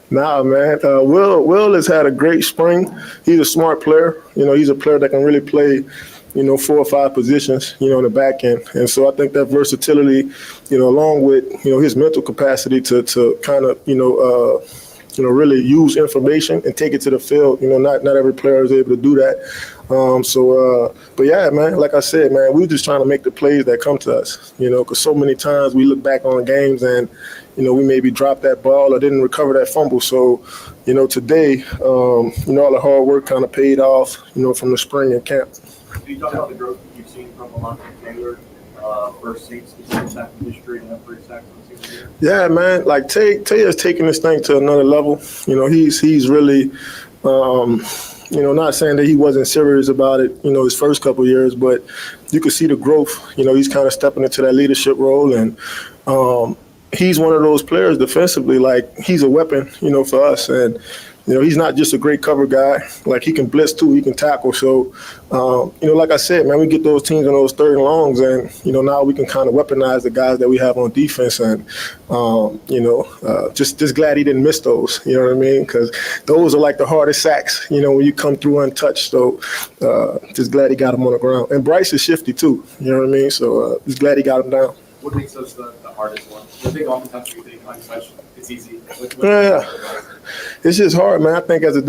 Nah, man. Will has had a great spring. He's a smart player. He's a player that can really play, 4 or 5 positions, in the back end. And so I think that versatility, along with, his mental capacity to kind of, really use information and take it to the field. Not every player is able to do that. But yeah, man, like I said, man, we're just trying to make the plays that come to us, because so many times we look back on games and, we maybe dropped that ball or didn't recover that fumble. So, today, all the hard work kind of paid off, from the spring and camp. Can you talk about the growth that you've seen from Alonzo Taylor, first Saints sack in history and that first sack from the season year? Yeah, man. Like Taylor's taking this thing to another level. He's really, not saying that he wasn't serious about it, his first couple of years, but you can see the growth. He's kind of stepping into that leadership role, and he's one of those players defensively. Like he's a weapon, for us, and. He's not just a great cover guy. Like, he can blitz, too. He can tackle. So, like I said, man, we get those teams in those third and longs, and, now we can kind of weaponize the guys that we have on defense. And, just glad he didn't miss those, you know what I mean? Because those are like the hardest sacks, when you come through untouched. So, just glad he got him on the ground. And Bryce is shifty, too, you know what I mean? So, just glad he got him down. What makes those the hardest one? The big oftentimes we think untouched, it's easy. Yeah. It's just hard, man. I think as a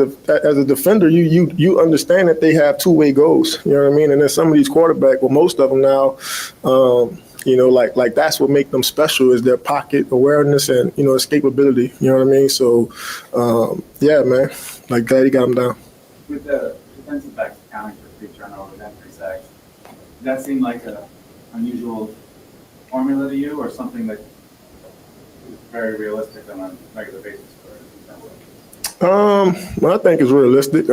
defender, you understand that they have two-way goals. You know what I mean? And then some of these quarterbacks, well, most of them now, like that's what makes them special is their pocket awareness and escapability. You know what I mean? So, yeah, man. Like glad he got them down. With the defensive backs accounting for 3 turnovers and 3 sacks, does that seem like an unusual formula to you, or something that is very realistic on a regular basis? Well, I think it's realistic.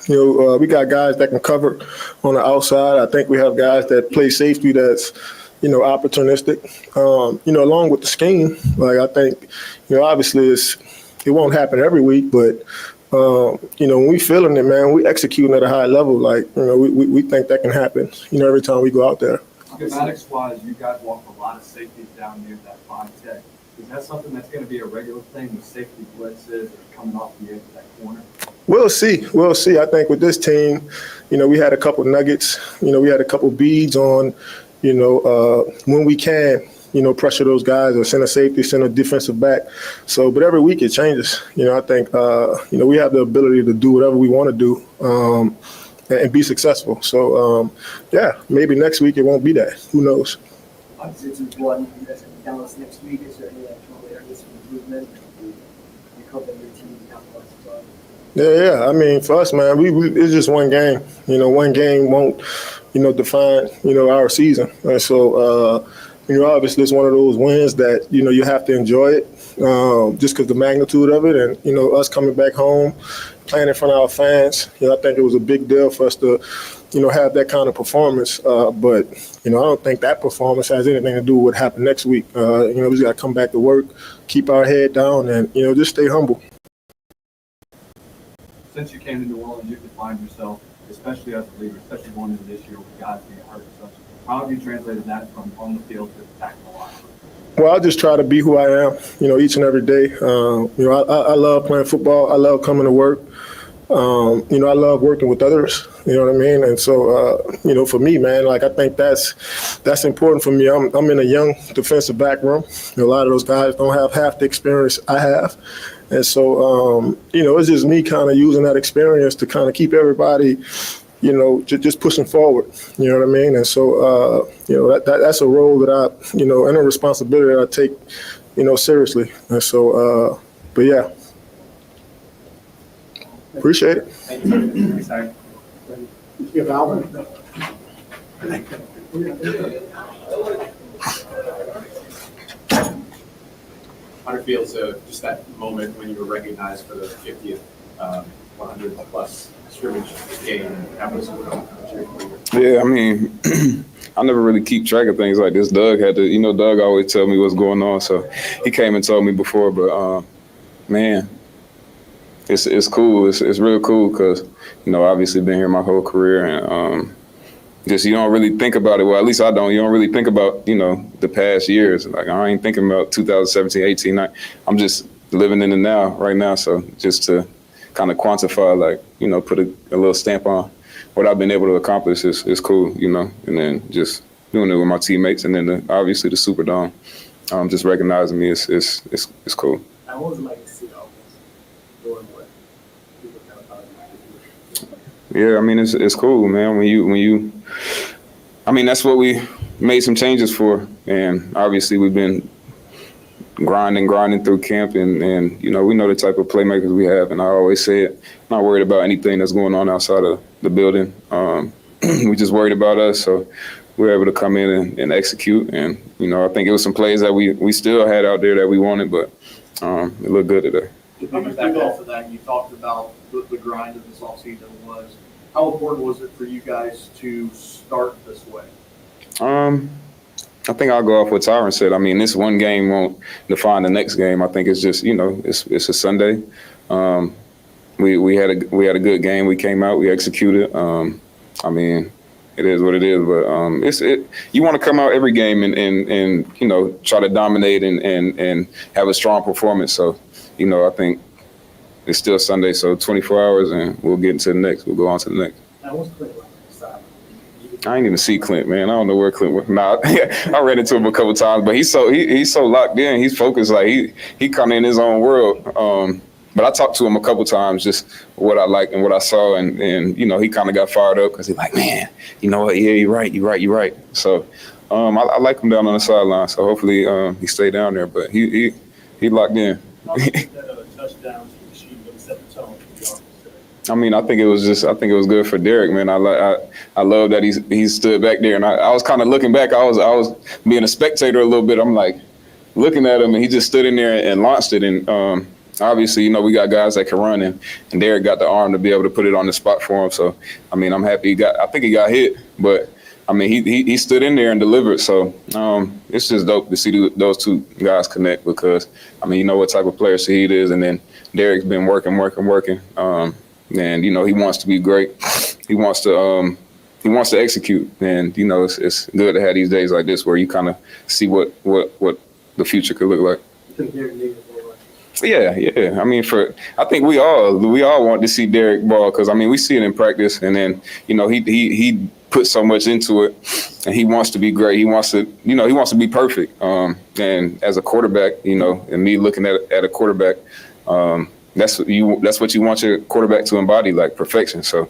We got guys that can cover on the outside. I think we have guys that play safety that's, opportunistic. Along with the scheme, like I think, obviously it won't happen every week, but When we feeling it, man, we executing at a high level. Like, we think that can happen, every time we go out there. Schematics-wise, you guys walk a lot of safeties down near that 5-tech. Is that something that's going to be a regular thing with safety blitzes or coming off the edge of that corner? We'll see. I think with this team, we had a couple nuggets. We had a couple beads on, when we can, pressure those guys or send a safety, send a defensive back. So, but every week it changes. I think, we have the ability to do whatever we want to do and be successful. So, maybe next week it won't be that. Who knows? Obviously, it's important. You guys have Dallas next week. Is there any areas of improvement? You hope that your team capitalizes on? Yeah. I mean, for us, man, we it's just one game. One game won't, define, our season. And so, obviously it's one of those wins that, you have to enjoy it just because the magnitude of it and, us coming back home, playing in front of our fans. I think it was a big deal for us to, have that kind of performance. But, I don't think that performance has anything to do with what happened next week. We just got to come back to work, keep our head down, and, just stay humble. Since you came to New Orleans, you defined yourself, especially as a leader, especially going into this year with guys being hurt and such. How have you translated that from on the field to attacking the line? Well, I just try to be who I am, each and every day. I love playing football. I love coming to work. I love working with others, you know what I mean? And so, for me, man, like, I think that's important for me. I'm in a young defensive back room. A lot of those guys don't have half the experience I have. And so, it's just me kind of using that experience to kind of keep everybody, just pushing forward, you know what I mean? And so, that's a role that I, and a responsibility that I take, seriously. And so, but yeah. Appreciate it. Thank you. Sorry. Give Alvin. How it feels just that moment when you were recognized for the 50th 100-plus scrimmage game? Yeah, I mean, I never really keep track of things like this. Doug had to, Doug always tell me what's going on, so he came and told me before. But man, it's cool. It's real cool because obviously been here my whole career and just you don't really think about it. Well, at least I don't. You don't really think about the past years. Like I ain't thinking about 2017, 18. I'm just living in the now, right now. So just to kind of quantify, like put a little stamp on what I've been able to accomplish is cool. And then just doing it with my teammates, and then obviously the Superdome, just recognizing me is cool. And what was it like to see the offense doing what people kind of thought it might do? Yeah, I mean it's cool, man. When you, I mean that's what we made some changes for, and obviously we've been grinding through camp, and we know the type of playmakers we have, and I always say it. I'm not worried about anything that's going on outside of the building. We just worried about us, so we were able to come in and execute. And I think it was some plays that we still had out there that we wanted, but it looked good today. Coming back off of that, you talked about the grind of this offseason was. How important was it for you guys to start this way? I think I'll go off what Tyron said. I mean, this one game won't define the next game. I think it's just, it's a Sunday. We had a good game. We came out, we executed. I mean, it is what it is, but you want to come out every game and try to dominate and have a strong performance. So, I think it's still Sunday, so 24 hours and we'll get into the next. We'll go on to the next. I ain't even see Clint, man. I don't know where Clint was. Nah, I ran into him a couple times, but he's so locked in. He's focused, like he kind of in his own world. But I talked to him a couple times, just what I liked and what I saw, and he kind of got fired up because he's like, man, you know what? Yeah, you're right. So I like him down on the sideline. So hopefully he stay down there, but he locked in. I mean, I think it was good for Derek, man. I love that he stood back there, and I was kind of looking back. I was being a spectator a little bit. I'm like looking at him, and he just stood in there and launched it. And obviously, we got guys that can run, and Derek got the arm to be able to put it on the spot for him. So, I mean, I'm happy I think he got hit, but I mean, he stood in there and delivered. So it's just dope to see those two guys connect because, I mean, what type of player Shaheed is, and then Derek's been working. And you know, he wants to be great. He wants to execute, and you know, it's good to have these days like this where you kind of see what the future could look like. Yeah. I mean, I think we all want to see Derek ball because I mean we see it in practice, and then you know he put so much into it, and he wants to be great. He wants to be perfect. And as a quarterback, you know, and me looking at a quarterback, that's what you want your quarterback to embody, like perfection. So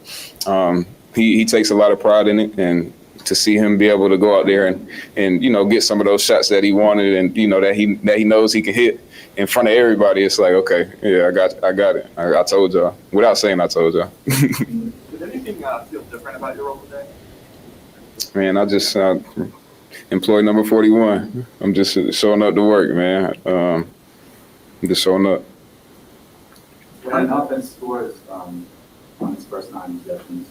he takes a lot of pride in it, and to see him be able to go out there and you know get some of those shots that he wanted, and you know that he knows he can hit in front of everybody, it's like, okay, yeah, I got it. I told y'all without saying I told y'all. Did anything feel different about your role today? Man, I just employee number 41. I'm just showing up to work, man. I'm just showing up. When an offense scores on its first 9 possessions,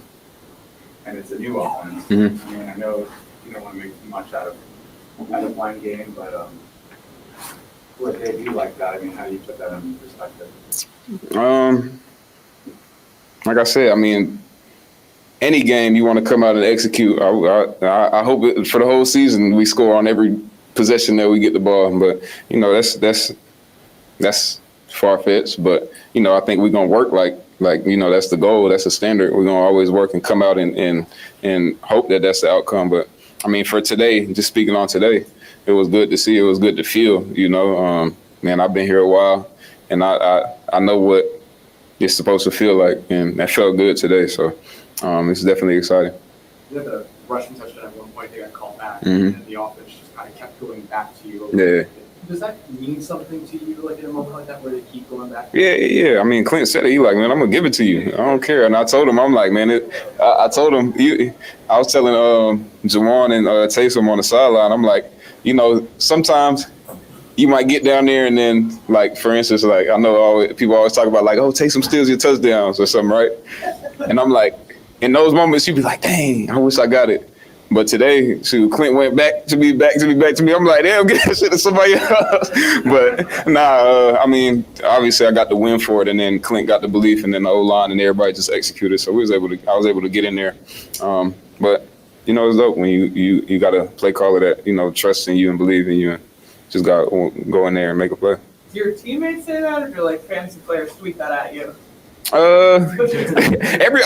and it's a new offense, I mean, I know you don't want to make too much out of one game, but what they do like that, I mean, how do you put that in perspective? Like I said, I mean, any game you want to come out and execute. I hope for the whole season we score on every possession that we get the ball. But you know that's far fetched. But you know I think we're gonna work like you know that's the goal. That's the standard. We're gonna always work and come out and hope that that's the outcome. But I mean for today, just speaking on today, it was good to see. It was good to feel. You know, man, I've been here a while, and I know what it's supposed to feel like, and that felt good today. So. It's definitely exciting. You had the rushing touchdown at one point, they got called back, Mm-hmm. and the offense just kind of kept going back to you. Yeah. Does that mean something to you, like in a moment like that, where they keep going back? Yeah. I mean, Clint said it. He like, man, I'm gonna give it to you. I don't care. And I told him, I'm like, man, I told him. I was telling Jawan and Taysom on the sideline. I'm like, you know, sometimes you might get down there and then, like, for instance, like I know people always talk about like, oh, Taysom steals your touchdowns or something, right? And I'm like, in those moments, you'd be like, dang, I wish I got it. But today, Clint went back to me. I'm like, damn, get that shit to somebody else. But I mean, obviously I got the win for it, and then Clint got the belief, and then the O-line and everybody just executed. So I was able to get in there. But you know, it's dope when you got a play caller that, you know, trusts in you and believes in you, and just got to go in there and make a play. Do your teammates say that, or do like fantasy players tweet that at you? I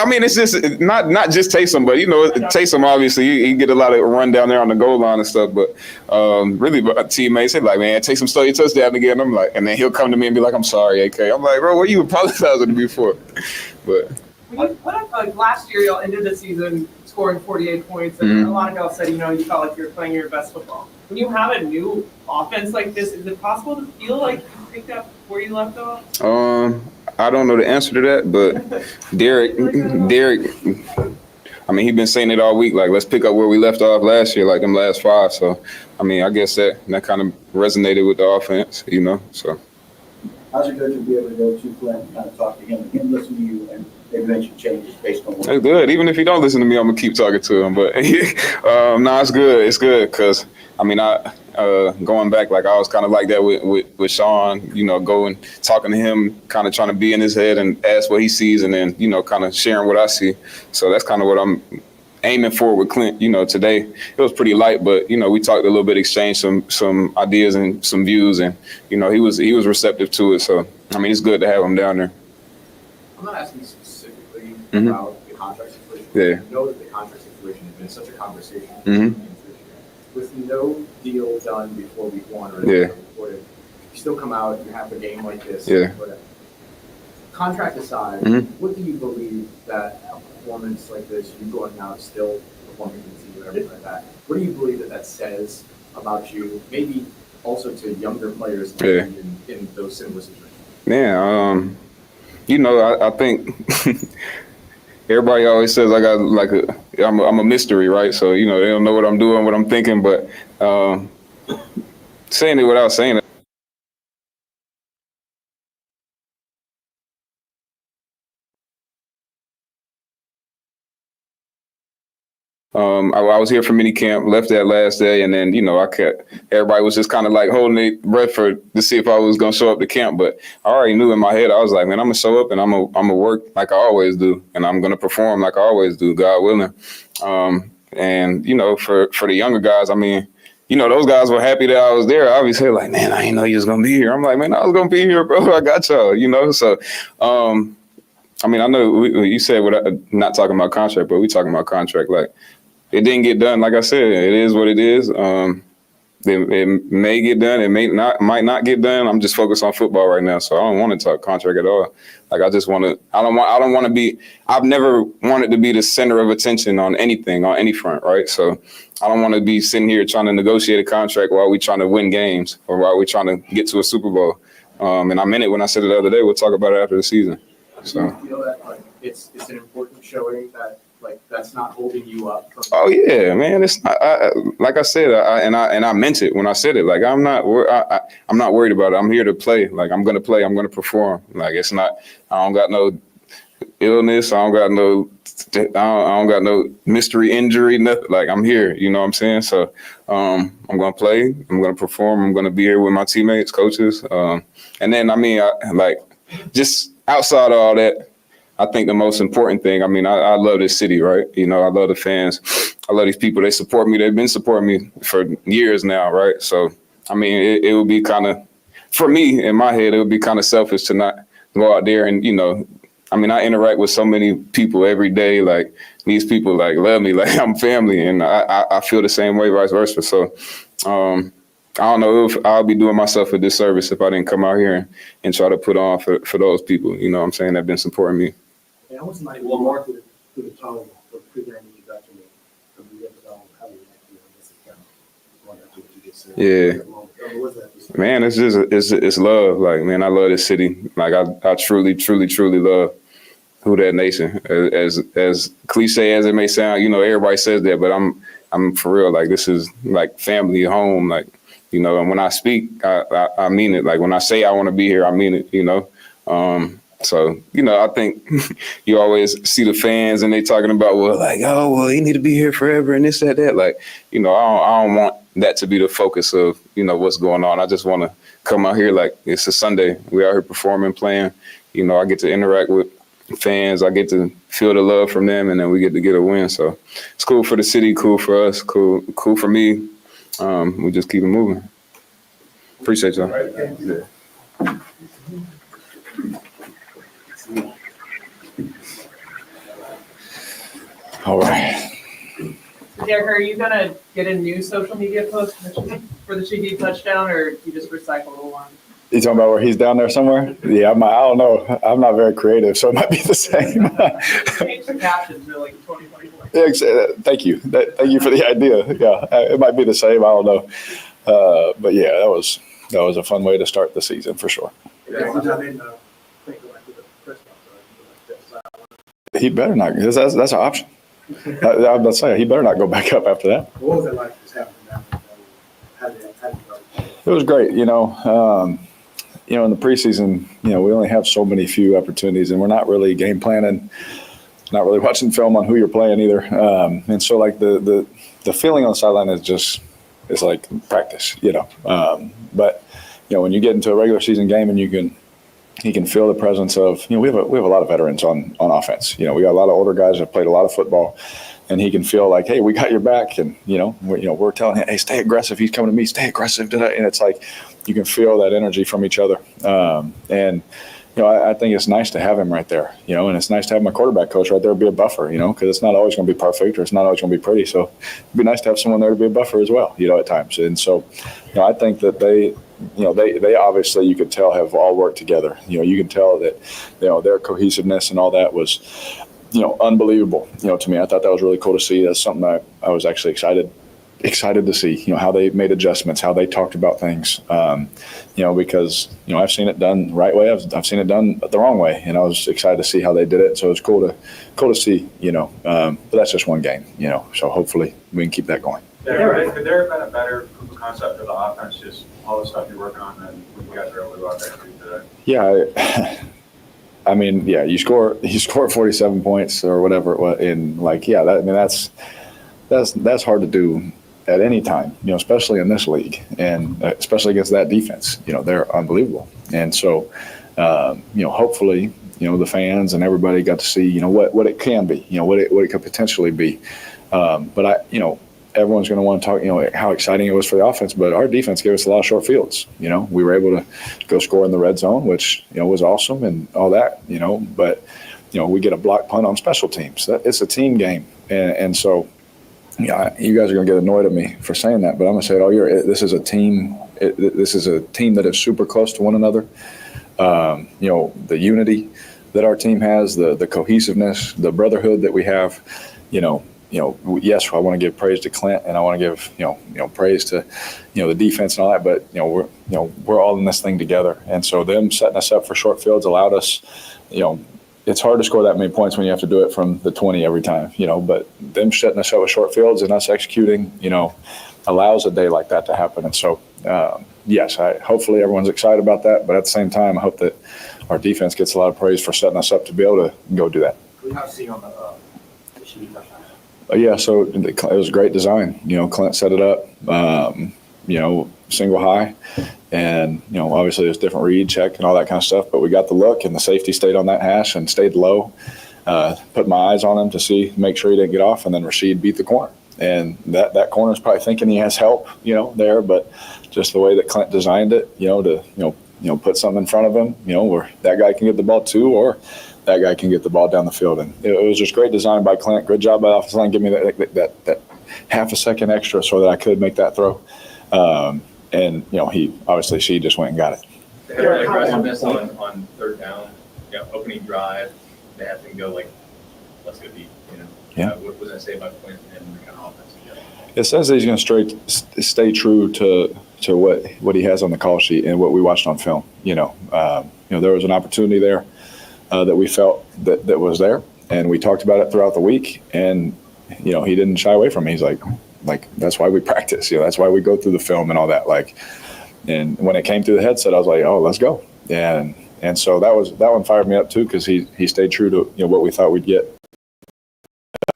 mean, it's just not just Taysom, but you know, Taysom obviously he get a lot of run down there on the goal line and stuff. But really, teammates say like, man, Taysom stole your touchdown again. I'm like, and then he'll come to me and be like, I'm sorry, AK. I'm like, bro, what are you apologizing to me for? But What if, like last year, y'all ended the season scoring 48 points, and a lot of y'all said, you know, you felt like you were playing your best football. When you have a new offense like this, is it possible to feel like you picked up where you left off? I don't know the answer to that, but Derek, I mean, he's been saying it all week, like, let's pick up where we left off last year, like them last 5. So, I mean, I guess that kind of resonated with the offense, you know, so. How's it good to be able to go to Clint and kind of talk to him listen to you, and maybe mention changes based on what It's good. Even if he don't listen to me, I'm going to keep talking to him. But, no, it's good. It's good because, I mean, going back, like I was kind of like that with Sean, you know, going, talking to him, kind of trying to be in his head and ask what he sees, and then, you know, kind of sharing what I see. So that's kind of what I'm aiming for with Clint. You know, today it was pretty light, but, you know, we talked a little bit, exchanged some ideas and some views, and, you know, he was receptive to it. So, I mean, it's good to have him down there. I'm not asking specifically Mm-hmm. about the contract situation. Yeah. I know that the contract situation has been such a conversation. Mm-hmm. With no deal done before week 1 or Yeah. before you still come out, you have a game like this. Yeah. Whatever. Contract aside, Mhm. what do you believe that a performance like this, you going out still performing in the team and everything like that, what do you believe that says about you, maybe also to younger players Yeah. in those similar situations? Yeah, you know, I think everybody always says I got I'm a mystery, right? So, you know, they don't know what I'm doing, what I'm thinking, but saying it without saying it. I was here for mini camp, left that last day, and then, everybody was just kind of like holding their breath to see if I was going to show up to camp. But I already knew in my head, I was like, man, I'm going to show up and I'm going to work like I always do. And I'm going to perform like I always do, God willing. And, for the younger guys, I mean, those guys were happy that I was there. Obviously, like, man, I didn't know you was going to be here. I'm like, man, I was going to be here, bro. I got y'all, So, I mean, I know you said not talking about contract, but we talking about contract. Like, it didn't get done. Like I said, it is what it is. It may get done. It might not get done. I'm just focused on football right now, so I don't want to talk contract at all. Like, I just want to. I don't want to be. I've never wanted to be the center of attention on anything, on any front, right? So I don't want to be sitting here trying to negotiate a contract while we trying to win games or while we trying to get to a Super Bowl. And I meant it when I said it the other day. We'll talk about it after the season. So. Do you feel that it's an important showing that that's not holding you up? Oh yeah, man. It's not. Like I said, I meant it when I said it. Like, I'm not worried about it. I'm here to play. Like, I'm gonna play. I'm gonna perform. Like, it's not. I don't got no illness. I don't got no mystery injury. Nothing. Like, I'm here. You know what I'm saying? So I'm gonna play. I'm gonna perform. I'm gonna be here with my teammates, coaches. And then just outside of all that, I think the most important thing, I mean, I love this city, right? I love the fans. I love these people. They support me. They've been supporting me for years now, right? So, I mean, it would be kind of, for me, in my head, it would be kind of selfish to not go out there and, I mean, I interact with so many people every day. Like, these people, like, love me. Like, I'm family. And I feel the same way, vice versa. So, I don't know if I'll be doing myself a disservice if I didn't come out here and try to put on for those people, you know what I'm saying, that have been supporting me. Yeah, I wasn't like one more to the tone for presenting you got to me. How you this account. Yeah. Man, it's just it's love. Like, man, I love this city. Like, I truly, truly, truly love Who Dat Nation. As cliche as it may sound, everybody says that, but I'm for real. Like, this is like family, home. Like, and when I speak, I mean it. Like, when I say I want to be here, I mean it. So, I think you always see the fans and they talking about, he need to be here forever and this, that. Like, I don't want that to be the focus of, what's going on. I just want to come out here like it's a Sunday. We out here performing, playing. I get to interact with fans. I get to feel the love from them, and then we get to get a win. So it's cool for the city, cool for us, cool for me. We just keep it moving. Appreciate y'all. Yeah. All right. Derek, are you gonna get a new social media post for the Chief touchdown, or you just recycle the one? You talking about where he's down there somewhere? Yeah, I don't know. I'm not very creative, so it might be the same. Change the captions really 2024. Yeah, thank you. Thank you for the idea. Yeah, it might be the same. I don't know. But yeah, that was a fun way to start the season for sure. He better not. That's an option. I was about to say, he better not go back up after that. What was it like just having that? How did it go? It was great. In the preseason, we only have so many few opportunities, and we're not really game planning, not really watching film on who you're playing either. And so, like, the feeling on the sideline is like practice, But when you get into a regular season game and he can feel the presence of, we have a lot of veterans on offense. We got a lot of older guys that played a lot of football, and he can feel like, hey, we got your back, and we're telling him, hey, stay aggressive. He's coming to me, stay aggressive. And it's like you can feel that energy from each other. I think it's nice to have him right there, and it's nice to have my quarterback coach right there be a buffer, because it's not always going to be perfect or it's not always going to be pretty. So it'd be nice to have someone there to be a buffer as well, at times. And so, I think that they obviously, you could tell, have all worked together. You can tell that, their cohesiveness and all that was, unbelievable, to me. I thought that was really cool to see. That's something I was actually excited to see, how they made adjustments, how they talked about things, because, I've seen it done the right way. I've seen it done the wrong way, and I was excited to see how they did it. So it was cool to see, but that's just one game, so hopefully we can keep that going. Could there have been a better proof of concept of the offense, just all the stuff you're working on, than when you guys were able to go out there and do today? Yeah, I mean, you score 47 points or whatever it was, and that's that's hard to do at any time, especially in this league, and especially against that defense. They're unbelievable. And so, hopefully, the fans and everybody got to see, what it can be, what it could potentially be. But everyone's going to want to talk, how exciting it was for the offense, but our defense gave us a lot of short fields. We were able to go score in the red zone, which, was awesome and all that, but, we get a block punt on special teams. It's a team game. And so, you guys are going to get annoyed at me for saying that, but I'm going to say it all year. This is a team. This is a team that is super close to one another. The unity that our team has, the cohesiveness, the brotherhood that we have. Yes, I want to give praise to Clint, and I want to give praise to the defense and all that. But we're all in this thing together, and so them setting us up for short fields allowed us. It's hard to score that many points when you have to do it from the 20 every time, but them setting us up with short fields and us executing, allows a day like that to happen. And so, yes, hopefully everyone's excited about that. But at the same time, I hope that our defense gets a lot of praise for setting us up to be able to go do that. We have seen on the sheet. Yeah, so it was a great design. Clint set it up, single high. And, obviously there's different read, check, and all that kind of stuff. But we got the look, and the safety stayed on that hash and stayed low. Put my eyes on him to make sure he didn't get off, and then Rashid beat the corner. And that corner's probably thinking he has help, there. But just the way that Clint designed it, to put something in front of him, where that guy can get the ball too, or that guy can get the ball down the field. And it was just great design by Clint. Good job by the offensive line. Give me that half a second extra so that I could make that throw. And, she just went and got it. They had an aggressiveness on third down, opening drive. They had to go let's go deep, Yeah. What was that say about Quinn and the kind of offense he does? It says that he's going to stay true to what he has on the call sheet and what we watched on film. There was an opportunity there that we felt that was there, and we talked about it throughout the week, and, he didn't shy away from it. He's like, that's why we practice, that's why we go through the film and all that. And when it came through the headset, I was like, oh, let's go. And so that one fired me up too, because he stayed true to what we thought we'd get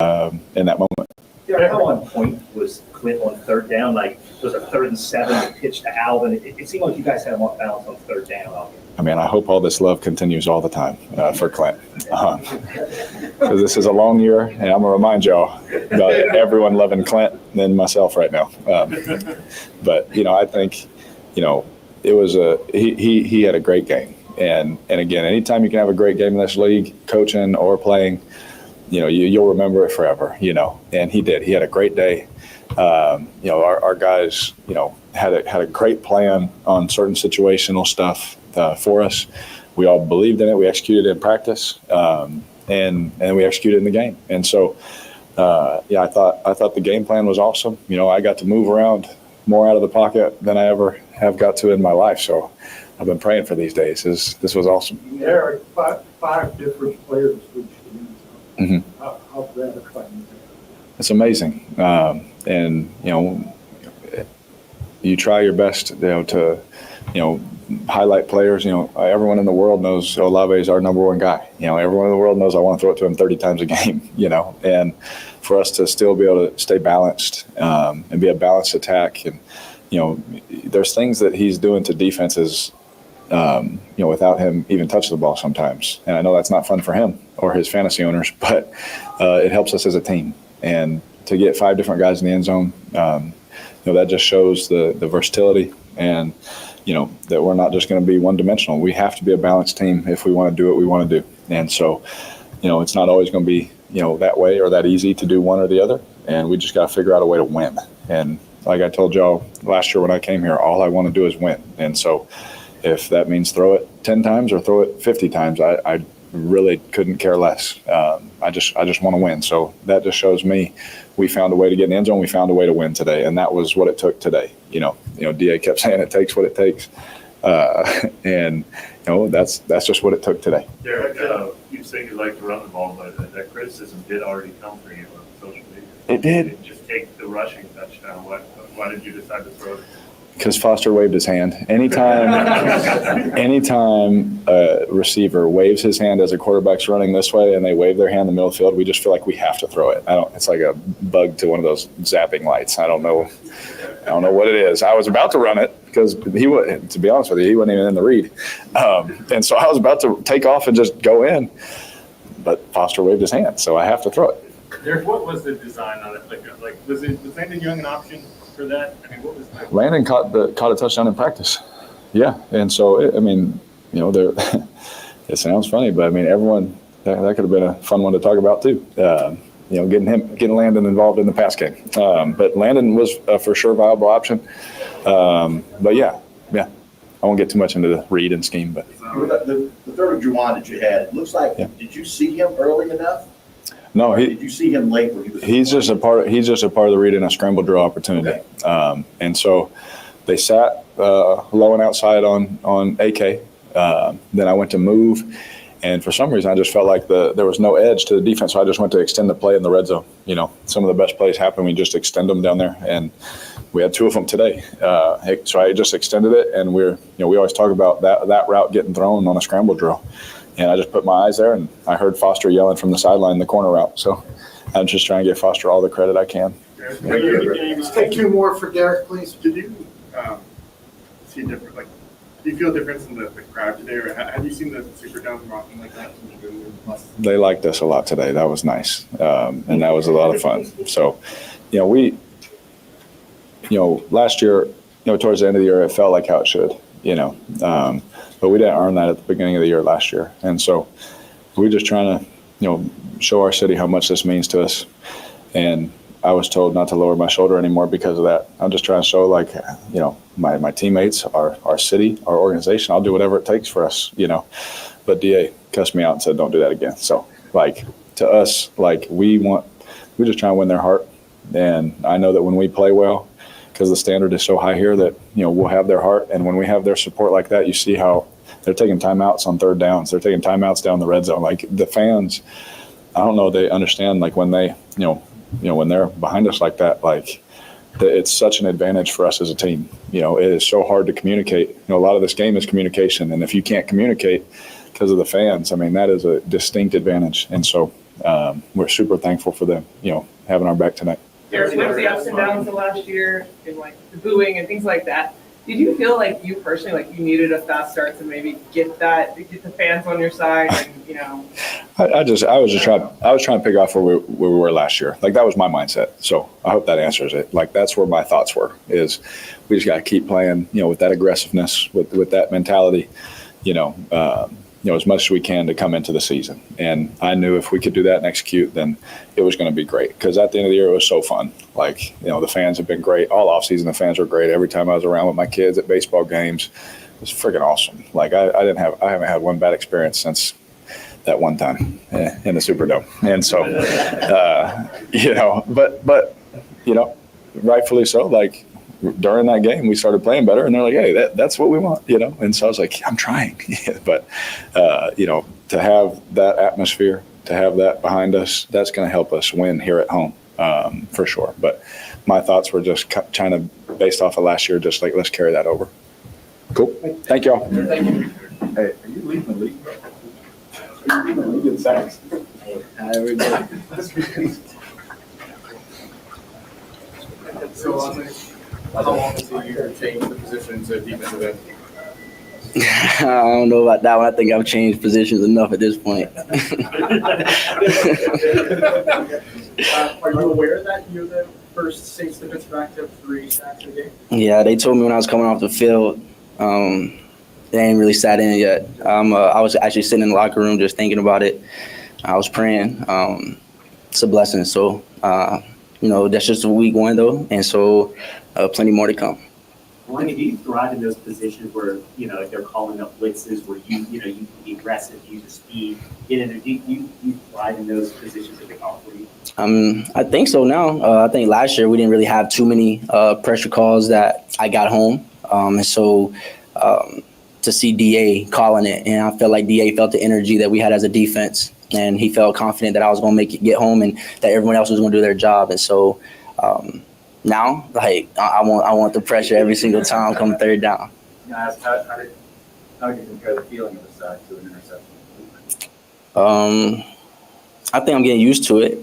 in that moment. Yeah, how on point was Clint on third down? It was a 3rd and 7 pitch to Alvin. It seemed like you guys had him off balance on third down. I mean, I hope all this love continues all the time for Clint. Because this is a long year, and I'm going to remind y'all about everyone loving Clint than myself right now. But, I think, it was he had a great game. And again, anytime you can have a great game in this league, coaching or playing, you'll remember it forever, and he did. He had a great day. Our guys, had a great plan on certain situational stuff for us. We all believed in it. We executed it in practice, and we executed in the game. And so, I thought the game plan was awesome. I got to move around more out of the pocket than I ever have got to in my life. So I've been praying for these days. This was awesome. There are five different players which Mm-hmm. how gratifying. It's amazing. And, you try your best, to, highlight players. Everyone in the world knows Olave is our number one guy. Everyone in the world knows I want to throw it to him 30 times a game, and for us to still be able to stay balanced and be a balanced attack. And, there's things that he's doing to defenses, without him even touching the ball sometimes. And I know that's not fun for him or his fantasy owners, but it helps us as a team. And to get 5 different guys in the end zone, that just shows the versatility and, that we're not just going to be one-dimensional. We have to be a balanced team if we want to do what we want to do. And so, it's not always going to be, that way or that easy to do one or the other. And we just got to figure out a way to win. And like I told y'all last year when I came here, all I want to do is win. And so if that means throw it 10 times or throw it 50 times, I really couldn't care less. I just want to win. So that just shows me we found a way to get in the end zone. We found a way to win today, and that was what it took today. DA kept saying it takes what it takes, and that's just what it took today. Derek, you say you like to run the ball, but that criticism did already come for you on social media. It did. Just take the rushing touchdown. Why did you decide to throw it? Because Foster waved his hand. Anytime a receiver waves his hand as a quarterback's running this way and they wave their hand in the middle of the field, we just feel like we have to throw it. It's like a bug to one of those zapping lights. I don't know what it is. I was about to run it because to be honest with you, he wasn't even in the read. And so I was about to take off and just go in, but Foster waved his hand, so I have to throw it. Derek, what was the design on it? Like was Landon Young an option for that? I mean, what was that? Landon caught a touchdown in practice. Yeah, and so it sounds funny, but I mean, everyone that could have been a fun one to talk about too. Getting Landon involved in the pass game. But Landon was a for sure viable option. But yeah, I won't get too much into the read and scheme. But the third Juwan that you had, it looks like. Yeah. Did you see him early enough? No, did you see him late when he was? He's just a part of the read and a scramble draw opportunity. Okay. And so they sat low and outside on AK. Then I went to move, and for some reason I just felt like there was no edge to the defense, so I just went to extend the play in the red zone. Some of the best plays happen when you just extend them down there, and we had two of them today. So I just extended it, and we always talk about that route getting thrown on a scramble drill. And I just put my eyes there, and I heard Foster yelling from the sideline the corner route. So I'm just trying to give Foster all the credit I can. Let's take two more for Derek, please. Did you see different, do you feel a difference in the crowd today, or have you seen the super downs rocking like that? They liked us a lot today. That was nice, and that was a lot of fun. So, last year, towards the end of the year, it felt like how it should, but we didn't earn that at the beginning of the year last year. And so we're just trying to, show our city how much this means to us. And I was told not to lower my shoulder anymore because of that. I'm just trying to show my teammates, our city, our organization, I'll do whatever it takes for us, But DA cussed me out and said, don't do that again. So to us, we just try and win their heart. And I know that when we play well, because the standard is so high here that, we'll have their heart. And when we have their support like that, you see how they're taking timeouts on third downs. They're taking timeouts down the red zone. The fans, I don't know, they understand, when they, when they're behind us like that, it's such an advantage for us as a team. It is so hard to communicate. A lot of this game is communication. And if you can't communicate because of the fans, that is a distinct advantage. And so we're super thankful for them, having our back tonight. Derek, with the ups and downs of last year and the booing and things like that, did you feel like you personally, you needed a fast start to maybe get the fans on your side and, I was trying to pick off where we were last year. That was my mindset. So I hope that answers it. That's where my thoughts were, is we just got to keep playing, with that aggressiveness, with that mentality, as much as we can to come into the season. And I knew if we could do that and execute, then it was going to be great. Because at the end of the year, it was so fun. The fans have been great. All offseason, the fans were great. Every time I was around with my kids at baseball games, it was freaking awesome. I haven't had one bad experience since that one time in the Superdome. And so, but rightfully so, during that game, we started playing better, and they're like, hey, that's what we want, And so I was like, I'm trying. But, to have that atmosphere, to have that behind us, that's going to help us win here at home, for sure. But my thoughts were just trying to, based off of last year, just let's carry that over. Cool. Thank y'all. Thank you. Hey, are you leading the league, bro? Are you leading the league in sacks? Everybody. So how long until you change the position to defensive end? I don't know about that one. I think I've changed positions enough at this point. Are you aware that you're the first Saints defensive back to have 3 sacks in a game? Yeah, they told me when I was coming off the field. They ain't really sat in yet. I was actually sitting in the locker room just thinking about it. I was praying. It's a blessing. So, that's just week 1 though, and so plenty more to come. When do you thrive in those positions where, if they're calling up blitzes where you can be aggressive, use your speed, get in there? Do you thrive in those positions that they call for you? I think so now. I think last year we didn't really have too many pressure calls that I got home. And so to see DA calling it, and I felt like DA felt the energy that we had as a defense, and he felt confident that I was going to get home and that everyone else was going to do their job. And so Now, like I want the pressure every single time come third down. How do you compare the feeling of a sack to an interception? I think I'm getting used to it.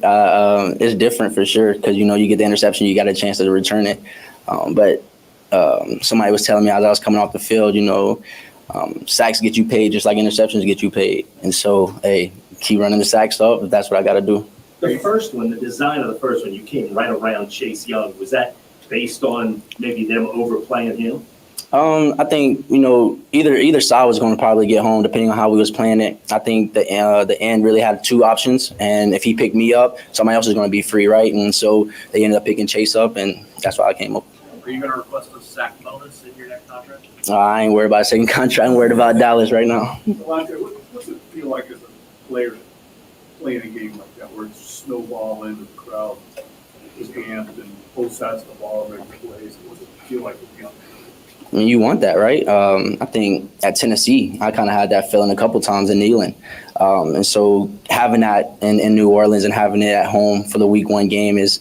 It's different for sure because you get the interception, you got a chance to return it. But somebody was telling me as I was coming off the field, sacks get you paid just like interceptions get you paid. And so, hey, keep running the sacks up if that's what I got to do. The first one, the design of the first one, you came right around Chase Young. Was that based on maybe them overplaying him? I think either side was going to probably get home depending on how we was playing it. I think the end really had two options, and if he picked me up, somebody else is going to be free, right? And so they ended up picking Chase up, and that's why I came up. Are you going to request a sack bonus in your next contract? I ain't worried about a second contract. I'm worried about Dallas right now. What's it feel like as a player playing a game like that where it's snowballing and the crowd is amped and both sides of the ball are ready to play? So what's it feel like to be on? I mean, you want that, right? I think at Tennessee, I kind of had that feeling a couple times in Neyland. And so having that in New Orleans and having it at home for the week 1 game it's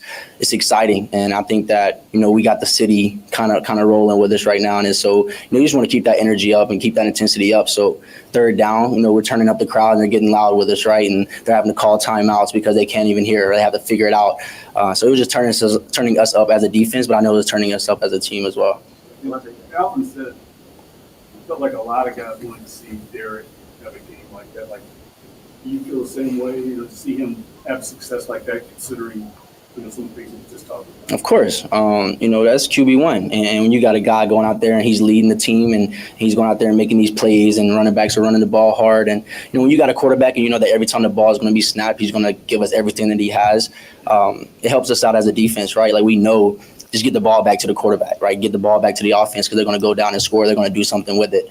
exciting. And I think that, we got the city kind of rolling with us right now. And so, you just want to keep that energy up and keep that intensity up. So third down, we're turning up the crowd and they're getting loud with us, right? And they're having to call timeouts because they can't even hear or they have to figure it out. So it was just turning us up as a defense, but I know it was turning us up as a team as well. Alvin said, it felt like a lot of guys wanted to see Derek have a game like that. Like, do you feel the same way, to see him have success like that, considering some of the things we just talked about? Of course. That's QB1. And when you got a guy going out there and he's leading the team and he's going out there and making these plays and running backs are running the ball hard. And, when you got a quarterback and that every time the ball is going to be snapped, he's going to give us everything that he has, it helps us out as a defense, right? Like we know, just get the ball back to the quarterback, right? Get the ball back to the offense because they're going to go down and score. They're going to do something with it.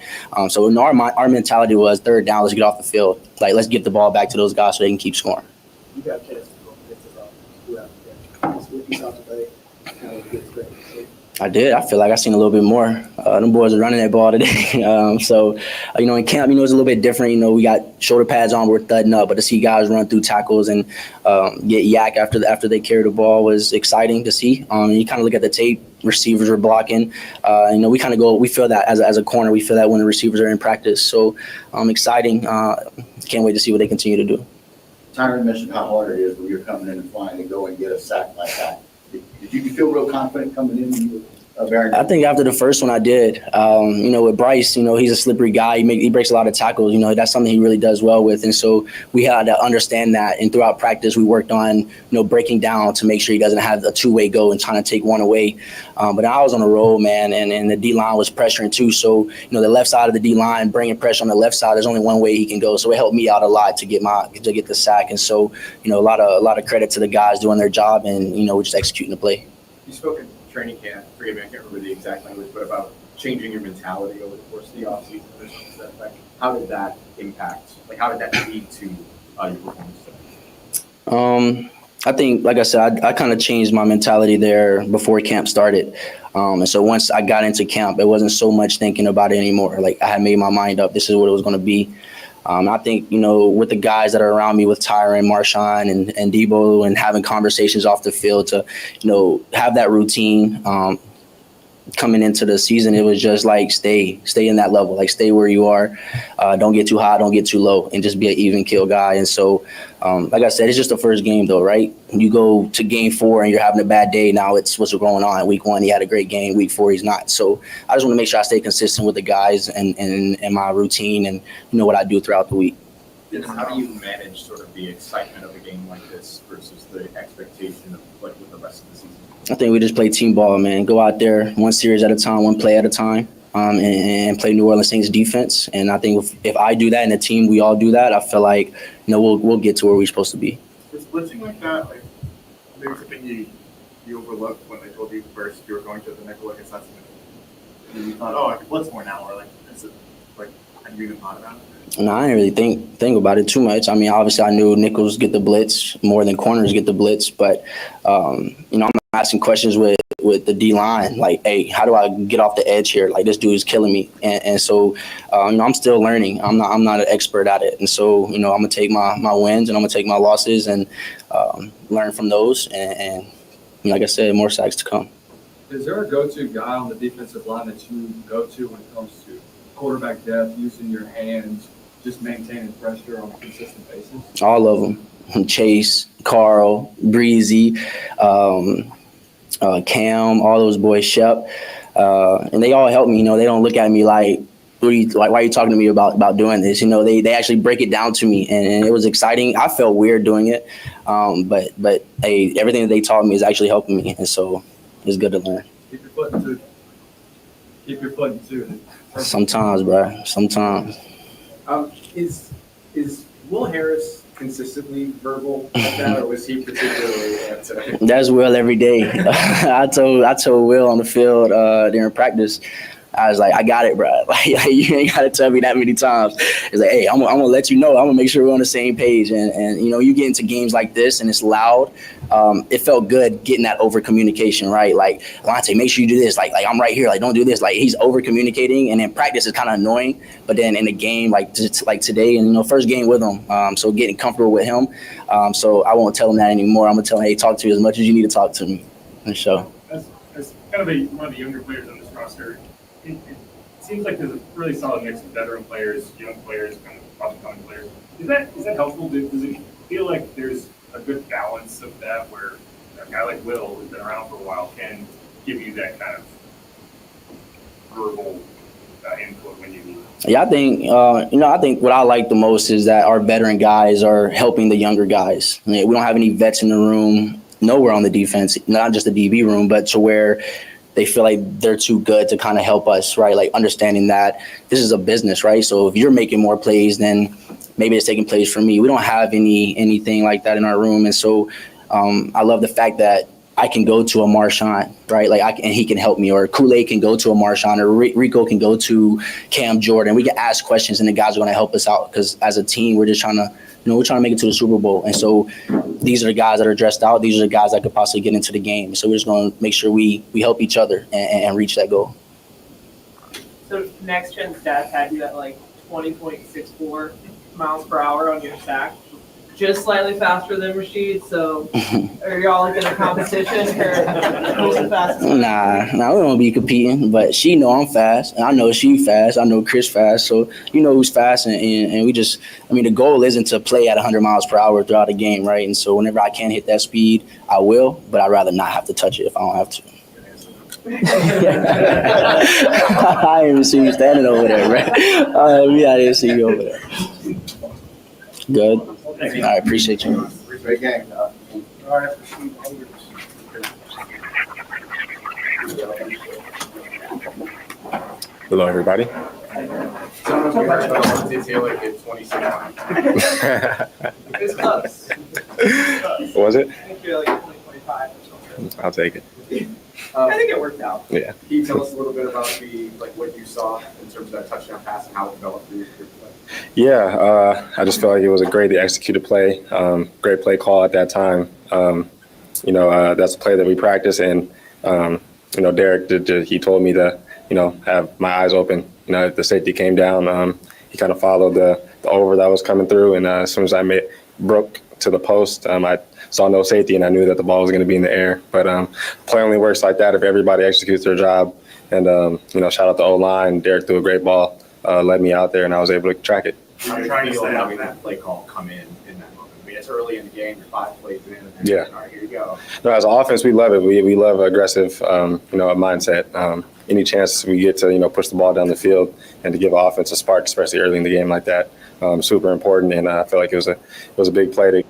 So our mentality was third down, let's get off the field. Like, let's get the ball back to those guys so they can keep scoring. You got a chance to go get this off throughout the game. What you saw today, kind of gets great. I did. I feel like I seen a little bit more. Them boys are running that ball today. So, in camp, it's a little bit different. We got shoulder pads on, we're thudding up. But to see guys run through tackles and get yak after they carry the ball was exciting to see. You kind of look at the tape, receivers were blocking. We kind of we feel that as a corner. We feel that when the receivers are in practice. So, exciting. Can't wait to see what they continue to do. Tyron mentioned how hard it is when you're coming in and flying to go and get a sack like that. Did you feel real confident coming in when you were I think after the first one I did. With Bryce, he's a slippery guy. He breaks a lot of tackles. That's something he really does well with. And so we had to understand that. And throughout practice, we worked on, breaking down to make sure he doesn't have a two-way go and trying to take one away. But I was on a roll, man, and the D-line was pressuring too. So, the left side of the D-line, bringing pressure on the left side, there's only one way he can go. So it helped me out a lot to get the sack. And so, a lot of credit to the guys doing their job and, we're just executing the play. You spoke in training camp, forgive me, I can't remember the exact language, but about changing your mentality over the course of the offseason or something to that effect. How did that impact, how did that lead to your performance today? I think, like I said, I kind of changed my mentality there before camp started. And so once I got into camp, it wasn't so much thinking about it anymore. Like I had made my mind up. This is what it was going to be. I think, with the guys that are around me with Tyron, Marshawn, and Debo and having conversations off the field to, have that routine coming into the season, it was just like stay in that level, like stay where you are. Don't get too high, don't get too low, and just be an even kill guy. And so, like I said, it's just the first game though, right? When you go to game 4 and you're having a bad day, now it's what's going on. Week 1, he had a great game. Week 4, he's not. So I just want to make sure I stay consistent with the guys and my routine and what I do throughout the week. And how do you manage sort of the excitement of a game like this versus the expectation of with the rest of the season? I think we just play team ball, man. Go out there, one series at a time, one play at a time, and play New Orleans Saints defense. And I think if I do that and the team, we all do that, I feel like we'll get to where we're supposed to be. Is blitzing like that, maybe something you overlooked when they told you first you were going to the nickel assessment? And you thought, I can blitz more now, or is it have you even thought about it? No, I didn't really think about it too much. I mean, obviously, I knew nickels get the blitz more than corners get the blitz, but I'm asking questions with the D line, like, hey, how do I get off the edge here? Like, this dude is killing me, and so I'm still learning. I'm not an expert at it, and so I'm gonna take my wins and I'm gonna take my losses and learn from those, and like I said, more sacks to come. Is there a go-to guy on the defensive line that you go to when it comes to quarterback depth, using your hands, just maintaining pressure on a consistent basis? All of them. Chase, Carl, Breezy, Cam, all those boys, Shep. And they all help me. They don't look at me like, why are you talking to me about doing this? They actually break it down to me, and it was exciting. I felt weird doing it, but hey, everything that they taught me is actually helping me, and so it's good to learn. Keep your foot into it. Keep your foot into it. Sometimes, bro. Sometimes. Is Will Harris consistently verbal like that, or was he particularly today? That's Will every day. I told Will on the field during practice, I was like, I got it, bro. Like you ain't got to tell me that many times. It's like, hey, I'm gonna let you know. I'm gonna make sure we're on the same page. And you get into games like this and it's loud. It felt good getting that over communication, right? Like, Lante, make sure you do this. Like I'm right here. Like, don't do this. Like he's over communicating, and in practice it's kind of annoying. But then in the game, like today, and first game with him, so getting comfortable with him. So I won't tell him that anymore. I'm gonna tell him, hey, talk to me as much as you need to talk to me. And so. As kind of one of the younger players on this roster, it seems like there's a really solid mix of veteran players, young players, kind of up-and-coming players. Is that helpful? Does it feel like there's a good balance of that, where a guy like Will, who's been around for a while, can give you that kind of verbal input when you need it? Yeah, I think I think what I like the most is that our veteran guys are helping the younger guys. I mean, we don't have any vets in the room, nowhere on the defense, not just the DB room, but to where they feel like they're too good to kind of help us, right? Like understanding that this is a business, right? So if you're making more plays, then maybe it's taking plays for me. We don't have anything like that in our room. And so I love the fact that I can go to a Marshawn, right? And he can help me, or Kool-Aid can go to a Marshawn, or Rico can go to Cam Jordan. We can ask questions and the guys are going to help us out, because as a team, we're just trying to, we're trying to make it to the Super Bowl. And so these are the guys that are dressed out. These are the guys that could possibly get into the game. So we're just going to make sure we help each other and reach that goal. So next gen stats had you at like 20.64 miles per hour on your sack, just slightly faster than Rashid. So are y'all like in a competition for who's the fastest? Nah, we won't be competing, but she know I'm fast, and I know she fast. I know Chris fast, so you know who's fast, and we just, the goal isn't to play at 100 miles per hour throughout the game, right? And so whenever I can hit that speed, I will, but I'd rather not have to touch it if I don't have to. I didn't even see you standing over there, right? I didn't see you over there. Good. All right, appreciate you. Great game. All right, Hello, everybody. So we heard about Lante Taylor get 26 times. It's close. What was it? I think you're like 25 or something. I'll take it. I think it worked out. Yeah. Can you tell us a little bit about what you saw in terms of that touchdown pass and how it developed for your play? Yeah, I just felt like it was a great executed play, great play call at that time. That's a play that we practice, and Derek he told me to have my eyes open. The safety came down, he kind of followed the over that was coming through, and as soon as I broke to the post, I saw no safety, and I knew that the ball was going to be in the air. But play only works like that if everybody executes their job. And shout out to O-line. Derek threw a great ball, led me out there, and I was able to track it. I'm trying to feel having that play call come in that moment. It's early in the game. You're 5 plays in, and Yeah. all right, here you go. No, as an offense, we love it. We love aggressive, mindset. Any chance we get to, push the ball down the field and to give an offense a spark, especially early in the game like that, super important. And I feel like it was a big play to.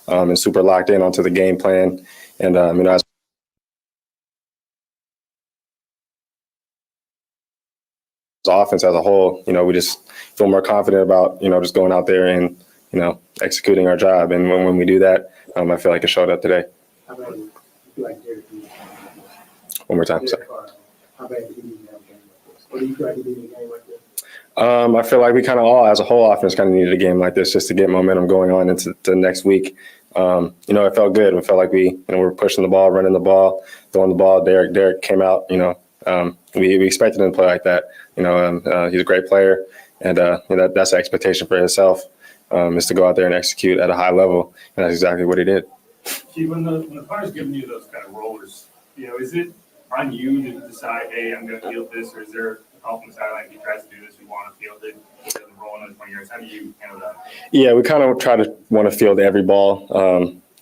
And super locked in onto the game plan. And, as offense as a whole, we just feel more confident about, just going out there and, executing our job. And when we do that, I feel like it showed up today. How bad do you feel like Derek needs to have a game like this? One more time. Sorry. How bad do you need to have a game like this? Or do you feel like you need a game like this? I feel like we kind of all, as a whole offense, kind of needed a game like this just to get momentum going on into the next week. it felt good. It felt like we were pushing the ball, running the ball, throwing the ball. Derek came out. We expected him to play like that. He's a great player, and that's the expectation for himself, is to go out there and execute at a high level, and that's exactly what he did. Keith, when the punter's giving you those kind of rollers, is it on you to decide, hey, I'm going to field this, or is there a call from the sideline, if he tries to do this, we want to field it, he doesn't roll in those 20 yards? How do you handle that? Yeah, we kind of try to want to field every ball.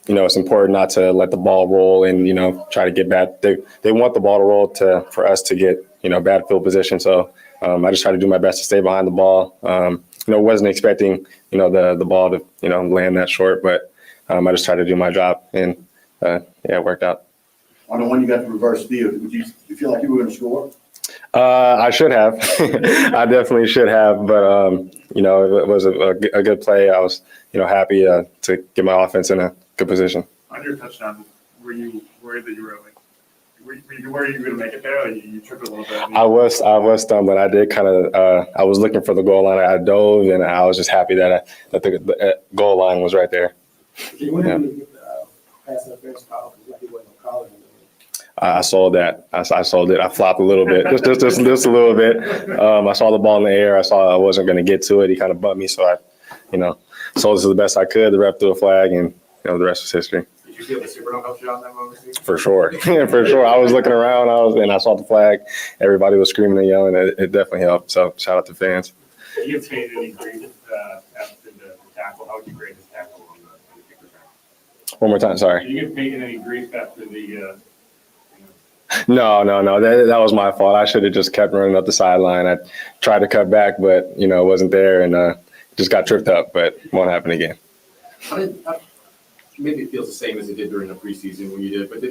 It's important not to let the ball roll and, try to get bad. They want the ball to roll for us to get, bad field position. So I just try to do my best to stay behind the ball. Wasn't expecting, the ball to, land that short, but I just tried to do my job, and it worked out. On the one you got the reverse field, did you feel like you were going to score? I should have. I definitely should have, but it was a good play. I was, happy to get my offense in a good position. On your touchdown, were you worried that you were worried you were going to make it there? Or you tripped a little bit? I was stunned, but I did kind of. I was looking for the goal line. I dove, and I was just happy that the goal line was right there. You went able to get the pass interference call because he wasn't calling. I sold that. I sold it. I flopped a little bit, just a little bit. I saw the ball in the air. I saw I wasn't going to get to it. He kind of bumped me, so I, sold it to the best I could. The ref threw a flag, and the rest was history. Did you feel the Superdome helped you on that moment? For sure, for sure. I was looking around. I saw the flag. Everybody was screaming and yelling. It definitely helped. So shout out to fans. Do you have any grade after the tackle? How would you grade his tackle on the kick return? One more time. Sorry. Did you get paid any grief after the? No. That was my fault. I should have just kept running up the sideline. I tried to cut back, but it wasn't there, and just got tripped up. But won't happen again. Maybe it feels the same as it did during the preseason when you did, but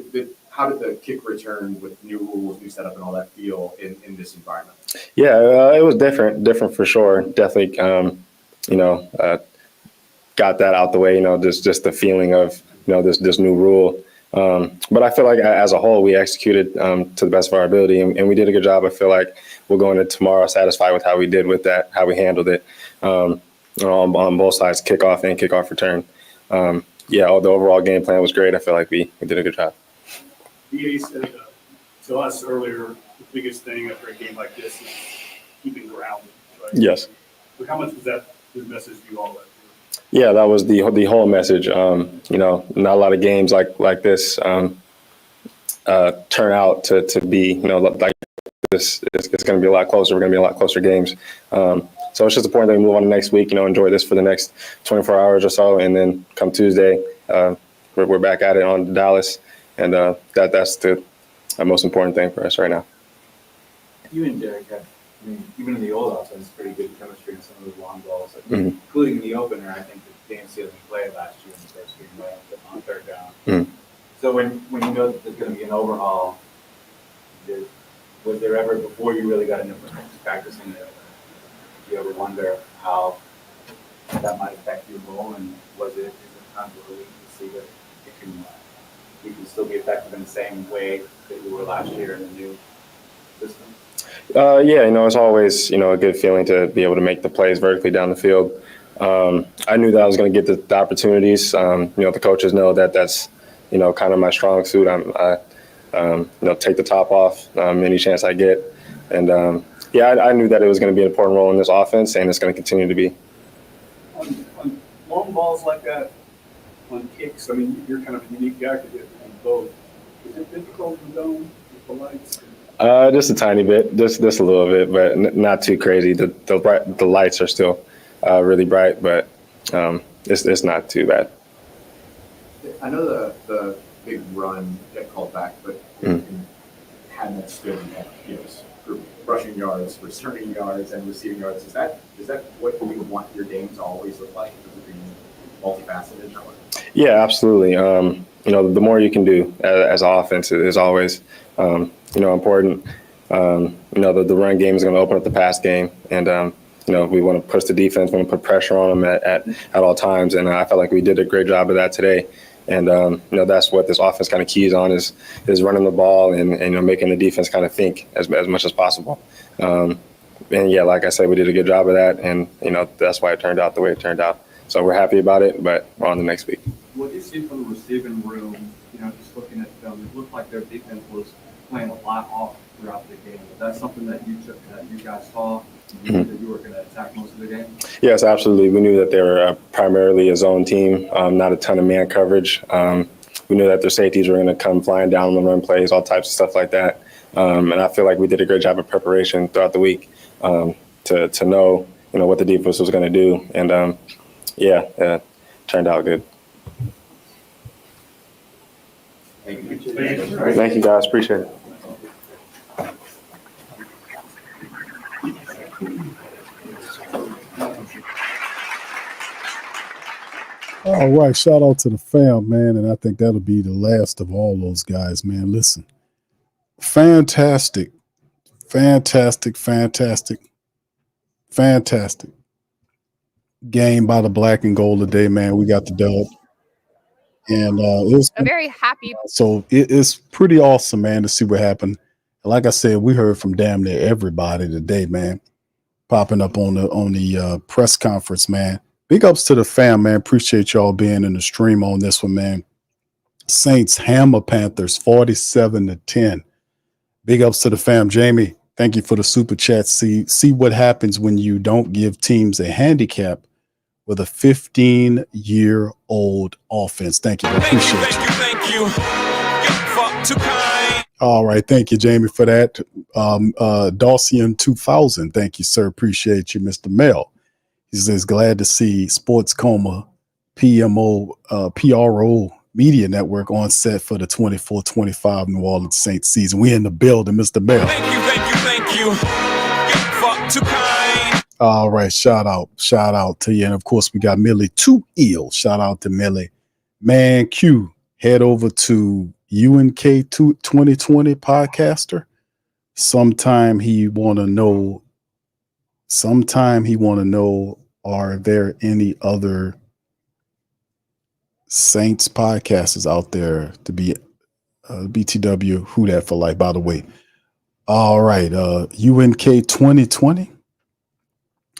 how did the kick return with new rules, new setup, and all that feel in this environment? Yeah, it was different for sure. Definitely, got that out the way. Just the feeling of this new rule. But I feel like as a whole, we executed to the best of our ability, and we did a good job. I feel like we're going into tomorrow satisfied with how we did with that, how we handled it on both sides, kickoff and kickoff return. The overall game plan was great. I feel like we did a good job. BA said to us earlier, the biggest thing after a game like this is keeping grounded. Right? Yes. So how much was that his message to you all that? Yeah, that was the whole message. Not a lot of games like this turn out to be, like this. It's going to be a lot closer. We're going to be a lot closer games. So it's just important that we move on to next week, enjoy this for the next 24 hours or so. And then come Tuesday, we're back at it on Dallas. And that's the most important thing for us right now. You and Derek had, even in the old offense, pretty good chemistry in some of those long balls, including in the opener. I think the game season played last year in the first game on third down. So when you know that there's going to be an overhaul, was there ever, before you really got into practicing it, did you ever wonder how that might affect your role, and is it kind of a relief to see that you can still be effective in the same way that you were last year in the new system? It's always, a good feeling to be able to make the plays vertically down the field. I knew that I was going to get the opportunities. The coaches know that that's, kind of my strong suit. I take the top off any chance I get. And, I knew that it was going to be an important role in this offense, and it's going to continue to be. On long balls like that, on kicks, you're kind of a unique guy to get on both. Is it difficult in the dome with the lights? Just a tiny bit, just a little bit, but not too crazy. The lights are still really bright, but it's not too bad. I know the big run got called back, but had that stood and had, for rushing yards, returning yards, and receiving yards. Is that what you want your game to always look like? Is it being multifaceted? Yeah, absolutely. The more you can do as an offense is always important. The run game is going to open up the pass game, and we want to push the defense, we want to put pressure on them at all times, and I felt like we did a great job of that today. And that's what this offense kind of keys on is running the ball and making the defense kind of think as much as possible. Like I said, we did a good job of that, and that's why it turned out the way it turned out. So we're happy about it, but we're on the next week. What is see from the receiving room, just looking at film, it looked like their defense was playing a lot off throughout the game. Is that something that you guys saw? You knew that you were going to attack most of the game? Yes, absolutely. We knew that they were primarily a zone team, not a ton of man coverage. We knew that their safeties were going to come flying down on the run plays, all types of stuff like that. And I feel like we did a great job of preparation throughout the week to know, what the defense was going to do. And turned out good. Thank you, guys. Appreciate it. All right, shout out to the fam, man, and I think that'll be the last of all those guys, man. Listen, fantastic game by the black and gold today, man. We got the dub, and it was A very happy. so it's pretty awesome, man, to see what happened. Like I said, we heard from damn near everybody today, man, popping up on the press conference, man. Big ups to the fam, man. Appreciate y'all being in the stream on this one, man. Saints hammer Panthers 47-10. Big ups to the fam. Jamie, thank you for the super chat. See what happens when you don't give teams a handicap with a 15-year-old offense. Thank you. I appreciate you. Thank you. All right. Thank you, Jamie, for that. Dawson 2000. Thank you, sir. Appreciate you, Mr. Mel. He says, glad to see Sports Coma, PRO Media Network on set for the 24-25 New Orleans Saints season. We in the building, Mr. Bell. Thank you. All right, shout out to you. And of course, we got Millie Too Ill. Shout out to Millie. Man, Q, head over to UNK 2020 podcaster. Sometime he want to know, are there any other Saints podcasters out there to be BTW? Who that for life, by the way. All right, UNK 2020.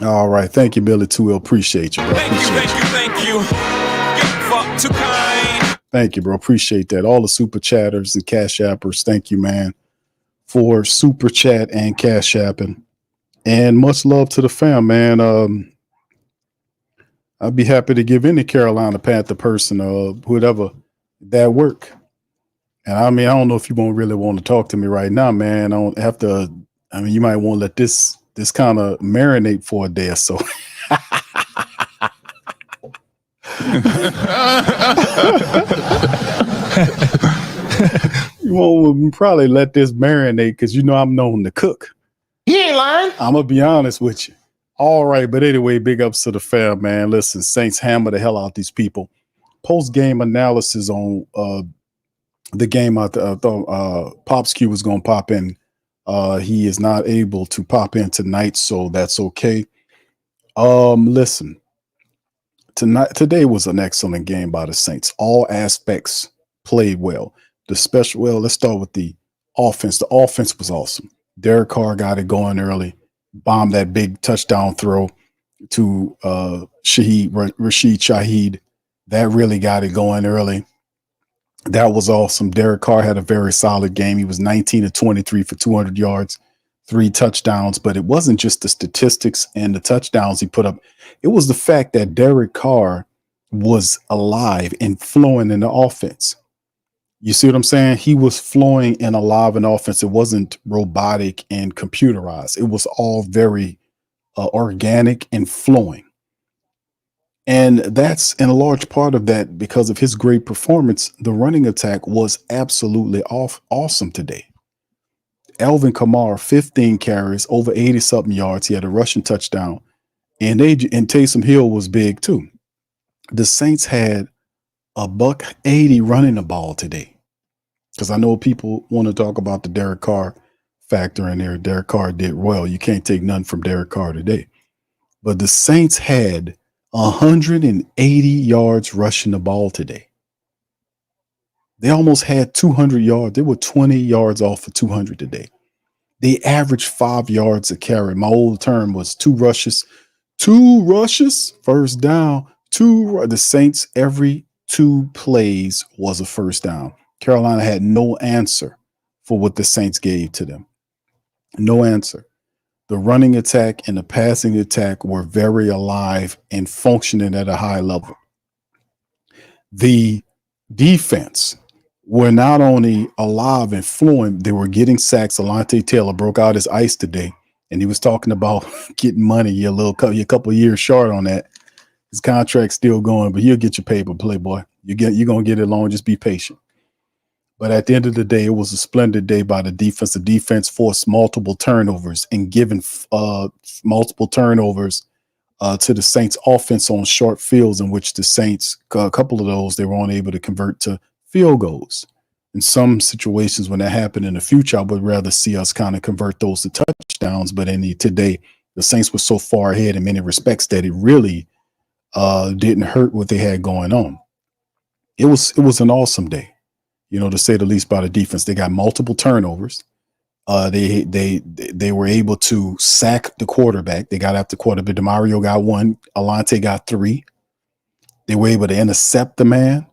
All right, thank you, Billy Too. Appreciate you, bro. Thank you. Thank you, bro. Appreciate that. All the super chatters and cash appers, thank you, man, for super chat and cash apping. And much love to the fam, man. I'd be happy to give any Carolina Panther person or whatever that work. And I mean, I don't know if you won't really want to talk to me right now, man. I don't have to. I mean, you might want to let this kind of marinate for a day or so. You won't probably let this marinate because I'm known to cook. He ain't lying. I'm gonna be honest with you. All right, but anyway, big ups to the fam, man. Listen, Saints hammer the hell out these people. Post-game analysis on the game. I thought Pops Q was gonna pop in. He is not able to pop in tonight, so that's okay. Listen, today was an excellent game by the Saints. All aspects played well. Let's start with the offense. The offense was awesome. Derek Carr got it going early, bombed that big touchdown throw to Rashid Shaheed. That really got it going early. That was awesome. Derek Carr had a very solid game. He was 19-23 for 200 yards, 3 touchdowns. But it wasn't just the statistics and the touchdowns he put up. It was the fact that Derek Carr was alive and flowing in the offense. You see what I'm saying? He was flowing and alive in offense. It wasn't robotic and computerized. It was all very organic and flowing. And that's in a large part of that because of his great performance. The running attack was absolutely awesome today. Alvin Kamar, 15 carries, over 80-something yards. He had a rushing touchdown. And Taysom Hill was big too. The Saints had $180 running the ball today. Because I know people want to talk about the Derek Carr factor in there. Derek Carr did well. You can't take none from Derek Carr today. But the Saints had 180 yards rushing the ball today. They almost had 200 yards. They were 20 yards off for 200 today. They averaged 5 yards a carry. My old term was 2 rushes, first down, the Saints every 2 plays was a first down. Carolina had no answer for what the Saints gave to them. No answer. The running attack and the passing attack were very alive and functioning at a high level. The defense were not only alive and fluent, they were getting sacks. Alontae Taylor broke out his ice today, and he was talking about getting money. You're a couple of years short on that. His contract's still going, but you'll get your paper, Playboy. You're gonna get it long. Just be patient. But at the end of the day, it was a splendid day by the defense. The defense forced multiple turnovers and given multiple turnovers to the Saints offense on short fields, in which the Saints, a couple of those, they were unable to convert to field goals. In some situations when that happened in the future, I would rather see us kind of convert those to touchdowns. But today, the Saints were so far ahead in many respects that it really didn't hurt what they had going on. It was an awesome day, to say the least, by the defense. They got multiple turnovers. They were able to sack the quarterback. They got after the quarterback. DeMario got 1. Alontae got 3. They were able to intercept the man.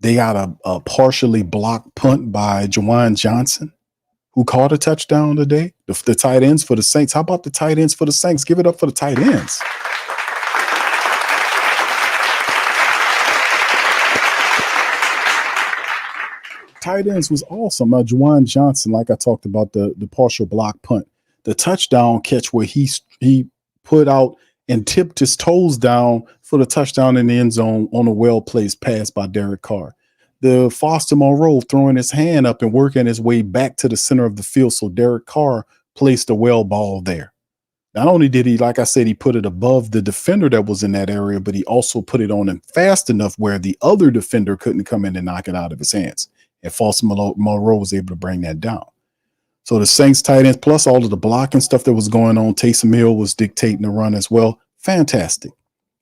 They got a partially blocked punt by Juwan Johnson, who caught a touchdown today. The tight ends for the Saints. How about the tight ends for the Saints? Give it up for the tight ends. Tight ends was awesome. Juwan Johnson, like I talked about, the partial block punt, the touchdown catch where he put out and tipped his toes down for the touchdown in the end zone on a well-placed pass by Derek Carr. The Foster Moreau throwing his hand up and working his way back to the center of the field so Derek Carr placed a well ball there. Not only did he, like I said, he put it above the defender that was in that area, but he also put it on him fast enough where the other defender couldn't come in and knock it out of his hands. And Foster Moreau was able to bring that down. So the Saints tight ends, plus all of the blocking stuff that was going on, Taysom Hill was dictating the run as well. Fantastic.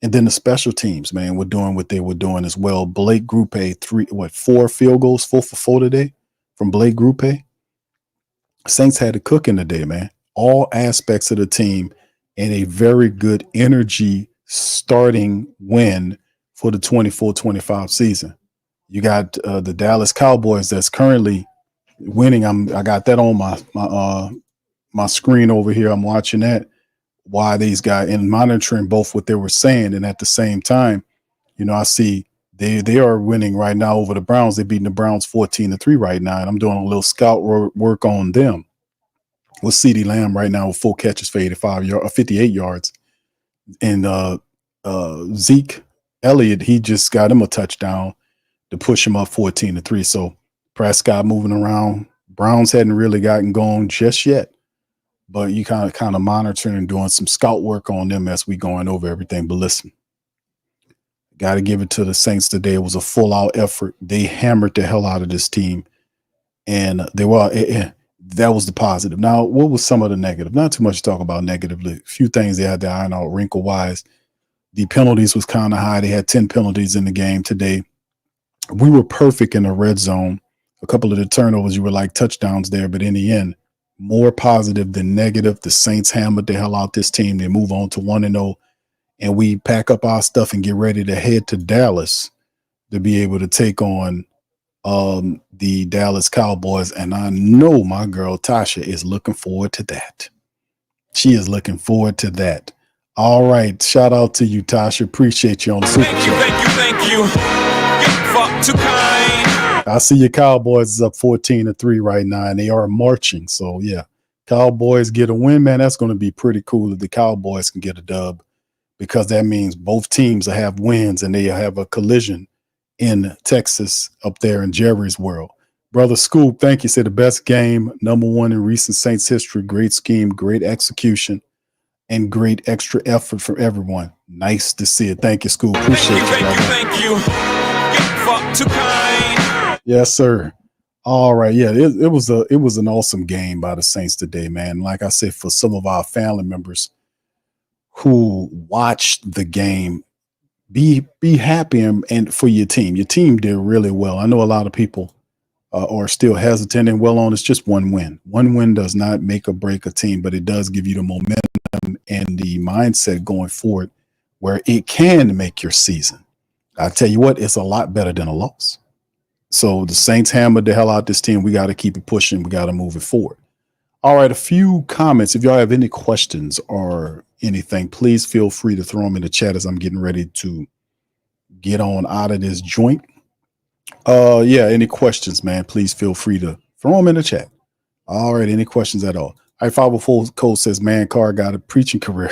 And then the special teams, man, were doing what they were doing as well. Blake Grupe, 4 field goals, 4 for 4 today from Blake Grupe. Saints had to cook in the day, man. All aspects of the team, and a very good energy starting win for the 24-25 season. You got the Dallas Cowboys that's currently winning. I got that on my screen over here. I'm watching that. Why these guys and monitoring both what they were saying, and at the same time, I see they are winning right now over the Browns. They're beating the Browns 14-3 right now, and I'm doing a little scout work on them. With CeeDee Lamb right now with 4 catches for 58 yards, and Zeke Elliott, he just got him a touchdown to push him up 14-3. So Prescott moving around. Browns hadn't really gotten going just yet, but you kind of monitoring and doing some scout work on them as we going over everything. But listen, got to give it to the Saints today. It was a full out effort. They hammered the hell out of this team, and that was the positive. Now, what was some of the negative? Not too much to talk about negatively. A few things they had to iron out wrinkle wise. The penalties was kind of high. They had 10 penalties in the game today. We were perfect in the red zone. A couple of the turnovers, you were like touchdowns there, but in the end, more positive than negative. The Saints hammered the hell out this team. They move on to 1-0, and we pack up our stuff and get ready to head to Dallas to be able to take on the Dallas Cowboys. And I know my girl Tasha is looking forward to that. She is looking forward to that. All right. Shout out to you, Tasha. Appreciate you on the Super Chat. Thank you. Fuck too kind. I see your Cowboys is up 14-3 right now, and they are marching. So yeah, Cowboys get a win, man. That's going to be pretty cool if the Cowboys can get a dub, because that means both teams will have wins and they have a collision in Texas up there in Jerry's world. Brother Scoop, thank you. Said the best game, #1 in recent Saints history. Great scheme, great execution, and great extra effort from everyone. Nice to see it. Thank you, Scoop. Appreciate you, brother. Thank you. Fuck too kind. Yes, sir. All right. Yeah, it was an awesome game by the Saints today, man. Like I said, for some of our family members who watched the game, be happy and for your team. Your team did really well. I know a lot of people are still hesitant, and it's just one win. One win does not make or break a team, but it does give you the momentum and the mindset going forward where it can make your season. I tell you what, it's a lot better than a loss. So the Saints hammered the hell out this team. We got to keep it pushing. We got to move it forward. All right, a few comments. If y'all have any questions or anything, please feel free to throw them in the chat as I'm getting ready to get on out of this joint. Yeah, any questions, man, please feel free to throw them in the chat. All right, any questions at all? All right, 504 Cole says, man, Carr got a preaching career.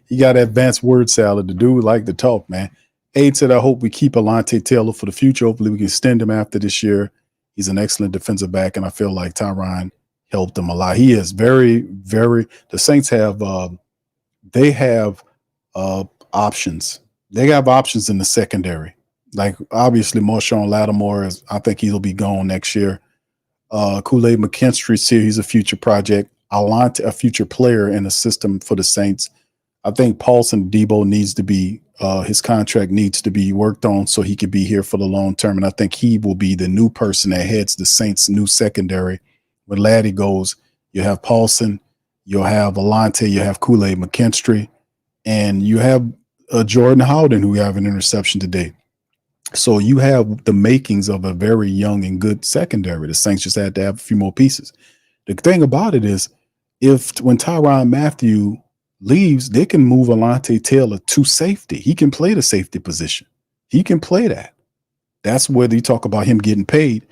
He got advanced word salad. The dude like to talk, man. Aid said, I hope we keep Alontae Taylor for the future. Hopefully we can extend him after this year. He's an excellent defensive back, and I feel like Tyron helped him a lot. He is very, very – the Saints have they have options. They have options in the secondary. Like, obviously, Marshawn Lattimore, I think he'll be gone next year. Kool-Aid McKinstry's here. He's a future project. Alontae, a future player in the system for the Saints. I think Paulson Debo needs to be his contract needs to be worked on so he could be here for the long term. And I think he will be the new person that heads the Saints' new secondary. When Laddie goes, you have Paulson, you'll have Alontae, you have Kool-Aid McKinstry, and you have Jordan Howden, who have an interception today. So you have the makings of a very young and good secondary. The Saints just had to have a few more pieces. The thing about it is, when Tyrann Mathieu leaves, they can move Alontae Taylor to safety. He can play the safety position. He can play that. That's where you talk about him getting paid.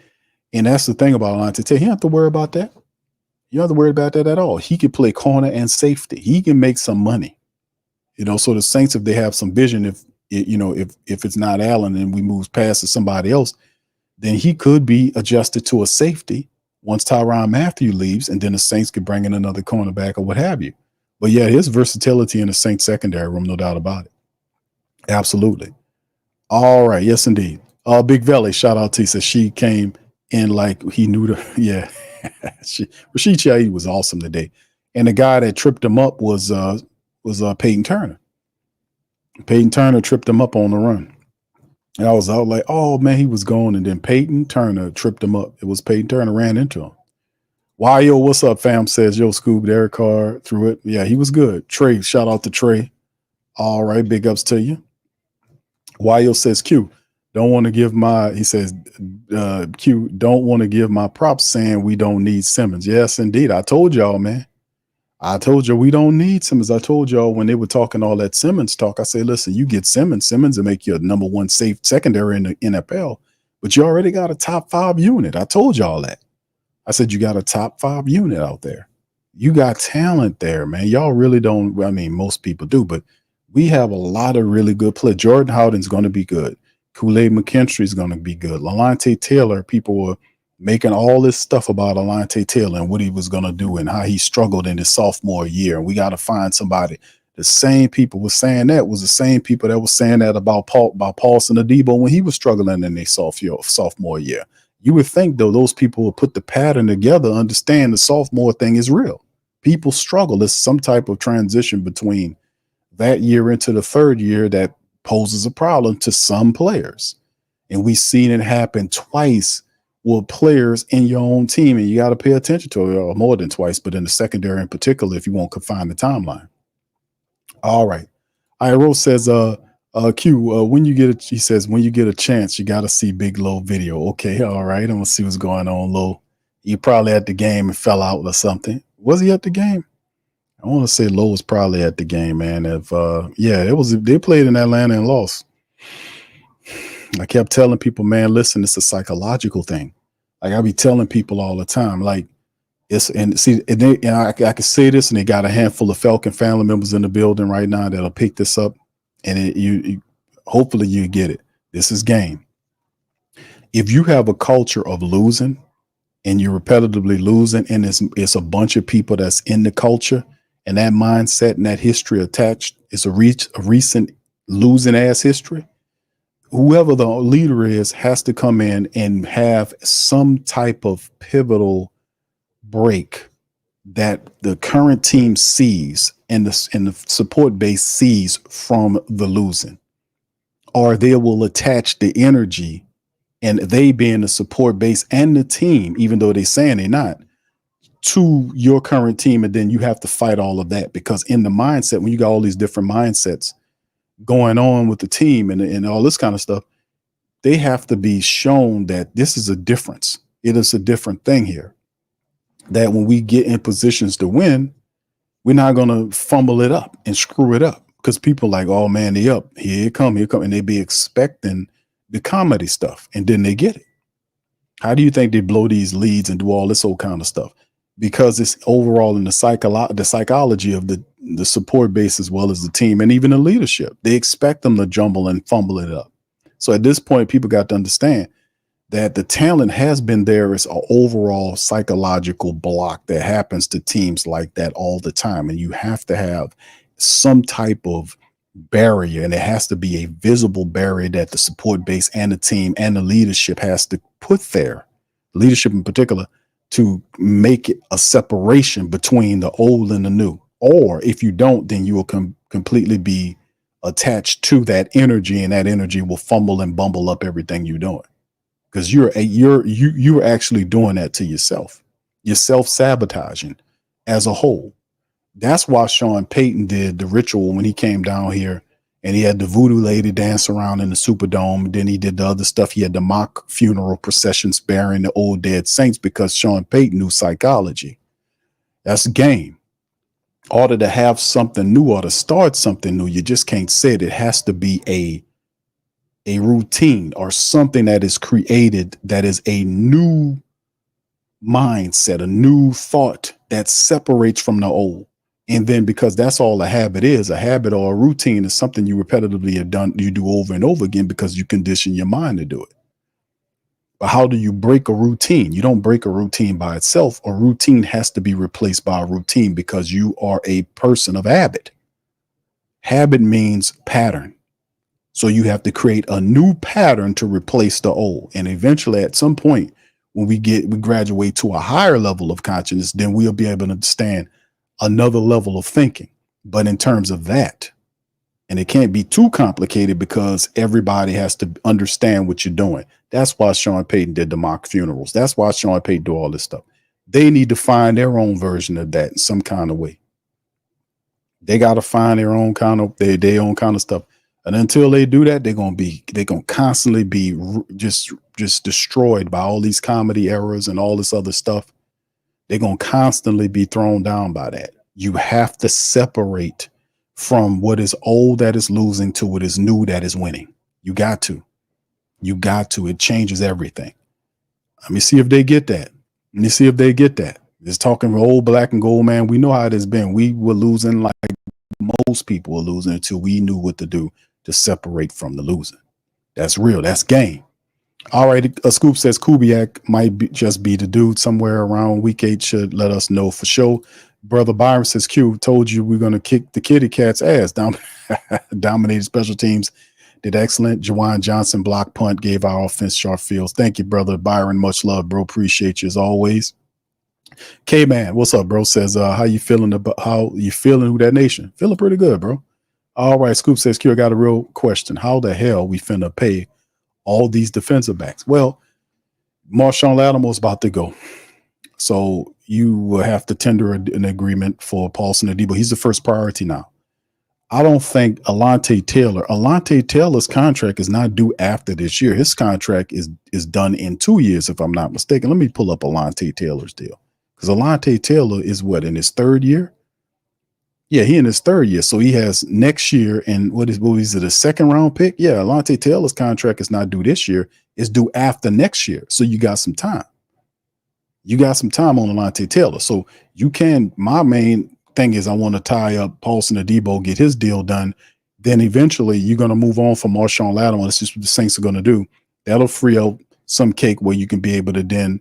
And that's the thing about Alontae Taylor. You don't have to worry about that. You don't have to worry about that at all. He can play corner and safety. He can make some money. So the Saints, if they have some vision, if it's not Allen and we move past to somebody else, then he could be adjusted to a safety once Tyrann Mathieu leaves, and then the Saints could bring in another cornerback or what have you. But yeah, his versatility in the Saints secondary room, no doubt about it. Absolutely. All right. Yes, indeed. Big Valley, shout out to you. Says she came in like he knew yeah. Rashid Shaheed was awesome today. And the guy that tripped him up was Peyton Turner. Peyton Turner tripped him up on the run. And I was out like, oh man, he was gone. And then Peyton Turner tripped him up. It was Peyton Turner ran into him. Why, yo, what's up, fam? Says, yo, Scoob, Derek Carr threw it. Yeah, he was good. Trey, shout out to Trey. All right, big ups to you. Yo says, Q, don't want to give Q, don't want to give my props saying we don't need Simmons. Yes, indeed. I told y'all, man. I told you we don't need Simmons. I told y'all when they were talking all that Simmons talk, I say, listen, you get Simmons will make you a number one safe secondary in the NFL, but you already got a top 5 unit. I told y'all that. I said, you got a top 5 unit out there. You got talent there, man. Y'all really don't. I mean, most people do, but we have a lot of really good play. Jordan Howden's going to be good. Kool-Aid McKinstry is going to be good. Alontae Taylor, people were making all this stuff about Alontae Taylor and what he was going to do and how he struggled in his sophomore year. And we got to find somebody. The same people were saying that was the same people that were saying that about Paulson Adebo when he was struggling in his sophomore year. You would think, though, those people would put the pattern together, understand the sophomore thing is real. People struggle. There's some type of transition between that year into the third year that poses a problem to some players. And we've seen it happen twice with players in your own team, and you got to pay attention to it, or more than twice, but in the secondary in particular, if you won't confine the timeline. All right. Iro says, Q, when you get a chance, you got to see Big Low video. Okay, all right. I'm gonna see what's going on, Low. You probably at the game and fell out or something. Was he at the game? I want to say Low was probably at the game, man. If they played in Atlanta and lost. I kept telling people, man, listen, it's a psychological thing. Like I be telling people all the time, like I can say this, and they got a handful of Falcon family members in the building right now that'll pick this up. And hopefully you get it. This is game. If you have a culture of losing and you're repetitively losing, and it's a bunch of people that's in the culture, and that mindset and that history attached is a recent losing ass history, whoever the leader is has to come in and have some type of pivotal break that the current team sees and the support base sees from the losing, or they will attach the energy, and they being the support base and the team, even though they're saying they're not, to your current team. And then you have to fight all of that, because in the mindset, when you got all these different mindsets, going on with the team and all this kind of stuff, they have to be shown that this is a difference. It is a different thing here. That when we get in positions to win, we're not going to fumble it up and screw it up because people like, oh man, they up. Here it come. And they be expecting the comedy stuff and then they get it. How do you think they blow these leads and do all this old kind of stuff? Because it's overall in the psychology of the support base as well as the team and even the leadership. They expect them to jumble and fumble it up. So at this point, people got to understand that the talent has been there as an overall psychological block that happens to teams like that all the time. And you have to have some type of barrier, and it has to be a visible barrier that the support base and the team and the leadership has to put there, leadership in particular, to make it a separation between the old and the new. Or if you don't, then you will completely be attached to that energy, and that energy will fumble and bumble up everything you're doing. Because you're actually doing that to yourself. You're self-sabotaging as a whole. That's why Sean Payton did the ritual when he came down here and he had the voodoo lady dance around in the Superdome. Then he did the other stuff. He had the mock funeral processions burying the old dead Saints because Sean Payton knew psychology. That's game. In order to have something new or to start something new, you just can't say it. It has to be a routine or something that is created that is a new mindset, a new thought that separates from the old. And then because that's all a habit is, a habit or a routine is something you repetitively have done, you do over and over again because you condition your mind to do it. But how do you break a routine? You don't break a routine by itself. A routine has to be replaced by a routine because you are a person of habit. Habit means pattern. So you have to create a new pattern to replace the old. And eventually at some point, when we graduate to a higher level of consciousness, then we'll be able to understand another level of thinking. But in terms of that, and it can't be too complicated because everybody has to understand what you're doing. That's why Sean Payton did the mock funerals. That's why Sean Payton do all this stuff. They need to find their own version of that in some kind of way. They got to find their own kind of their own kind of stuff. And until they do that, they're gonna constantly be just destroyed by all these comedy errors and all this other stuff. They're gonna constantly be thrown down by that. You have to separate from what is old that is losing to what is new that is winning. You got to. It changes everything. Let me see if they get that. Just talking old black and gold, man. We know how it has been. We were losing like most people were losing until we knew what to do to separate from the losing. That's real. That's game. All right. A Scoop says Kubiak might just be the dude somewhere around week 8. Should let us know for sure. Brother Byron says Q, told you we're going to kick the kitty cat's ass. Dominated special teams. Did excellent. Jawan Johnson block punt, gave our offense sharp fields. Thank you, brother Byron. Much love, bro. Appreciate you as always. K-Man, what's up, bro? Says, how you feeling who that nation? Feeling pretty good, bro. All right, Scoop says, Q, I got a real question. How the hell we finna pay all these defensive backs? Well, Marshawn Lattimore's about to go. So you will have to tender an agreement for Paulson Adebo. He's the first priority now. I don't think Alontae Taylor's contract is not due after this year. His contract is done in 2 years, if I'm not mistaken. Let me pull up Alontae Taylor's deal. Because Alontae Taylor is what, in his third year? Yeah, he in his third year. So he has next year, and what is it, a second round pick? Yeah, Alontae Taylor's contract is not due this year. It's due after next year. So you got some time. You got some time on Alontae Taylor. So you can, my main thing is I want to tie up Paulson Adebo, get his deal done. Then eventually you're going to move on from Marshawn Lattimore. That's just what the Saints are going to do. That'll free up some cake where you can be able to then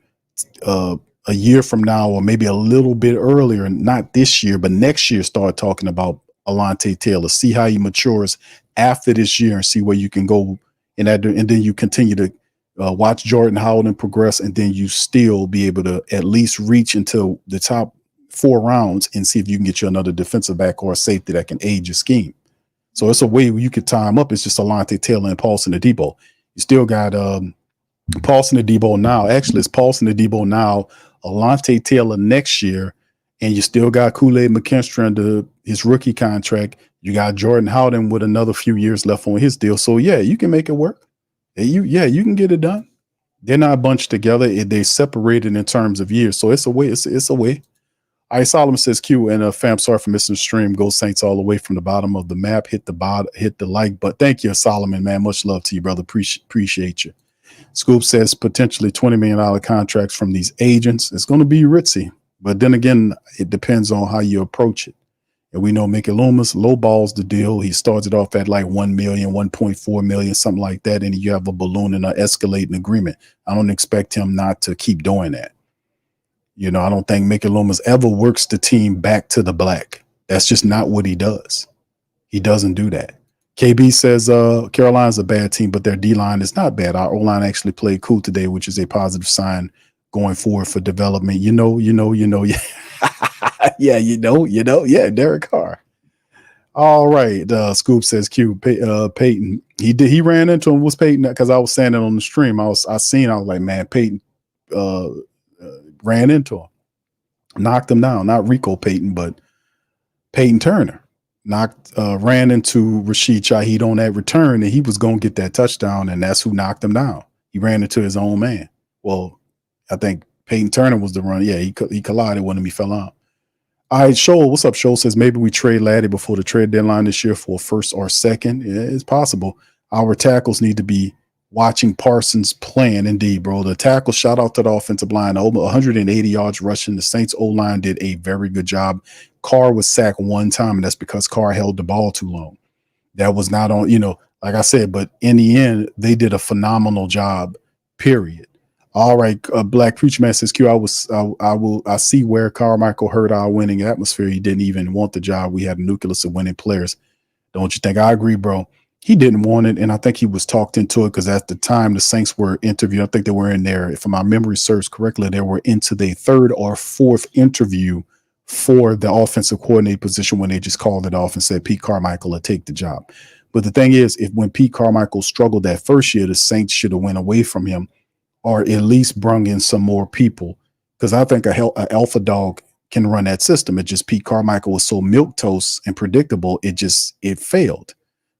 a year from now, or maybe a little bit earlier, not this year, but next year, start talking about Alontae Taylor, see how he matures after this year and see where you can go in that. And then you continue to watch Jordan Howden progress, and then you still be able to at least reach into the top 4 rounds and see if you can get you another defensive back or a safety that can aid your scheme. So it's a way where you could time up. It's just Alontae Taylor and Paulson Adebo. You still got Paulson Adebo now. Actually, it's Paulson Adebo now, Alontae Taylor next year, and you still got Kool-Aid McKinstry under his rookie contract. You got Jordan Howden with another few years left on his deal. So yeah, you can make it work. You can get it done. They're not bunched together. They separated in terms of years. So it's a way. It's a way. All right, Solomon says Q and fam, sorry for missing the stream. Go Saints all the way from the bottom of the map. Hit the like button. Thank you, Solomon, man. Much love to you, brother. Appreciate you. Scoop says potentially $20 million contracts from these agents. It's going to be ritzy. But then again, it depends on how you approach it. And we know Mickey Loomis lowballs the deal. He starts it off at like 1 million, 1.4 million, something like that. And you have a balloon and an escalating agreement. I don't expect him not to keep doing that. You know, I don't think Mickey Loomis ever works the team back to the black. That's just not what he does. He doesn't do that. KB says Carolina's a bad team, but their D-line is not bad. Our O-line actually played cool today, which is a positive sign going forward for development. Yeah. Yeah, Derek Carr. All right. Scoop says Q Peyton. He ran into him. Was Peyton, because I was saying it on the stream. I was like, man, Peyton ran into him, knocked him down. Not Rico Peyton, but Peyton Turner ran into Rashid Shaheed on that return, and he was going to get that touchdown, and that's who knocked him down. He ran into his own man. Well, I think Peyton Turner was the run. Yeah, he collided with him. He fell out. All right, Shoal, what's up? Shoal says maybe we trade Laddie before the trade deadline this year for a first or second. Yeah, it's possible. Our tackles need to be watching Parsons playing. Indeed, bro. The tackle, shout out to the offensive line. Over 180 yards rushing. The Saints O-line did a very good job. Carr was sacked one time, and that's because Carr held the ball too long. That was not on, like I said, but in the end, they did a phenomenal job, period. All right, Black Preacher Man says, Q, I see where Carmichael hurt our winning atmosphere. He didn't even want the job. We had a nucleus of winning players. Don't you think? I agree, bro. He didn't want it, and I think he was talked into it because at the time the Saints were interviewed. I think they were in there, if my memory serves correctly, they were into the third or fourth interview for the offensive coordinator position when they just called it off and said Pete Carmichael will take the job. But the thing is, when Pete Carmichael struggled that first year, the Saints should have went away from him or at least brung in some more people, because I think a alpha dog can run that system. It just Pete Carmichael was so milquetoast and predictable, it failed.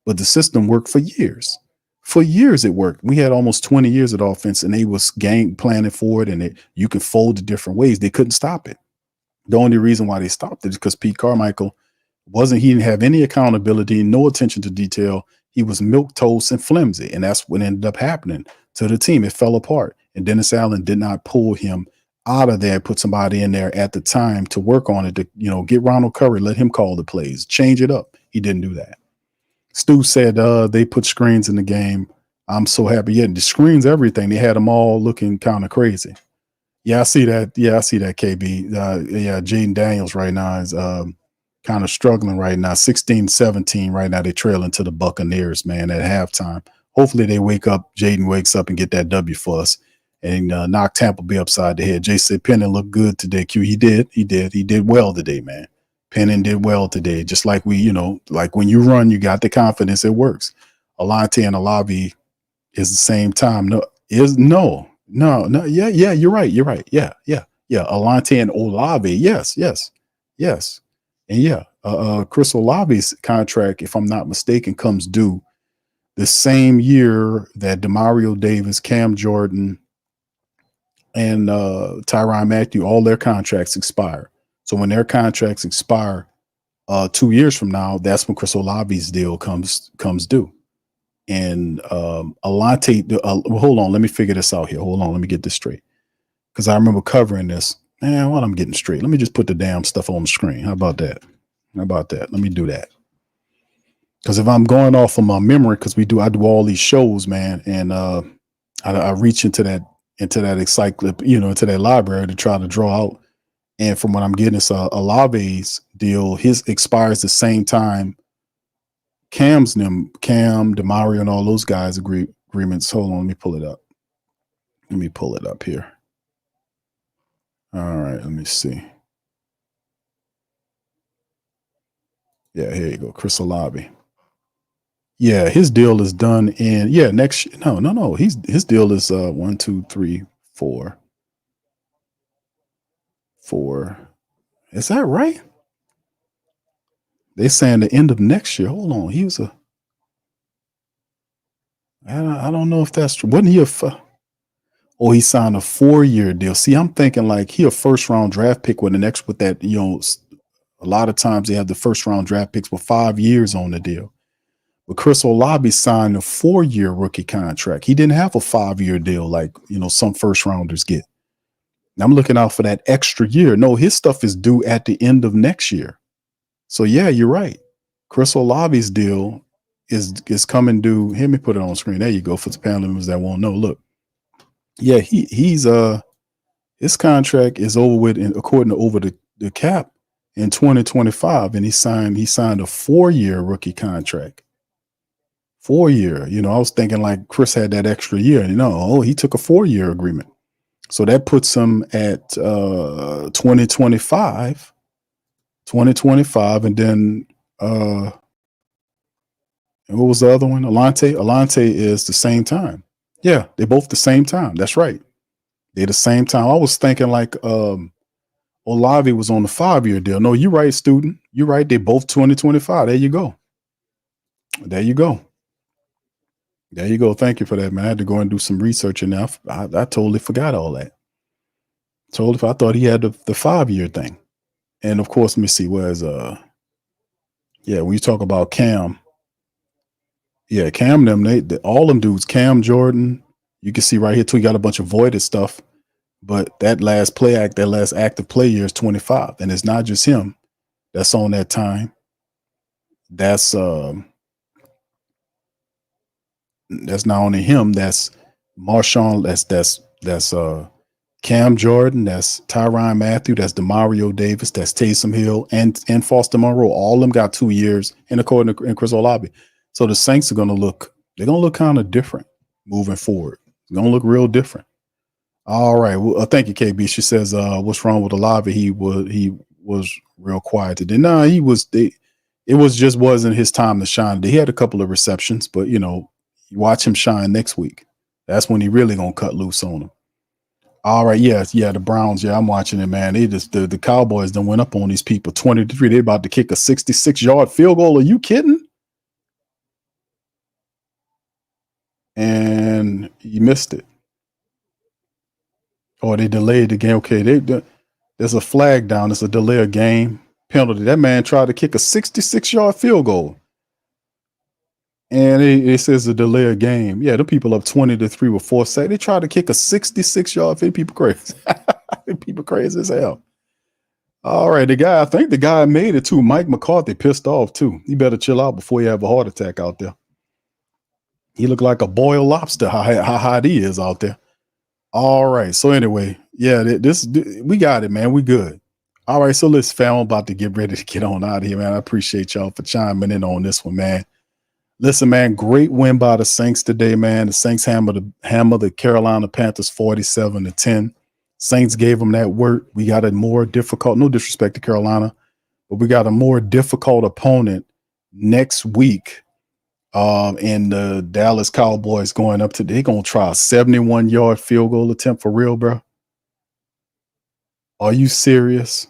But the system worked for years. For years it worked. We had almost 20 years of offense, and they was game planning for it, and you could fold it different ways. They couldn't stop it. The only reason why they stopped it is because Pete Carmichael he didn't have any accountability, no attention to detail. He was milquetoast and flimsy, and that's what ended up happening to the team. It fell apart, and Dennis Allen did not pull him out of there, put somebody in there at the time to work on it, to get Ronald Curry, let him call the plays, change it up. He didn't do that. Stu said they put screens in the game. I'm so happy. Yeah, the screens, everything. They had them all looking kind of crazy. Yeah, I see that. Yeah, I see that, KB. Yeah, Jaden Daniels right now is kind of struggling right now. 16-17 right now. They're trailing to the Buccaneers, man, at halftime. Hopefully they wake up. Jaden wakes up and get that W for us and knock Tampa Bay upside the head. Jay said Pennon looked good today, Q. He did well today, man. Pennon did well today. Just like like when you run, you got the confidence, it works. Alante and Olavi is the same time. No, yeah, you're right. Yeah. Alante and Olavi, yes. And yeah, Chris Olavi's contract, if I'm not mistaken, comes due the same year that Demario Davis, Cam Jordan, and Tyrann Mathieu, all their contracts expire. So when their contracts expire 2 years from now, that's when Chris Olavi's deal comes due. And Alante, hold on, let me figure this out here. Hold on, let me get this straight. Because I remember covering this. Man, while I'm getting straight, let me just put the damn stuff on the screen. How about that? Let me do that. Because if I'm going off of my memory, because I do all these shows, man, and I reach into that encyclopedia, into that library to try to draw out. And from what I'm getting, it's Olave's deal. His expires the same time Cam, Demario, and all those guys agreements. Hold on, let me pull it up. Let me pull it up here. All right, let me see. Yeah, here you go, Chris Olave. Yeah, his deal is done in next. No. His deal is 1, 2, 3, 4. Is that right? They saying the end of next year. Hold on. He was I don't know if that's true. Wasn't he he signed a 4-year deal. See, I'm thinking like he a first round draft pick with an extra with that, a lot of times they have the first round draft picks with 5 years on the deal. But Chris Olave signed a 4-year rookie contract. He didn't have a 5-year deal like, some first rounders get. Now I'm looking out for that extra year. No, his stuff is due at the end of next year. So yeah, you're right. Chris Olave's deal is coming due. Let me put it on screen. There you go for the panel members that won't know. Look. Yeah, he's his contract is over with according to over the cap in 2025, and he signed a 4-year rookie contract. 4-year. I was thinking like Chris had that extra year. He took a 4-year agreement. So that puts him at 2025, and then what was the other one? Alante is the same time. Yeah, they're both the same time. That's right. They're the same time. I was thinking like Olave was on the 5-year deal. No, you're right, student. You're right. They both 2025. There you go. There you go. There you go. Thank you for that, man. I had to go and do some research and now I totally forgot all that. I thought he had the 5-year thing. And of course, let me see, when you talk about Cam, Cam, all them dudes, Cam Jordan, you can see right here too, he got a bunch of voided stuff, but that last active play year is 25. And it's not just him that's on that time. That's not only him, that's Marshawn, that's Cam Jordan, that's Tyrann Mathieu, that's DeMario Davis, that's Taysom Hill, and Foster Moreau. All of them got 2 years, and according to Chris Olave. So the Saints are gonna look kind of different moving forward. It's gonna look real different. All right. Well, thank you, KB. She says, what's wrong with Olave? He was real quiet today. No, it wasn't his time to shine. He had a couple of receptions, but you watch him shine next week. That's when he really gonna cut loose on him. All right, yeah, the Browns. Yeah, I'm watching it, man. They just the Cowboys done went up on these people 20-3. They about to kick a 66-yard field goal. Are you kidding? And you missed it. Oh, they delayed the game. Okay, there's a flag down. It's a delay of game penalty. That man tried to kick a 66-yard field goal. And it says a delay of game. Yeah, the people up 20-3 with 4 seconds. They tried to kick a 66-yard field. People crazy. People crazy as hell. All right, I think the guy made it too. Mike McCarthy pissed off too. He better chill out before you have a heart attack out there. He looked like a boiled lobster, how hot he is out there. All right, so anyway, yeah, we got it, man. We good. All right, so let's fam, I'm about to get ready to get on out of here, man. I appreciate y'all for chiming in on this one, man. Listen, man, great win by the Saints today, man. The Saints hammer the Carolina Panthers 47-10. Saints gave them that work. We got a more difficult, no disrespect to Carolina, but we got a more difficult opponent next week. And the Dallas Cowboys they're going to try a 71-yard field goal attempt for real, bro. Are you serious?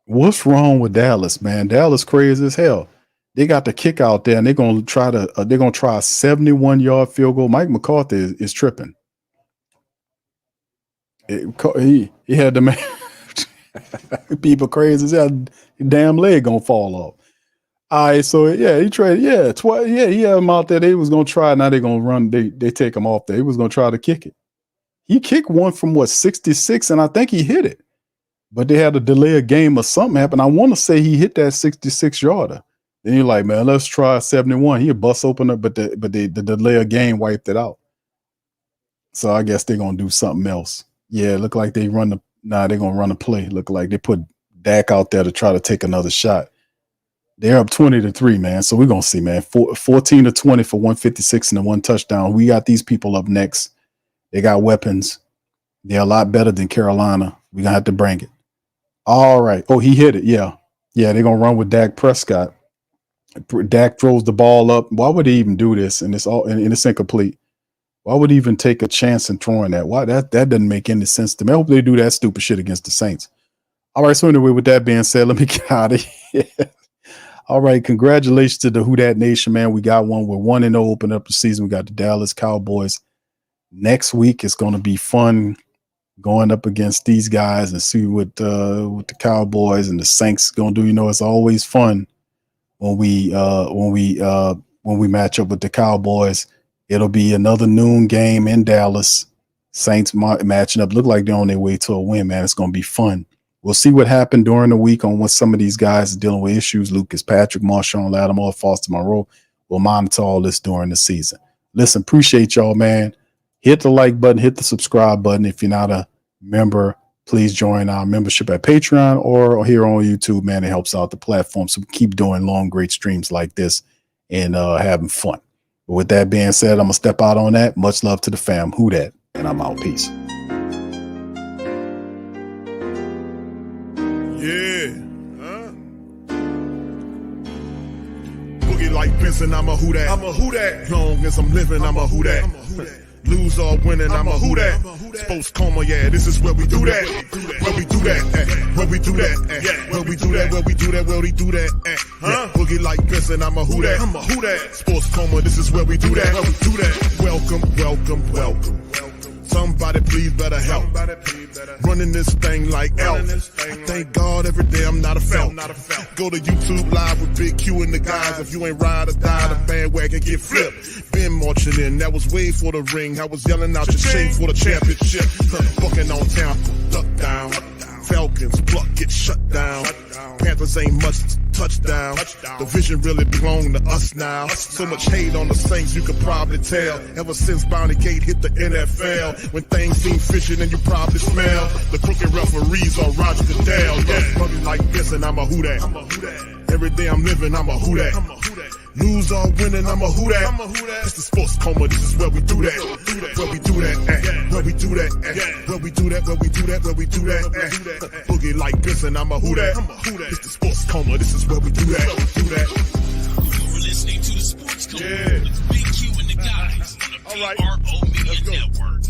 What's wrong with Dallas, man? Dallas crazy as hell. They got the kick out there, and they're gonna try a 71-yard field goal. Mike McCarthy is tripping. He had the man. People crazy as hell. Damn leg gonna fall off. All right, so yeah, he traded. Yeah, he had him out there. They was gonna try. Now they're gonna run. They take him off there. He was gonna try to kick it. He kicked one from 66, and I think he hit it. But they had a delay of game or something happened. I want to say he hit that 66-yarder. Then you're like, man, let's try 71. He a bust opener, but the delay of game wiped it out. So I guess they're gonna do something else. Yeah, look like they're gonna run a play. Look like they put Dak out there to try to take another shot. They're up 20-3, man. So we're gonna see, man. 14-20 for 156 and 1 touchdown. We got these people up next. They got weapons. They're a lot better than Carolina. We're gonna have to bring it. All right. Oh, he hit it. Yeah. Yeah, they're gonna run with Dak Prescott. Dak throws the ball up. Why would he even do this? And it's incomplete. Why would he even take a chance in throwing that? Why that doesn't make any sense to me. I hope they do that stupid shit against the Saints. All right. So anyway, with that being said, let me get out of here. All right. Congratulations to the Who Dat Nation, man. We got one. We're 1-0 open up the season. We got the Dallas Cowboys. Next week it's going to be fun going up against these guys and see what the Cowboys and the Saints going to do. You know, it's always fun when we match up with the Cowboys. It'll be another noon game in Dallas. Saints matching up. Look like they're on their way to a win, man. It's going to be fun. We'll see what happened during the week on what some of these guys are dealing with issues. Lucas Patrick, Marshawn Lattimore, Foster Moreau. We'll monitor all this during the season. Listen, appreciate y'all, man. Hit the like button, hit the subscribe button. If you're not a member, please join our membership at Patreon or here on YouTube, man. It helps out the platform. So we keep doing long, great streams like this and having fun. But with that being said, I'm going to step out on that. Much love to the fam. Who dat? And I'm out. Peace. Yeah, boogie like Benson, I'm a who dat. I'm a who dat. Long as I'm living, I'm a who dat. Lose or winning, I'm a who dat. Sports Coma, yeah, this is where we do that. Where we do that, where we do that, where we do that, where we do that, where we do that. Boogie like Benson, I'm a who dat. I'm a who dat. Sports Coma, this is where we do that. Where we do that. Welcome, welcome, welcome. Somebody please better help. Running this thing like elf. I thank God every day I'm not a felt. Go to YouTube live with Big Q and the guys. If you ain't ride or die, the bandwagon get flipped. Been marching in, that was way for the ring. I was yelling out your shame for the championship. Bucking on Tampa, duck down. Falcons, pluck, get shut down. Panthers ain't much touchdown. The vision really belong to us now. So much hate on the Saints, you could probably tell. Ever since Bounty Gate hit the NFL, when things seem fishy and you probably smell the crooked referees or Roger Goodell. Yeah, probably like this and I'm a who dat. Every day I'm living, I'm a who dat. Lose or winning, I'm a who dat. It's the Sports Coma, this is where we do that. Where we do that, where we do that, where we do that, where we do that, where we do that. Boogie like Benson, I'm a who dat. It's the Sports Coma, this is where we do that. You're listening to the Sports Coma with Big Q and the guys on the PRO Media Network.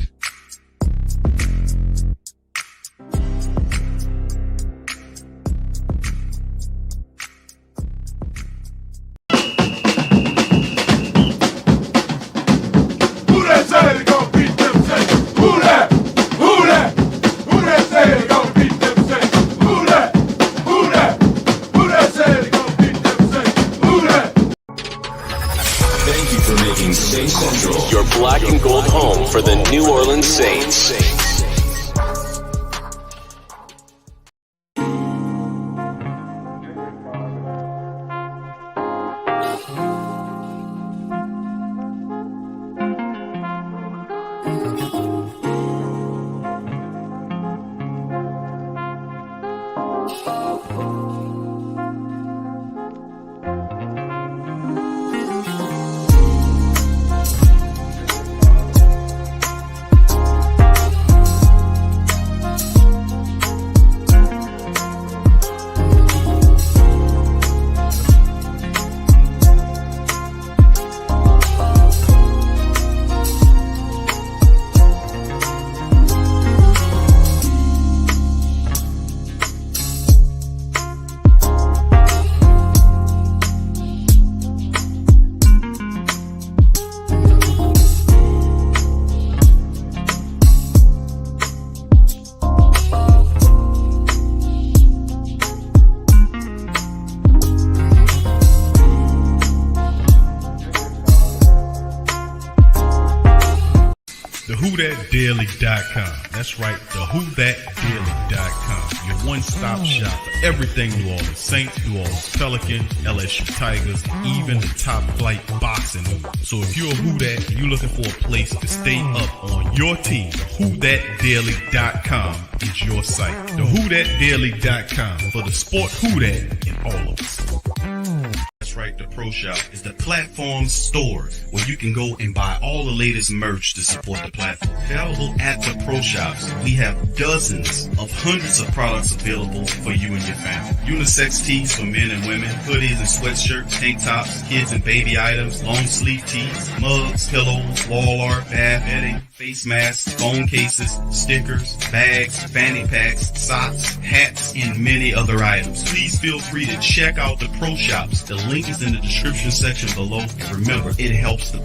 Saints Central, your black and gold home for the New Orleans Saints. WhoThatDaily.com. That's right, the WhoThatDaily.com. Your one-stop shop for everything New Orleans Saints, New Orleans Pelicans, LSU Tigers, even the top flight boxing news. So if you're a Who Dat and you're looking for a place to stay up on your team, WhoThatDaily.com is your site. The WhoThatDaily.com for the sport Who Dat in all of us. That's right, the the Pro Shop is the platform store where you can go and buy all the latest merch to support the platform. Available at the Pro Shops, we have dozens of hundreds of products available for you and your family. Unisex tees for men and women, hoodies and sweatshirts, tank tops, kids and baby items, long sleeve tees, mugs, pillows, wall art, bath bedding, face masks, phone cases, stickers, bags, fanny packs, socks, hats, and many other items. Please feel free to check out the Pro Shops. The link is in the description section below. And remember, it helps the